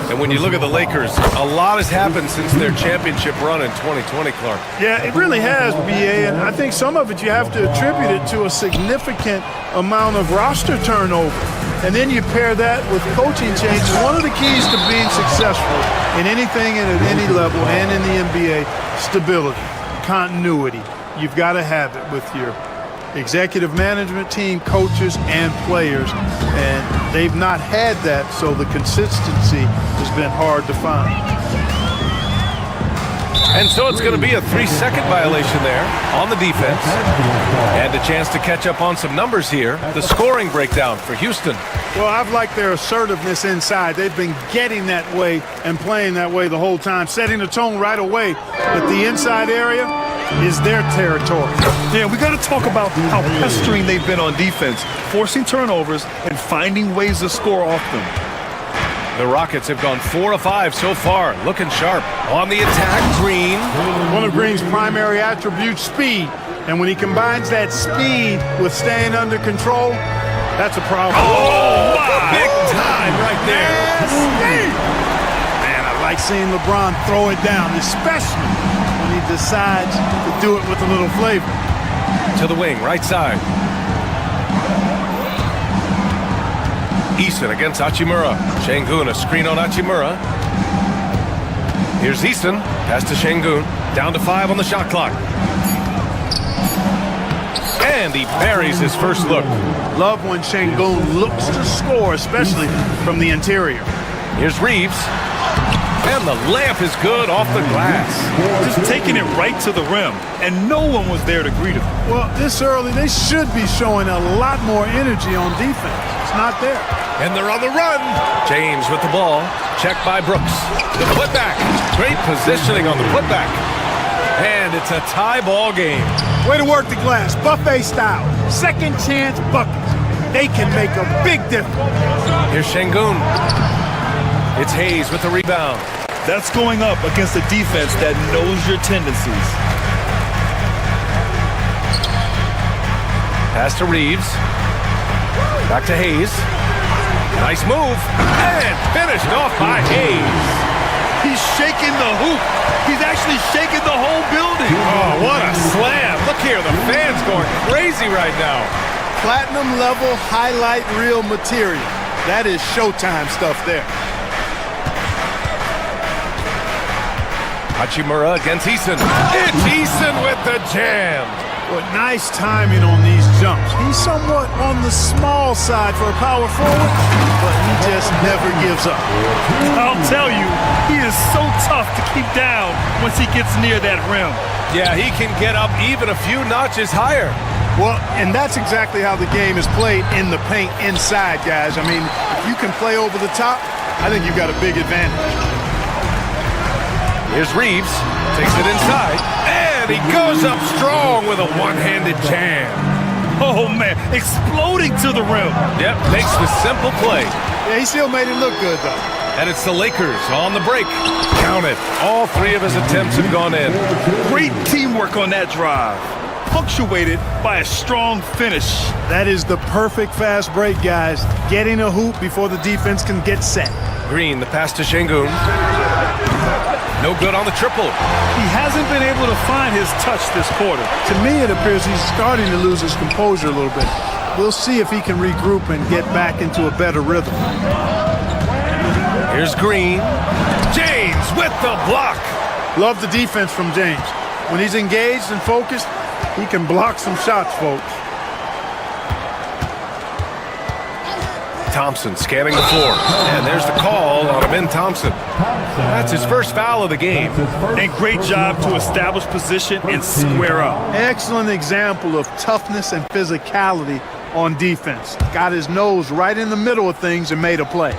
And when you look at the Lakers, a lot has happened since their championship run in 2020, Clark. Yeah, it really has, B.A., and I think some of it you have to attribute it to a significant amount of roster turnover. And then you pair that with coaching changes. One of the keys to being successful in anything and at any level and in the NBA, stability, continuity. You've got to have it with your executive management team, coaches, and players, and they've not had that, so the consistency has been hard to find. And so it's going to be a 3-second violation there on the defense. And a chance to catch up on some numbers here. The scoring breakdown for Houston. Well, I've liked their assertiveness inside. They've been getting that way and playing that way the whole time, setting the tone right away. But the inside area is their territory. Yeah, we got to talk about how pestering they've been on defense, forcing turnovers and finding ways to score off them. The Rockets have gone 4 of 5 so far, looking sharp. On the attack, Green. One of Green's primary attributes, speed. And when he combines that speed with staying under control, that's a problem. Oh, big time right there. Man, I like seeing LeBron throw it down, especially when he decides to do it with a little flavor. To the wing, right side. Eason against Hachimura. Şengün, a screen on Hachimura. Here's Eason. Pass to Şengün. Down to 5 on the shot clock. And he buries his first look. Love when Şengün looks to score, especially from the interior. Here's Reeves. And the layup is good off the glass. Just taking it right to the rim, and no one was there to greet him. Well, this early, they should be showing a lot more energy on defense. It's not there. And they're on the run. James with the ball. Checked by Brooks. The putback. Great positioning on the putback. And it's a tie ball game. Way to work the glass. Buffet style. Second chance buckets. They can make a big difference. Here's Şengün. It's Hayes with the rebound. That's going up against a defense that knows your tendencies. Pass to Reeves. Back to Hayes. Nice move. And finished off by Hayes. He's shaking the hoop. He's actually shaking the whole building. Oh, what a slam. Look here, the fans going crazy right now. Platinum level highlight reel material. That is Showtime stuff there. Hachimura against Eason. It's Eason with the jam. Well, nice timing on these jumps. He's somewhat on the small side for a power forward, but he just never gives up. I'll tell you, he is so tough to keep down once he gets near that rim. Yeah, he can get up even a few notches higher. Well, and that's exactly how the game is played in the paint inside, guys. I mean, if you can play over the top, I think you've got a big advantage. Here's Reeves, takes it inside, and he goes up strong with a one-handed jam. Oh, man, exploding to the rim. Yep, makes the simple play. Yeah, he still made it look good, though. And it's the Lakers on the break. Count it. All three of his attempts have gone in. Great teamwork on that drive, punctuated by a strong finish. That is the perfect fast break, guys. Getting a hoop before the defense can get set. Green, the pass to Şengün. No good on the triple. He hasn't been able to find his touch this quarter. To me, it appears he's starting to lose his composure a little bit. We'll see if he can regroup and get back into a better rhythm. Here's Green. James with the block. Love the defense from James. When he's engaged and focused, he can block some shots, folks. Thompson scanning the floor. And there's the call on Ben Thompson. That's his first foul of the game. And great job to establish position and square up. Excellent example of toughness and physicality on defense. Got his nose right in the middle of things and made a play.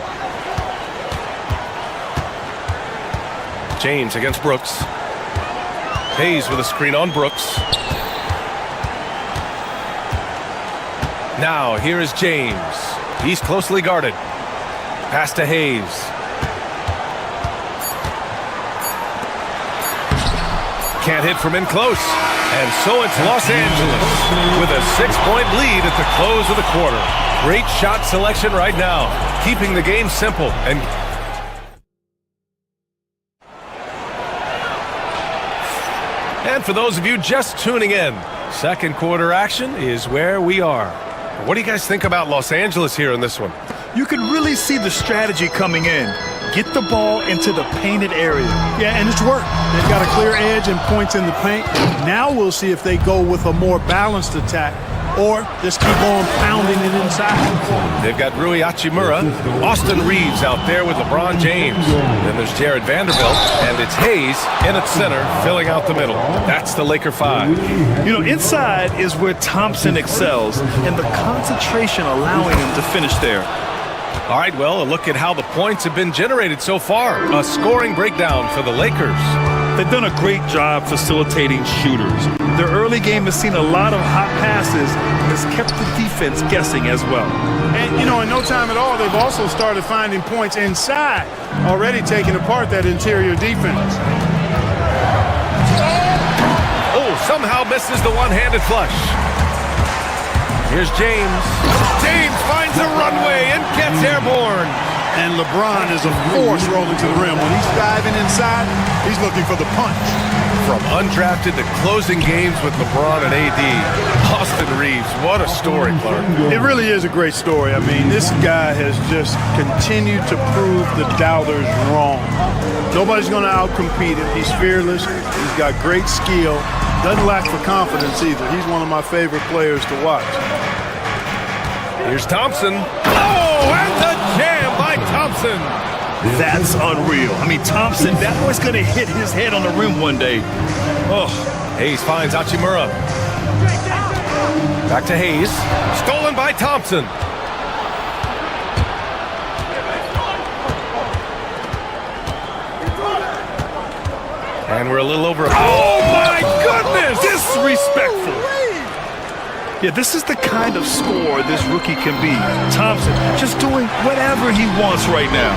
James against Brooks. Hayes with a screen on Brooks. Now here is James. He's closely guarded. Pass to Hayes. Can't hit from in close. And so it's Los Angeles with a 6-point lead at the close of the quarter. Great shot selection right now, keeping the game simple. And for those of you just tuning in, second quarter action is where we are. What do you guys think about Los Angeles here in this one? You can really see the strategy coming in. Get the ball into the painted area. Yeah, and it's worked. They've got a clear edge and points in the paint. Now we'll see if they go with a more balanced attack or just keep on pounding it inside. They've got Rui Hachimura, Austin Reeves out there with LeBron James. Then there's Jared Vanderbilt, and it's Hayes in at center, filling out the middle. That's the Laker 5. You know, inside is where Thompson excels, and the concentration allowing him to finish there. All right, well, a look at how the points have been generated so far. A scoring breakdown for the Lakers. They've done a great job facilitating shooters. Their early game has seen a lot of hot passes and has kept the defense guessing as well. And, you know, in no time at all, they've also started finding points inside, already taking apart that interior defense. Oh, somehow misses the one-handed flush. Here's James. James finds a runway and gets airborne. And LeBron is a force rolling to the rim. When he's diving inside, he's looking for the punch. From undrafted to closing games with LeBron and AD, Austin Reeves, what a story, Clark. It really is a great story. I mean, this guy has just continued to prove the doubters wrong. Nobody's going to outcompete him. He's fearless. He's got great skill. Doesn't lack for confidence either. He's one of my favorite players to watch. Here's Thompson. Oh, and the jam by Thompson. That's unreal. I mean, Thompson, that boy's going to hit his head on the rim one day. Oh. Hayes finds Hachimura. Back to Hayes. Stolen by Thompson. And we're a little over. Oh, my goodness! Disrespectful. Yeah, this is the kind of score this rookie can be. Thompson just doing whatever he wants right now.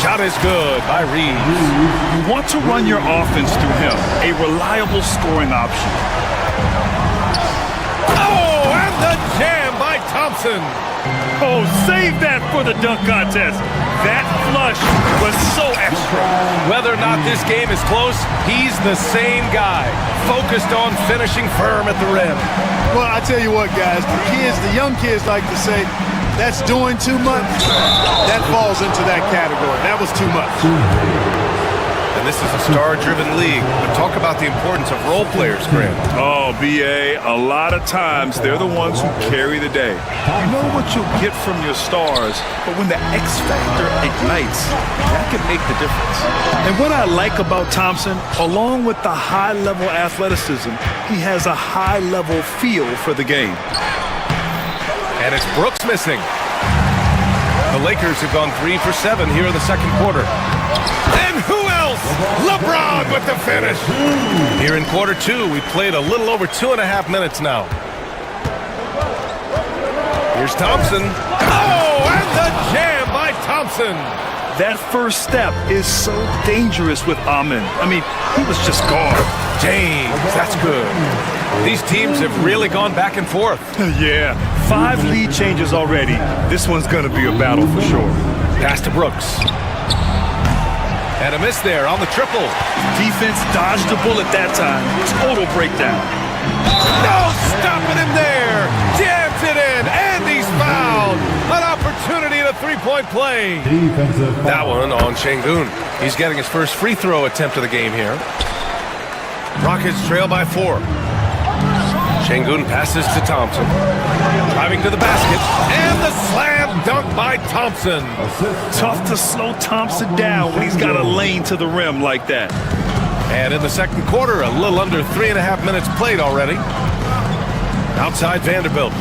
Shot is good by Reeves. You want to run your offense through him, a reliable scoring option. Oh, and the jam by Thompson. Oh, save that for the dunk contest. That flush was so extra. Whether or not this game is close, he's the same guy, focused on finishing firm at the rim. Well, I tell you what, guys, the young kids like to say, that's doing too much. That falls into that category. That was too much. And this is a star-driven league. But talk about the importance of role players, Grant. Oh, B.A., a lot of times they're the ones who carry the day. You know what you'll get from your stars, but when the X factor ignites, that can make the difference. And what I like about Thompson, along with the high-level athleticism, he has a high-level feel for the game. And it's Brooks missing. The Lakers have gone 3 for 7 here in the second quarter. And who else? LeBron with the finish. Here in quarter two, we played a little over 2.5 minutes now. Here's Thompson. Oh, and the jam by Thompson. That first step is so dangerous with Amin. I mean, he was just gone. James, that's good. These teams have really gone back and forth. Yeah, 5 lead changes already. This one's going to be a battle for sure. Pass to Brooks. And a miss there on the triple. Defense dodged the bullet that time. Total breakdown. No stopping him there. Jams it in, and he's fouled. An opportunity at a three-point play. That one on Şengün. He's getting his first free throw attempt of the game here. Rockets trail by 4. Şengün passes to Thompson. Driving to the basket. And the slam dunk by Thompson. Tough to slow Thompson down when he's got a lane to the rim like that. And in the second quarter, a little under 3.5 minutes played already. Outside Vanderbilt.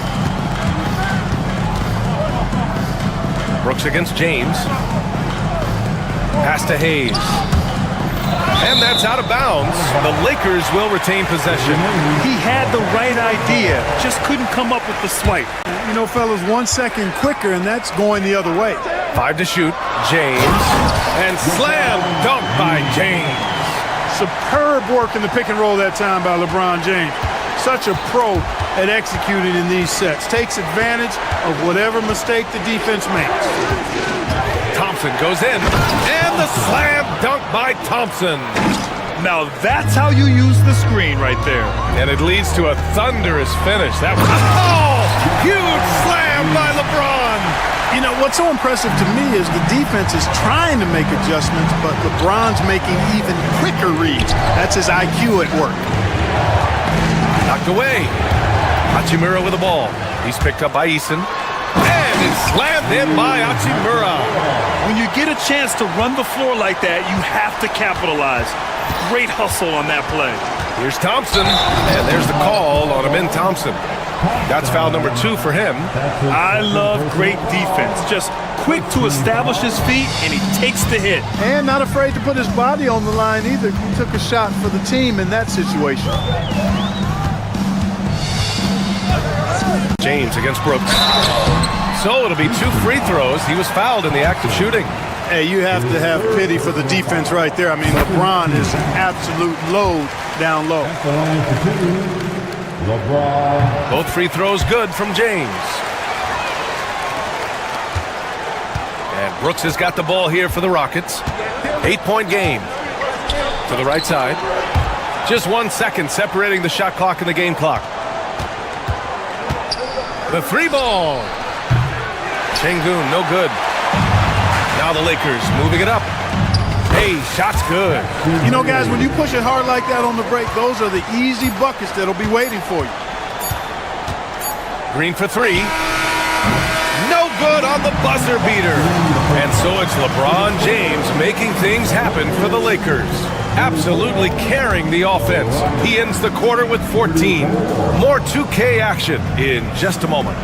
Brooks against James. Pass to Hayes. And that's out of bounds. The Lakers will retain possession. He had the right idea, just couldn't come up with the swipe. You know, fellas, 1 second quicker, and that's going the other way. 5 to shoot. James. And slam dunk by James. Superb work in the pick and roll that time by LeBron James. Such a pro at executing in these sets. Takes advantage of whatever mistake the defense makes. Thompson goes in, and the slam dunk by Thompson. Now that's how you use the screen right there. And it leads to a thunderous finish. That was huge slam by LeBron. You know, what's so impressive to me is the defense is trying to make adjustments, but LeBron's making even quicker reads. That's his IQ at work. Knocked away. Hachimura with the ball. He's picked up by Eason. And it's slammed in by Hachimura. When you get a chance to run the floor like that, you have to capitalize. Great hustle on that play. Here's Thompson. And there's the call on Amin Thompson. That's foul number 2 for him. I love great defense. Just quick to establish his feet, and he takes the hit. And not afraid to put his body on the line either. He took a shot for the team in that situation. James against Brooks. So it'll be 2 free throws. He was fouled in the act of shooting. Hey, you have to have pity for the defense right there. I mean, LeBron is an absolute load down low. Both free throws good from James. And Brooks has got the ball here for the Rockets. 8-point game. To the right side. Just 1 second separating the shot clock and the game clock. The 3 ball. Şengün, no good. Now the Lakers moving it up. Hey, shot's good. You know, guys, when you push it hard like that on the break, those are the easy buckets that'll be waiting for you. Green for 3. No good on the buzzer beater. And so it's LeBron James making things happen for the Lakers. Absolutely carrying the offense. He ends the quarter with 14. More 2K action in just a moment.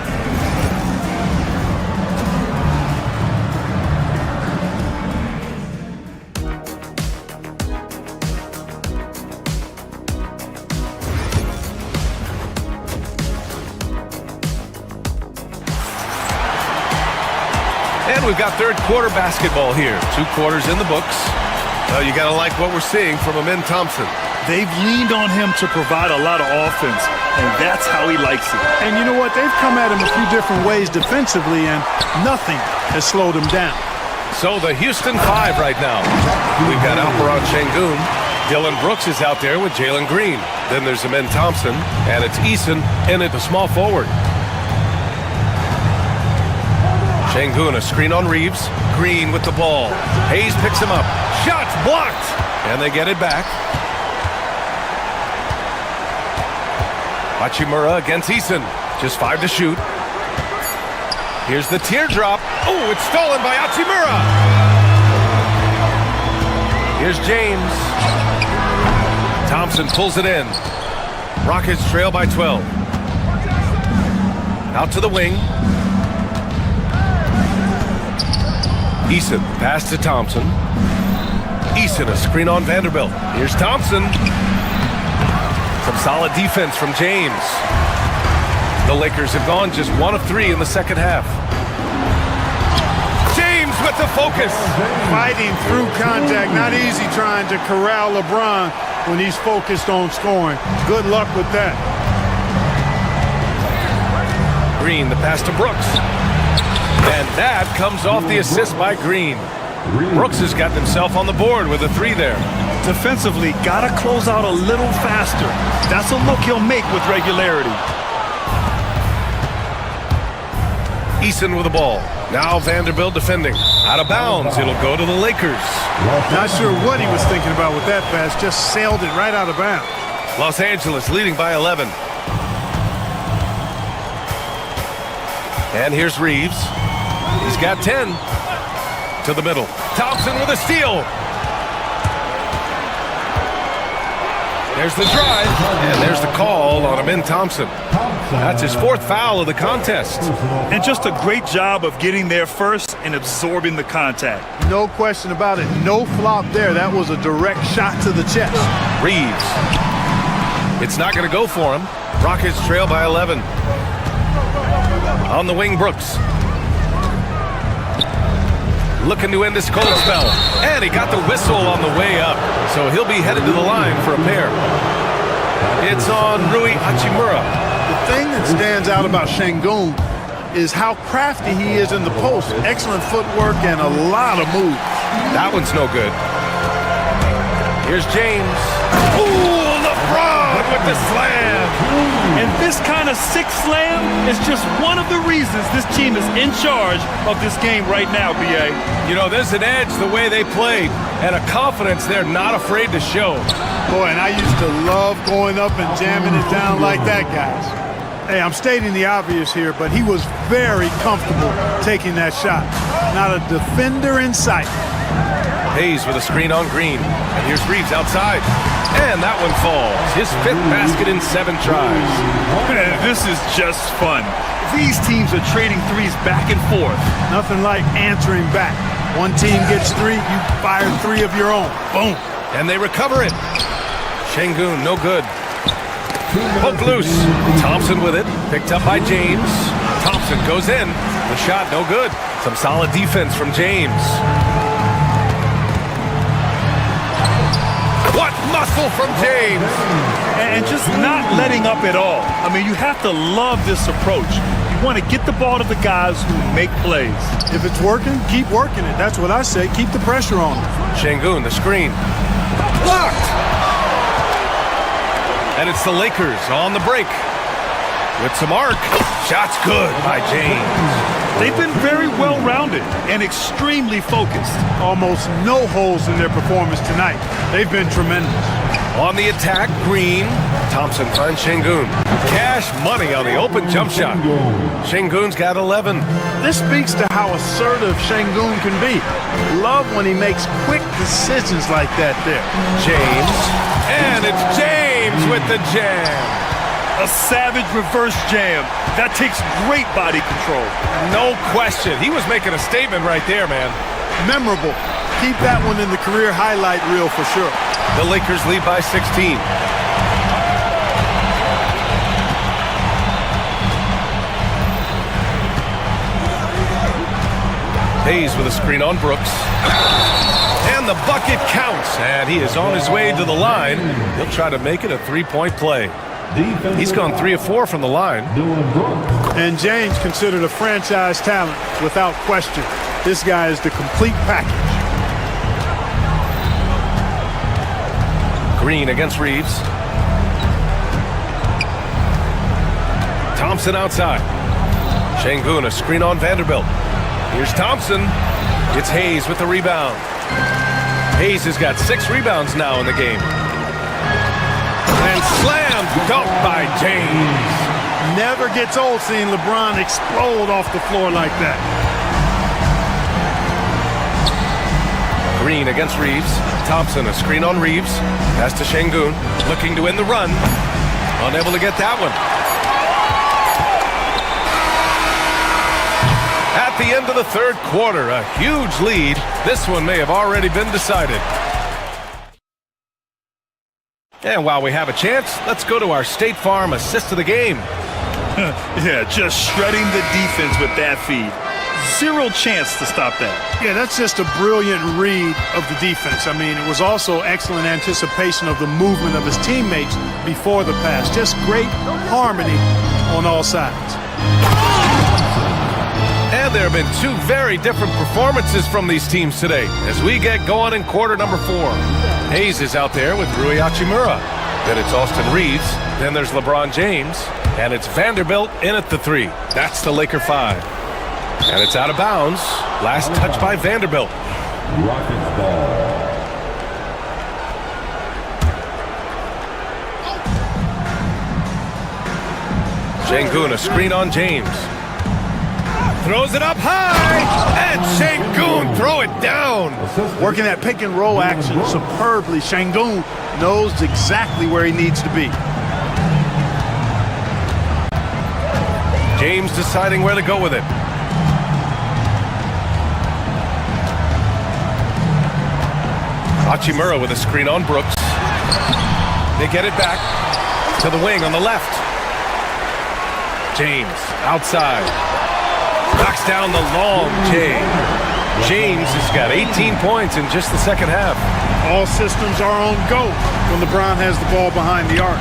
And we've got third quarter basketball here. 2 quarters in the books. Well, you got to like what we're seeing from Amin Thompson. They've leaned on him to provide a lot of offense, and that's how he likes it. And you know what? They've come at him a few different ways defensively, and nothing has slowed him down. So the Houston 5 right now. We've got Alperen Şengün. Dylan Brooks is out there with Jalen Green. Then there's Amin Thompson, and it's Eason in at the small forward. Şengün, a screen on Reeves. Green with the ball. Hayes picks him up. Shots blocked. And they get it back. Hachimura against Eason. Just 5 to shoot. Here's the teardrop. Oh, it's stolen by Hachimura. Here's James. Thompson pulls it in. Rockets trail by 12. Out to the wing. Eason, pass to Thompson. Eason, a screen on Vanderbilt. Here's Thompson. Some solid defense from James. The Lakers have gone just 1 of 3 in the second half. James with the focus. Fighting through contact. Not easy trying to corral LeBron when he's focused on scoring. Good luck with that. Green, the pass to Brooks. And that comes off the assist by Green. Brooks has gotten himself on the board with a 3 there. Defensively, gotta close out a little faster. That's a look he'll make with regularity. Eason with the ball. Now Vanderbilt defending. Out of bounds, it'll go to the Lakers. Not sure what he was thinking about with that pass. Just sailed it right out of bounds. Los Angeles leading by 11. And here's Reeves. He's got 10. To the middle. Thompson with a steal. There's the drive. And there's the call on Amin Thompson. That's his 4th foul of the contest. And just a great job of getting there first and absorbing the contact. No question about it. No flop there. That was a direct shot to the chest. Reeves. It's not going to go for him. Rockets trail by 11. On the wing, Brooks. Looking to end this cold spell. And he got the whistle on the way up. So he'll be headed to the line for a pair. It's on Rui Hachimura. The thing that stands out about Şengün is how crafty he is in the post. Excellent footwork and a lot of moves. That one's no good. Here's James. Ooh, LeBron with the slam. And this kind of sick slam is just one of the reasons this team is in charge of this game right now, B.A. You know, there's an edge the way they played and a confidence they're not afraid to show. Boy, and I used to love going up and jamming it down like that, guys. Hey, I'm stating the obvious here, but he was very comfortable taking that shot. Not a defender in sight. Hayes with a screen on Green. And here's Reeves outside. And that one falls. His 5th basket in 7 tries. Man, this is just fun. These teams are trading threes back and forth. Nothing like answering back. One team gets 3, you fire 3 of your own. Boom. And they recover it. Şengün, no good. Poked loose. Thompson with it. Picked up by James. Thompson goes in. The shot, no good. Some solid defense from James. What muscle from James! And just not letting up at all. I mean, you have to love this approach. You want to get the ball to the guys who make plays. If it's working, keep working it. That's what I say. Keep the pressure on him. Şengün, the screen. Blocked! And it's the Lakers on the break. With some arc. Shot's good by James. They've been very well-rounded and extremely focused. Almost no holes in their performance tonight. They've been tremendous. On the attack, Green. Thompson finds Şengün. Cash money on the open jump shot. Şengün's got 11. This speaks to how assertive Şengün can be. Love when he makes quick decisions like that there. James. And it's James with the jam. A savage reverse jam. That takes great body control. No question. He was making a statement right there, man. Memorable. Keep that one in the career highlight reel for sure. The Lakers lead by 16. Hayes with a screen on Brooks. And the bucket counts. And he is on his way to the line. He'll try to make it a 3-point play. He's gone 3 of 4 from the line. And James considered a franchise talent without question. This guy is the complete package. Green against Reeves. Thompson outside. Şengün, a screen on Vanderbilt. Here's Thompson. It's Hayes with the rebound. Hayes has got 6 rebounds now in the game. And slam dunk by James. Never gets old seeing LeBron explode off the floor like that. Green against Reeves. Thompson, a screen on Reeves. Pass to Şengün, looking to win the run. Unable to get that one. At the end of the third quarter, a huge lead. This one may have already been decided. And while we have a chance, let's go to our State Farm assist of the game. Yeah, just shredding the defense with that feed. Zero chance to stop that. Yeah, that's just a brilliant read of the defense. I mean, it was also excellent anticipation of the movement of his teammates before the pass. Just great harmony on all sides. And there have been 2 very different performances from these teams today as we get going in quarter number 4. Hayes is out there with Rui Hachimura. Then it's Austin Reeves. Then there's LeBron James. And it's Vanderbilt in at the 3. That's the Laker 5. And it's out of bounds. Last touch by Vanderbilt. Rockets ball. Şengün, a screen on James. Throws it up high. And Şengün, throw it down. Working that pick and roll action superbly. Şengün knows exactly where he needs to be. James deciding where to go with it. Hachimura with a screen on Brooks. They get it back to the wing on the left. James outside. Knocks down the long J. James has got 18 points in just the second half. All systems are on go when LeBron has the ball behind the arc.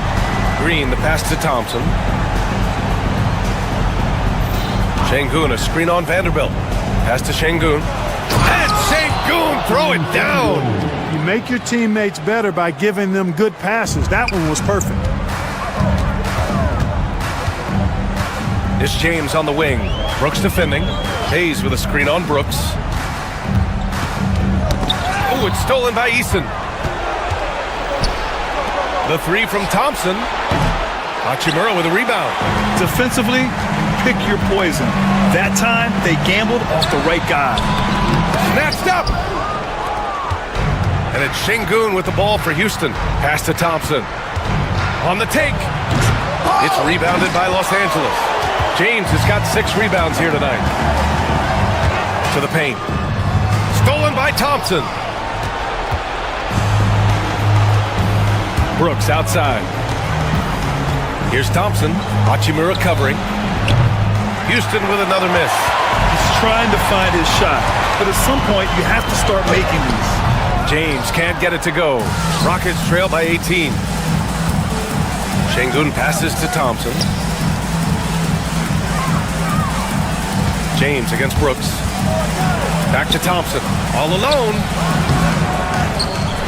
Green, the pass to Thompson. Şengün, a screen on Vanderbilt. Pass to Şengün. And Şengün, throw it down. You make your teammates better by giving them good passes. That one was perfect. It's James on the wing. Brooks defending. Hayes with a screen on Brooks. Oh, it's stolen by Eason. The 3 from Thompson. Hachimura with a rebound. Defensively, pick your poison. That time, they gambled off the right guy. Snatched up. And it's Şengün with the ball for Houston. Pass to Thompson. On the take. It's rebounded by Los Angeles. James has got 6 rebounds here tonight. To the paint. Stolen by Thompson. Brooks outside. Here's Thompson. Hachimura covering. Houston with another miss. He's trying to find his shot, but at some point you have to start making these. James can't get it to go. Rockets trail by 18. Şengün passes to Thompson. James against Brooks. Back to Thompson. All alone.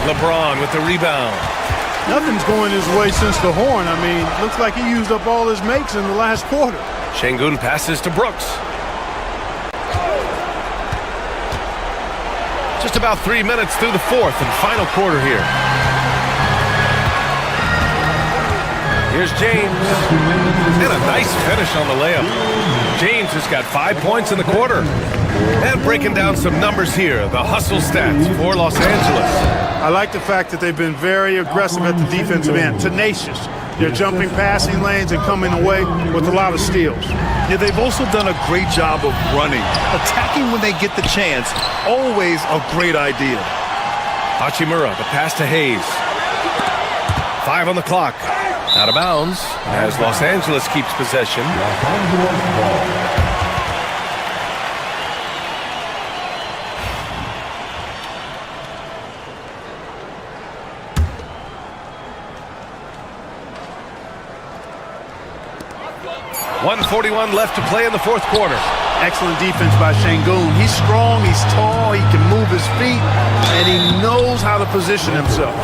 LeBron with the rebound. Nothing's going his way since the horn. I mean, looks like he used up all his makes in the last quarter. Şengün passes to Brooks. Just about 3 minutes through the fourth and final quarter here. Here's James. And a nice finish on the layup. James has got 5 points in the quarter. And breaking down some numbers here, the hustle stats for Los Angeles. I like the fact that they've been very aggressive at the defensive end, tenacious. They're jumping passing lanes and coming away with a lot of steals. Yeah, they've also done a great job of running. Attacking when they get the chance, always a great idea. Hachimura, the pass to Hayes. 5 on the clock. Out of bounds as Los Angeles keeps possession. .141 left to play in the fourth quarter. Excellent defense by Şengün. He's strong, he's tall, he can move his feet, and he knows how to position himself.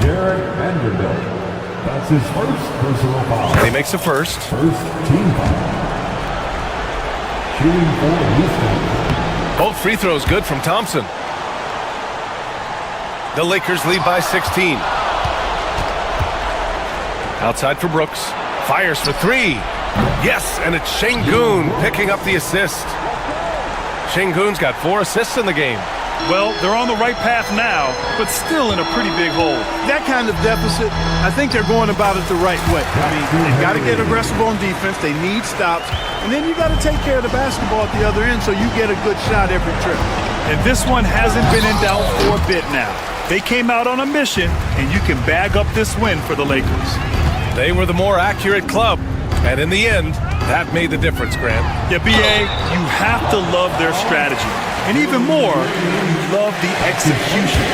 Jared Vanderbilt. That's his first personal foul. And he makes the first. First team foul. Shooting for Houston. Both free throws good from Thompson. The Lakers lead by 16. Outside for Brooks. Fires for three. Yes, and it's Şengün picking up the assist. Şengün's got 4 assists in the game. Well, they're on the right path now, but still in a pretty big hole. That kind of deficit, I think they're going about it the right way. I mean, they've got to get aggressive on defense. They need stops. And then you got to take care of the basketball at the other end so you get a good shot every trip. And this one hasn't been in doubt for a bit now. They came out on a mission, and you can bag up this win for the Lakers. They were the more accurate club. And in the end, that made the difference, Grant. Yeah, B.A., you have to love their strategy. And even more, you love the execution.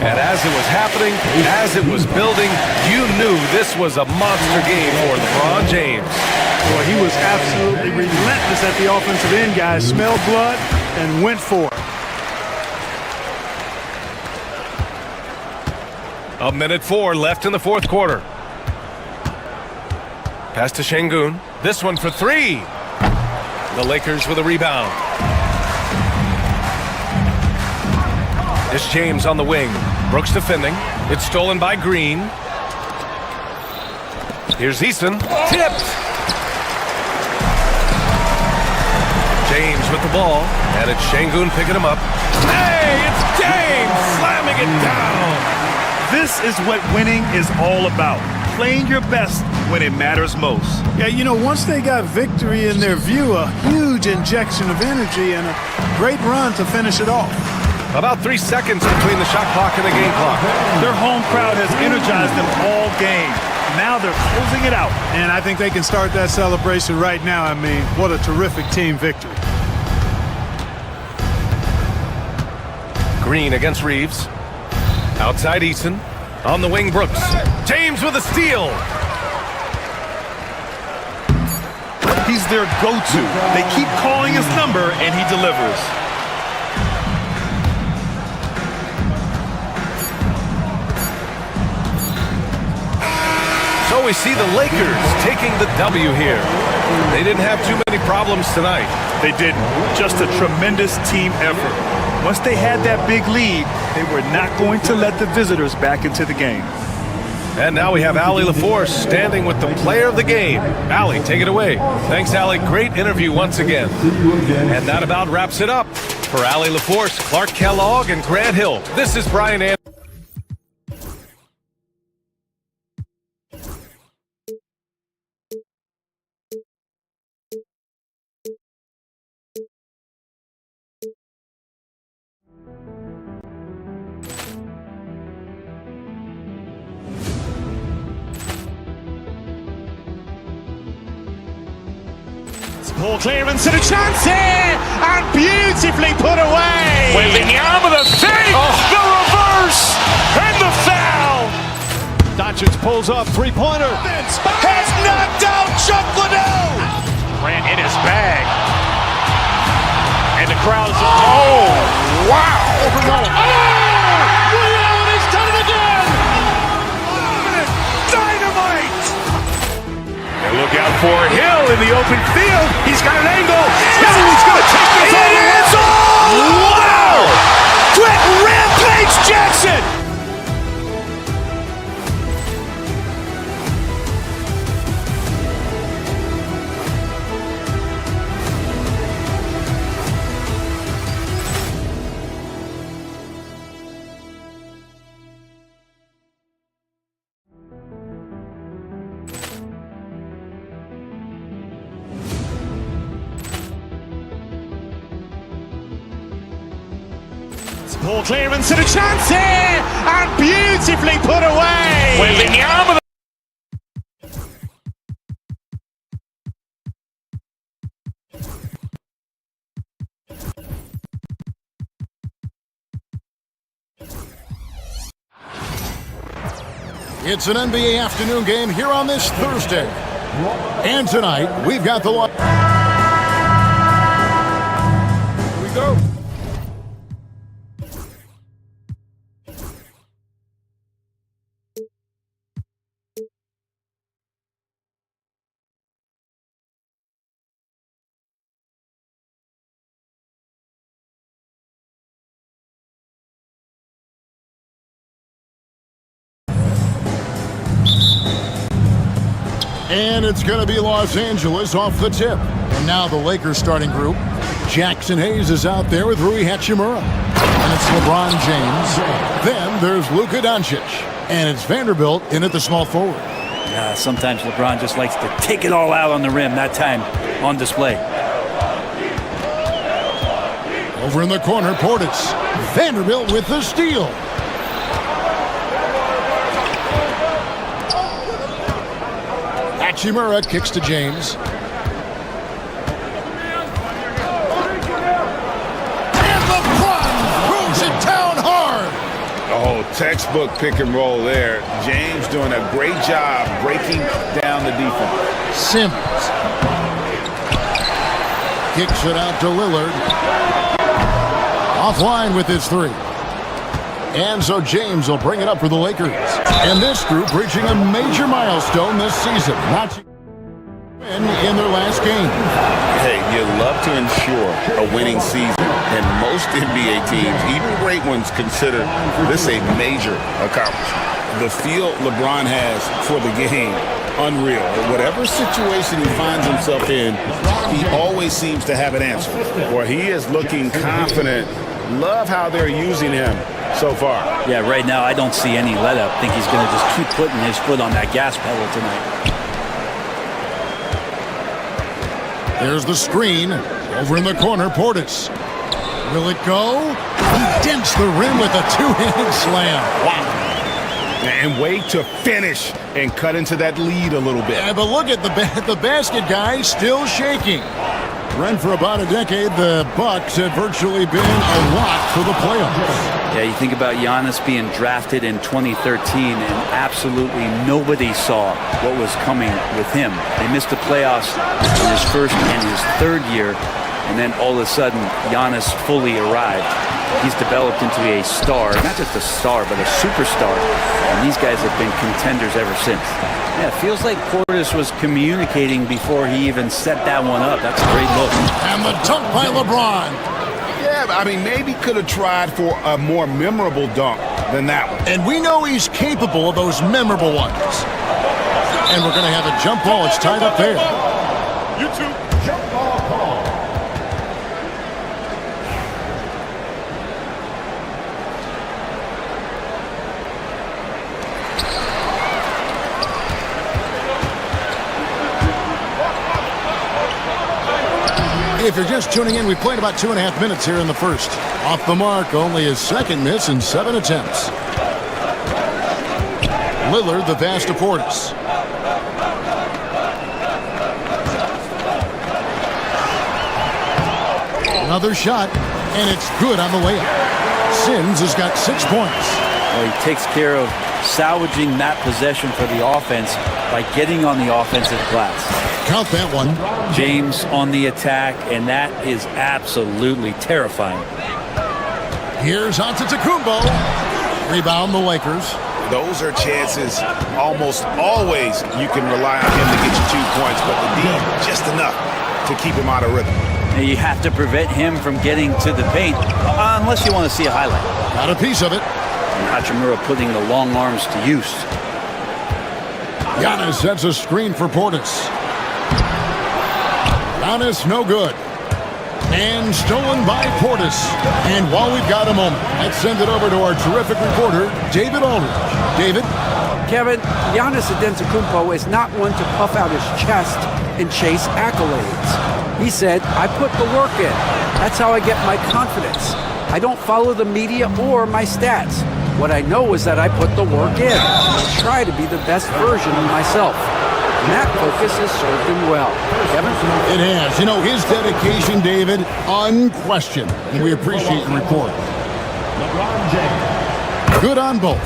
And as it was happening, as it was building, you knew this was a monster game for LeBron James. Boy, he was absolutely relentless at the offensive end, guys. Smelled blood and went for it. A minute 4 left in the fourth quarter. Pass to Şengün. This one for 3. The Lakers with a rebound. It's James on the wing. Brooks defending. It's stolen by Green. Here's Eason. Tipped. James with the ball. And it's Şengün picking him up. Hey, it's James slamming it down. This is what winning is all about. Playing your best when it matters most. Yeah, you know, once they got victory in their view, a huge injection of energy and a great run to finish it off. About 3 seconds between the shot clock and the game clock. Their home crowd has energized them all game. Now they're closing it out. And I think they can start that celebration right now. I mean, what a terrific team victory. Green against Reeves. Outside Eason. On the wing, Brooks. James with a steal. He's their go-to. They keep calling his number, and he delivers. So we see the Lakers taking the W here. They didn't have too many problems tonight. They didn't. Just a tremendous team effort. Once they had that big lead, they were not going to let the visitors back into the game. And now we have Allie LaForce standing with the player of the game. Allie, take it away. Thanks, Allie. Great interview once again. And that about wraps it up. For Allie LaForce, Clark Kellogg, and Grant Hill, this is Brian Anderson. Poor clearance and a chance here, and beautifully put away. Wembanyama the fake, the reverse, and the foul. Doncic pulls up, three-pointer. Has knocked out Chuck Liddell. Grant in his bag, and the crowd is wow. Liddell has done it again. Dynamite. And look out for Hill in the open field. He's got an angle. He's going to take this all the way. Wow! Quick rampage Jackson. Poor clearance and a chance here, and beautifully put away. Wembanyama. It's an NBA afternoon game here on this Thursday. And tonight, we've got the... Here we go. And it's going to be Los Angeles off the tip. And now the Lakers starting group. Jackson Hayes is out there with Rui Hachimura. And it's LeBron James. Then there's Luka Doncic. And it's Vanderbilt in at the small forward. Sometimes LeBron just likes to take it all out on the rim. That time on display. Over in the corner, Portis. Vanderbilt with the steal. Hachimura kicks to James. And LeBron moves it down hard. Oh, textbook pick and roll there. James doing a great job breaking down the defense. Simmons kicks it out to Lillard. Offline with his three. And so James will bring it up for the Lakers. And this group reaching a major milestone this season. Not to win in their last game. Hey, you love to ensure a winning season. And most NBA teams, even great ones, consider this a major accomplishment. The feel LeBron has for the game, unreal. Whatever situation he finds himself in, he always seems to have an answer. Or he is looking confident. Love how they're using him so far. Yeah, right now I don't see any let up. I think he's going to just keep putting his foot on that gas pedal tonight. There's the screen. Over in the corner, Portis. Will it go? He dents the rim with a two-handed slam. Wow. And wait to finish and cut into that lead a little bit. Yeah, but look at the basket guy still shaking. Run for about a decade, the Bucks have virtually been a lock for the playoffs. Yeah, you think about Giannis being drafted in 2013, and absolutely nobody saw what was coming with him. They missed the playoffs in his first and his third year, and then all of a sudden, Giannis fully arrived. He's developed into a star, not just a star, but a superstar, and these guys have been contenders ever since. Yeah, it feels like Portis was communicating before he even set that one up. That's a great look. And the dunk by LeBron. Yeah, I mean, maybe could have tried for a more memorable dunk than that one. And we know he's capable of those memorable ones. And we're going to have a jump ball. It's tied up there. YouTube jump ball call. If you're just tuning in, we played about 2.5 minutes here in the first. Off the mark, only his second miss in 7 attempts. Lillard, the pass to Portis. Another shot, and it's good on the layup. Sims has got 6 points. Well, he takes care of salvaging that possession for the offense by getting on the offensive glass. Count that one. James on the attack, and that is absolutely terrifying. Here's Antetokounmpo. Rebound the Lakers. Those are chances almost always you can rely on him to get you 2 points, but the D just enough to keep him out of rhythm. And you have to prevent him from getting to the paint, unless you want to see a highlight. Got a piece of it. And Hachimura putting the long arms to use. Giannis sets a screen for Portis. Giannis, no good. And stolen by Portis. And while we've got a moment, let's send it over to our terrific reporter, David Aldridge. David? Kevin, Giannis Antetokounmpo is not one to puff out his chest and chase accolades. He said, I put the work in. That's how I get my confidence. I don't follow the media or my stats. What I know is that I put the work in. I try to be the best version of myself. And that focus has served him well. Kevin? It has. You know, his dedication, David, unquestioned. And we appreciate the report. LeBron James. Good on both.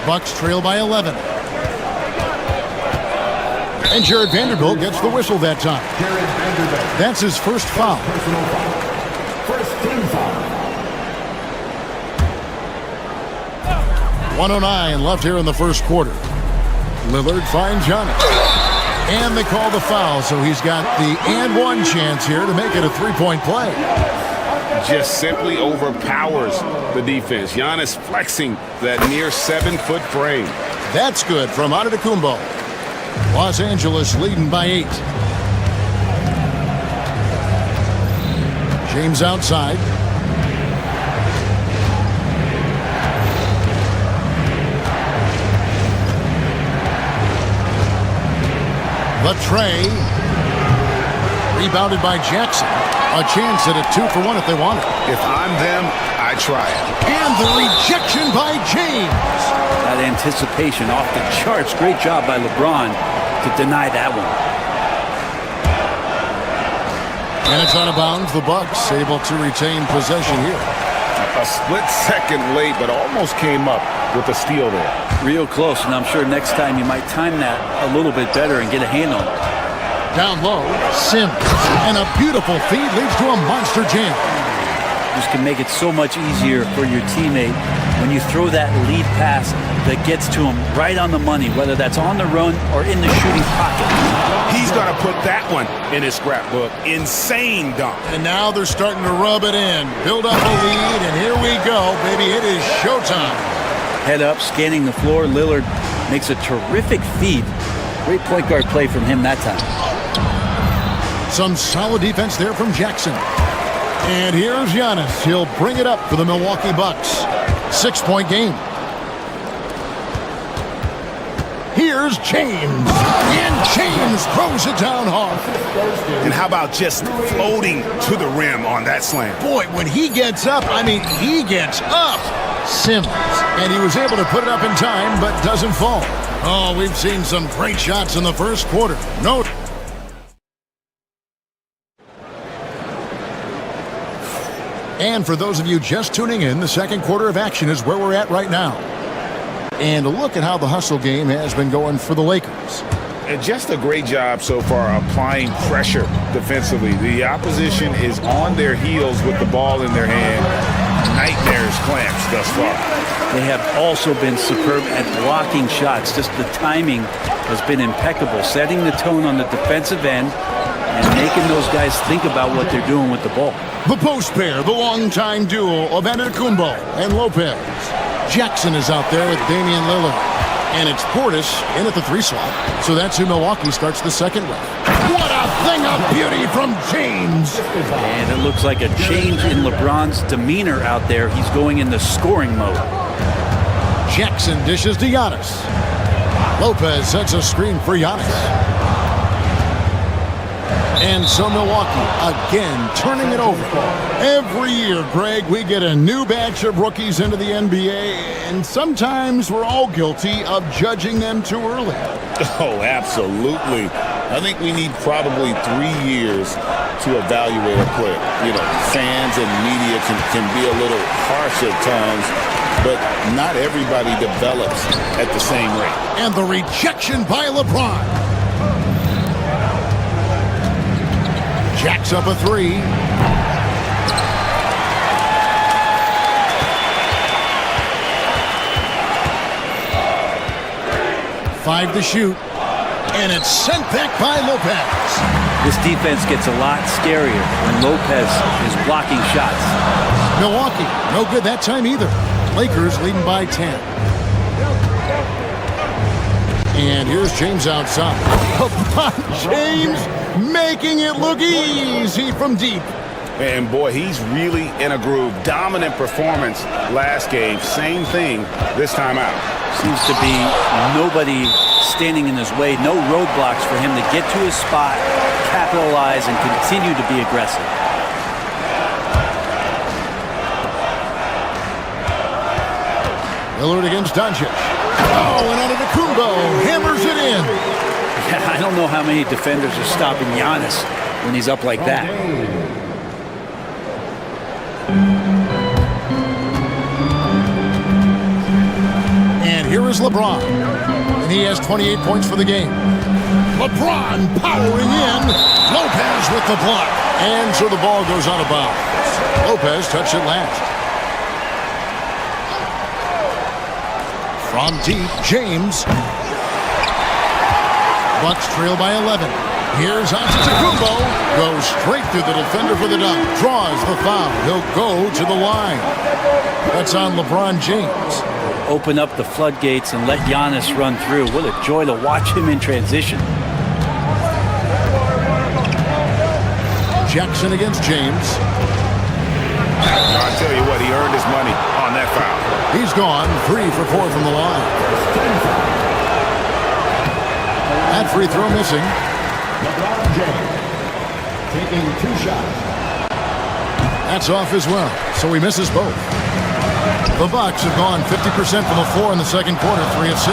Bucks trail by 11. And Jared Vanderbilt gets the whistle that time. That's his first foul. Personal foul. First team foul. 1:09 left here in the first quarter. Lillard finds Giannis. And they call the foul, so he's got the and one chance here to make it a three-point play. Just simply overpowers the defense. Giannis flexing that near 7-foot frame. That's good from Antetokounmpo. Los Angeles leading by 8. James outside. The tray. Rebounded by Jackson. A chance at a 2-for-1 if they want it. If I'm them, I try it. And the rejection by James. That anticipation off the charts. Great job by LeBron to deny that one. And it's out of bounds. The Bucks able to retain possession here. A split second late, but almost came up with a steal there. Real close, and I'm sure next time you might time that a little bit better and get a hand on it. Down low, Sims. And a beautiful feed leads to a monster jam. Just can make it so much easier for your teammate when you throw that lead pass that gets to him right on the money, whether that's on the run or in the shooting pocket. He's going to put that one in his scrapbook. Insane dunk. And now they're starting to rub it in. Build up a lead, and here we go, baby. It is showtime. Head up, scanning the floor. Lillard makes a terrific feed. Great point guard play from him that time. Some solid defense there from Jackson. And here's Giannis. He'll bring it up for the Milwaukee Bucks. 6-point game. Here's James. And James throws it down hard. And how about just floating to the rim on that slam? Boy, when he gets up, I mean, he gets up. Simmons. And he was able to put it up in time, but doesn't fall. Oh, we've seen some great shots in the first quarter. No. And for those of you just tuning in, the second quarter of action is where we're at right now. And a look at how the hustle game has been going for the Lakers. And just a great job so far applying pressure defensively. The opposition is on their heels with the ball in their hand. Nightmares clamps thus far. They have also been superb at blocking shots. Just the timing has been impeccable, setting the tone on the defensive end and making those guys think about what they're doing with the ball. The post pair, the longtime duo of Antetokounmpo and Lopez. Jackson is out there with Damian Lillard. And it's Portis in at the 3 slot. So that's who Milwaukee starts the second with. What a thing of beauty from James. And it looks like a change in LeBron's demeanor out there. He's going into scoring mode. Jackson dishes to Giannis. Lopez sets a screen for Giannis. And so Milwaukee again turning it over. Every year, Greg, we get a new batch of rookies into the NBA, and sometimes we're all guilty of judging them too early. Oh, absolutely. I think we need probably 3 years to evaluate a player. You know, fans and media can be a little harsh at times, but not everybody develops at the same rate. And the rejection by LeBron. Jacks up a 3. Five to shoot. And it's sent back by Lopez. This defense gets a lot scarier when Lopez is blocking shots. Milwaukee, no good that time either. Lakers leading by 10. And here's James outside. James making it look easy from deep. And boy, he's really in a groove. Dominant performance last game. Same thing this time out. Seems to be nobody standing in his way. No roadblocks for him to get to his spot, capitalize, and continue to be aggressive. Lillard against Doncic. Oh, and Antetokounmpo hammers it in. Yeah, I don't know how many defenders are stopping Giannis when he's up like that. And here is LeBron. And he has 28 points for the game. LeBron powering in. Lopez with the block. And so the ball goes out of bounds. Lopez touched it last. From deep, James. Bucks trail by 11. Here's Antetokounmpo. Goes straight through the defender for the dunk. Draws the foul. He'll go to the line. That's on LeBron James. open up the floodgates and let Giannis run through. What a joy to watch him in transition. Jackson against James. I tell you what, he earned his money on that foul. He's gone 3 for 4 from the line. That free throw missing. LeBron James taking 2 shots. That's off as well, so he misses both. The Bucks have gone 50% from the floor in the second quarter, 3 of 6.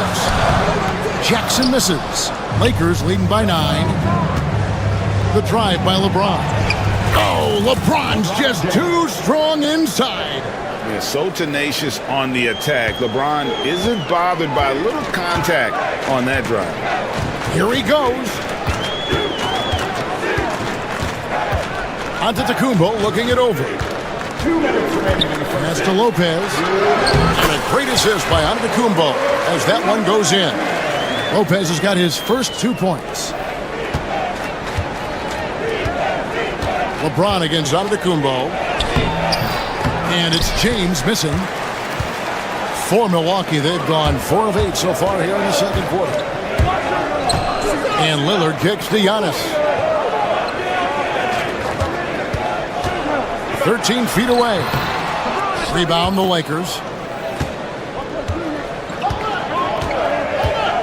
Jackson misses. Lakers leading by 9. The drive by LeBron. Oh, LeBron's just too strong inside. Yeah, so tenacious on the attack. LeBron isn't bothered by a little contact on that drive. Here he goes. Antetokounmpo looking it over. 2 minutes remaining in the first. Pass to Lopez. And a great assist by Antetokounmpo as that one goes in. Lopez has got his first 2 points. LeBron against Antetokounmpo. And it's James missing. For Milwaukee, they've gone 4 of 8 so far here in the second quarter. And Lillard kicks to Giannis. 13 feet away. Rebound the Lakers.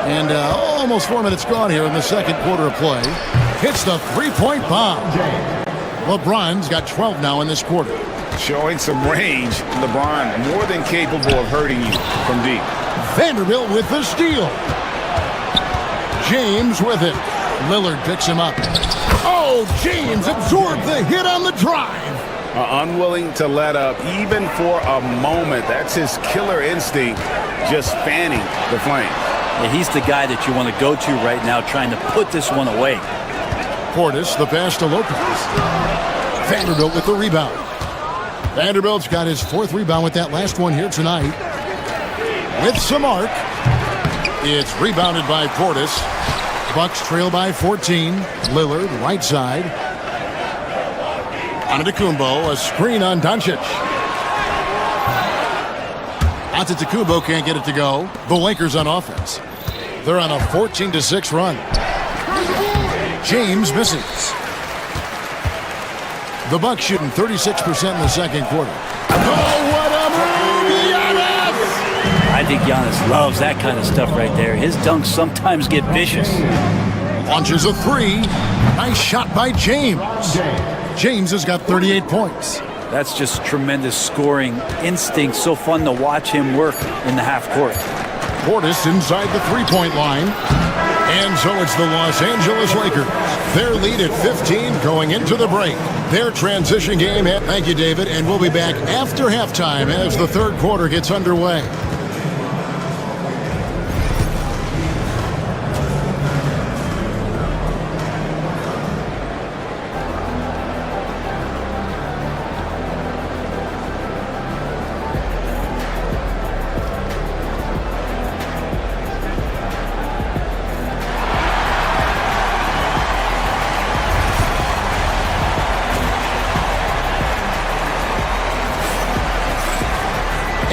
And almost 4 minutes gone here in the second quarter of play. Hits the three-point bomb. LeBron's got 12 now in this quarter. Showing some range. LeBron more than capable of hurting you from deep. Vanderbilt with the steal. James with it. Lillard picks him up. Oh, James absorbed the hit on the drive. Unwilling to let up even for a moment. That's his killer instinct, just fanning the flame. Yeah, he's the guy that you want to go to right now, trying to put this one away. Portis, the pass to Lopez. Vanderbilt with the rebound. Vanderbilt's got his 4th rebound with that last one here tonight. With some arc. It's rebounded by Portis. Bucks trail by 14. Lillard, right side. Antetokounmpo, a screen on Doncic. Antetokounmpo can't get it to go. The Lakers on offense. They're on a 14-6 run. James misses. The Bucks shooting 36% in the second quarter. Oh, what a move! Giannis! I think Giannis loves that kind of stuff right there. His dunks sometimes get vicious. Launches a 3. Nice shot by James. James has got 38 points. That's just tremendous scoring instinct. So fun to watch him work in the half court. Portis inside the 3-point line. And so it's the Los Angeles Lakers. Their lead at 15 going into the break. Their transition game. Thank you, David. And we'll be back after halftime as the third quarter gets underway.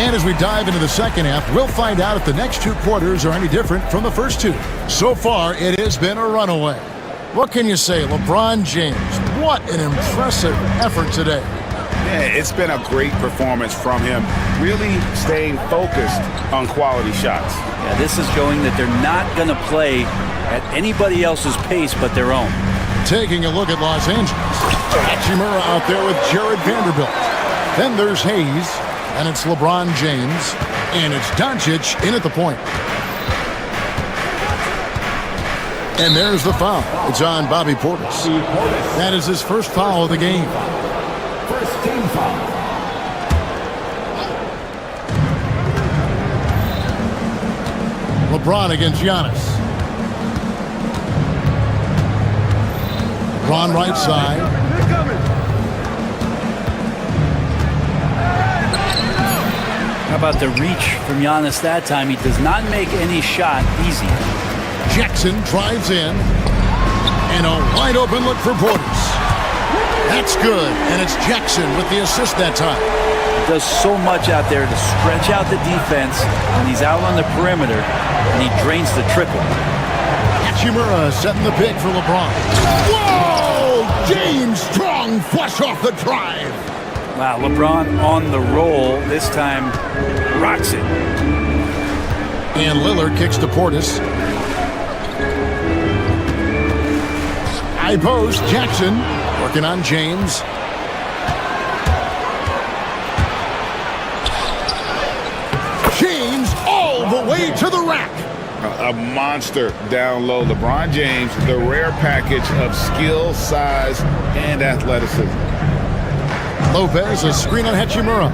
And as we dive into the second half, we'll find out if the next 2 quarters are any different from the first 2. So far, it has been a runaway. What can you say, LeBron James? What an impressive effort today. Yeah, it's been a great performance from him. Really staying focused on quality shots. Yeah, this is showing that they're not going to play at anybody else's pace but their own. Taking a look at Los Angeles. Hachimura out there with Jared Vanderbilt. Then there's Hayes. And it's LeBron James. And it's Doncic in at the point. And there's the foul. It's on Bobby Portis. That is his first foul of the game. First team foul. LeBron against Giannis. LeBron right side. How about the reach from Giannis that time? He does not make any shot easy. Jackson drives in. And a wide open look for Portis. That's good. And it's Jackson with the assist that time. does so much out there to stretch out the defense when he's out on the perimeter, and he drains the triple. Hachimura setting the pick for LeBron. Whoa! James Strong flush off the drive. Wow, LeBron on the roll. This time, rocks it. And Lillard kicks to Portis. High post, Jackson working on James. James all the way to the rack. A monster down low. LeBron James, the rare package of skill, size, and athleticism. Lopez, a screen on Hachimura.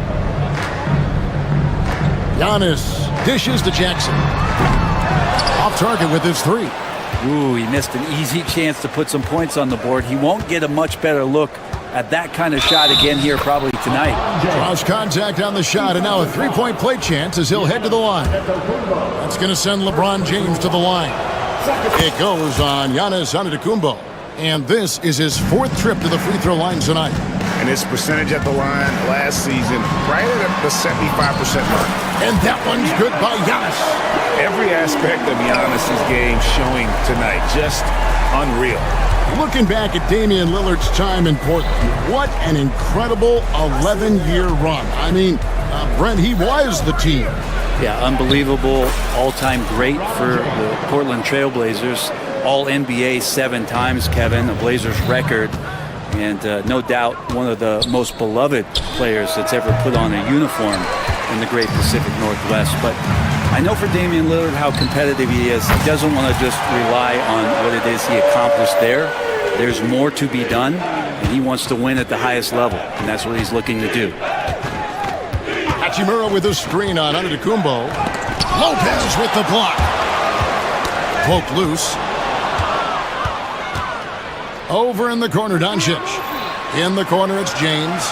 Giannis dishes to Jackson. Off target with his three. Ooh, he missed an easy chance to put some points on the board. He won't get a much better look at that kind of shot again here probably tonight. Draws contact on the shot, and now a three-point play chance as he'll head to the line. That's going to send LeBron James to the line. It goes on Giannis Antetokounmpo. And this is his fourth trip to the free throw line tonight. And his percentage at the line last season, right at the 75% mark. And that one's good by Giannis. Every aspect of Giannis's game showing tonight, just unreal. Looking back at Damian Lillard's time in Portland, what an incredible 11-year run. I mean, Brent, he was the team. Yeah, unbelievable, all-time great for the Portland Trailblazers. All-NBA 7 times, Kevin, a Blazers record. And no doubt one of the most beloved players that's ever put on a uniform in the great Pacific Northwest. But I know for Damian Lillard how competitive he is. He doesn't want to just rely on what it is he accomplished there. There's more to be done, and he wants to win at the highest level, and that's what he's looking to do. Hachimura with a screen on Antetokounmpo. Lopez with the block. Poked loose. Over in the corner, Doncic. In the corner, it's James.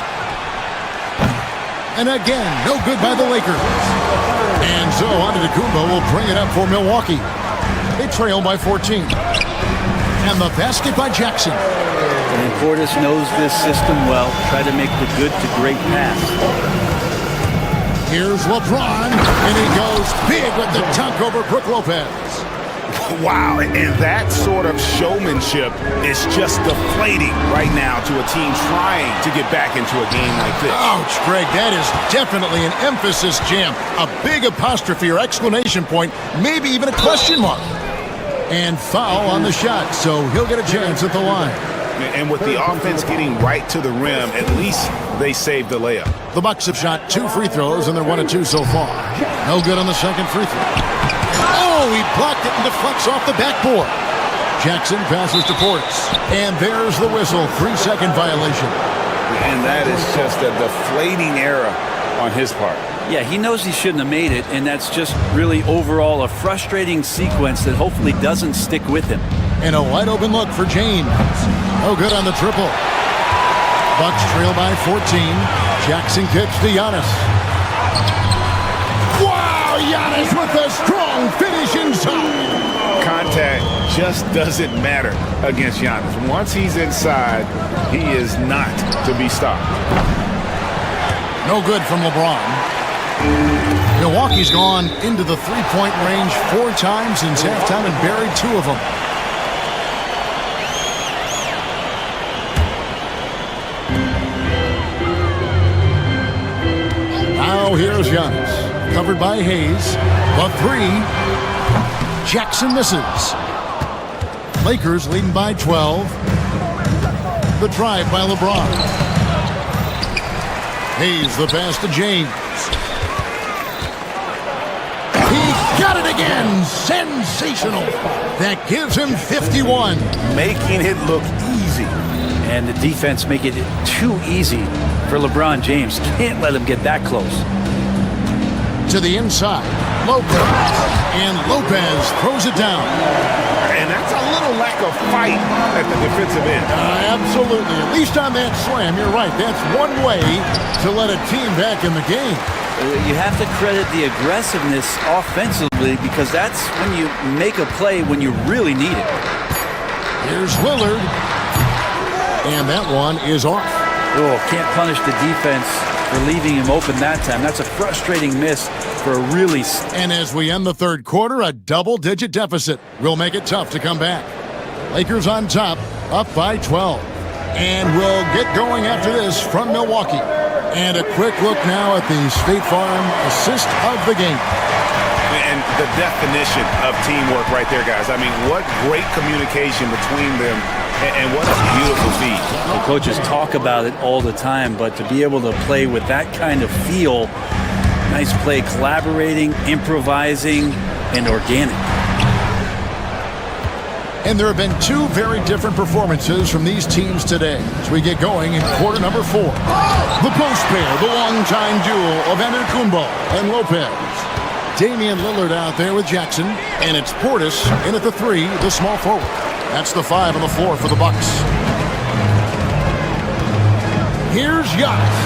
And again, no good by the Lakers. And so Antetokounmpo will bring it up for Milwaukee. They trail by 14. And the basket by Jackson. And Portis knows this system well. Try to make the good to great pass. Here's LeBron, and he goes big with the dunk over Brook Lopez. Wow, and that sort of showmanship is just deflating right now to a team trying to get back into a game like this. Ouch, Greg, that is definitely an emphasis jam. A big apostrophe or exclamation point, maybe even a question mark. And foul on the shot, so he'll get a chance at the line. And with the offense getting right to the rim, at least they saved the layup. The Bucks have shot 2 free throws, and they're 1 of 2 so far. No good on the second free throw. Oh, he blocked it and deflects off the backboard. Jackson passes to Portis. And there's the whistle, 3-second violation. And that is just a deflating error on his part. Yeah, he knows he shouldn't have made it, and that's just really overall a frustrating sequence that hopefully doesn't stick with him. And a wide open look for James. No good on the triple. Bucks trail by 14. Jackson kicks to Giannis. Wow, Giannis with a strong finish inside. Contact just doesn't matter against Giannis. Once he's inside, he is not to be stopped. No good from LeBron. Milwaukee's gone into the three-point range 4 times since halftime and buried 2 of them. Now here's Giannis, covered by Hayes. The 3. Jackson misses. Lakers leading by 12. The drive by LeBron. Hayes the pass to James. He got it again. Sensational. That gives him 51. Making it look easy. And the defense making it too easy for LeBron James. Can't let him get that close. To the inside. Lopez. And Lopez throws it down. And that's a little lack of fight at the defensive end. Absolutely. At least on that slam, you're right. That's one way to let a team back in the game. You have to credit the aggressiveness offensively because that's when you make a play when you really need it. Here's Lillard. And that one is off. Oh, can't punish the defense for leaving him open that time. That's a frustrating miss for a really... And as we end the third quarter, a double-digit deficit will make it tough to come back. Lakers on top, up by 12. And we'll get going after this from Milwaukee. And a quick look now at the State Farm assist of the game. And the definition of teamwork right there, guys. I mean, what great communication between them, and what a beautiful feat. The coaches talk about it all the time, but to be able to play with that kind of feel, nice play, collaborating, improvising, and organic. And there have been two very different performances from these teams today as we get going in quarter number 4. The post pair, the longtime duel of Antetokounmpo and Lopez. Damian Lillard out there with Jackson, and it's Portis in at the 3, the small forward. That's the 5 on the floor for the Bucks. Here's Giannis.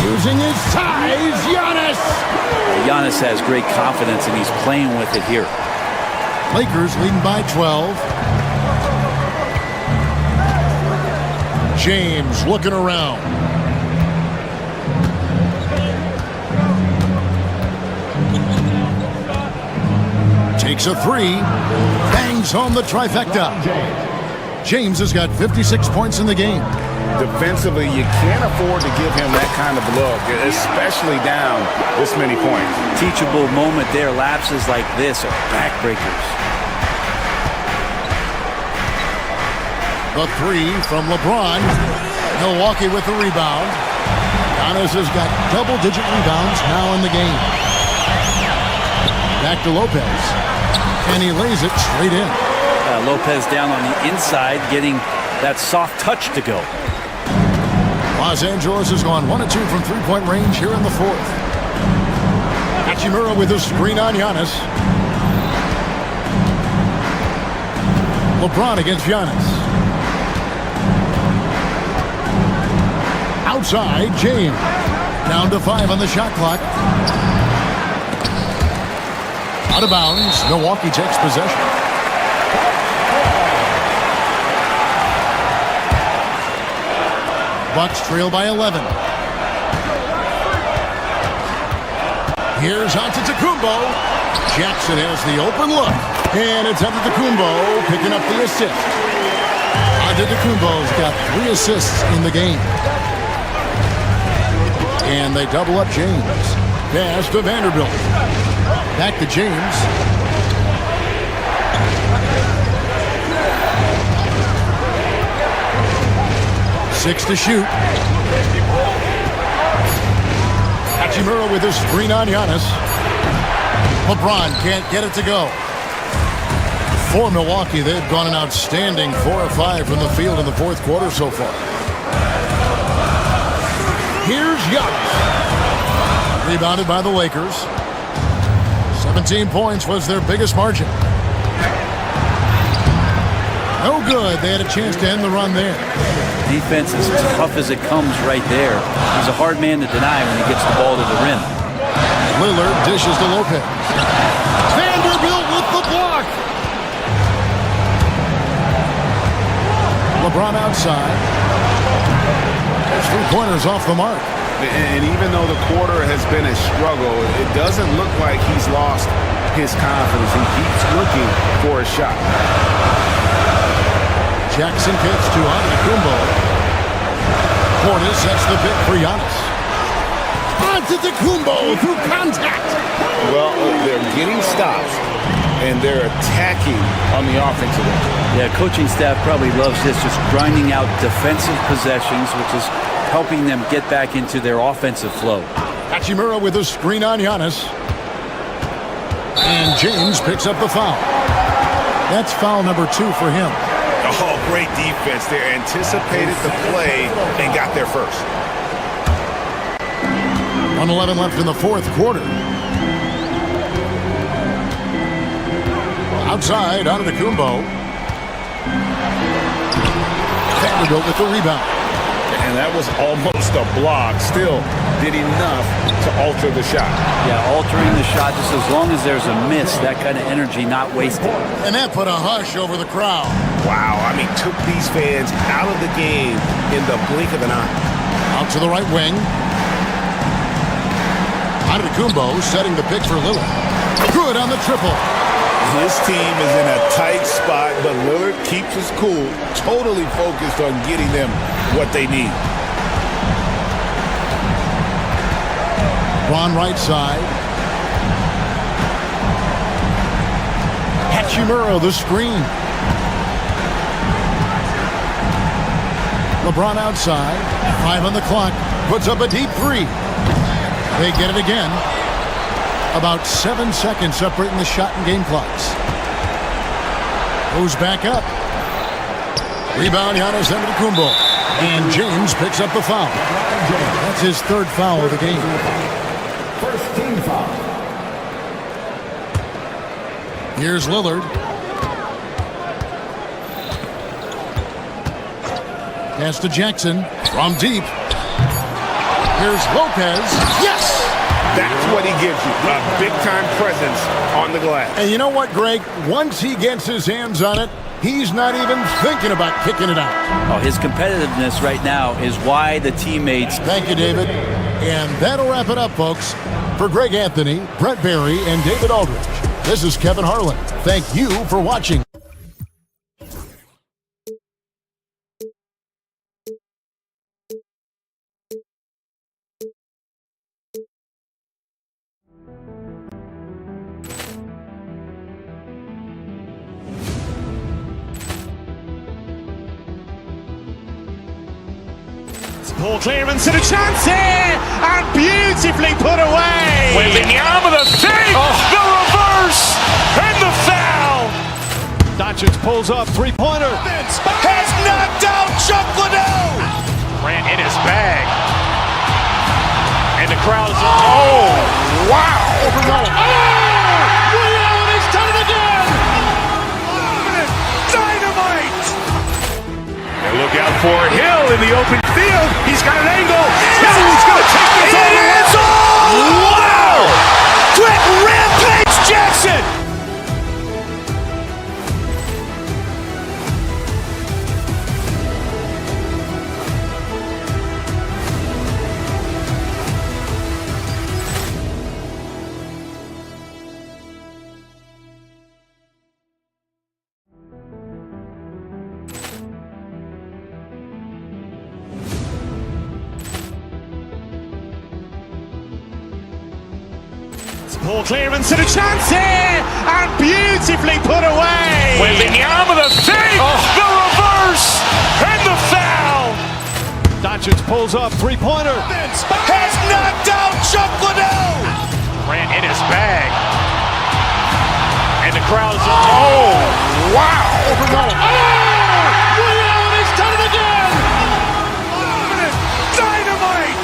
Using his size, Giannis! Giannis has great confidence, and he's playing with it here. Lakers leading by 12. James looking around. Takes a 3. Bangs home the trifecta. James has got 56 points in the game. Defensively, you can't afford to give him that kind of look, especially down this many points. Teachable moment there. Lapses like this are backbreakers. The 3 from LeBron. Milwaukee with the rebound. Giannis has got double-digit rebounds now in the game. Back to Lopez. And he lays it straight in. Lopez down on the inside, getting that soft touch to go. Los Angeles has gone 1 of 2 from three-point range here in the fourth. Hachimura with a screen on Giannis. LeBron against Giannis. Outside, James. Down to 5 on the shot clock. Out of bounds. Milwaukee takes possession. Bucks trail by 11. Here's Antetokounmpo. Jackson has the open look. And it's Antetokounmpo picking up the assist. Antetokounmpo's got 3 assists in the game. And they double up James. Pass to Vanderbilt. Back to James. Six to shoot. Hachimura with his screen on Giannis. LeBron can't get it to go. For Milwaukee, they've gone an outstanding 4 of 5 from the field in the fourth quarter so far. Here's Giannis. Rebounded by the Lakers. 17 points was their biggest margin. No good. They had a chance to end the run there. Defense is as tough as it comes right there. He's a hard man to deny when he gets the ball to the rim. Lillard dishes to Lopez. Vanderbilt with the block. LeBron outside. There's 3-pointers off the mark. And even though the quarter has been a struggle, it doesn't look like he's lost his confidence. He keeps looking for a shot. Jackson kicks to Antetokounmpo. Portis sets the pick for Giannis. Antetokounmpo through contact. Well, they're getting stops, and they're attacking on the offensive end. Yeah, coaching staff probably loves this, just grinding out defensive possessions, which is helping them get back into their offensive flow. Hachimura with a screen on Giannis. And James picks up the foul. That's foul number 2 for him. Oh, great defense there. Anticipated the play and got there first. 1:11 left in the fourth quarter. Outside, Antetokounmpo. Vanderbilt with the rebound. And that was almost a block. Still did enough to alter the shot. Yeah, altering the shot just as long as there's a miss, that kind of energy not wasted. And that put a hush over the crowd. Wow, I mean, took these fans out of the game in the blink of an eye. Out to the right wing. Antetokounmpo setting the pick for Lillard. Good on the triple. His team is in a tight spot, but Lillard keeps his cool, totally focused on getting them what they need. Ron right side. Hachimura the screen. LeBron outside. 5 on the clock. Puts up a deep 3. They get it again. About 7 seconds separating the shot and game clocks. Goes back up. Rebound, Giannis Antetokounmpo. And James picks up the foul. That's his 3rd foul of the game. First team foul. Here's Lillard. Pass to Jackson from deep. Here's Lopez. Yes! That's what he gives you, a big-time presence on the glass. And you know what, Greg? Once he gets his hands on it, he's not even thinking about kicking it out. Oh, his competitiveness right now is why the teammates... Thank you, David. And that'll wrap it up, folks. For Greg Anthony, Brett Barry, and David Aldridge, this is Kevin Harlan. Thank you for watching. Ball clearance and a chance here, and beautifully put away. Wembanyama the fake, the reverse, and the foul. Doncic pulls up, three-pointer. Has knocked out Chuck Liddell. Ran in his bag, and the crowd is. Oh, wow! Liddell, and he's done it again. Dynamite! And look out for Hill in the open field. He's got an angle. He's going to take this all the way. Wow! Quick rampage Jackson! Ball clearance and a chance here, and beautifully put away. Wembanyama the fake, the reverse, and the foul. Doncic pulls up, three-pointer. Has knocked out Chuck Liddell. Ran in his bag, and the crowd is. Oh, wow! Liddell, and he's done it again. Dynamite!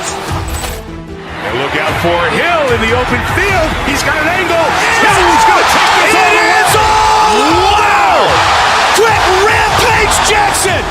And look out for Hill in the open field. He's got an angle. He's going to take this all the way. Wow! Quick rampage Jackson!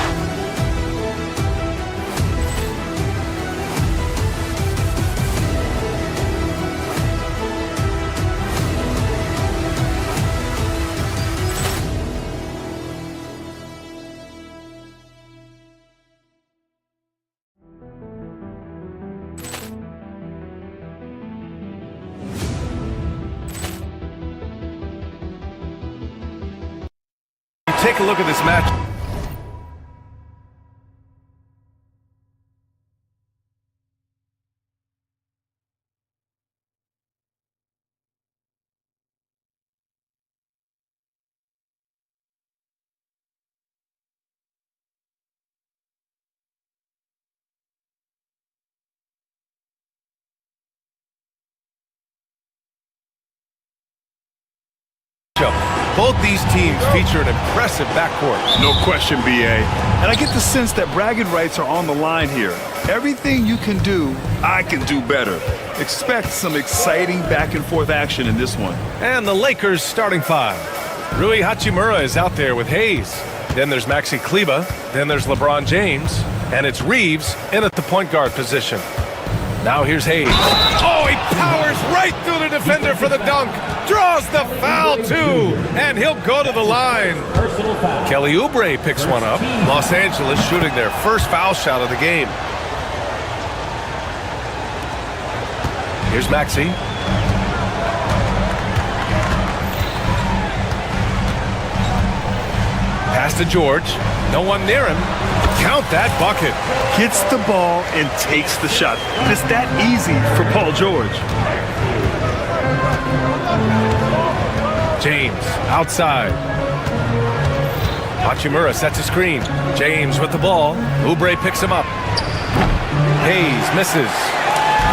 Take a look at this match. Both these teams feature an impressive backcourt. No question, B.A. And I get the sense that bragging rights are on the line here. Everything you can do, I can do better. Expect some exciting back-and-forth action in this one. And the Lakers starting 5. Rui Hachimura is out there with Hayes. Then there's Maxi Kleber. Then there's LeBron James. And it's Reeves in at the point guard position. Now here's Hayes. Oh, he powers right through the defender for the dunk. Draws the foul, too. And he'll go to the line. Kelly Oubre picks one up. Los Angeles shooting their first foul shot of the game. Here's Maxey. Pass to George. No one near him. Count that bucket. Gets the ball and takes the shot. It's that easy for Paul George. James outside. Hachimura sets a screen. James with the ball. Oubre picks him up. Hayes misses.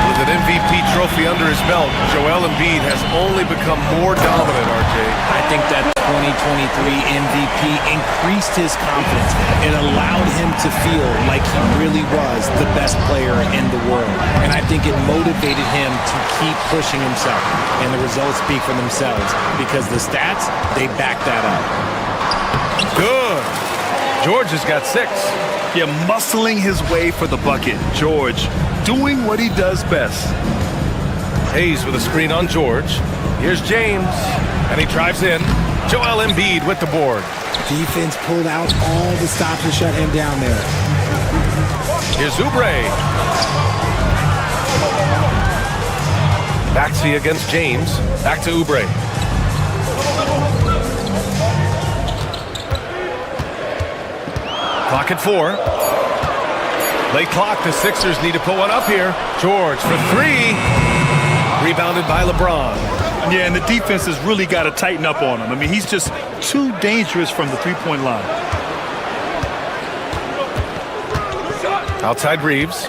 With an MVP trophy under his belt, Joel Embiid has only become more dominant, RJ. I think that 2023 MVP increased his confidence. It allowed him to feel like he really was the best player in the world. And I think it motivated him to keep pushing himself. And the results speak for themselves because the stats, they back that up. Good. George has got 6. Yeah, muscling his way for the bucket. George doing what he does best. Hayes with a screen on George. Here's James, and he drives in. Joel Embiid with the board. Defense pulled out all the stops to shut him down there. Here's Oubre. Maxey against James. Back to Oubre. Clock at 4. Late clock. The Sixers need to put one up here. George for 3. Rebounded by LeBron. Yeah, and the defense has really got to tighten up on him. I mean, he's just too dangerous from the three-point line. Outside Reeves.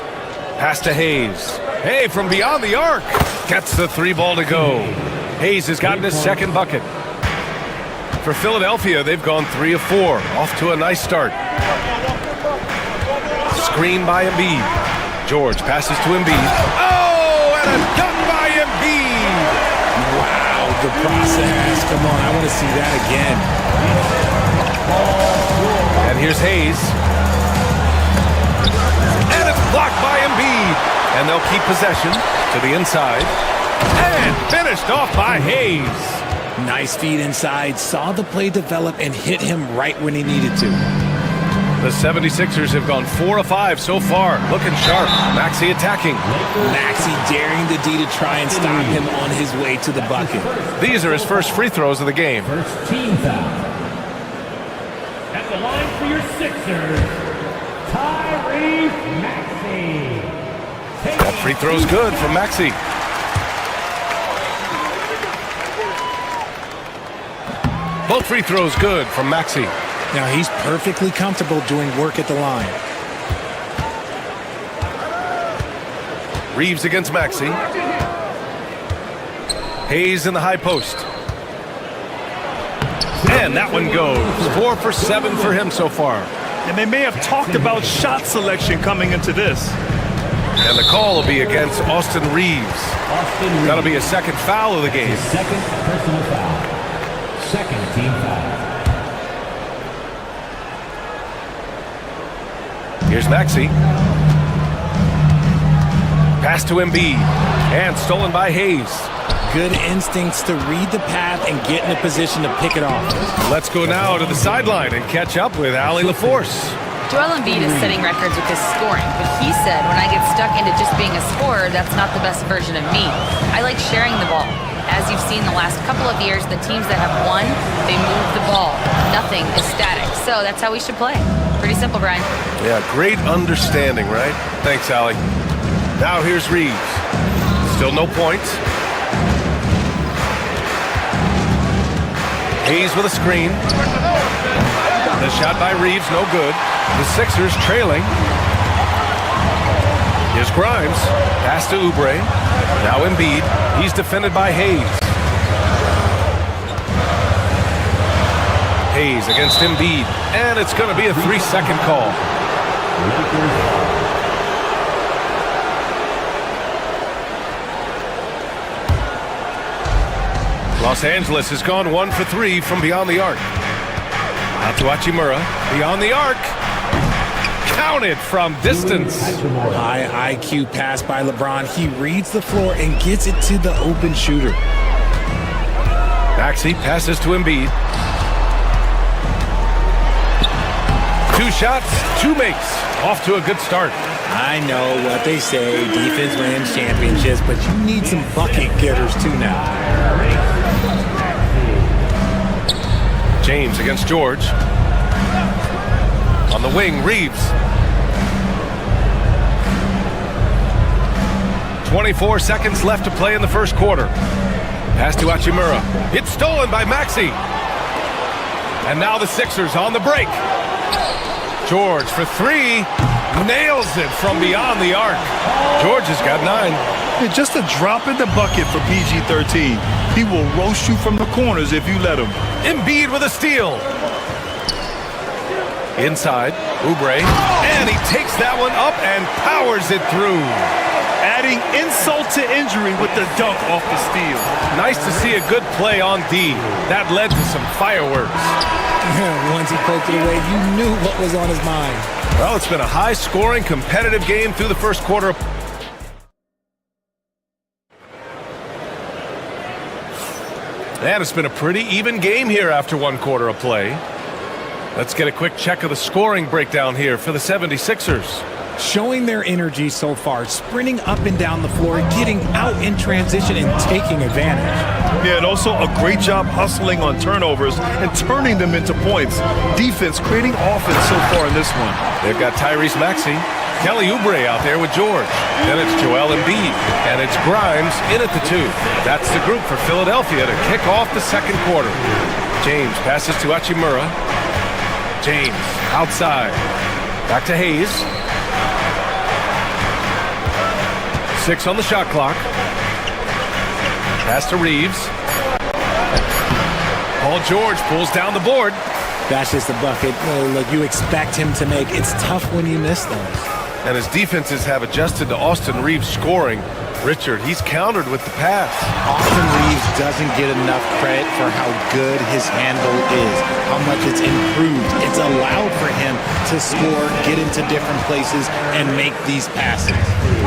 Pass to Hayes. Hey, from beyond the arc. Gets the 3 ball to go. Hayes has gotten his second bucket. For Philadelphia, they've gone 3 of 4. Off to a nice start. Screen by Embiid. George passes to Embiid. Oh, and a dunk by Embiid. Wow, the process. Come on, I want to see that again. And here's Hayes. And it's blocked by Embiid. And they'll keep possession to the inside. And finished off by Hayes. Nice feed inside, saw the play develop and hit him right when he needed to. The 76ers have gone 4 of 5 so far. Looking sharp. Maxey attacking. Maxey daring the D to try and stop him on his way to the bucket. These are his first free throws of the game. First team foul. At the line for your Sixers, Tyrese Maxey. That free throw's good from Maxey. Both free throws good from Maxey. Now he's perfectly comfortable doing work at the line. Reeves against Maxey. Hayes in the high post. And that one goes. 4 for 7 for him so far. And they may have talked about shot selection coming into this. And the call will be against Austin Reeves. That'll be a second foul of the game. Second personal foul. Second team foul. Here's Maxey. Pass to Embiid. And stolen by Hayes. Good instincts to read the path and get in a position to pick it off. Let's go now to the sideline and catch up with Allie LaForce. Joel Embiid is setting records with his scoring, but he said, when I get stuck into just being a scorer, that's not the best version of me. I like sharing the ball. As you've seen the last couple of years, the teams that have won, they move the ball. Nothing is static. So that's how we should play. Pretty simple, Brian. Yeah, great understanding, right? Thanks, Allie. Now here's Reeves. Still no points. Hayes with a screen. The shot by Reeves, no good. The Sixers trailing. Here's Grimes. Pass to Oubre. Now Embiid. He's defended by Hayes. Hayes against Embiid. And it's going to be a 3-second call. Los Angeles has gone 1 for 3 from beyond the arc. Out to Hachimura. Beyond the arc. Counted from distance. High IQ pass by LeBron. He reads the floor and gets it to the open shooter. Maxey passes to Embiid. 2 shots, 2 makes. Off to a good start. I know what they say, defense wins championships, but you need some bucket getters too now. James against George. On the wing, Reeves. 24 seconds left to play in the first quarter. Pass to Hachimura. It's stolen by Maxey. And now the Sixers on the break. George for three. Nails it from beyond the arc. George has got 9. Yeah, just a drop in the bucket for PG-13. He will roast you from the corners if you let him. Embiid with a steal. Inside, Oubre. And he takes that one up and powers it through. Adding insult to injury with the dunk off the steal. Nice to see a good play on D. That led to some fireworks. Once he poked it away, you knew what was on his mind. Well, it's been a high-scoring, competitive game through the first quarter. And it's been a pretty even game here after one quarter of play. Let's get a quick check of the scoring breakdown here for the 76ers. Showing their energy so far, sprinting up and down the floor, getting out in transition and taking advantage. Yeah, and also a great job hustling on turnovers and turning them into points. Defense creating offense so far in this one. They've got Tyrese Maxey, Kelly Oubre out there with George. Then it's Joel Embiid, and it's Grimes in at the 2. That's the group for Philadelphia to kick off the second quarter. James passes to Hachimura. James outside. Back to Hayes. 6 on the shot clock. Pass to Reeves. Paul George pulls down the board. That's just a bucket like you expect him to make. It's tough when you miss those. And his defenses have adjusted to Austin Reeves scoring. Richard, he's countered with the pass. Austin Reeves doesn't get enough credit for how good his handle is, how much it's improved. It's allowed for him to score, get into different places, and make these passes.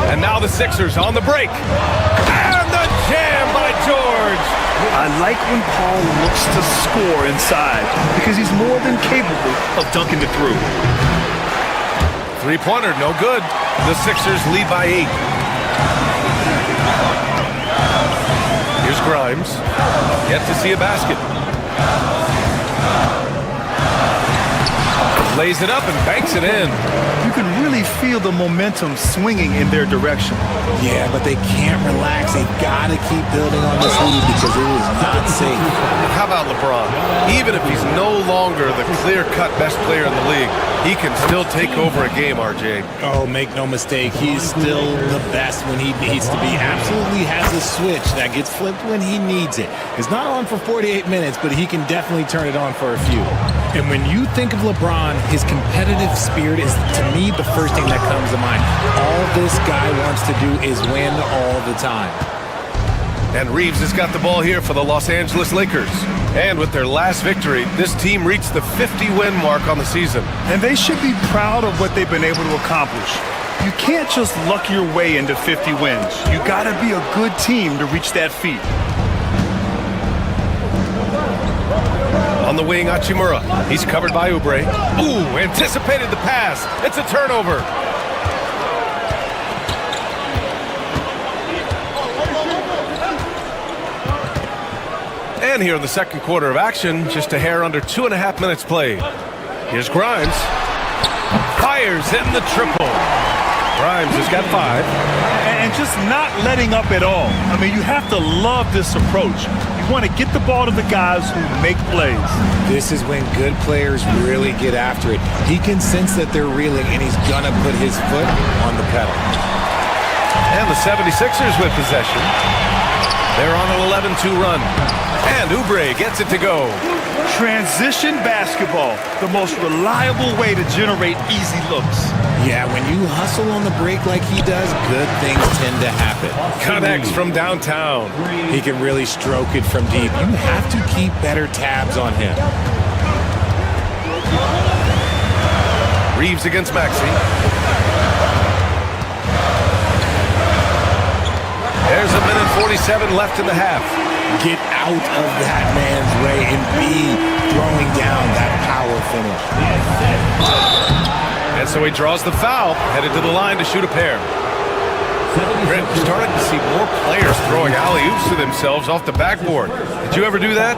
And now the Sixers on the break. And the jam by George. I like when Paul looks to score inside because he's more than capable of dunking it through. Three-pointer, no good. The Sixers lead by 8. Here's Grimes. Yet to see a basket. Lays it up and banks it in. You can really feel the momentum swinging in their direction. Yeah, but they can't relax. They've got to keep building on this lead because it is not safe. How about LeBron? Even if he's no longer the clear-cut best player in the league, he can still take over a game, RJ. Oh, make no mistake. He's still the best when he needs to be. Absolutely has a switch that gets flipped when he needs it. It's not on for 48 minutes, but he can definitely turn it on for a few. And when you think of LeBron, his competitive spirit is, to me, the first thing that comes to mind. All this guy wants to do is win all the time. And Reeves has got the ball here for the Los Angeles Lakers. And with their last victory, this team reached the 50-win mark on the season. And they should be proud of what they've been able to accomplish. You can't just luck your way into 50 wins. You gotta be a good team to reach that feat. On the wing, Hachimura. He's covered by Oubre. Ooh, anticipated the pass. It's a turnover. And here in the second quarter of action, just a hair under 2.5 minutes played. Here's Grimes. Fires in the triple. Grimes has got 5. And just not letting up at all. I mean, you have to love this approach. You want to get the ball to the guys who make plays. This is when good players really get after it. He can sense that they're reeling, and he's going to put his foot on the pedal. And the 76ers with possession. They're on an 11-2 run. And Oubre gets it to go. Transition basketball, the most reliable way to generate easy looks. Yeah, when you hustle on the break like he does, good things tend to happen. Connects from downtown. He can really stroke it from deep. You have to keep better tabs on him. Reeves against Maxey. There's 1:47 left in the half. Get out of that man's way and be throwing down that power finish. And so he draws the foul, headed to the line to shoot a pair. We're starting to see more players throwing alley-oops to themselves off the backboard. Did you ever do that?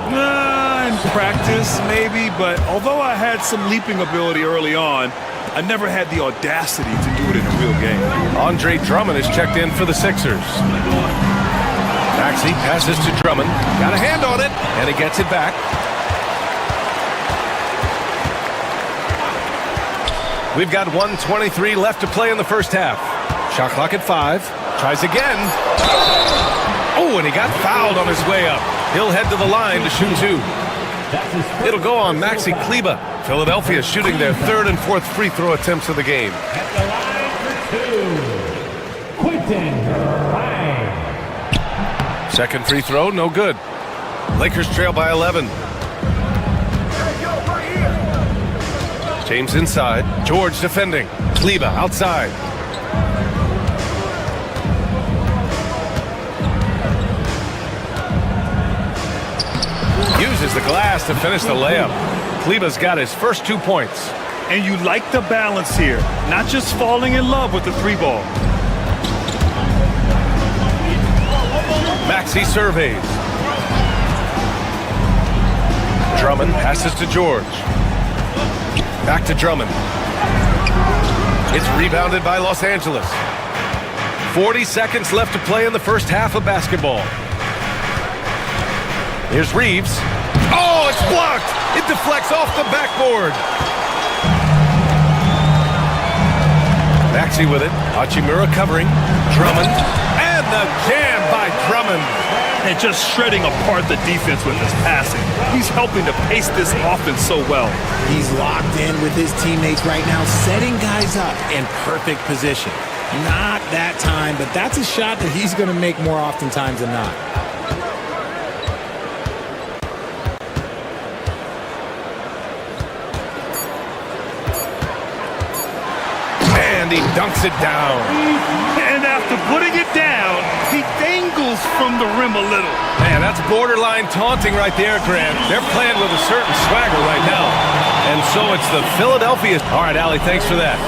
In practice, maybe, but although I had some leaping ability early on, I never had the audacity to do it in a real game. Andre Drummond is checked in for the Sixers. Maxey passes to Drummond. Got a hand on it, and he gets it back. We've got 1:23 left to play in the first half. Shot clock at 5. Tries again. Oh, and he got fouled on his way up. He'll head to the line to shoot 2. It'll go on Maxi Kleber. Philadelphia shooting their 3rd and 4th free throw attempts of the game. At the line for 2, Quentin Grimes. Second free throw, no good. Lakers trail by 11. James inside. George defending. Kleber outside. Uses the glass to finish the layup. Kleber's got his first 2 points. And you like the balance here, not just falling in love with the 3-ball. Maxey surveys. Drummond passes to George. Back to Drummond. It's rebounded by Los Angeles. 40 seconds left to play in the first half of basketball. Here's Reeves. Oh, it's blocked! It deflects off the backboard. Maxey with it. Hachimura covering. Drummond. And the jam by Drummond. And just shredding apart the defense with his passing. He's helping to pace this offense so well. He's locked in with his teammates right now, setting guys up in perfect position. Not that time, but that's a shot that he's going to make more oftentimes than not. And he dunks it down. And after putting it down, he dangles from the rim a little. Man, that's borderline taunting right there, Grant. They're playing with a certain swagger right now. And so it's the Philadelphia. All right, Allie, thanks for that.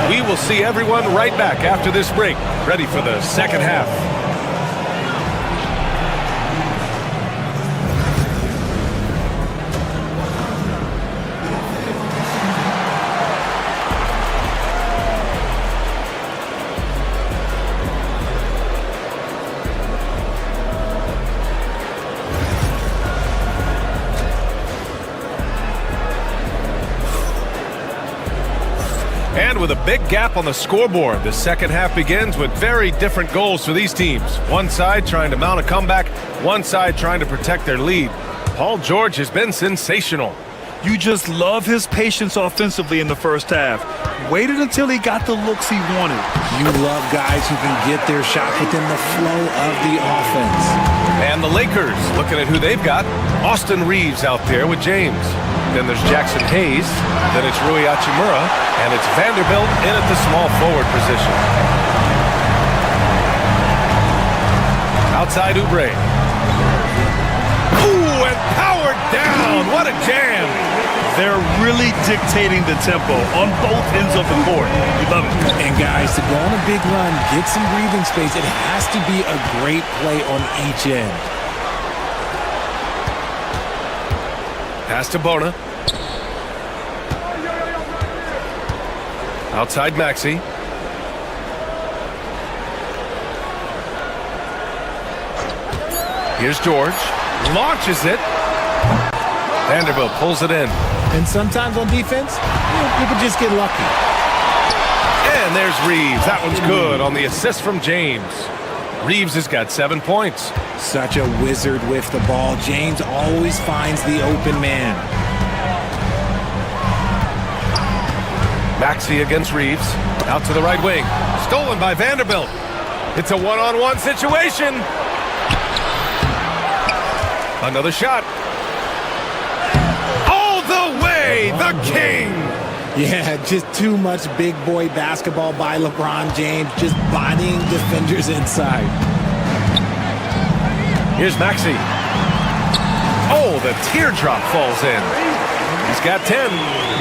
We will see everyone right back after this break, ready for the second half. And with a big gap on the scoreboard, the second half begins with very different goals for these teams. One side trying to mount a comeback, one side trying to protect their lead. Paul George has been sensational. You just love his patience offensively in the first half. Waited until he got the looks he wanted. You love guys who can get their shot within the flow of the offense. And the Lakers, looking at who they've got. Austin Reeves out there with James. Then there's Jackson Hayes. Then it's Rui Hachimura. And it's Vanderbilt in at the small forward position. Outside Oubre. Ooh, and powered down. What a jam. They're really dictating the tempo on both ends of the court. We love it. And guys, to go on a big run, get some breathing space, it has to be a great play on each end. Pass to Bona. Outside Maxey. Here's George. Launches it. Vanderbilt pulls it in. And sometimes on defense, you can just get lucky. And there's Reeves. That one's good on the assist from James. Reeves has got 7 points. Such a wizard with the ball. James always finds the open man. Maxey against Reeves. Out to the right wing. Stolen by Vanderbilt. It's a one-on-one situation. Another shot. All the way, the king. Yeah, just too much big boy basketball by LeBron James, just bodying defenders inside. Here's Maxey. Oh, the teardrop falls in. He's got 10.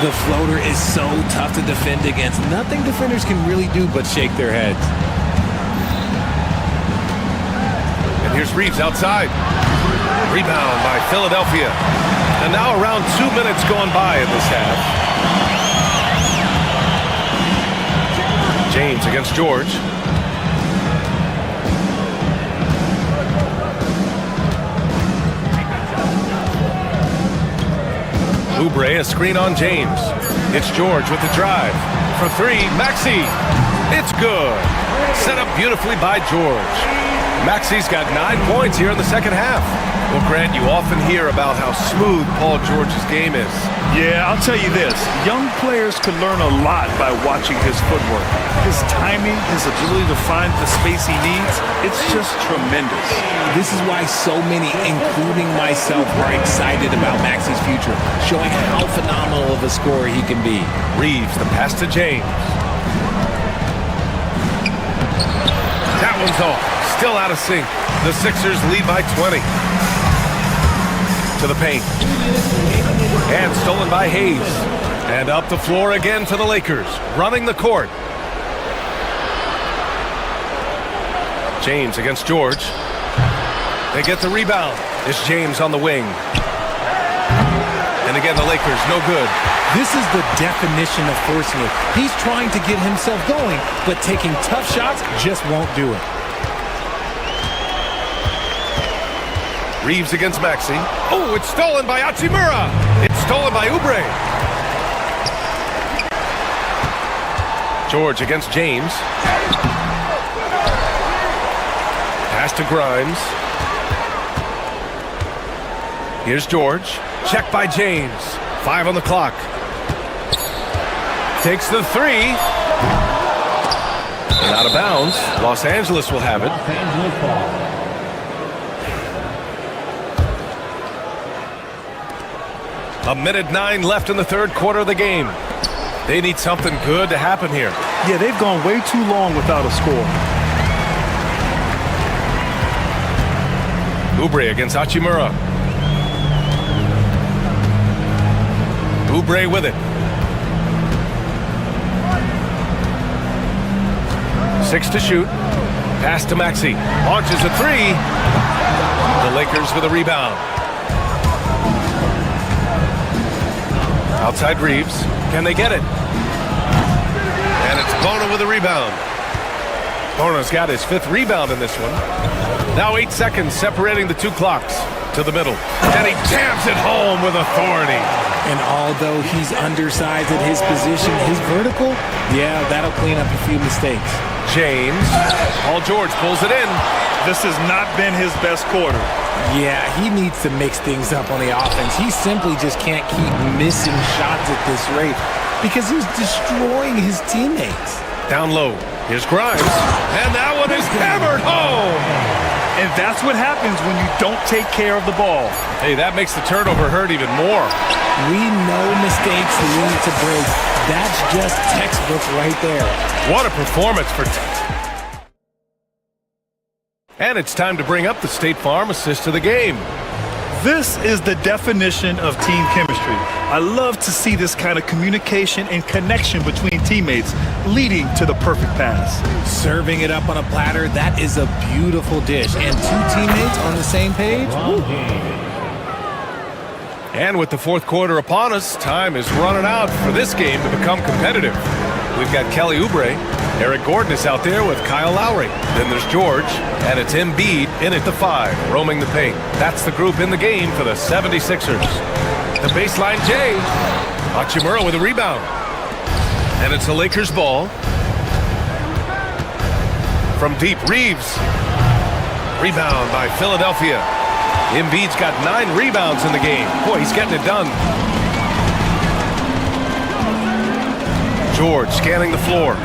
The floater is so tough to defend against. Nothing defenders can really do but shake their heads. And here's Reeves outside. Rebound by Philadelphia. And now around 2 minutes going by in this half. James against George. Oubre, a screen on James. It's George with the drive. For three, Maxey. It's good. Set up beautifully by George. Maxey's got 9 points here in the second half. Well, Grant, you often hear about how smooth Paul George's game is. Yeah, I'll tell you this. Young players can learn a lot by watching his footwork. His timing, his ability to find the space he needs, it's just tremendous. This is why so many, including myself, are excited about Maxey's future, showing how phenomenal of a scorer he can be. Reeves, the pass to James. That one's off. Still out of sync. The Sixers lead by 20. To the paint. And stolen by Hayes. And up the floor again to the Lakers. Running the court. James against George. They get the rebound. It's James on the wing. And again, the Lakers, no good. This is the definition of forcing it. He's trying to get himself going, but taking tough shots just won't do it. Reeves against Maxey. Oh, it's stolen by Hachimura. It's stolen by Oubre. George against James. Pass to Grimes. Here's George. Check by James. 5 on the clock. Takes the three. And out of bounds. Los Angeles will have it. A minute 9 left in the third quarter of the game. They need something good to happen here. Yeah, they've gone way too long without a score. Oubre against Hachimura. Oubre with it. 6 to shoot. Pass to Maxey. Launches a three. The Lakers with a rebound. Outside Reeves. Can they get it? And it's Bona with a rebound. Bona's got his 5th rebound in this one. Now 8 seconds separating the two clocks. To the middle. And he jams it home with authority. And although he's undersized at his position, his vertical, yeah, that'll clean up a few mistakes. James. Paul George pulls it in. This has not been his best quarter. Yeah, he needs to mix things up on the offense. He simply just can't keep missing shots at this rate because he's destroying his teammates. Down low. Here's Grimes. And that one is hammered home. And that's what happens when you don't take care of the ball. Hey, that makes the turnover hurt even more. We know mistakes lead to breaks. That's just textbook right there. What a performance for... And it's time to bring up the State Farm assist of the game. This is the definition of team chemistry. I love to see this kind of communication and connection between teammates leading to the perfect pass. Serving it up on a platter, that is a beautiful dish. And 2 teammates on the same page? Woo. And with the fourth quarter upon us, time is running out for this game to become competitive. We've got Kelly Oubre. Eric Gordon is out there with Kyle Lowry. Then there's George, and it's Embiid in at the 5, roaming the paint. That's the group in the game for the 76ers. The baseline J. Hachimura with a rebound. And it's the Lakers ball. From deep, Reeves. Rebound by Philadelphia. Embiid's got 9 rebounds in the game. Boy, he's getting it done. George scanning the floor.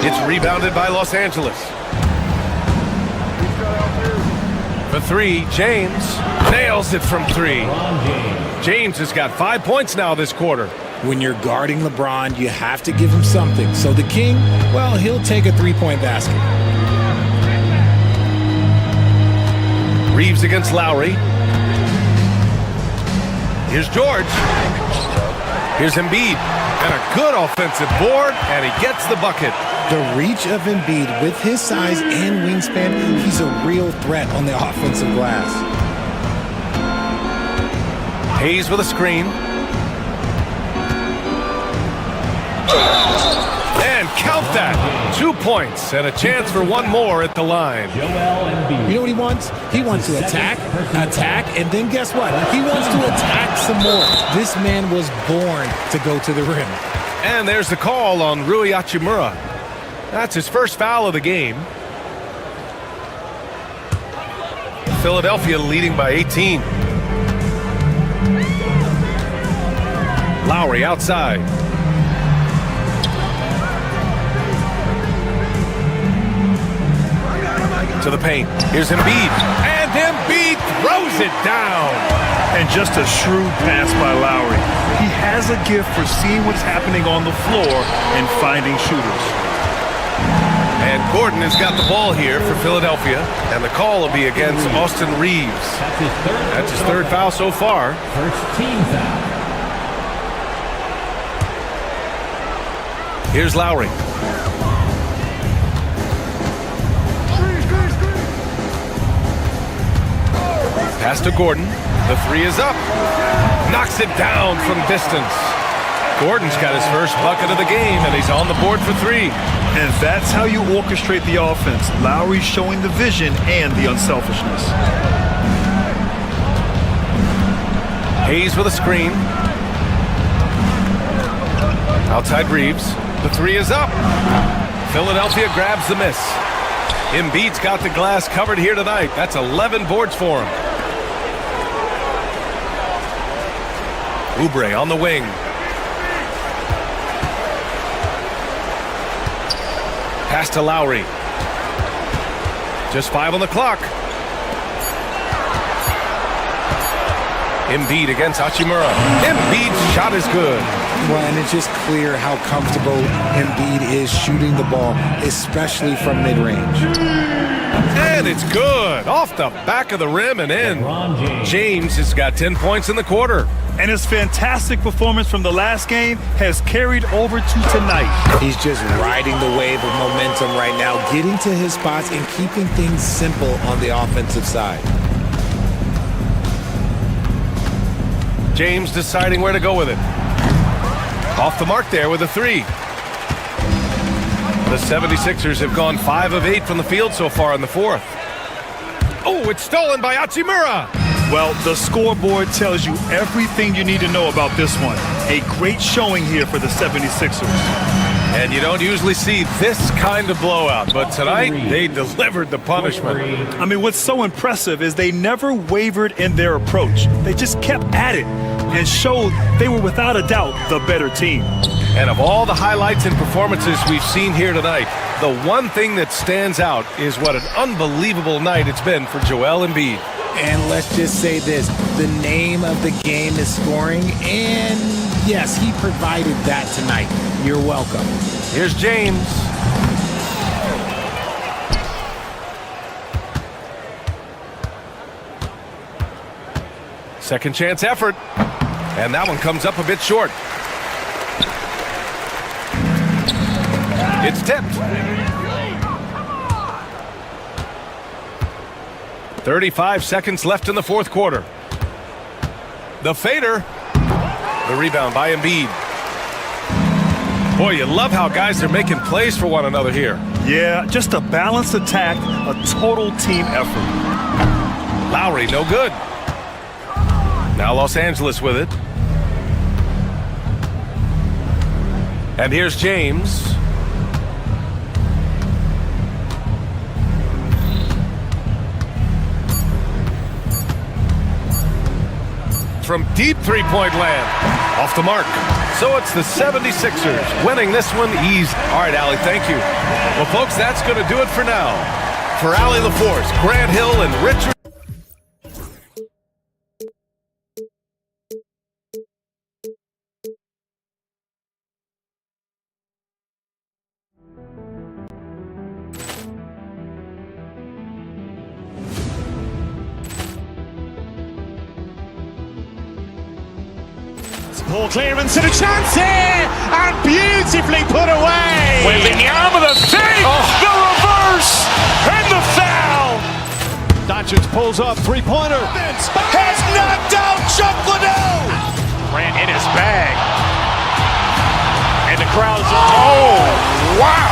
It's rebounded by Los Angeles. For 3, James nails it from 3. James has got 5 points now this quarter. When you're guarding LeBron, you have to give him something. So the King, well, he'll take a 3-point basket. Reeves against Lowry. Here's George. Here's Embiid. And a good offensive board, and he gets the bucket. The reach of Embiid with his size and wingspan, he's a real threat on the offensive glass. Hayes with a screen. And count that. 2 points and a chance for one more at the line. You know what he wants? He wants to attack, and then guess what? He wants to attack some more. This man was born to go to the rim. And there's the call on Rui Hachimura. That's his first foul of the game. Philadelphia leading by 18. Lowry outside. To the paint. Here's Embiid. And Embiid throws it down. And just a shrewd pass by Lowry. He has a gift for seeing what's happening on the floor and finding shooters. And Gordon has got the ball here for Philadelphia. And the call will be against Austin Reeves. That's his third foul so far. First team foul. Here's Lowry. Pass to Gordon. The three is up. Knocks it down from distance. Gordon's got his first bucket of the game, and he's on the board for three. And that's how you orchestrate the offense. Lowry showing the vision and the unselfishness. Hayes with a screen. Outside Reeves. The three is up. Philadelphia grabs the miss. Embiid's got the glass covered here tonight. That's 11 boards for him. Oubre on the wing. Pass to Lowry. Just 5 on the clock. Embiid against Hachimura. Embiid's shot is good. Well, and it's just clear how comfortable Embiid is shooting the ball, especially from mid-range. And it's good. Off the back of the rim and in. James has got 10 points in the quarter. And his fantastic performance from the last game has carried over to tonight. He's just riding the wave of momentum right now, getting to his spots and keeping things simple on the offensive side. James deciding where to go with it. Off the mark there with a three. The 76ers have gone 5 of 8 from the field so far in the fourth. Oh, it's stolen by Hachimura. Well, the scoreboard tells you everything you need to know about this one. A great showing here for the 76ers. And you don't usually see this kind of blowout, but tonight they delivered the punishment. I mean, what's so impressive is they never wavered in their approach. They just kept at it and showed they were without a doubt the better team. And of all the highlights and performances we've seen here tonight, the one thing that stands out is what an unbelievable night it's been for Joel Embiid. And let's just say this, the name of the game is scoring, and yes, he provided that tonight. You're welcome. Here's James. Second chance effort. And that one comes up a bit short. It's tipped. 35 seconds left in the fourth quarter. The fader. The rebound by Embiid. Boy, you love how guys are making plays for one another here. Yeah, just a balanced attack, a total team effort. Lowry, no good. Now Los Angeles with it. And here's James. From deep three-point land. Off the mark. So it's the 76ers winning this one easy. All right, Allie, thank you. Well, folks, that's going to do it for now. For Allie LaForce, Grant Hill, and Richard. Ball clearance and a chance here, and beautifully put away. Wembanyama the save, the reverse, and the foul. Doncic pulls up, three-pointer. Has knocked out Chuck Liddell. Grant in his bag. And the crowd's, oh, wow.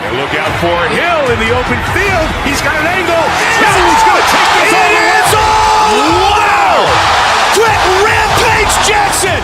Look out for Hill in the open field. He's got an angle. He's going to take this all the way. Wow! Quick rampage Jackson!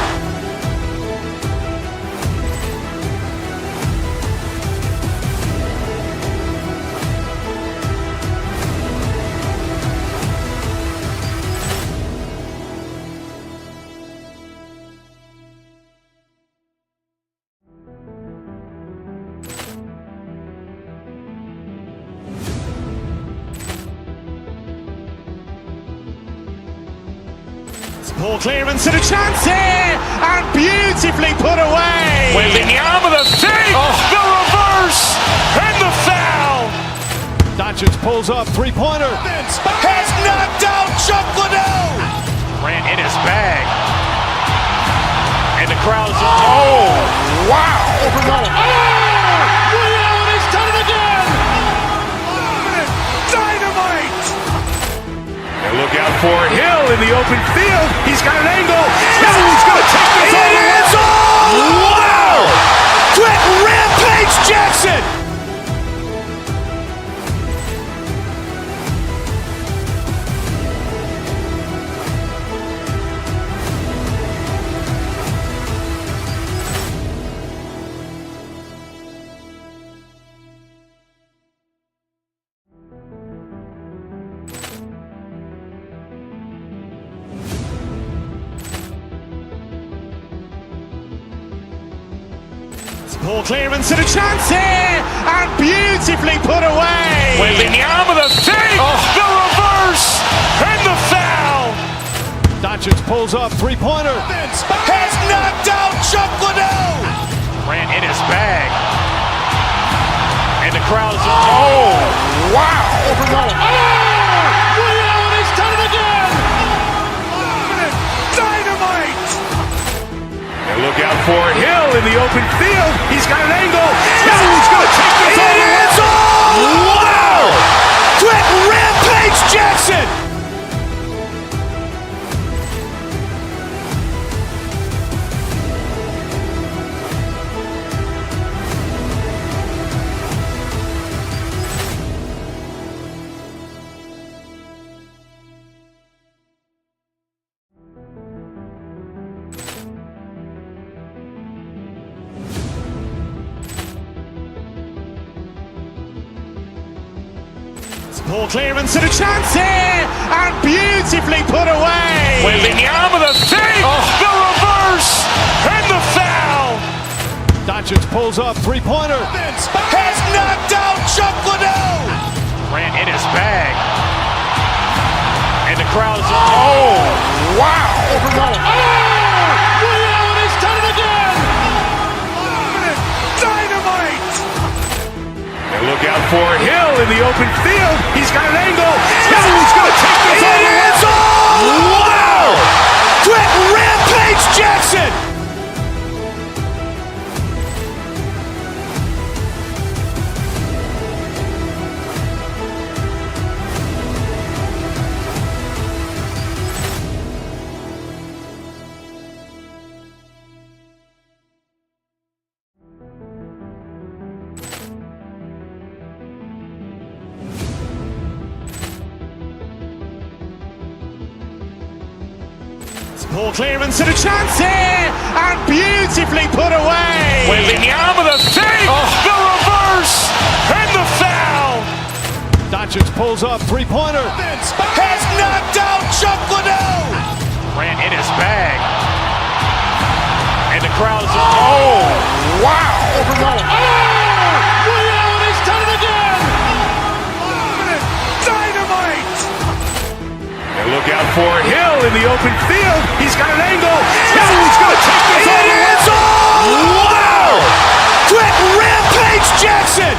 Ball clearance and a chance here, and beautifully put away. Wembanyama the save, the reverse, and the foul. Doncic pulls up, three-pointer. Has knocked out Chuck Liddell. Grant in his bag. And the crowd's, oh, wow. Look out for Hill in the open field. He's got an angle. He's going to take this all the way. Wow! Quick rampage Jackson! Ball clearance and a chance here, and beautifully put away. Wembanyama the save, the reverse, and the foul. Doncic pulls up, three-pointer. Has knocked out Chuck Liddell. Grant in his bag. And the crowd's, oh, wow. Look out for Hill in the open field. He's got an angle. He's going to take this all the way. Wow! Quick rampage Jackson! Ball clearance and a chance here, and beautifully put away. Wembanyama the save, the reverse, and the foul. Doncic pulls up, three-pointer. Has knocked out Chuck Liddell. Grant in his bag. And the crowd's, oh, wow. Look out for Hill in the open field. He's got an angle. He's going to take this all the way. Wow! Quick rampage Jackson! Ball clearance and a chance here, and beautifully put away. Wembanyama the save, the reverse, and the foul. Doncic pulls up, three-pointer. Has knocked out Chuck Liddell. Grant in his bag. And the crowd's, oh, wow. Look out for Hill in the open field. He's got an angle. He's going to take this all the way. Wow! Quick rampage Jackson!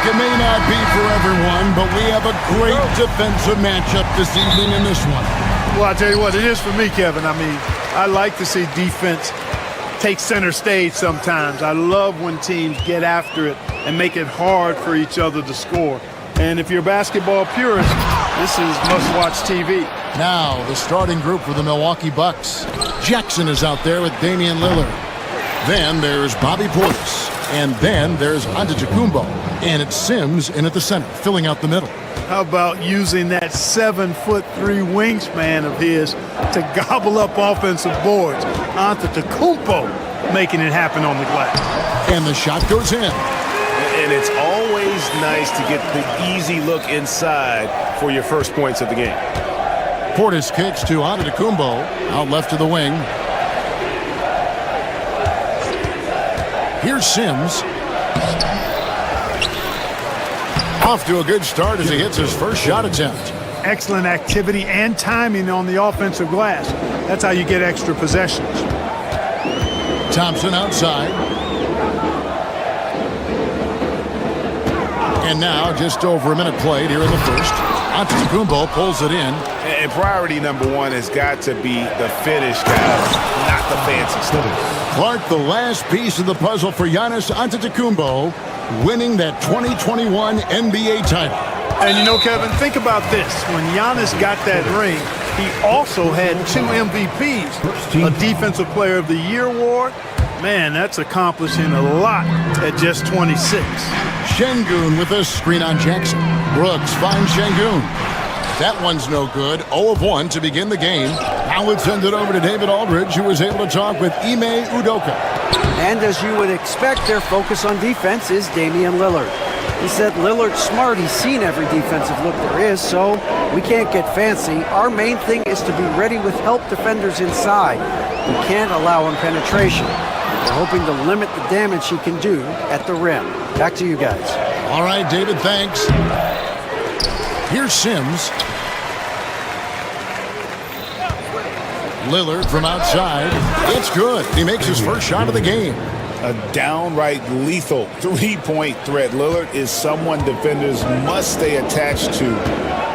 it may not be for everyone, but we have a great defensive matchup this evening in this one. Well, I tell you what, it is for me, Kevin. I mean, I like to see defense take center stage sometimes. I love when teams get after it and make it hard for each other to score. And if you're a basketball purist, this is must-watch TV. Now, the starting group for the Milwaukee Bucks. Jackson is out there with Damian Lillard. Then there's Bobby Portis. And then there's Antetokounmpo. And it's Sims in at the center, filling out the middle. How about using that 7'3" wingspan of his to gobble up offensive boards? Antetokounmpo making it happen on the glass. And the shot goes in. And it's always nice to get the easy look inside for your first points of the game. Portis kicks to Antetokounmpo, out left to the wing. Here's Sims. Off to a good start as he hits his first shot attempt. Excellent activity and timing on the offensive glass. That's how you get extra possessions. Thompson outside. And now just over a minute played here in the first. Antetokounmpo pulls it in. And priority number one has got to be the finish, guys, not the fancy stuff. Clark, the last piece of the puzzle for Giannis Antetokounmpo, winning that 2021 NBA title. And you know, Kevin, think about this. When Giannis got that ring, he also had 2 MVPs, a Defensive Player of the Year award. Man, that's accomplishing a lot at just 26. Şengün with a screen on Jackson. Brooks finds Şengün. That one's no good. 0 of 1 to begin the game. Now it's send it over to David Aldridge, who was able to talk with Ime Udoka. And as you would expect, their focus on defense is Damian Lillard. He said Lillard's smart. He's seen every defensive look there is, so we can't get fancy. Our main thing is to be ready with help defenders inside. We can't allow him penetration. We're hoping to limit the damage he can do at the rim. Back to you guys. All right, David, thanks. Here's Sims. Lillard from outside. It's good. He makes his first shot of the game. A downright lethal three-point threat. Lillard is someone defenders must stay attached to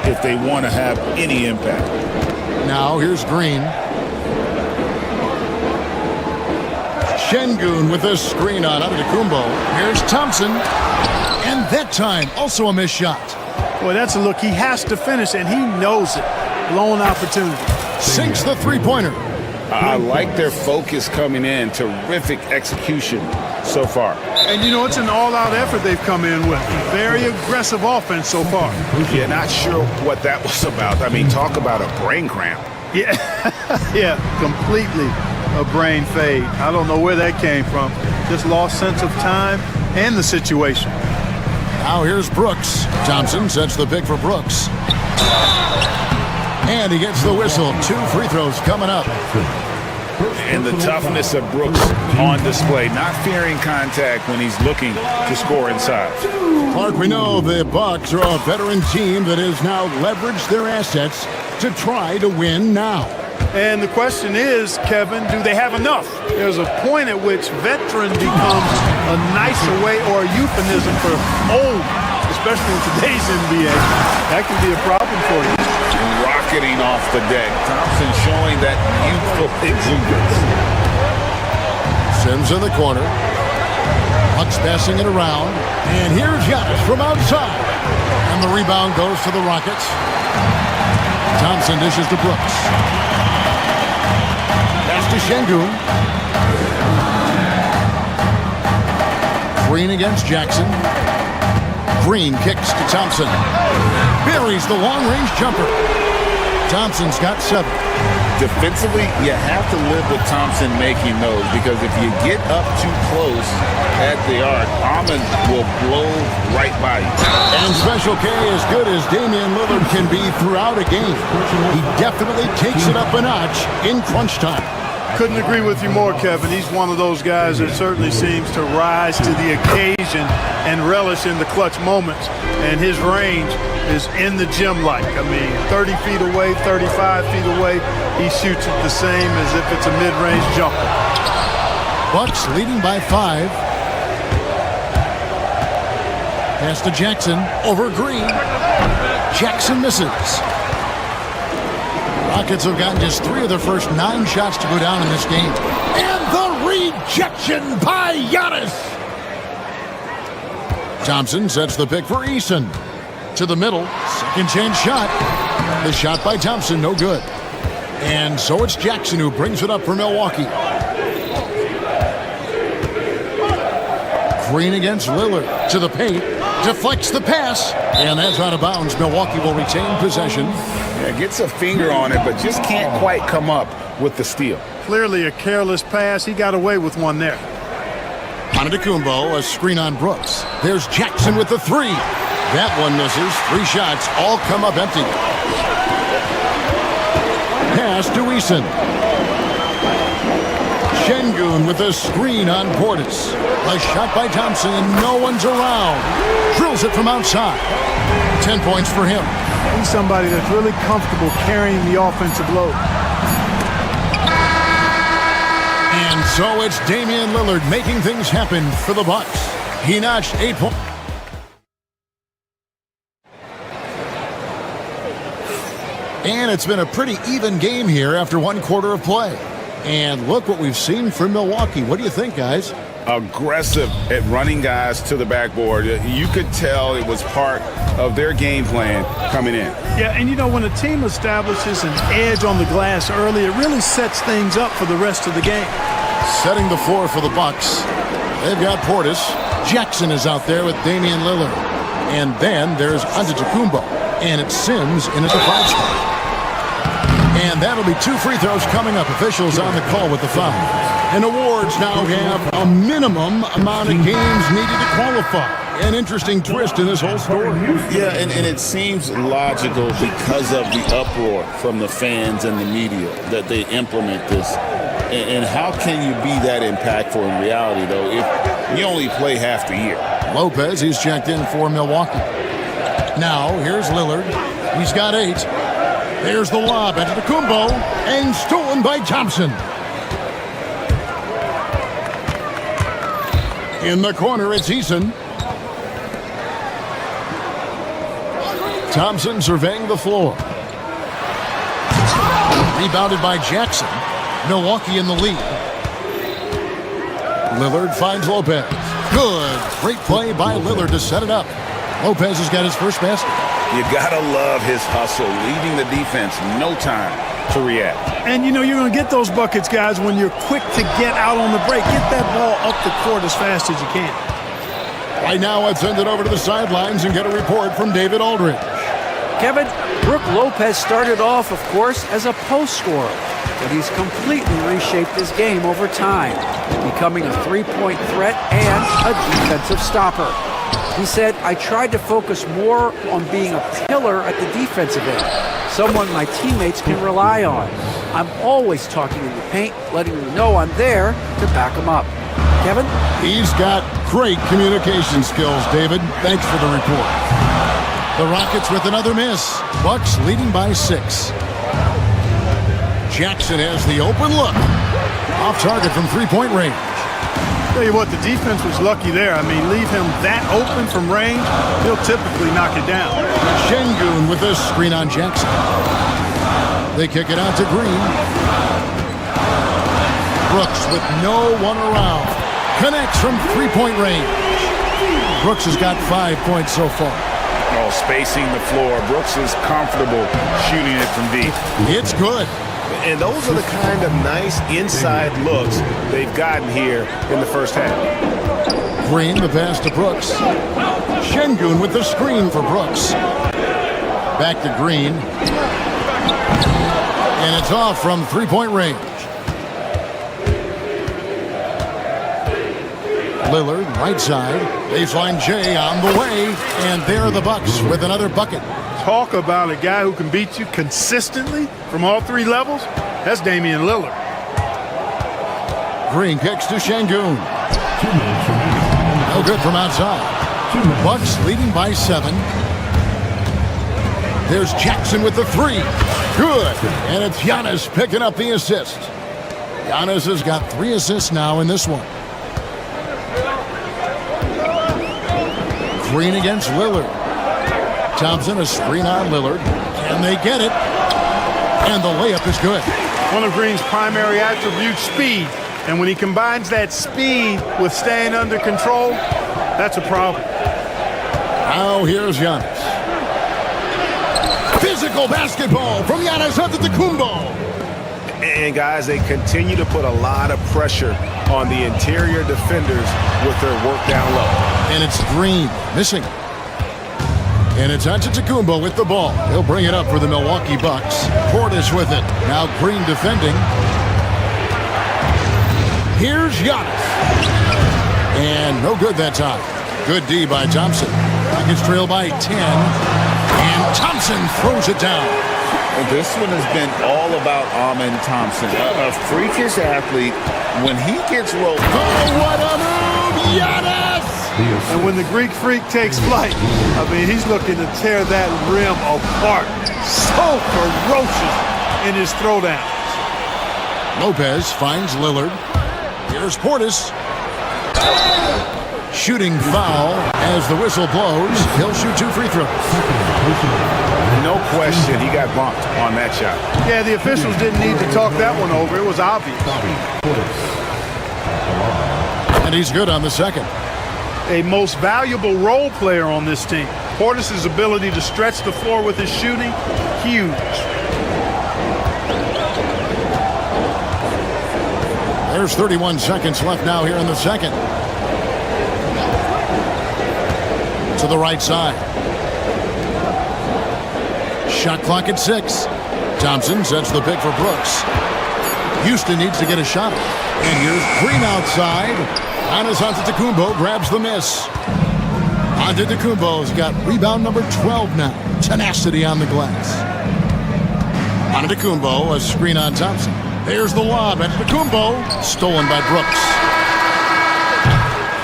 if they want to have any impact. Now here's Green. Şengün with a screen on Antetokounmpo. Here's Thompson. And that time, also a missed shot. Boy, that's a look he has to finish, and he knows it. Blown opportunity. Sinks the three-pointer. I like their focus coming in. Terrific execution so far. And, you know, it's an all-out effort they've come in with. Very aggressive offense so far. Yeah, not sure what that was about. I mean, talk about a brain cramp. Yeah, yeah, completely a brain fade. I don't know where that came from. Just lost sense of time and the situation. Now here's Brooks. Thompson sets the pick for Brooks. And he gets the whistle. 2 free throws coming up. And the toughness of Brooks on display, not fearing contact when he's looking to score inside. Clark, we know the Bucks are a veteran team that has now leveraged their assets to try to win now. And the question is, Kevin, do they have enough? There's a point at which veteran becomes a nicer way or a euphemism for old, especially in today's NBA. That can be a problem for you. Rocketing off the deck. Thompson showing that youthful exuberance. Sims in the corner. Bucks passing it around. And here's Giannis from outside. And the rebound goes to the Rockets. Thompson dishes to Brooks. Pass to Şengün. Green against Jackson. Green kicks to Thompson. Buries the long-range jumper. Thompson's got 7. Defensively, you have to live with Thompson making those, because if you get up too close at the arc, Ahmed will blow right by you. And Special K, as good as Damian Lillard can be throughout a game, he definitely takes it up a notch in crunch time. Couldn't agree with you more, Kevin. He's one of those guys that certainly seems to rise to the occasion and relish in the clutch moments. And his range is in the gym-like. I mean, 30 feet away, 35 feet away, he shoots it the same as if it's a mid-range jumper. Bucks leading by 5. Pass to Jackson. Over Green. Jackson misses. Rockets have gotten just 3 of their first 9 shots to go down in this game. And the rejection by Giannis. Thompson sets the pick for Eason. To the middle. Second chance shot. The shot by Thompson, no good. And so it's Jackson who brings it up for Milwaukee. Green against Lillard. To the paint. Deflects the pass. And that's out of bounds. Milwaukee will retain possession. Yeah, gets a finger on it, but just can't quite come up with the steal. Clearly a careless pass. He got away with one there. Antetokounmpo, a screen on Brooks. There's Jackson with the 3. That one misses. 3 shots all come up empty. Pass to Eason. Şengün with a screen on Portis. A shot by Thompson and no one's around. Drills it from outside. 10 points for him. He's somebody that's really comfortable carrying the offensive load. And so it's Damian Lillard making things happen for the Bucks. He notched 8 points. And it's been a pretty even game here after 1 quarter of play. And look what we've seen from Milwaukee. What do you think, guys? Aggressive at running guys to the backboard. You could tell it was part of their game plan coming in. Yeah, and you know, when a team establishes an edge on the glass early, it really sets things up for the rest of the game. Setting the floor for the Bucks. They've got Portis. Jackson is out there with Damian Lillard. And then there's Antetokounmpo. And it's Sims in at the 5 spot. And that'll be 2 free throws coming up. Officials on the call with the foul. And awards now have a minimum amount of games needed to qualify. An interesting twist in this whole story. Yeah, and it seems logical because of the uproar from the fans and the media that they implement this. And how can you be that impactful in reality, though, if you only play half the year? Lopez, he's checked in for Milwaukee. Now, here's Lillard. He's got 8. There's the lob into the Antetokounmpo, and stolen by Thompson. In the corner, it's Eason. Thompson surveying the floor. Rebounded by Jackson. Milwaukee in the lead. Lillard finds Lopez. Good. Great play by Lillard to set it up. Lopez has got his first basket. You gotta love his hustle, leading the defense, no time to react. And you know you're going to get those buckets, guys, when you're quick to get out on the break. Get that ball up the court as fast as you can. Right now, let's send it over to the sidelines and get a report from David Aldridge. Kevin, Brook Lopez started off, of course, as a post scorer, but he's completely reshaped his game over time, becoming a three-point threat and a defensive stopper. He said, I tried to focus more on being a pillar at the defensive end, someone my teammates can rely on. I'm always talking in the paint, letting them know I'm there to back them up. Kevin? He's got great communication skills, David. Thanks for the report. The Rockets with another miss. Bucks leading by 6. Jackson has the open look. Off target from three-point range. Tell you what, the defense was lucky there. I mean, leave him that open from range, he'll typically knock it down. Şengün with a screen on Jackson. They kick it out to Green. Brooks with no one around. Connects from three-point range. Brooks has got 5 points so far. Oh, spacing the floor. Brooks is comfortable shooting it from deep. It's good. And those are the kind of nice inside looks they've gotten here in the first half. Green, the pass to Brooks. Şengün with the screen for Brooks. Back to Green. And it's off from three-point range. Lillard, right side. Baseline J on the way. And there are the Bucks with another bucket. Talk about a guy who can beat you consistently from all 3 levels. That's Damian Lillard. Green kicks to Şengün. No good from outside. Bucks leading by 7. There's Jackson with the 3. Good. And it's Giannis picking up the assist. Giannis has got 3 assists now in this one. Green against Lillard. Thompson, a screen on Lillard. And they get it. And the layup is good. One of Green's primary attributes, speed. And when he combines that speed with staying under control, that's a problem. Now here's Giannis. Physical basketball from Giannis Antetokounmpo. And guys, they continue to put a lot of pressure on the interior defenders with their work down low. And it's Green missing. And it's Antetokounmpo with the ball. He'll bring it up for the Milwaukee Bucks. Portis with it. Now Green defending. Here's Giannis. And no good that time. Good D by Thompson. Rockets trail by 10. And Thompson throws it down. Well, this one has been all about Amen Thompson. A freakish athlete. When he gets rolled. Oh, what a move! Giannis! And when the Greek freak takes flight, I mean, he's looking to tear that rim apart. So ferocious in his throwdowns. Lopez finds Lillard. Here's Portis. Shooting foul as the whistle blows. He'll shoot 2 free throws. No question, he got bumped on that shot. Yeah, the officials didn't need to talk that one over. It was obvious. And he's good on the second. A most valuable role player on this team. Portis' ability to stretch the floor with his shooting, huge. There's 31 seconds left now here in the second. To the right side. Shot clock at 6. Thompson sets the pick for Brooks. Houston needs to get a shot. And here's Green outside. Giannis Antetokounmpo grabs the miss. Antetokounmpo's got rebound number 12 now. Tenacity on the glass. Antetokounmpo, a screen on Thompson. There's the lob. Antetokounmpo, stolen by Brooks.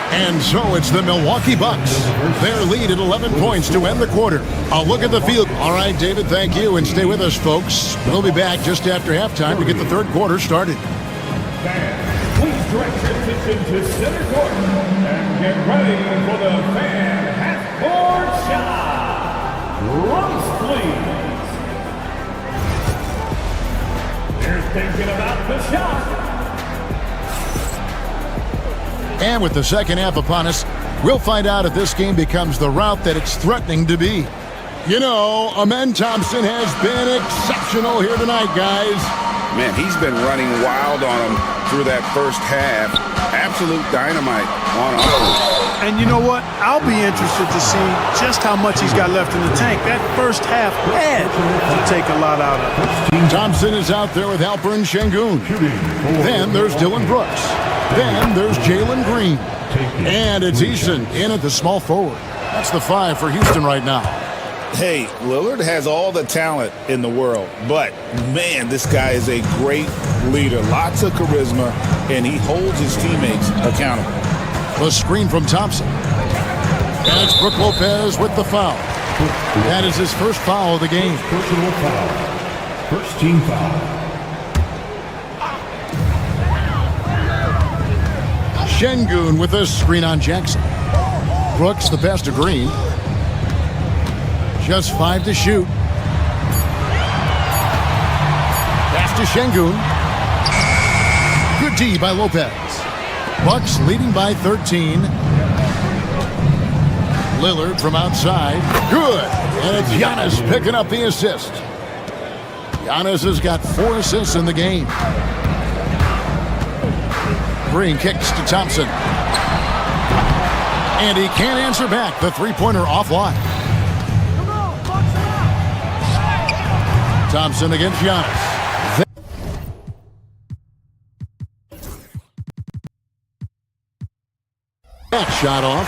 And so it's the Milwaukee Bucks. Their lead at 11 points to end the quarter. A look at the field. All right, David, thank you. And stay with us, folks. We'll be back just after halftime to get the third quarter started. Fans, please direct your attention to center court and get ready for the fan half-court shot. Drums, please. They're thinking about the shot. And with the second half upon us, we'll find out if this game becomes the route that it's threatening to be. You know, Amen Thompson has been exceptional here tonight, guys. Man, he's been running wild on him through that first half. Absolute dynamite on offense. And you know what? I'll be interested to see just how much he's got left in the tank. That first half had to take a lot out of it. Thompson is out there with Alperen Şengün. Then there's Dylan Brooks. Then there's Jalen Green. And it's Eason in at the small forward. That's the 5 for Houston right now. Hey, Lillard has all the talent in the world, but man, this guy is a great leader. Lots of charisma, and he holds his teammates accountable. The screen from Thompson. And it's Brook Lopez with the foul. That is his first foul of the game. Personal foul. First team foul. Şengün with a screen on Jackson. Brooks the pass to Green. Just 5 to shoot. Pass to Şengün. Good D by Lopez. Bucks leading by 13. Lillard from outside. Good. And it's Giannis picking up the assist. Giannis has got 4 assists in the game. Green kicks to Thompson. And he can't answer back. The three-pointer offline. Thompson against Giannis. That shot off.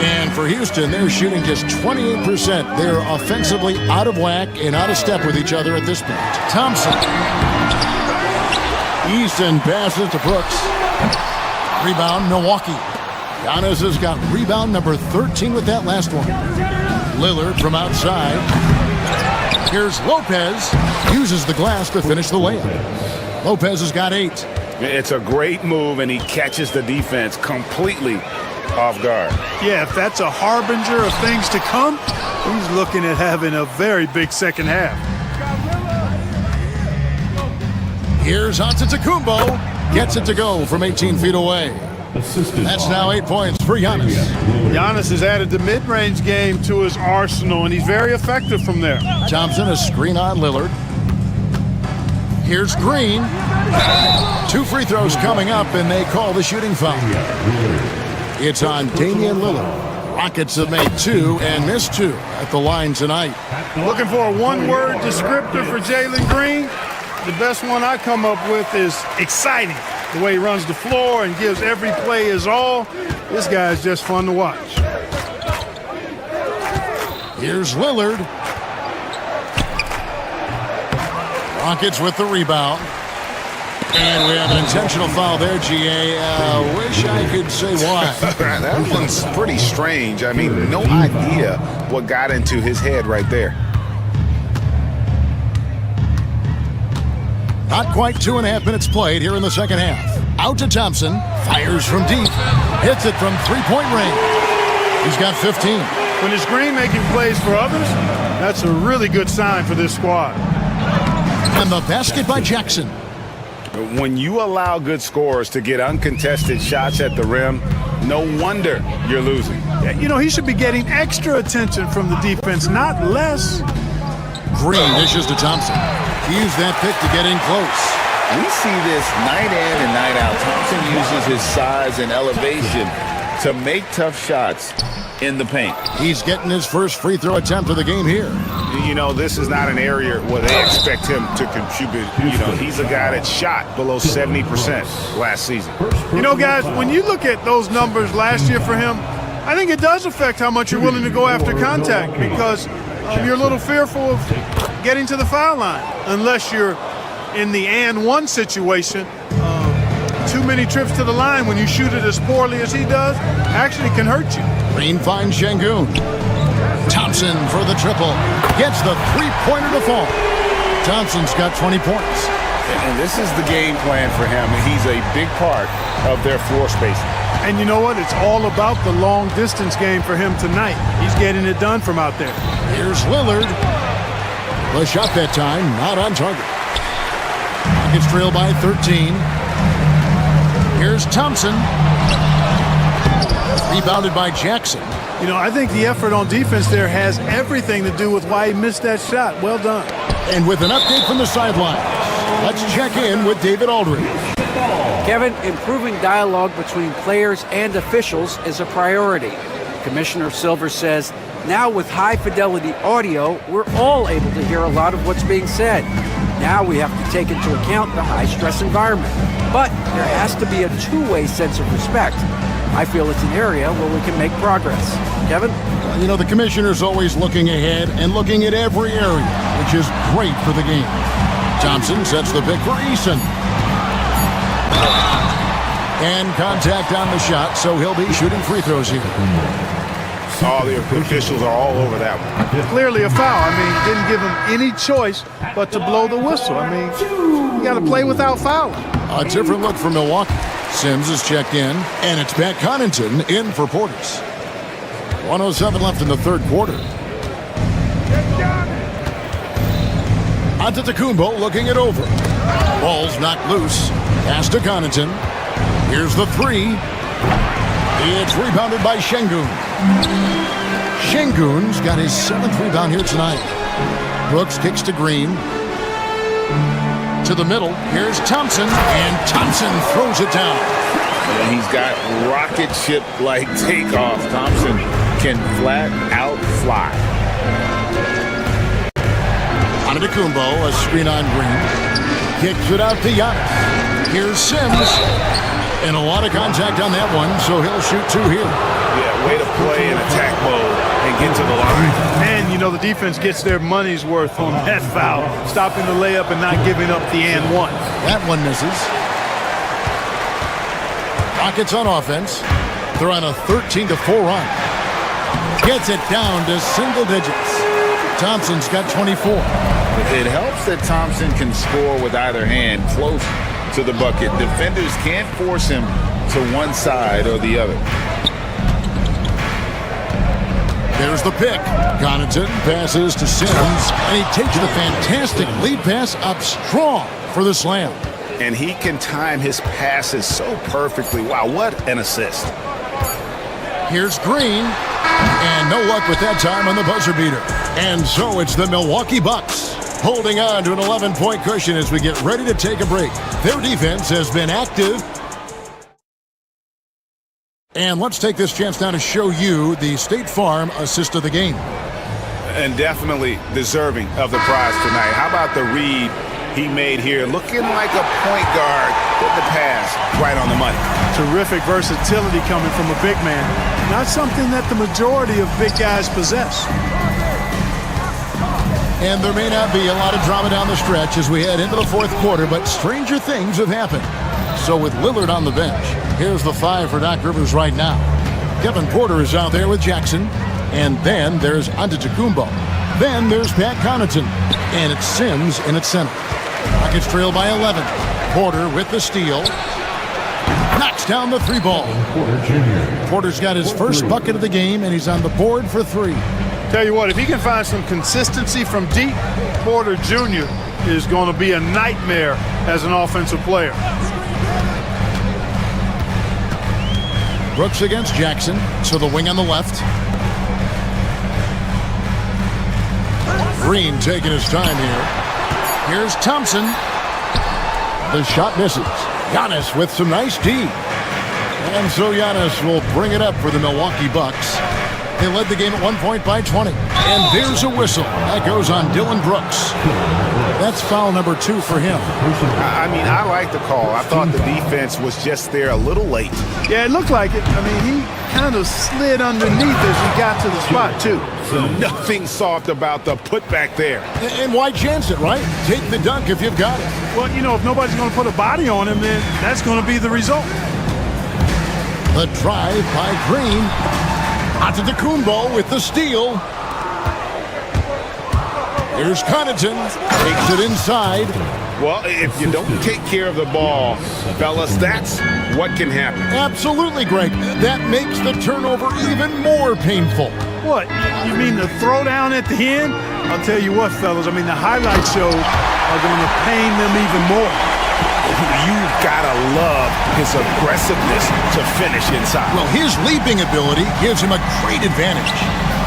And for Houston, they're shooting just 28%. They're offensively out of whack and out of step with each other at this point. Thompson. Easton passes to Brooks. Rebound, Milwaukee. Giannis has got rebound number 13 with that last one. Lillard from outside. Here's Lopez. Uses the glass to finish the layup. Lopez has got 8. It's a great move, and he catches the defense completely off guard. Yeah, if that's a harbinger of things to come, he's looking at having a very big second half. Here's Antetokounmpo. Gets it to go from 18 feet away. That's now 8 points for Giannis. Giannis has added the mid-range game to his arsenal, and he's very effective from there. Thompson, a screen on Lillard. Here's Green. 2 free throws coming up, and they call the shooting foul. It's on Damian Lillard. Rockets have made 2 and missed 2 at the line tonight. Looking for a one-word descriptor for Jalen Green? The best one I come up with is exciting. The way he runs the floor and gives every play his all. This guy is just fun to watch. Here's Lillard. Rockets with the rebound. And we have an intentional foul there, GA. Wish I could say why. That one's pretty strange. I mean, no idea what got into his head right there. Not quite 2.5 minutes played here in the second half. Out to Thompson. Fires from deep. Hits it from three-point range. He's got 15. When it's Green making plays for others, that's a really good sign for this squad. And the basket by Jackson. When you allow good scorers to get uncontested shots at the rim, no wonder you're losing. You know, he should be getting extra attention from the defense, not less. Green dishes to Thompson. He used that pick to get in close. We see this night in and night out. Thompson uses his size and elevation to make tough shots in the paint. He's getting his first free throw attempt of the game here. You know, this is not an area where they expect him to contribute. You know, he's a guy that shot below 70% last season. You know, guys, when you look at those numbers last year for him, I think it does affect how much you're willing to go after contact because you're a little fearful of getting to the foul line unless you're in the and one situation. Too many trips to the line when you shoot it as poorly as he does actually can hurt you. Green finds Şengün. Thompson for the triple. Gets the three-pointer to fall. Thompson's got 20 points. And this is the game plan for him. He's a big part of their floor spacing. And you know what? It's all about the long-distance game for him tonight. He's getting it done from out there. Here's Lillard. The shot that time, not on target. Rockets trail by 13. Here's Thompson. Rebounded by Jackson. You know, I think the effort on defense there has everything to do with why he missed that shot. Well done. And with an update from the sideline, let's check in with David Aldridge. Kevin, improving dialogue between players and officials is a priority. Commissioner Silver says, now with high-fidelity audio, we're all able to hear a lot of what's being said. Now we have to take into account the high-stress environment. But there has to be a two-way sense of respect. I feel it's an area where we can make progress. Kevin? You know, the commissioner's always looking ahead and looking at every area, which is great for the game. Thompson sets the pick for Eason. And contact on the shot, so he'll be shooting free throws here. All the officials are all over that one. Clearly a foul. I mean, didn't give him any choice but to blow the whistle. I mean, you got to play without fouling. A different look for Milwaukee. Sims is checked in, and it's Pat Connaughton in for Portis. 1:07 left in the third quarter. Antetokounmpo looking it over. Ball's knocked loose. Pass to Connaughton. Here's the three. It's rebounded by Şengün. Şengün's got his 7th rebound here tonight. Brooks kicks to Green. To the middle. Here's Thompson, and Thompson throws it down. And he's got rocket ship-like takeoff. Thompson can flat out fly. Antetokounmpo, a screen on Green. Kicks it out to Giannis. Here's Sims. And a lot of contact on that one, so he'll shoot 2 here. Yeah, way to play in attack mode and get to the line. And, you know, the defense gets their money's worth on that foul, stopping the layup and not giving up the and one. That one misses. Rockets on offense. They're on a 13-4 run. Gets it down to single digits. Thompson's got 24. It helps that Thompson can score with either hand close to the bucket. Defenders can't force him to one side or the other. There's the pick. Connaughton passes to Sims, and he takes the fantastic lead pass up strong for the slam. And he can time his passes so perfectly. Wow, what an assist. Here's Green, and no luck with that time on the buzzer beater. And so it's the Milwaukee Bucks holding on to an 11-point cushion as we get ready to take a break. Their defense has been active. And let's take this chance now to show you the State Farm assist of the game. And definitely deserving of the prize tonight. How about the read he made here? Looking like a point guard with the pass right on the money. Terrific versatility coming from a big man. Not something that the majority of big guys possess. And there may not be a lot of drama down the stretch as we head into the fourth quarter, but stranger things have happened. So with Lillard on the bench, here's the 5 for Doc Rivers right now. Kevin Porter is out there with Jackson. And then there's Antetokounmpo. Then there's Pat Connaughton. And it's Sims in its center. Rockets trail by 11. Porter with the steal. Knocks down the 3 ball. Porter's got his first bucket of the game, and he's on the board for 3. Tell you what, if he can find some consistency from deep, Porter Jr. is going to be a nightmare as an offensive player. Brooks against Jackson, so the wing on the left. Green taking his time here. Here's Thompson. The shot misses. Giannis with some nice D. And so Giannis will bring it up for the Milwaukee Bucks. They led the game at 1 point by 20. And there's a whistle. That goes on Dylan Brooks. That's foul number 2 for him. I mean, I like the call. I thought the defense was just there a little late. Yeah, it looked like it. I mean, he kind of slid underneath as he got to the spot, too. Nothing soft about the putback there. And why chance it, right? Take the dunk if you've got it. Well, you know, if nobody's going to put a body on him, then that's going to be the result. The drive by Green. Antetokounmpo with the steal. Here's Connaughton. Takes it inside. Well, if you don't take care of the ball, fellas, that's what can happen. Absolutely, Greg. That makes the turnover even more painful. What? You mean the throwdown at the end? I'll tell you what, fellas. I mean, the highlight shows are going to pain them even more. You've got to love his aggressiveness to finish inside. Well, his leaping ability gives him a great advantage.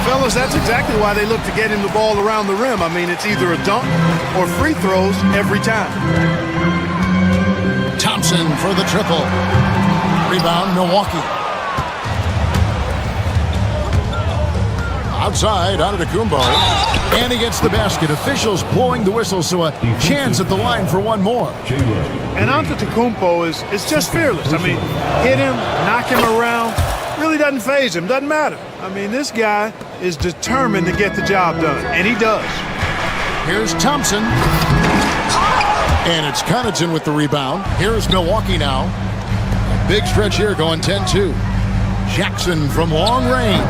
Fellas, that's exactly why they look to get him the ball around the rim. I mean, it's either a dunk or free throws every time. Thompson for the triple. Rebound, Milwaukee. Outside, Antetokounmpo. And he gets the basket. Officials blowing the whistle, so a chance at the line for one more. And Antetokounmpo is just fearless. I mean, hit him, knock him around. Really doesn't faze him. Doesn't matter. I mean, this guy is determined to get the job done, and he does. Here's Thompson. And it's Connaughton with the rebound. Here's Milwaukee now. A big stretch here going 10-2. Jackson from long range.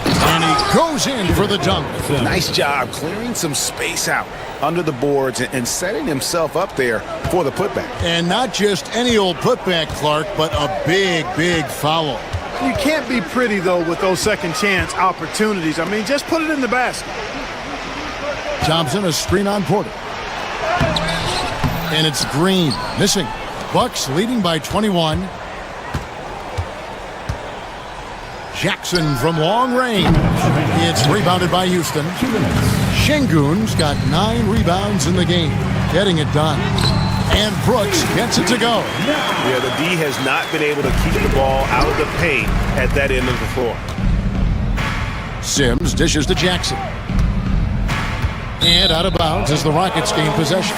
And he goes in for the dunk. Nice job clearing some space out under the boards and setting himself up there for the putback. And not just any old putback, Clark, but a big, big foul. You can't be pretty, though, with those second chance opportunities. I mean, just put it in the basket. Thompson, a screen on Porter. And it's Green missing. Bucks leading by 21. Jackson from long range. It's rebounded by Houston. Şengün's got 9 rebounds in the game, getting it done. And Brooks gets it to go. Yeah, the D has not been able to keep the ball out of the paint at that end of the floor. Sims dishes to Jackson. And out of bounds as the Rockets gain possession.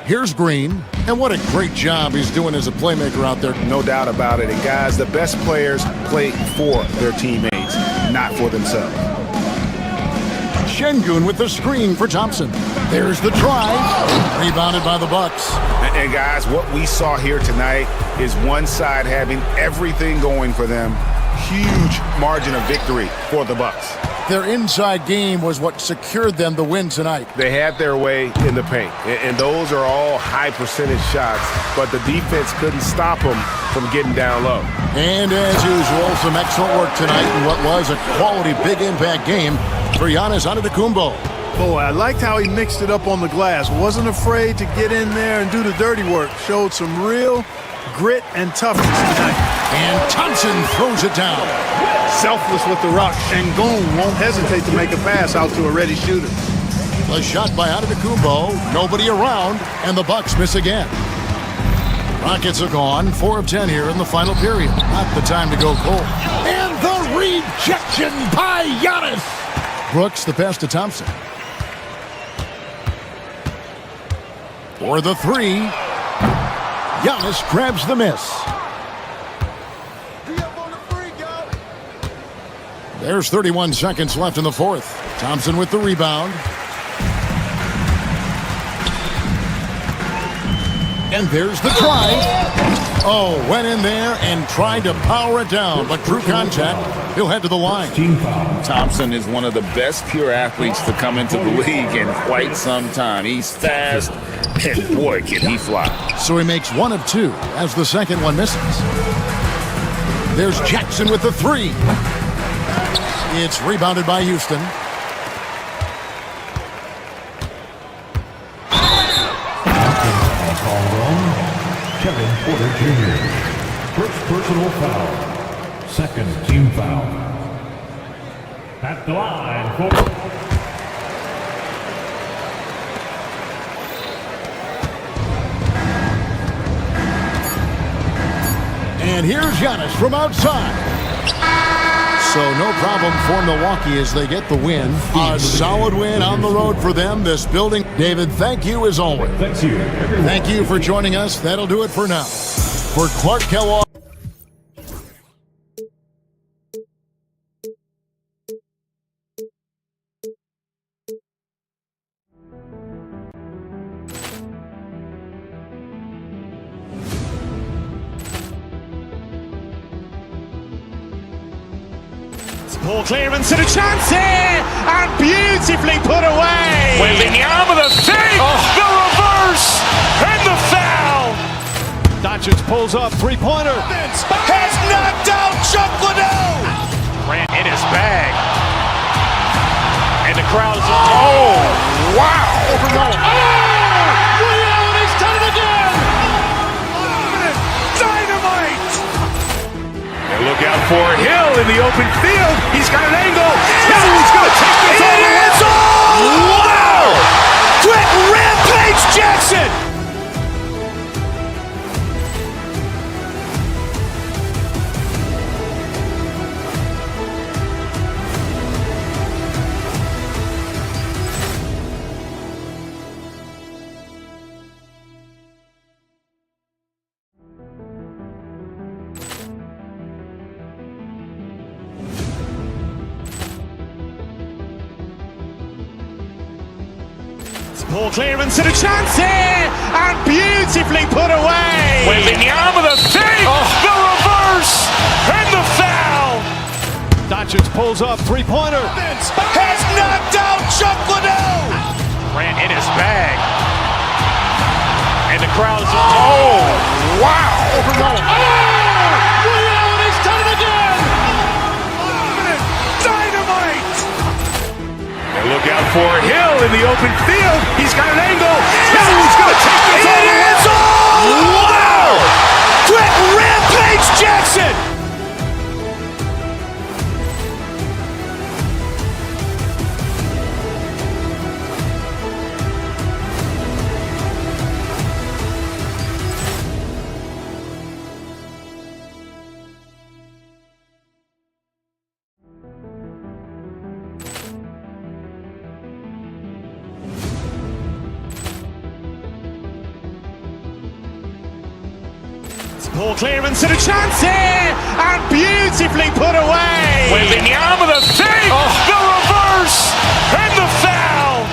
Here's Green, and what a great job he's doing as a playmaker out there. No doubt about it. And guys, the best players play for their teammates, not for themselves. Şengün with the screen for Thompson. There's the drive, rebounded by the Bucks. And guys, what we saw here tonight is one side having everything going for them. Huge margin of victory for the Bucks. their inside game was what secured them the win tonight. They had their way in the paint, and those are all high percentage shots, but the defense couldn't stop them from getting down low. And as usual, some excellent work tonight in what was a quality big impact game for Giannis Antetokounmpo. Boy, I liked how he mixed it up on the glass. Wasn't afraid to get in there and do the dirty work. Showed some real grit and toughness tonight. And Thompson throws it down. Selfless with the rock. Şengün won't hesitate to make a pass out to a ready shooter. The shot by Antetokounmpo, nobody around, and the Bucks miss again. Rockets are gone, 4 of 10 here in the final period. Not the time to go cold. And the rejection by Giannis. Brooks the pass to Thompson. For the three, Giannis grabs the miss. There's 31 seconds left in the fourth. Thompson with the rebound. And there's the try. Oh, went in there and tried to power it down, but through contact, he'll head to the line. Thompson is one of the best pure athletes to come into the league in quite some time. He's fast, and boy, can he fly. So he makes 1 of 2 as the second one misses. There's Jackson with the three. It's rebounded by Houston. Kevin Porter Jr. First personal foul. Second team foul. At the line for... And here's Giannis from outside. So no problem for Milwaukee as they get the win. A solid win on the road for them. This building. David, thank you as always. Thank you. Thank you for joining us. That'll do it for now. For Clark Kellogg. Ball clearance and a chance here, and beautifully put away. Wembanyama the save, the reverse, and the foul. Doncic pulls up, three-pointer. Has knocked out Chuck Liddell. Grant in his bag, and the crowd is. Oh, wow! He's done it again. Dynamite. And look out for Hill in the open field. He's got an angle. He's going to take this all the way. Wow! Quick rampage Jackson. Ball clearance and a chance here, and beautifully put away. Wembanyama the save, the reverse, and the foul. Doncic pulls up, three-pointer. Has knocked out Chuck Liddell. Grant in his bag, and the crowd is. Oh, wow! He's done it again. Dynamite. And look out for Hill in the open field. He's got an angle. He's going to take this all the way. Wow! Quick rampage Jackson. Ball clearance and a chance here, and beautifully put away. Wembanyama the save, the reverse, and the foul.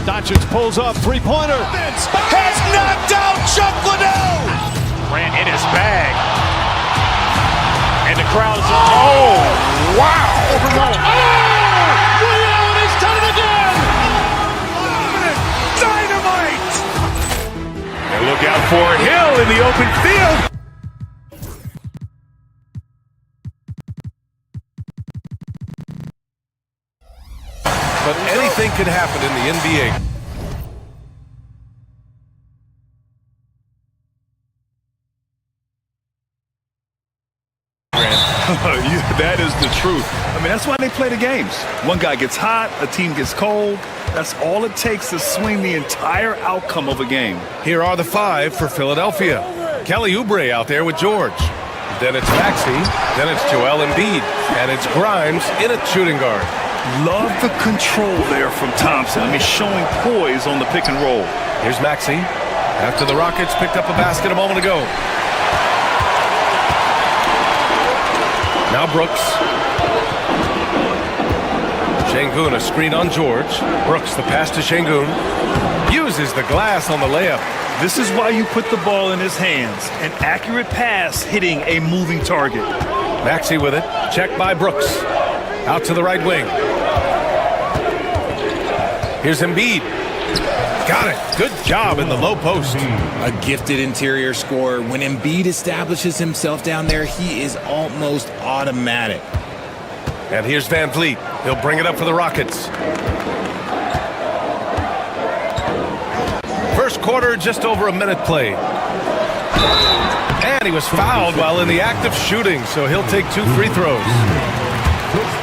Doncic pulls up, three-pointer. Has knocked out Chuck Liddell. Grant in his bag, and the crowd is. Oh, wow! but anything could happen in the NBA. That is the truth. I mean, that's why they play the games. One guy gets hot, a team gets cold. That's all it takes to swing the entire outcome of a game. Here are the 5 for Philadelphia. Kelly Oubre out there with George. Then it's Maxey. Then it's Joel Embiid. And it's Grimes in at shooting guard. Love the control there from Thompson. I mean, showing poise on the pick and roll. Here's Maxey. After the Rockets picked up a basket a moment ago. Now Brooks. Şengün, a screen on George. Brooks, the pass to Şengün. Uses the glass on the layup. This is why you put the ball in his hands. An accurate pass hitting a moving target. Maxey with it. Checked by Brooks. Out to the right wing. Here's Embiid. Got it. Good job in the low post. A gifted interior scorer. When Embiid establishes himself down there, he is almost automatic. And here's Van Vliet. He'll bring it up for the Rockets. First quarter, just over a minute played. And he was fouled while in the act of shooting, so he'll take 2 free throws.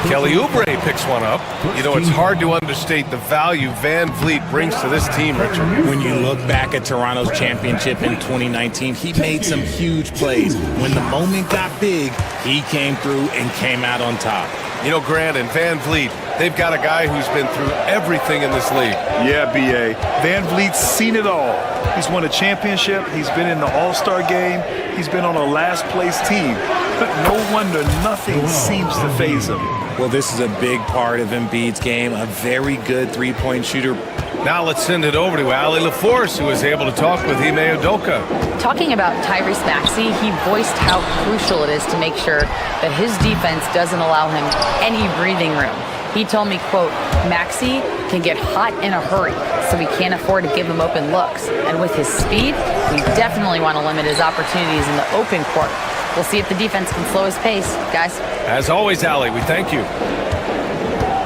Kelly Oubre picks one up. You know, it's hard to understate the value Van Vliet brings to this team, Richard. When you look back at Toronto's championship in 2019, he made some huge plays. When the moment got big, he came through and came out on top. You know, Grant and Van Vliet, they've got a guy who's been through everything in this league. Yeah, B.A. Van Vliet's seen it all. He's won a championship. He's been in the All-Star game. He's been on a last-place team. But no wonder nothing seems to faze him. Well, this is a big part of Embiid's game, a very good three-point shooter. Now let's send it over to Allie LaForce, who was able to talk with Ime Udoka. Talking about Tyrese Maxey, he voiced how crucial it is to make sure that his defense doesn't allow him any breathing room. He told me, quote, Maxey can get hot in a hurry, so we can't afford to give him open looks. And with his speed, we definitely want to limit his opportunities in the open court. We'll see if the defense can slow his pace, guys. As always, Allie, we thank you.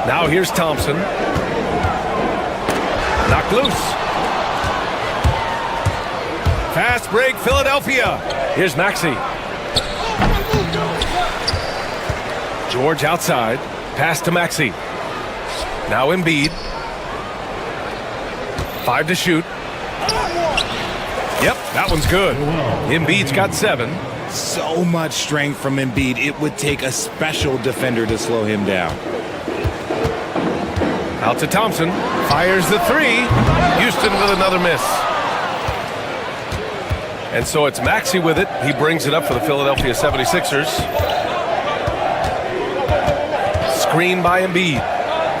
Now here's Thompson. Knocked loose. Fast break, Philadelphia. Here's Maxey. George outside. Pass to Maxey. Now Embiid. 5 to shoot. Yep, that one's good. Embiid's got 7. So much strength from Embiid. It would take a special defender to slow him down. Out to Thompson. Fires the 3. Houston with another miss. And so it's Maxey with it. He brings it up for the Philadelphia 76ers. Screen by Embiid.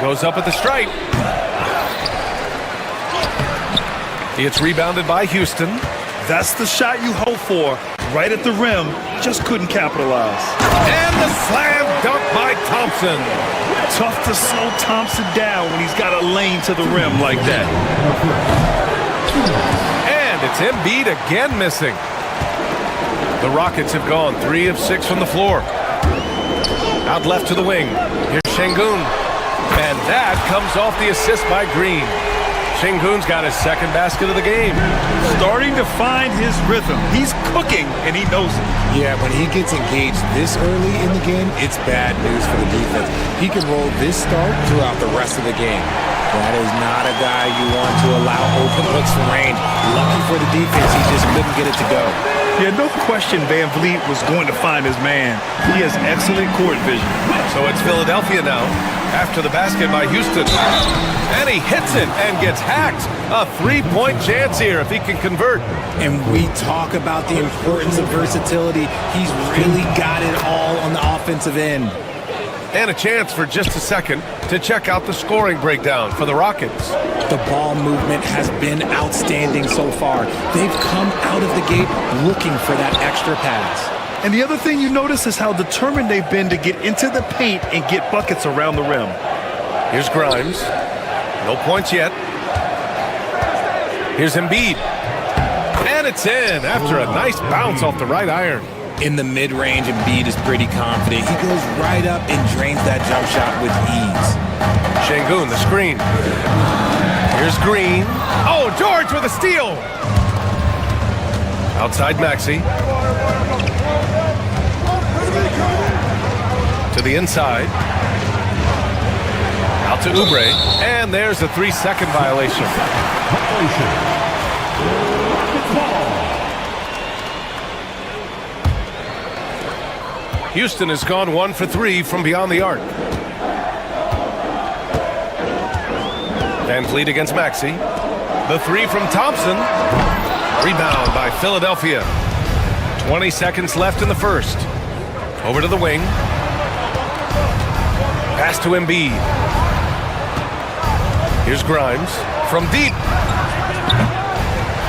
Goes up at the stripe. It's rebounded by Houston. That's the shot you hope for. Right at the rim. Just couldn't capitalize. And the slam dunk by Thompson. Tough to slow Thompson down when he's got a lane to the rim like that. And it's Embiid again missing. The Rockets have gone 3 of 6 from the floor. Out left to the wing. Here's Şengün. And that comes off the assist by Green. Şengün's got his second basket of the game. Starting to find his rhythm. He's cooking, and he knows it. Yeah, when he gets engaged this early in the game, it's bad news for the defense. He can roll this start throughout the rest of the game. That is not a guy you want to allow open looks from range. Lucky for the defense, he just couldn't get it to go. Yeah, no question Van Vliet was going to find his man. He has excellent court vision. So it's Philadelphia now after the basket by Houston. And he hits it and gets hacked. A 3-point chance here if he can convert. And we talk about the importance of versatility. He's really got it all on the offensive end. And a chance for just a second to check out the scoring breakdown for the Rockets. The ball movement has been outstanding so far. They've come out of the gate looking for that extra pass. And the other thing you notice is how determined they've been to get into the paint and get buckets around the rim. Here's Grimes. No points yet. Here's Embiid. And it's in after a nice bounce off the right iron. In the mid-range, Embiid is pretty confident. He goes right up and drains that jump shot with ease. Şengün, the screen. Here's Green. Oh, George with a steal. Outside Maxey. To the inside. Out to Oubre. And there's a 3-second violation. Houston has gone 1 for 3 from beyond the arc. Van Vliet against Maxey. The 3 from Thompson. Rebound by Philadelphia. 20 seconds left in the first. Over to the wing. Pass to Embiid. Here's Grimes from deep.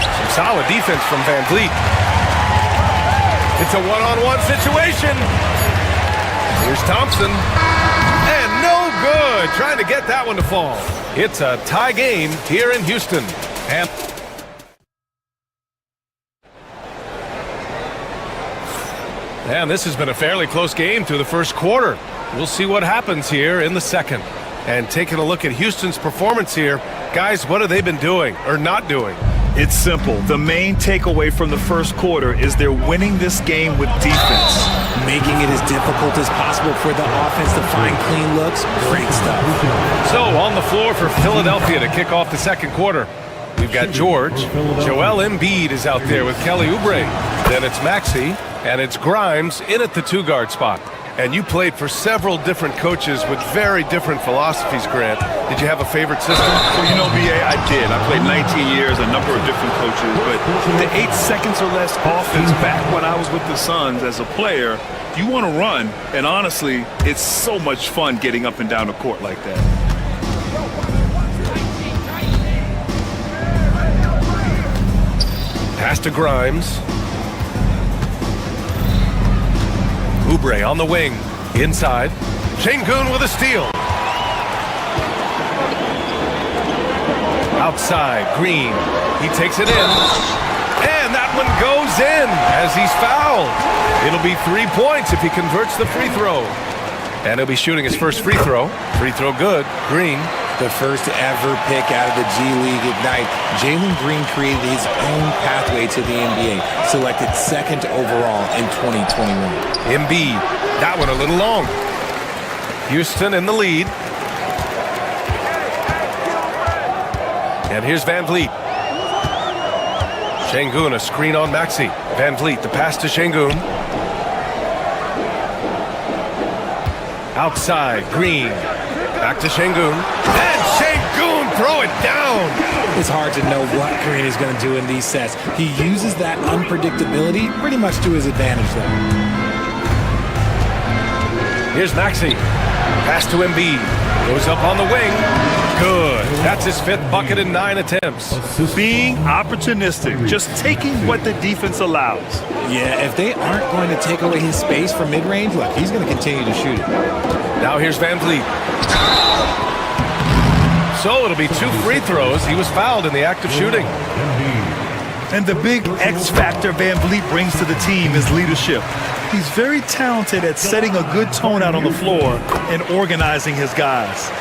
Some solid defense from Van Vliet. It's a one-on-one situation. Here's Thompson. And no good. Trying to get that one to fall. It's a tie game here in Houston. And this has been a fairly close game through the first quarter. We'll see what happens here in the second. And taking a look at Houston's performance here, guys, what have they been doing or not doing? It's simple. The main takeaway from the first quarter is they're winning this game with defense. Making it as difficult as possible for the offense to find clean looks. Great stuff. So on the floor for Philadelphia to kick off the second quarter, we've got George. Joel Embiid is out there with Kelly Oubre. Then it's Maxey, and it's Grimes in at the 2-guard spot. And you played for several different coaches with very different philosophies, Grant. Did you have a favorite system? Well, you know, B.A., I did. I played 19 years, a number of different coaches. But the 8 seconds or less offense back when I was with the Suns as a player, you want to run. And honestly, it's so much fun getting up and down the court like that. Pass to Grimes. Oubre on the wing. Inside. Şengün with a steal. Outside. Green. He takes it in. And that one goes in as he's fouled. It'll be 3 points if he converts the free throw. And he'll be shooting his first free throw. Free throw good. Green. The first ever pick out of the G League Ignite. Jalen Green created his own pathway to the NBA. Selected 2nd overall in 2021. Embiid. That one a little long. Houston in the lead. And here's Van Vliet. Şengün, a screen on Maxey. Van Vliet, the pass to Şengün. Outside, Green. Back to Şengün. And Şengün, throw it down. It's hard to know what Green is going to do in these sets. He uses that unpredictability pretty much to his advantage, though. Here's Maxey. Pass to Embiid. Goes up on the wing. Good. That's his 5th bucket in 9 attempts. Being opportunistic, just taking what the defense allows. Yeah, if they aren't going to take away his space from mid-range, look, he's going to continue to shoot it. Now here's Van Vliet. So it'll be 2 free throws. He was fouled in the act of shooting. And the big X factor Van Vliet brings to the team is leadership. He's very talented at setting a good tone out on the floor and organizing his guys.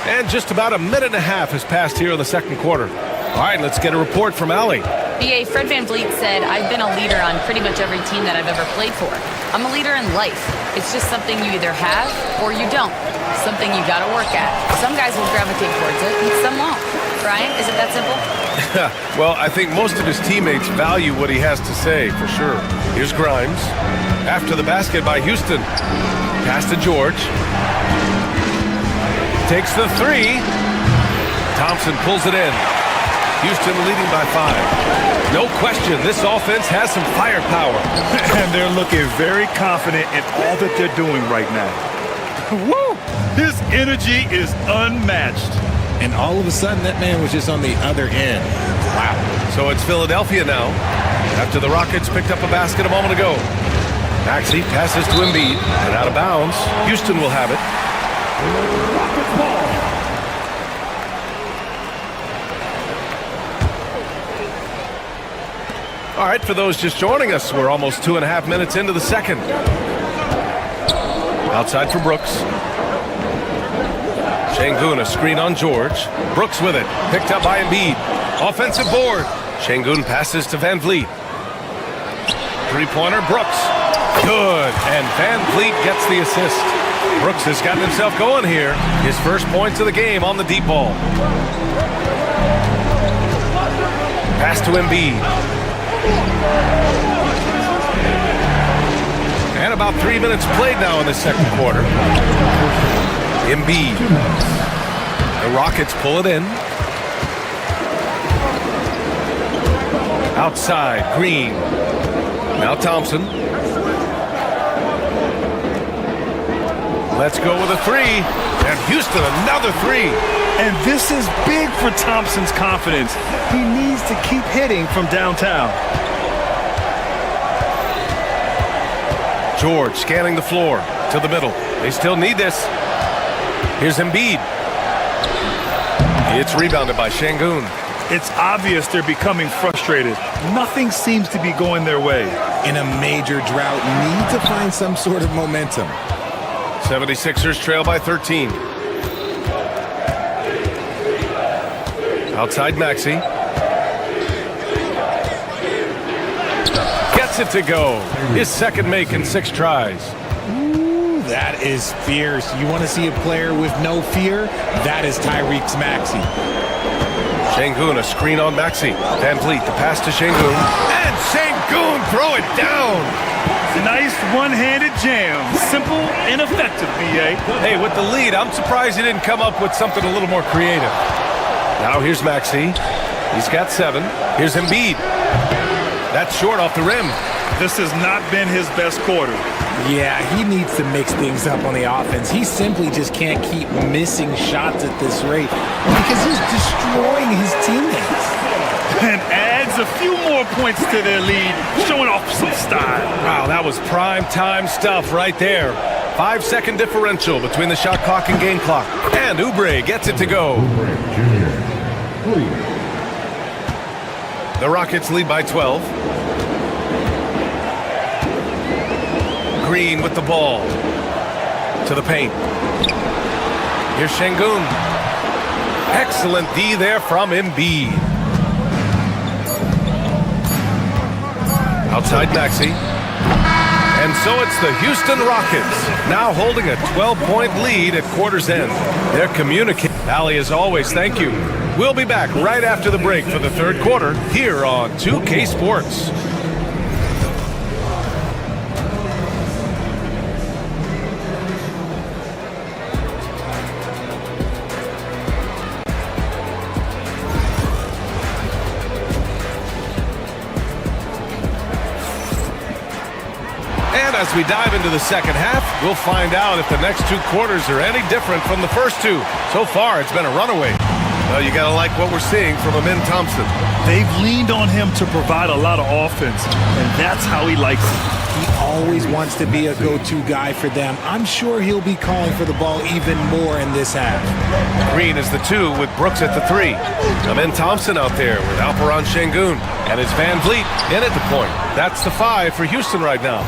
And just about a minute and a half has passed here in the second quarter. All right, let's get a report from Allie. BA, Fred Van Vliet said, I've been a leader on pretty much every team that I've ever played for. I'm a leader in life. It's just something you either have or you don't. Something you gotta work at. Some guys will gravitate towards it and some won't. Brian, is it that simple? Well, I think most of his teammates value what he has to say, for sure. Here's Grimes. After the basket by Houston. Pass to George. Takes the 3. Thompson pulls it in. Houston leading by 5. No question, this offense has some firepower. And they're looking very confident in all that they're doing right now. Woo! His energy is unmatched. And all of a sudden, that man was just on the other end. Wow. So it's Philadelphia now, after the Rockets picked up a basket a moment ago. Maxey passes to Embiid, and out of bounds. Houston will have it. All right, for those just joining us, we're almost 2.5 minutes into the second. Outside for Brooks. Şengün, a screen on George. Brooks with it. Picked up by Embiid. Offensive board. Şengün passes to Van Vliet. Three-pointer, Brooks. Good. And Van Vliet gets the assist. Brooks has gotten himself going here. His first points of the game on the deep ball. Pass to Embiid. And about 3 minutes played now in the second quarter. Embiid. The Rockets pull it in. Outside, Green. Now Thompson. Let's go with a three. And Houston, another three. And this is big for Thompson's confidence. He needs to keep hitting from downtown. George scanning the floor to the middle. They still need this. Here's Embiid. It's rebounded by Şengün. It's obvious they're becoming frustrated. Nothing seems to be going their way. In a major drought, need to find some sort of momentum. 76ers trail by 13. Outside Maxey. Gets it to go. His second make in 6 tries. Ooh, that is fierce. You want to see a player with no fear? That is Tyrese Maxey. Şengün, a screen on Maxey. Van Vliet, the pass to Şengün. And Şengün, throw it down. Nice one-handed jam. Simple and effective, B.A. Hey, with the lead, I'm surprised he didn't come up with something a little more creative. Now here's Maxey. He's got 7. Here's Embiid. That's short off the rim. This has not been his best quarter. Yeah, he needs to mix things up on the offense. He simply just can't keep missing shots at this rate because he's destroying his teammates. And adds a few more points to their lead, showing off some style. Wow, that was prime time stuff right there. 5-second differential between the shot clock and game clock. And Oubre gets it to go. The Rockets lead by 12. Green with the ball. To the paint. Here's Şengün. Excellent D there from Embiid. Outside Maxey. And so it's the Houston Rockets, now holding a 12-point lead at quarter's end. They're communicating. Allie, as always, thank you. We'll be back right after the break for the third quarter here on 2K Sports. As we dive into the second half, we'll find out if the next 2 quarters are any different from the first 2. So far, it's been a runaway. Well, you got to like what we're seeing from Amin Thompson. They've leaned on him to provide a lot of offense, and that's how he likes it. He always wants to be a go-to guy for them. I'm sure he'll be calling for the ball even more in this half. Green is the 2 with Brooks at the 3. Amin Thompson out there with Alperen Şengün. And it's Van Vliet in at the point. That's the 5 for Houston right now.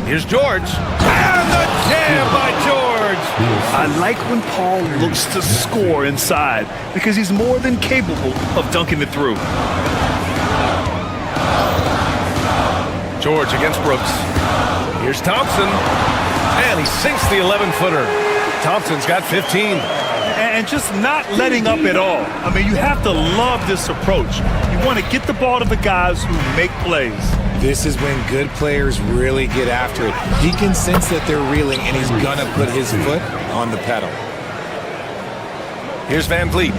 Here's George. And the jam by George. I like when Paul looks to score inside because he's more than capable of dunking it through. George against Brooks. Here's Thompson. And he sinks the 11-footer. Thompson's got 15. And just not letting up at all. I mean, you have to love this approach. You want to get the ball to the guys who make plays. This is when good players really get after it. He can sense that they're reeling, and he's going to put his foot on the pedal. Here's Van Vliet.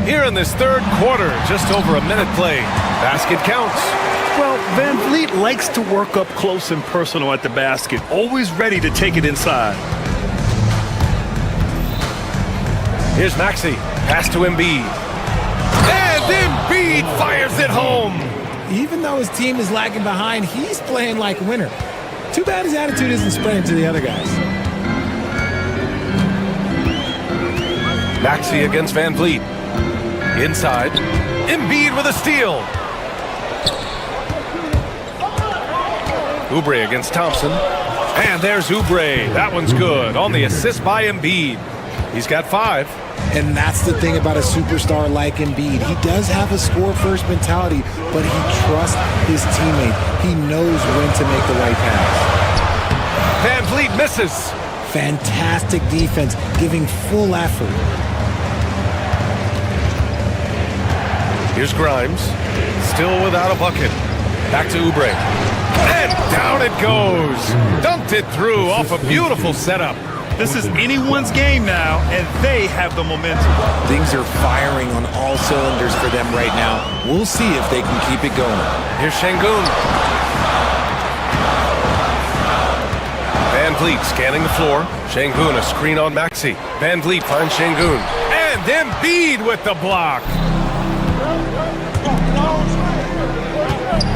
Here in this third quarter, just over a minute played. Basket counts. Well, Van Vliet likes to work up close and personal at the basket, always ready to take it inside. Here's Maxey. Pass to Embiid. And Embiid fires it home. Even though his team is lagging behind, he's playing like a winner. Too bad his attitude isn't spreading to the other guys. Maxey against Van Vliet. Inside. Embiid with a steal. Oubre against Thompson. And there's Oubre. That one's good on the assist by Embiid. He's got 5. And that's the thing about a superstar like Embiid. He does have a score-first mentality, but he trusts his teammate. He knows when to make the right pass. Van Vliet misses. Fantastic defense, giving full effort. Here's Grimes, still without a bucket. Back to Oubre. And down it goes. Dumped it through off a beautiful setup. This is anyone's game now, and they have the momentum. Things are firing on all cylinders for them right now. We'll see if they can keep it going. Here's Şengün. Van Vliet scanning the floor. Şengün, a screen on Maxey. Van Vliet finds Şengün. And Embiid with the block.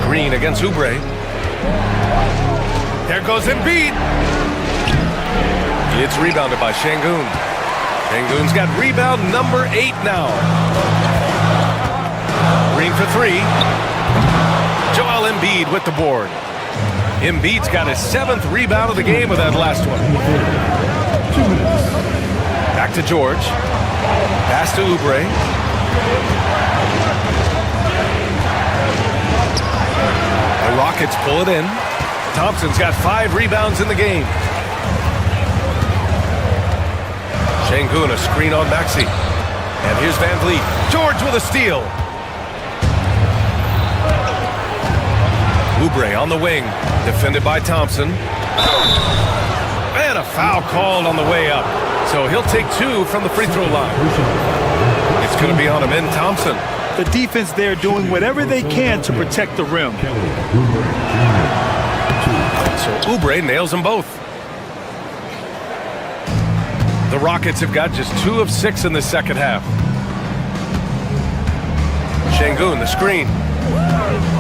Green against Oubre. There goes Embiid. It's rebounded by Şengün. Şengün's got rebound number 8 now. Green for 3. Joel Embiid with the board. Embiid's got his 7th rebound of the game with that last one. Back to George. Pass to Oubre. The Rockets pull it in. Thompson's got 5 rebounds in the game. Şengün, a screen on Maxey. And here's Van Vliet. George with a steal. Oubre on the wing. Defended by Thompson. And a foul called on the way up. So he'll take 2 from the free throw line. It's going to be on him in Thompson. The defense there doing whatever they can to protect the rim. So Oubre nails them both. The Rockets have got just 2 of 6 in the second half. Şengün, the screen.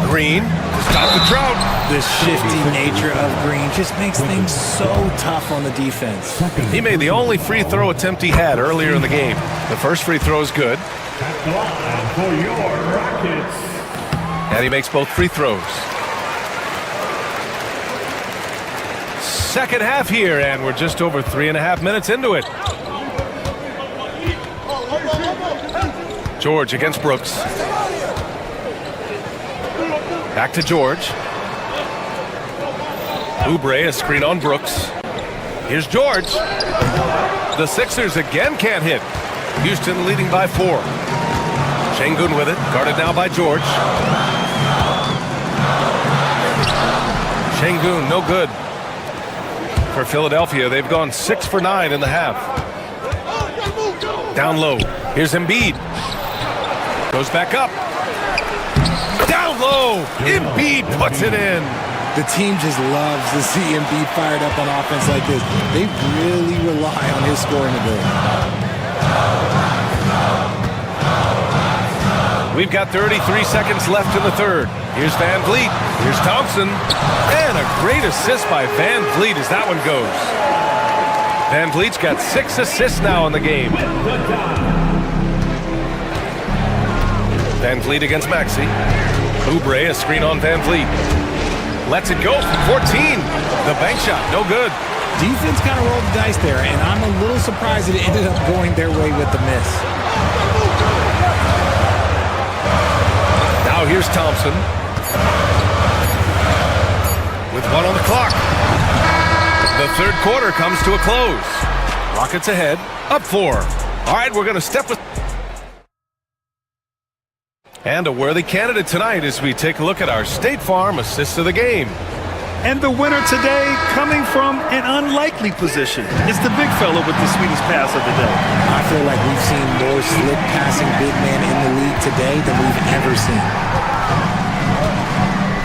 Green to stop the drought. The shifty nature of Green just makes things so tough on the defense. He made the only free throw attempt he had earlier in the game. The first free throw is good. For your Rockets. And he makes both free throws. Second half here, and we're just over 3.5 minutes into it. George against Brooks. Back to George. Oubre, a screen on Brooks. Here's George. The Sixers again can't hit. Houston leading by 4. Şengün with it, guarded now by George. Şengün, no good. For Philadelphia, they've gone 6 for 9 in the half. Down low. Here's Embiid. Goes back up. Down low. Embiid puts it in. The team just loves to see Embiid fired up on offense like this. They really rely on his scoring ability. We've got 33 seconds left in the third. Here's Van Vliet. Here's Thompson. And a great assist by Van Vliet as that one goes. Van Vliet's got 6 assists now in the game. Van Vliet against Maxey. Oubre, a screen on Van Vliet. Lets it go from 14. The bank shot, no good. Defense kind of rolled the dice there, and I'm a little surprised that it ended up going their way with the miss. Now here's Thompson. With 1 on the clock. The third quarter comes to a close. Rockets ahead, up 4. All right, we're going to step with... And a worthy candidate tonight as we take a look at our State Farm assist of the game. And the winner today coming from an unlikely position. It's the big fella with the sweetest pass of the day. I feel like we've seen more slick passing big men in the league today than we've ever seen.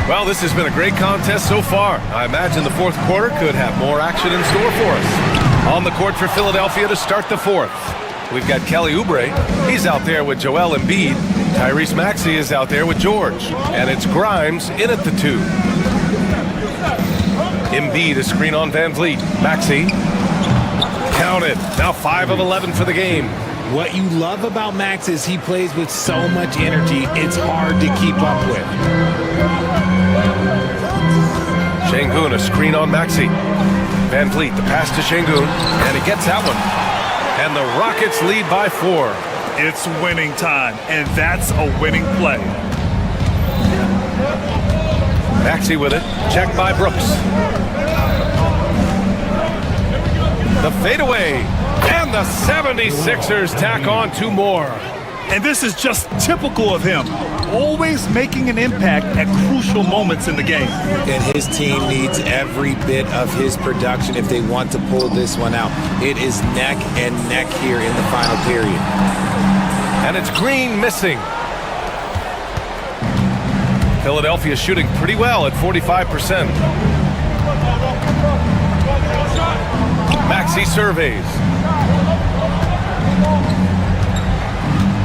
Well, this has been a great contest so far. I imagine the fourth quarter could have more action in store for us. On the court for Philadelphia to start the fourth. We've got Kelly Oubre. He's out there with Joel Embiid. Tyrese Maxey is out there with George. And it's Grimes in at the 2. Embiid, a screen on Van Vliet. Maxey. Count it. Now 5 of 11 for the game. What you love about Max is he plays with so much energy, it's hard to keep up with. Şengün, a screen on Maxey. Van Vliet, the pass to Şengün, and he gets that one. And the Rockets lead by 4. It's winning time, and that's a winning play. Maxey with it, checked by Brooks. The fadeaway, and the 76ers tack on 2 more. And this is just typical of him, always making an impact at crucial moments in the game. And his team needs every bit of his production if they want to pull this one out. It is neck and neck here in the final period. And it's Green missing. Philadelphia shooting pretty well at 45%. Maxey surveys.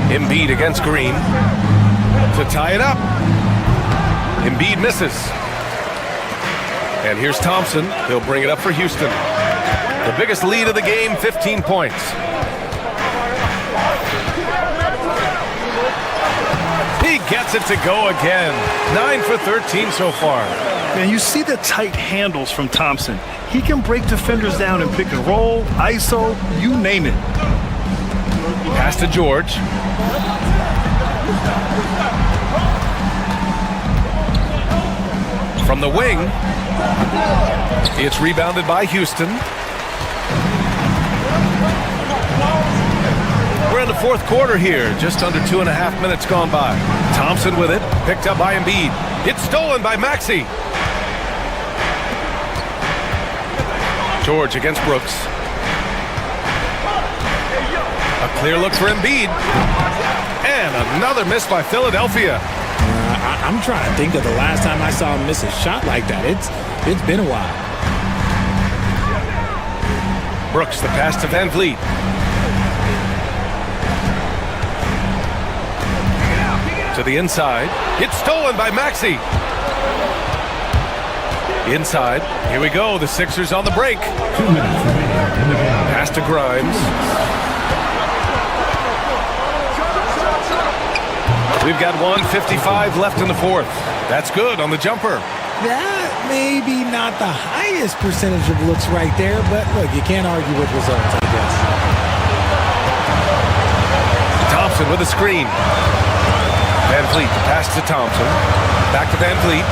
Embiid against Green to tie it up. Embiid misses. And here's Thompson. He'll bring it up for Houston. The biggest lead of the game, 15 points. He gets it to go again. 9 for 13 so far. And you see the tight handles from Thompson. He can break defenders down in pick and roll, ISO, you name it. Pass to George. From the wing, it's rebounded by Houston. We're in the 4th quarter here, just under 2.5 minutes gone by. Thompson with it, picked up by Embiid. It's stolen by Maxey. George against Brooks. A clear look for Embiid. And another miss by Philadelphia. I'm trying to think of the last time I saw him miss a shot like that. It's been a while. Brooks, the pass to Van Vliet. To the inside. It's stolen by Maxey. Inside. Here we go. The Sixers on the break. 2 minutes remaining. Pass to Grimes. We've got 1:55 left in the 4th. That's good on the jumper. That may be not the highest percentage of looks right there, but look, you can't argue with results, I guess. Thompson with a screen. Van Vliet, the pass to Thompson. Back to Van Vliet.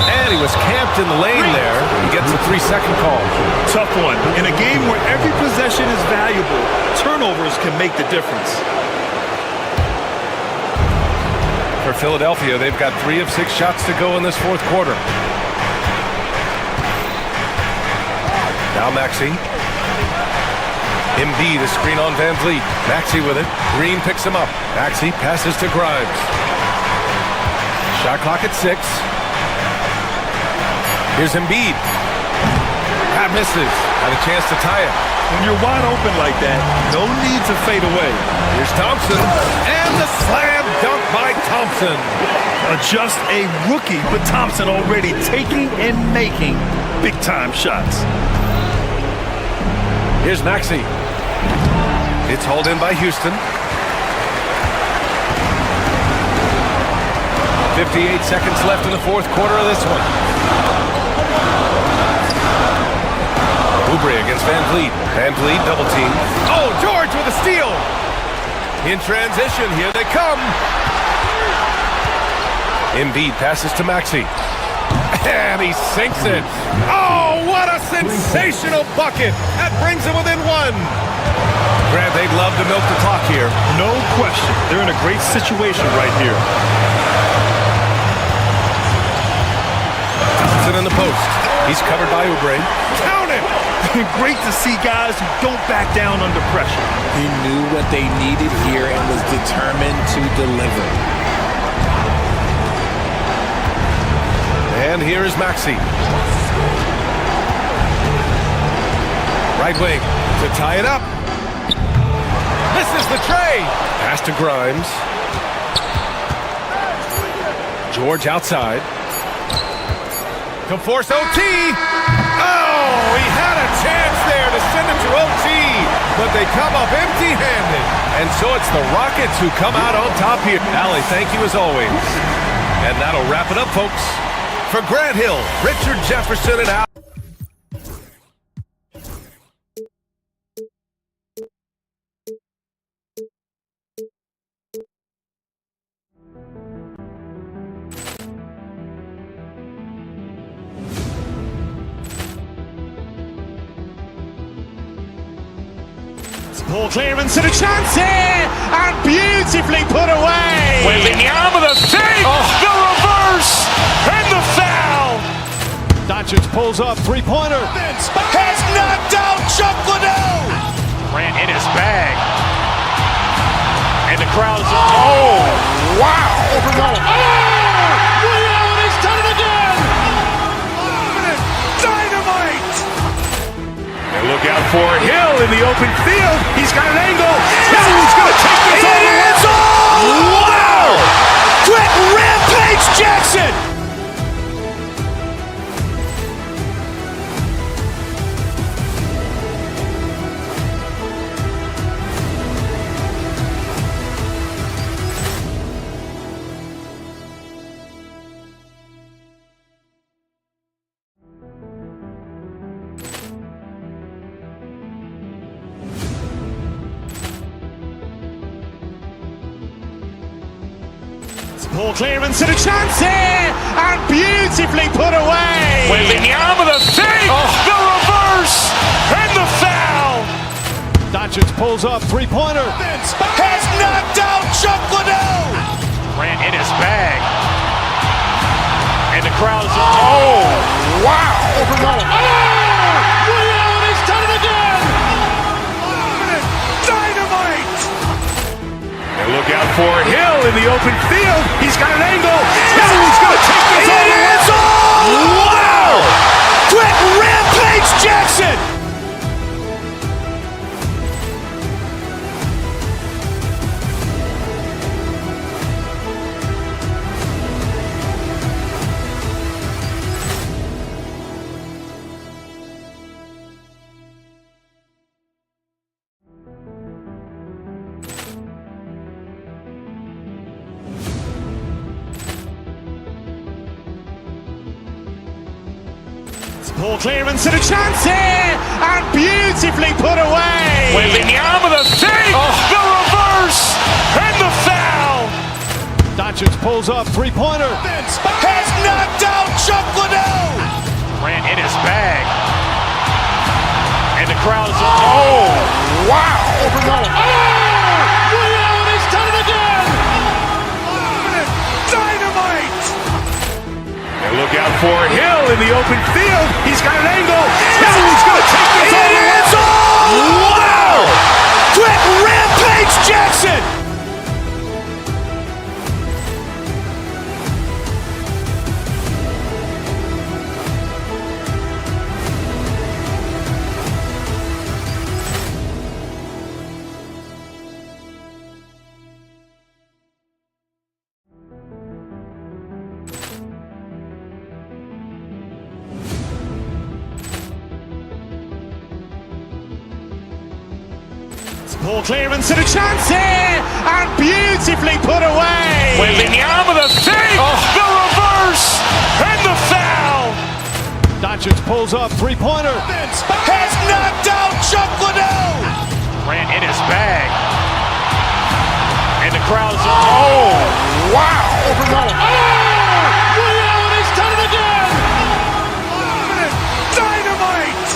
And he was camped in the lane there. He gets a 3-second call. Tough one. In a game where every possession is valuable, turnovers can make the difference. For Philadelphia, they've got 3 of 6 shots to go in this 4th quarter. Now Maxey. Embiid, a screen on Van Vliet. Maxey with it. Green picks him up. Maxey passes to Grimes. Shot clock at 6. Here's Embiid. That misses. Had a chance to tie it. When you're wide open like that, no need to fade away. Here's Thompson. And the slam dunk by Thompson. Just a rookie, but Thompson already taking and making big-time shots. Here's Maxey. It's hauled in by Houston. 58 seconds left in the 4th quarter of this one. Oubre against Van Vliet. Van Vliet double team. Oh, George with a steal. In transition, here they come. Embiid passes to Maxey. And he sinks it. Oh, what a sensational bucket. That brings him within 1. Grant, they'd love to milk the clock here. No question. They're in a great situation right here. Thompson in the post. He's covered by Oubre. Count it! Great to see guys who don't back down under pressure. He knew what they needed here and was determined to deliver. And here is Maxey. Right wing to tie it up. Misses the tray. Pass to Grimes. George outside. To force OT. Oh, he had a chance there to send it to OT, but they come up empty-handed. And so it's the Rockets who come out on top here. Allie, thank you as always. And that'll wrap it up, folks. For Grant Hill, Richard Jefferson and out. Ball clearance and a chance here, and beautifully put away. Waving the arm of the fake, the reverse, and the foul. Doncic pulls up, three-pointer. Has knocked out Chuck Liddell. Grant in his bag. And the crowd is, oh, wow. Liddell, he's done it again. Dynamite. And look out for Hill in the open field. He's got an angle. Hill's going to take this all the way. Wow! Quick rampage Jackson. Ball clearance and a chance here, and beautifully put away. Waving the arm of the fake, the reverse, and the foul. Doncic pulls up, three-pointer. Has knocked out Chuck Liddell. Grant in his bag. And the crowd is, oh, wow. Liddell, he's done it again. Dynamite. And look out for Hill in the open field. He's got an angle. Hill's going to take this all the way. Wow! Quick rampage Jackson. Ball clearance and a chance here, and beautifully put away. Waving the arm of the fake, the reverse, and the foul. Doncic pulls up, three-pointer. Has knocked out Chuck Liddell. Grant in his bag. And the crowd is, oh, wow. Liddell, he's done it again. Dynamite. And look out for Hill in the open field. He's got an angle. Hill's going to take this all the way. Wow! Quick rampage Jackson. Ball clearance and a chance here, and beautifully put away. Waving the arm of the fake, the reverse, and the foul. Doncic pulls up, three-pointer. Has knocked out Chuck Liddell. Grant in his bag. And the crowd is, oh, wow. Liddell, he's done it again. Dynamite.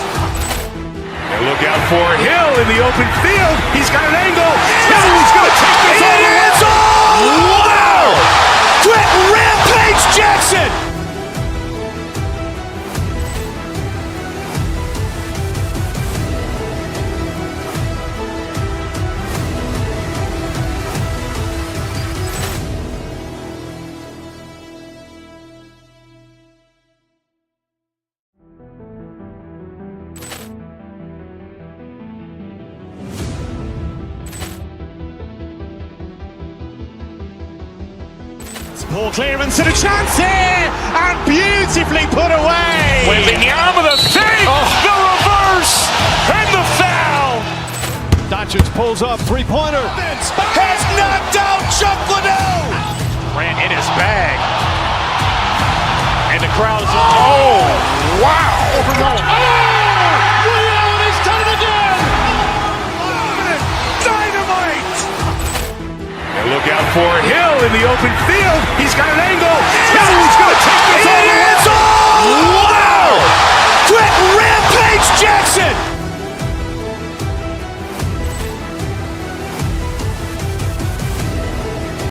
And look out for Hill in the open field. He's got an angle. Hill's going to take this all the way. Wow! Quick rampage Jackson. Ball clearance and a chance here, and beautifully put away. Waving the arm of the fake, the reverse, and the foul. Doncic pulls up, three-pointer. Has knocked out Chuck Liddell. Grant in his bag. And the crowd for Hill in the open field. He's got an angle. Hill is going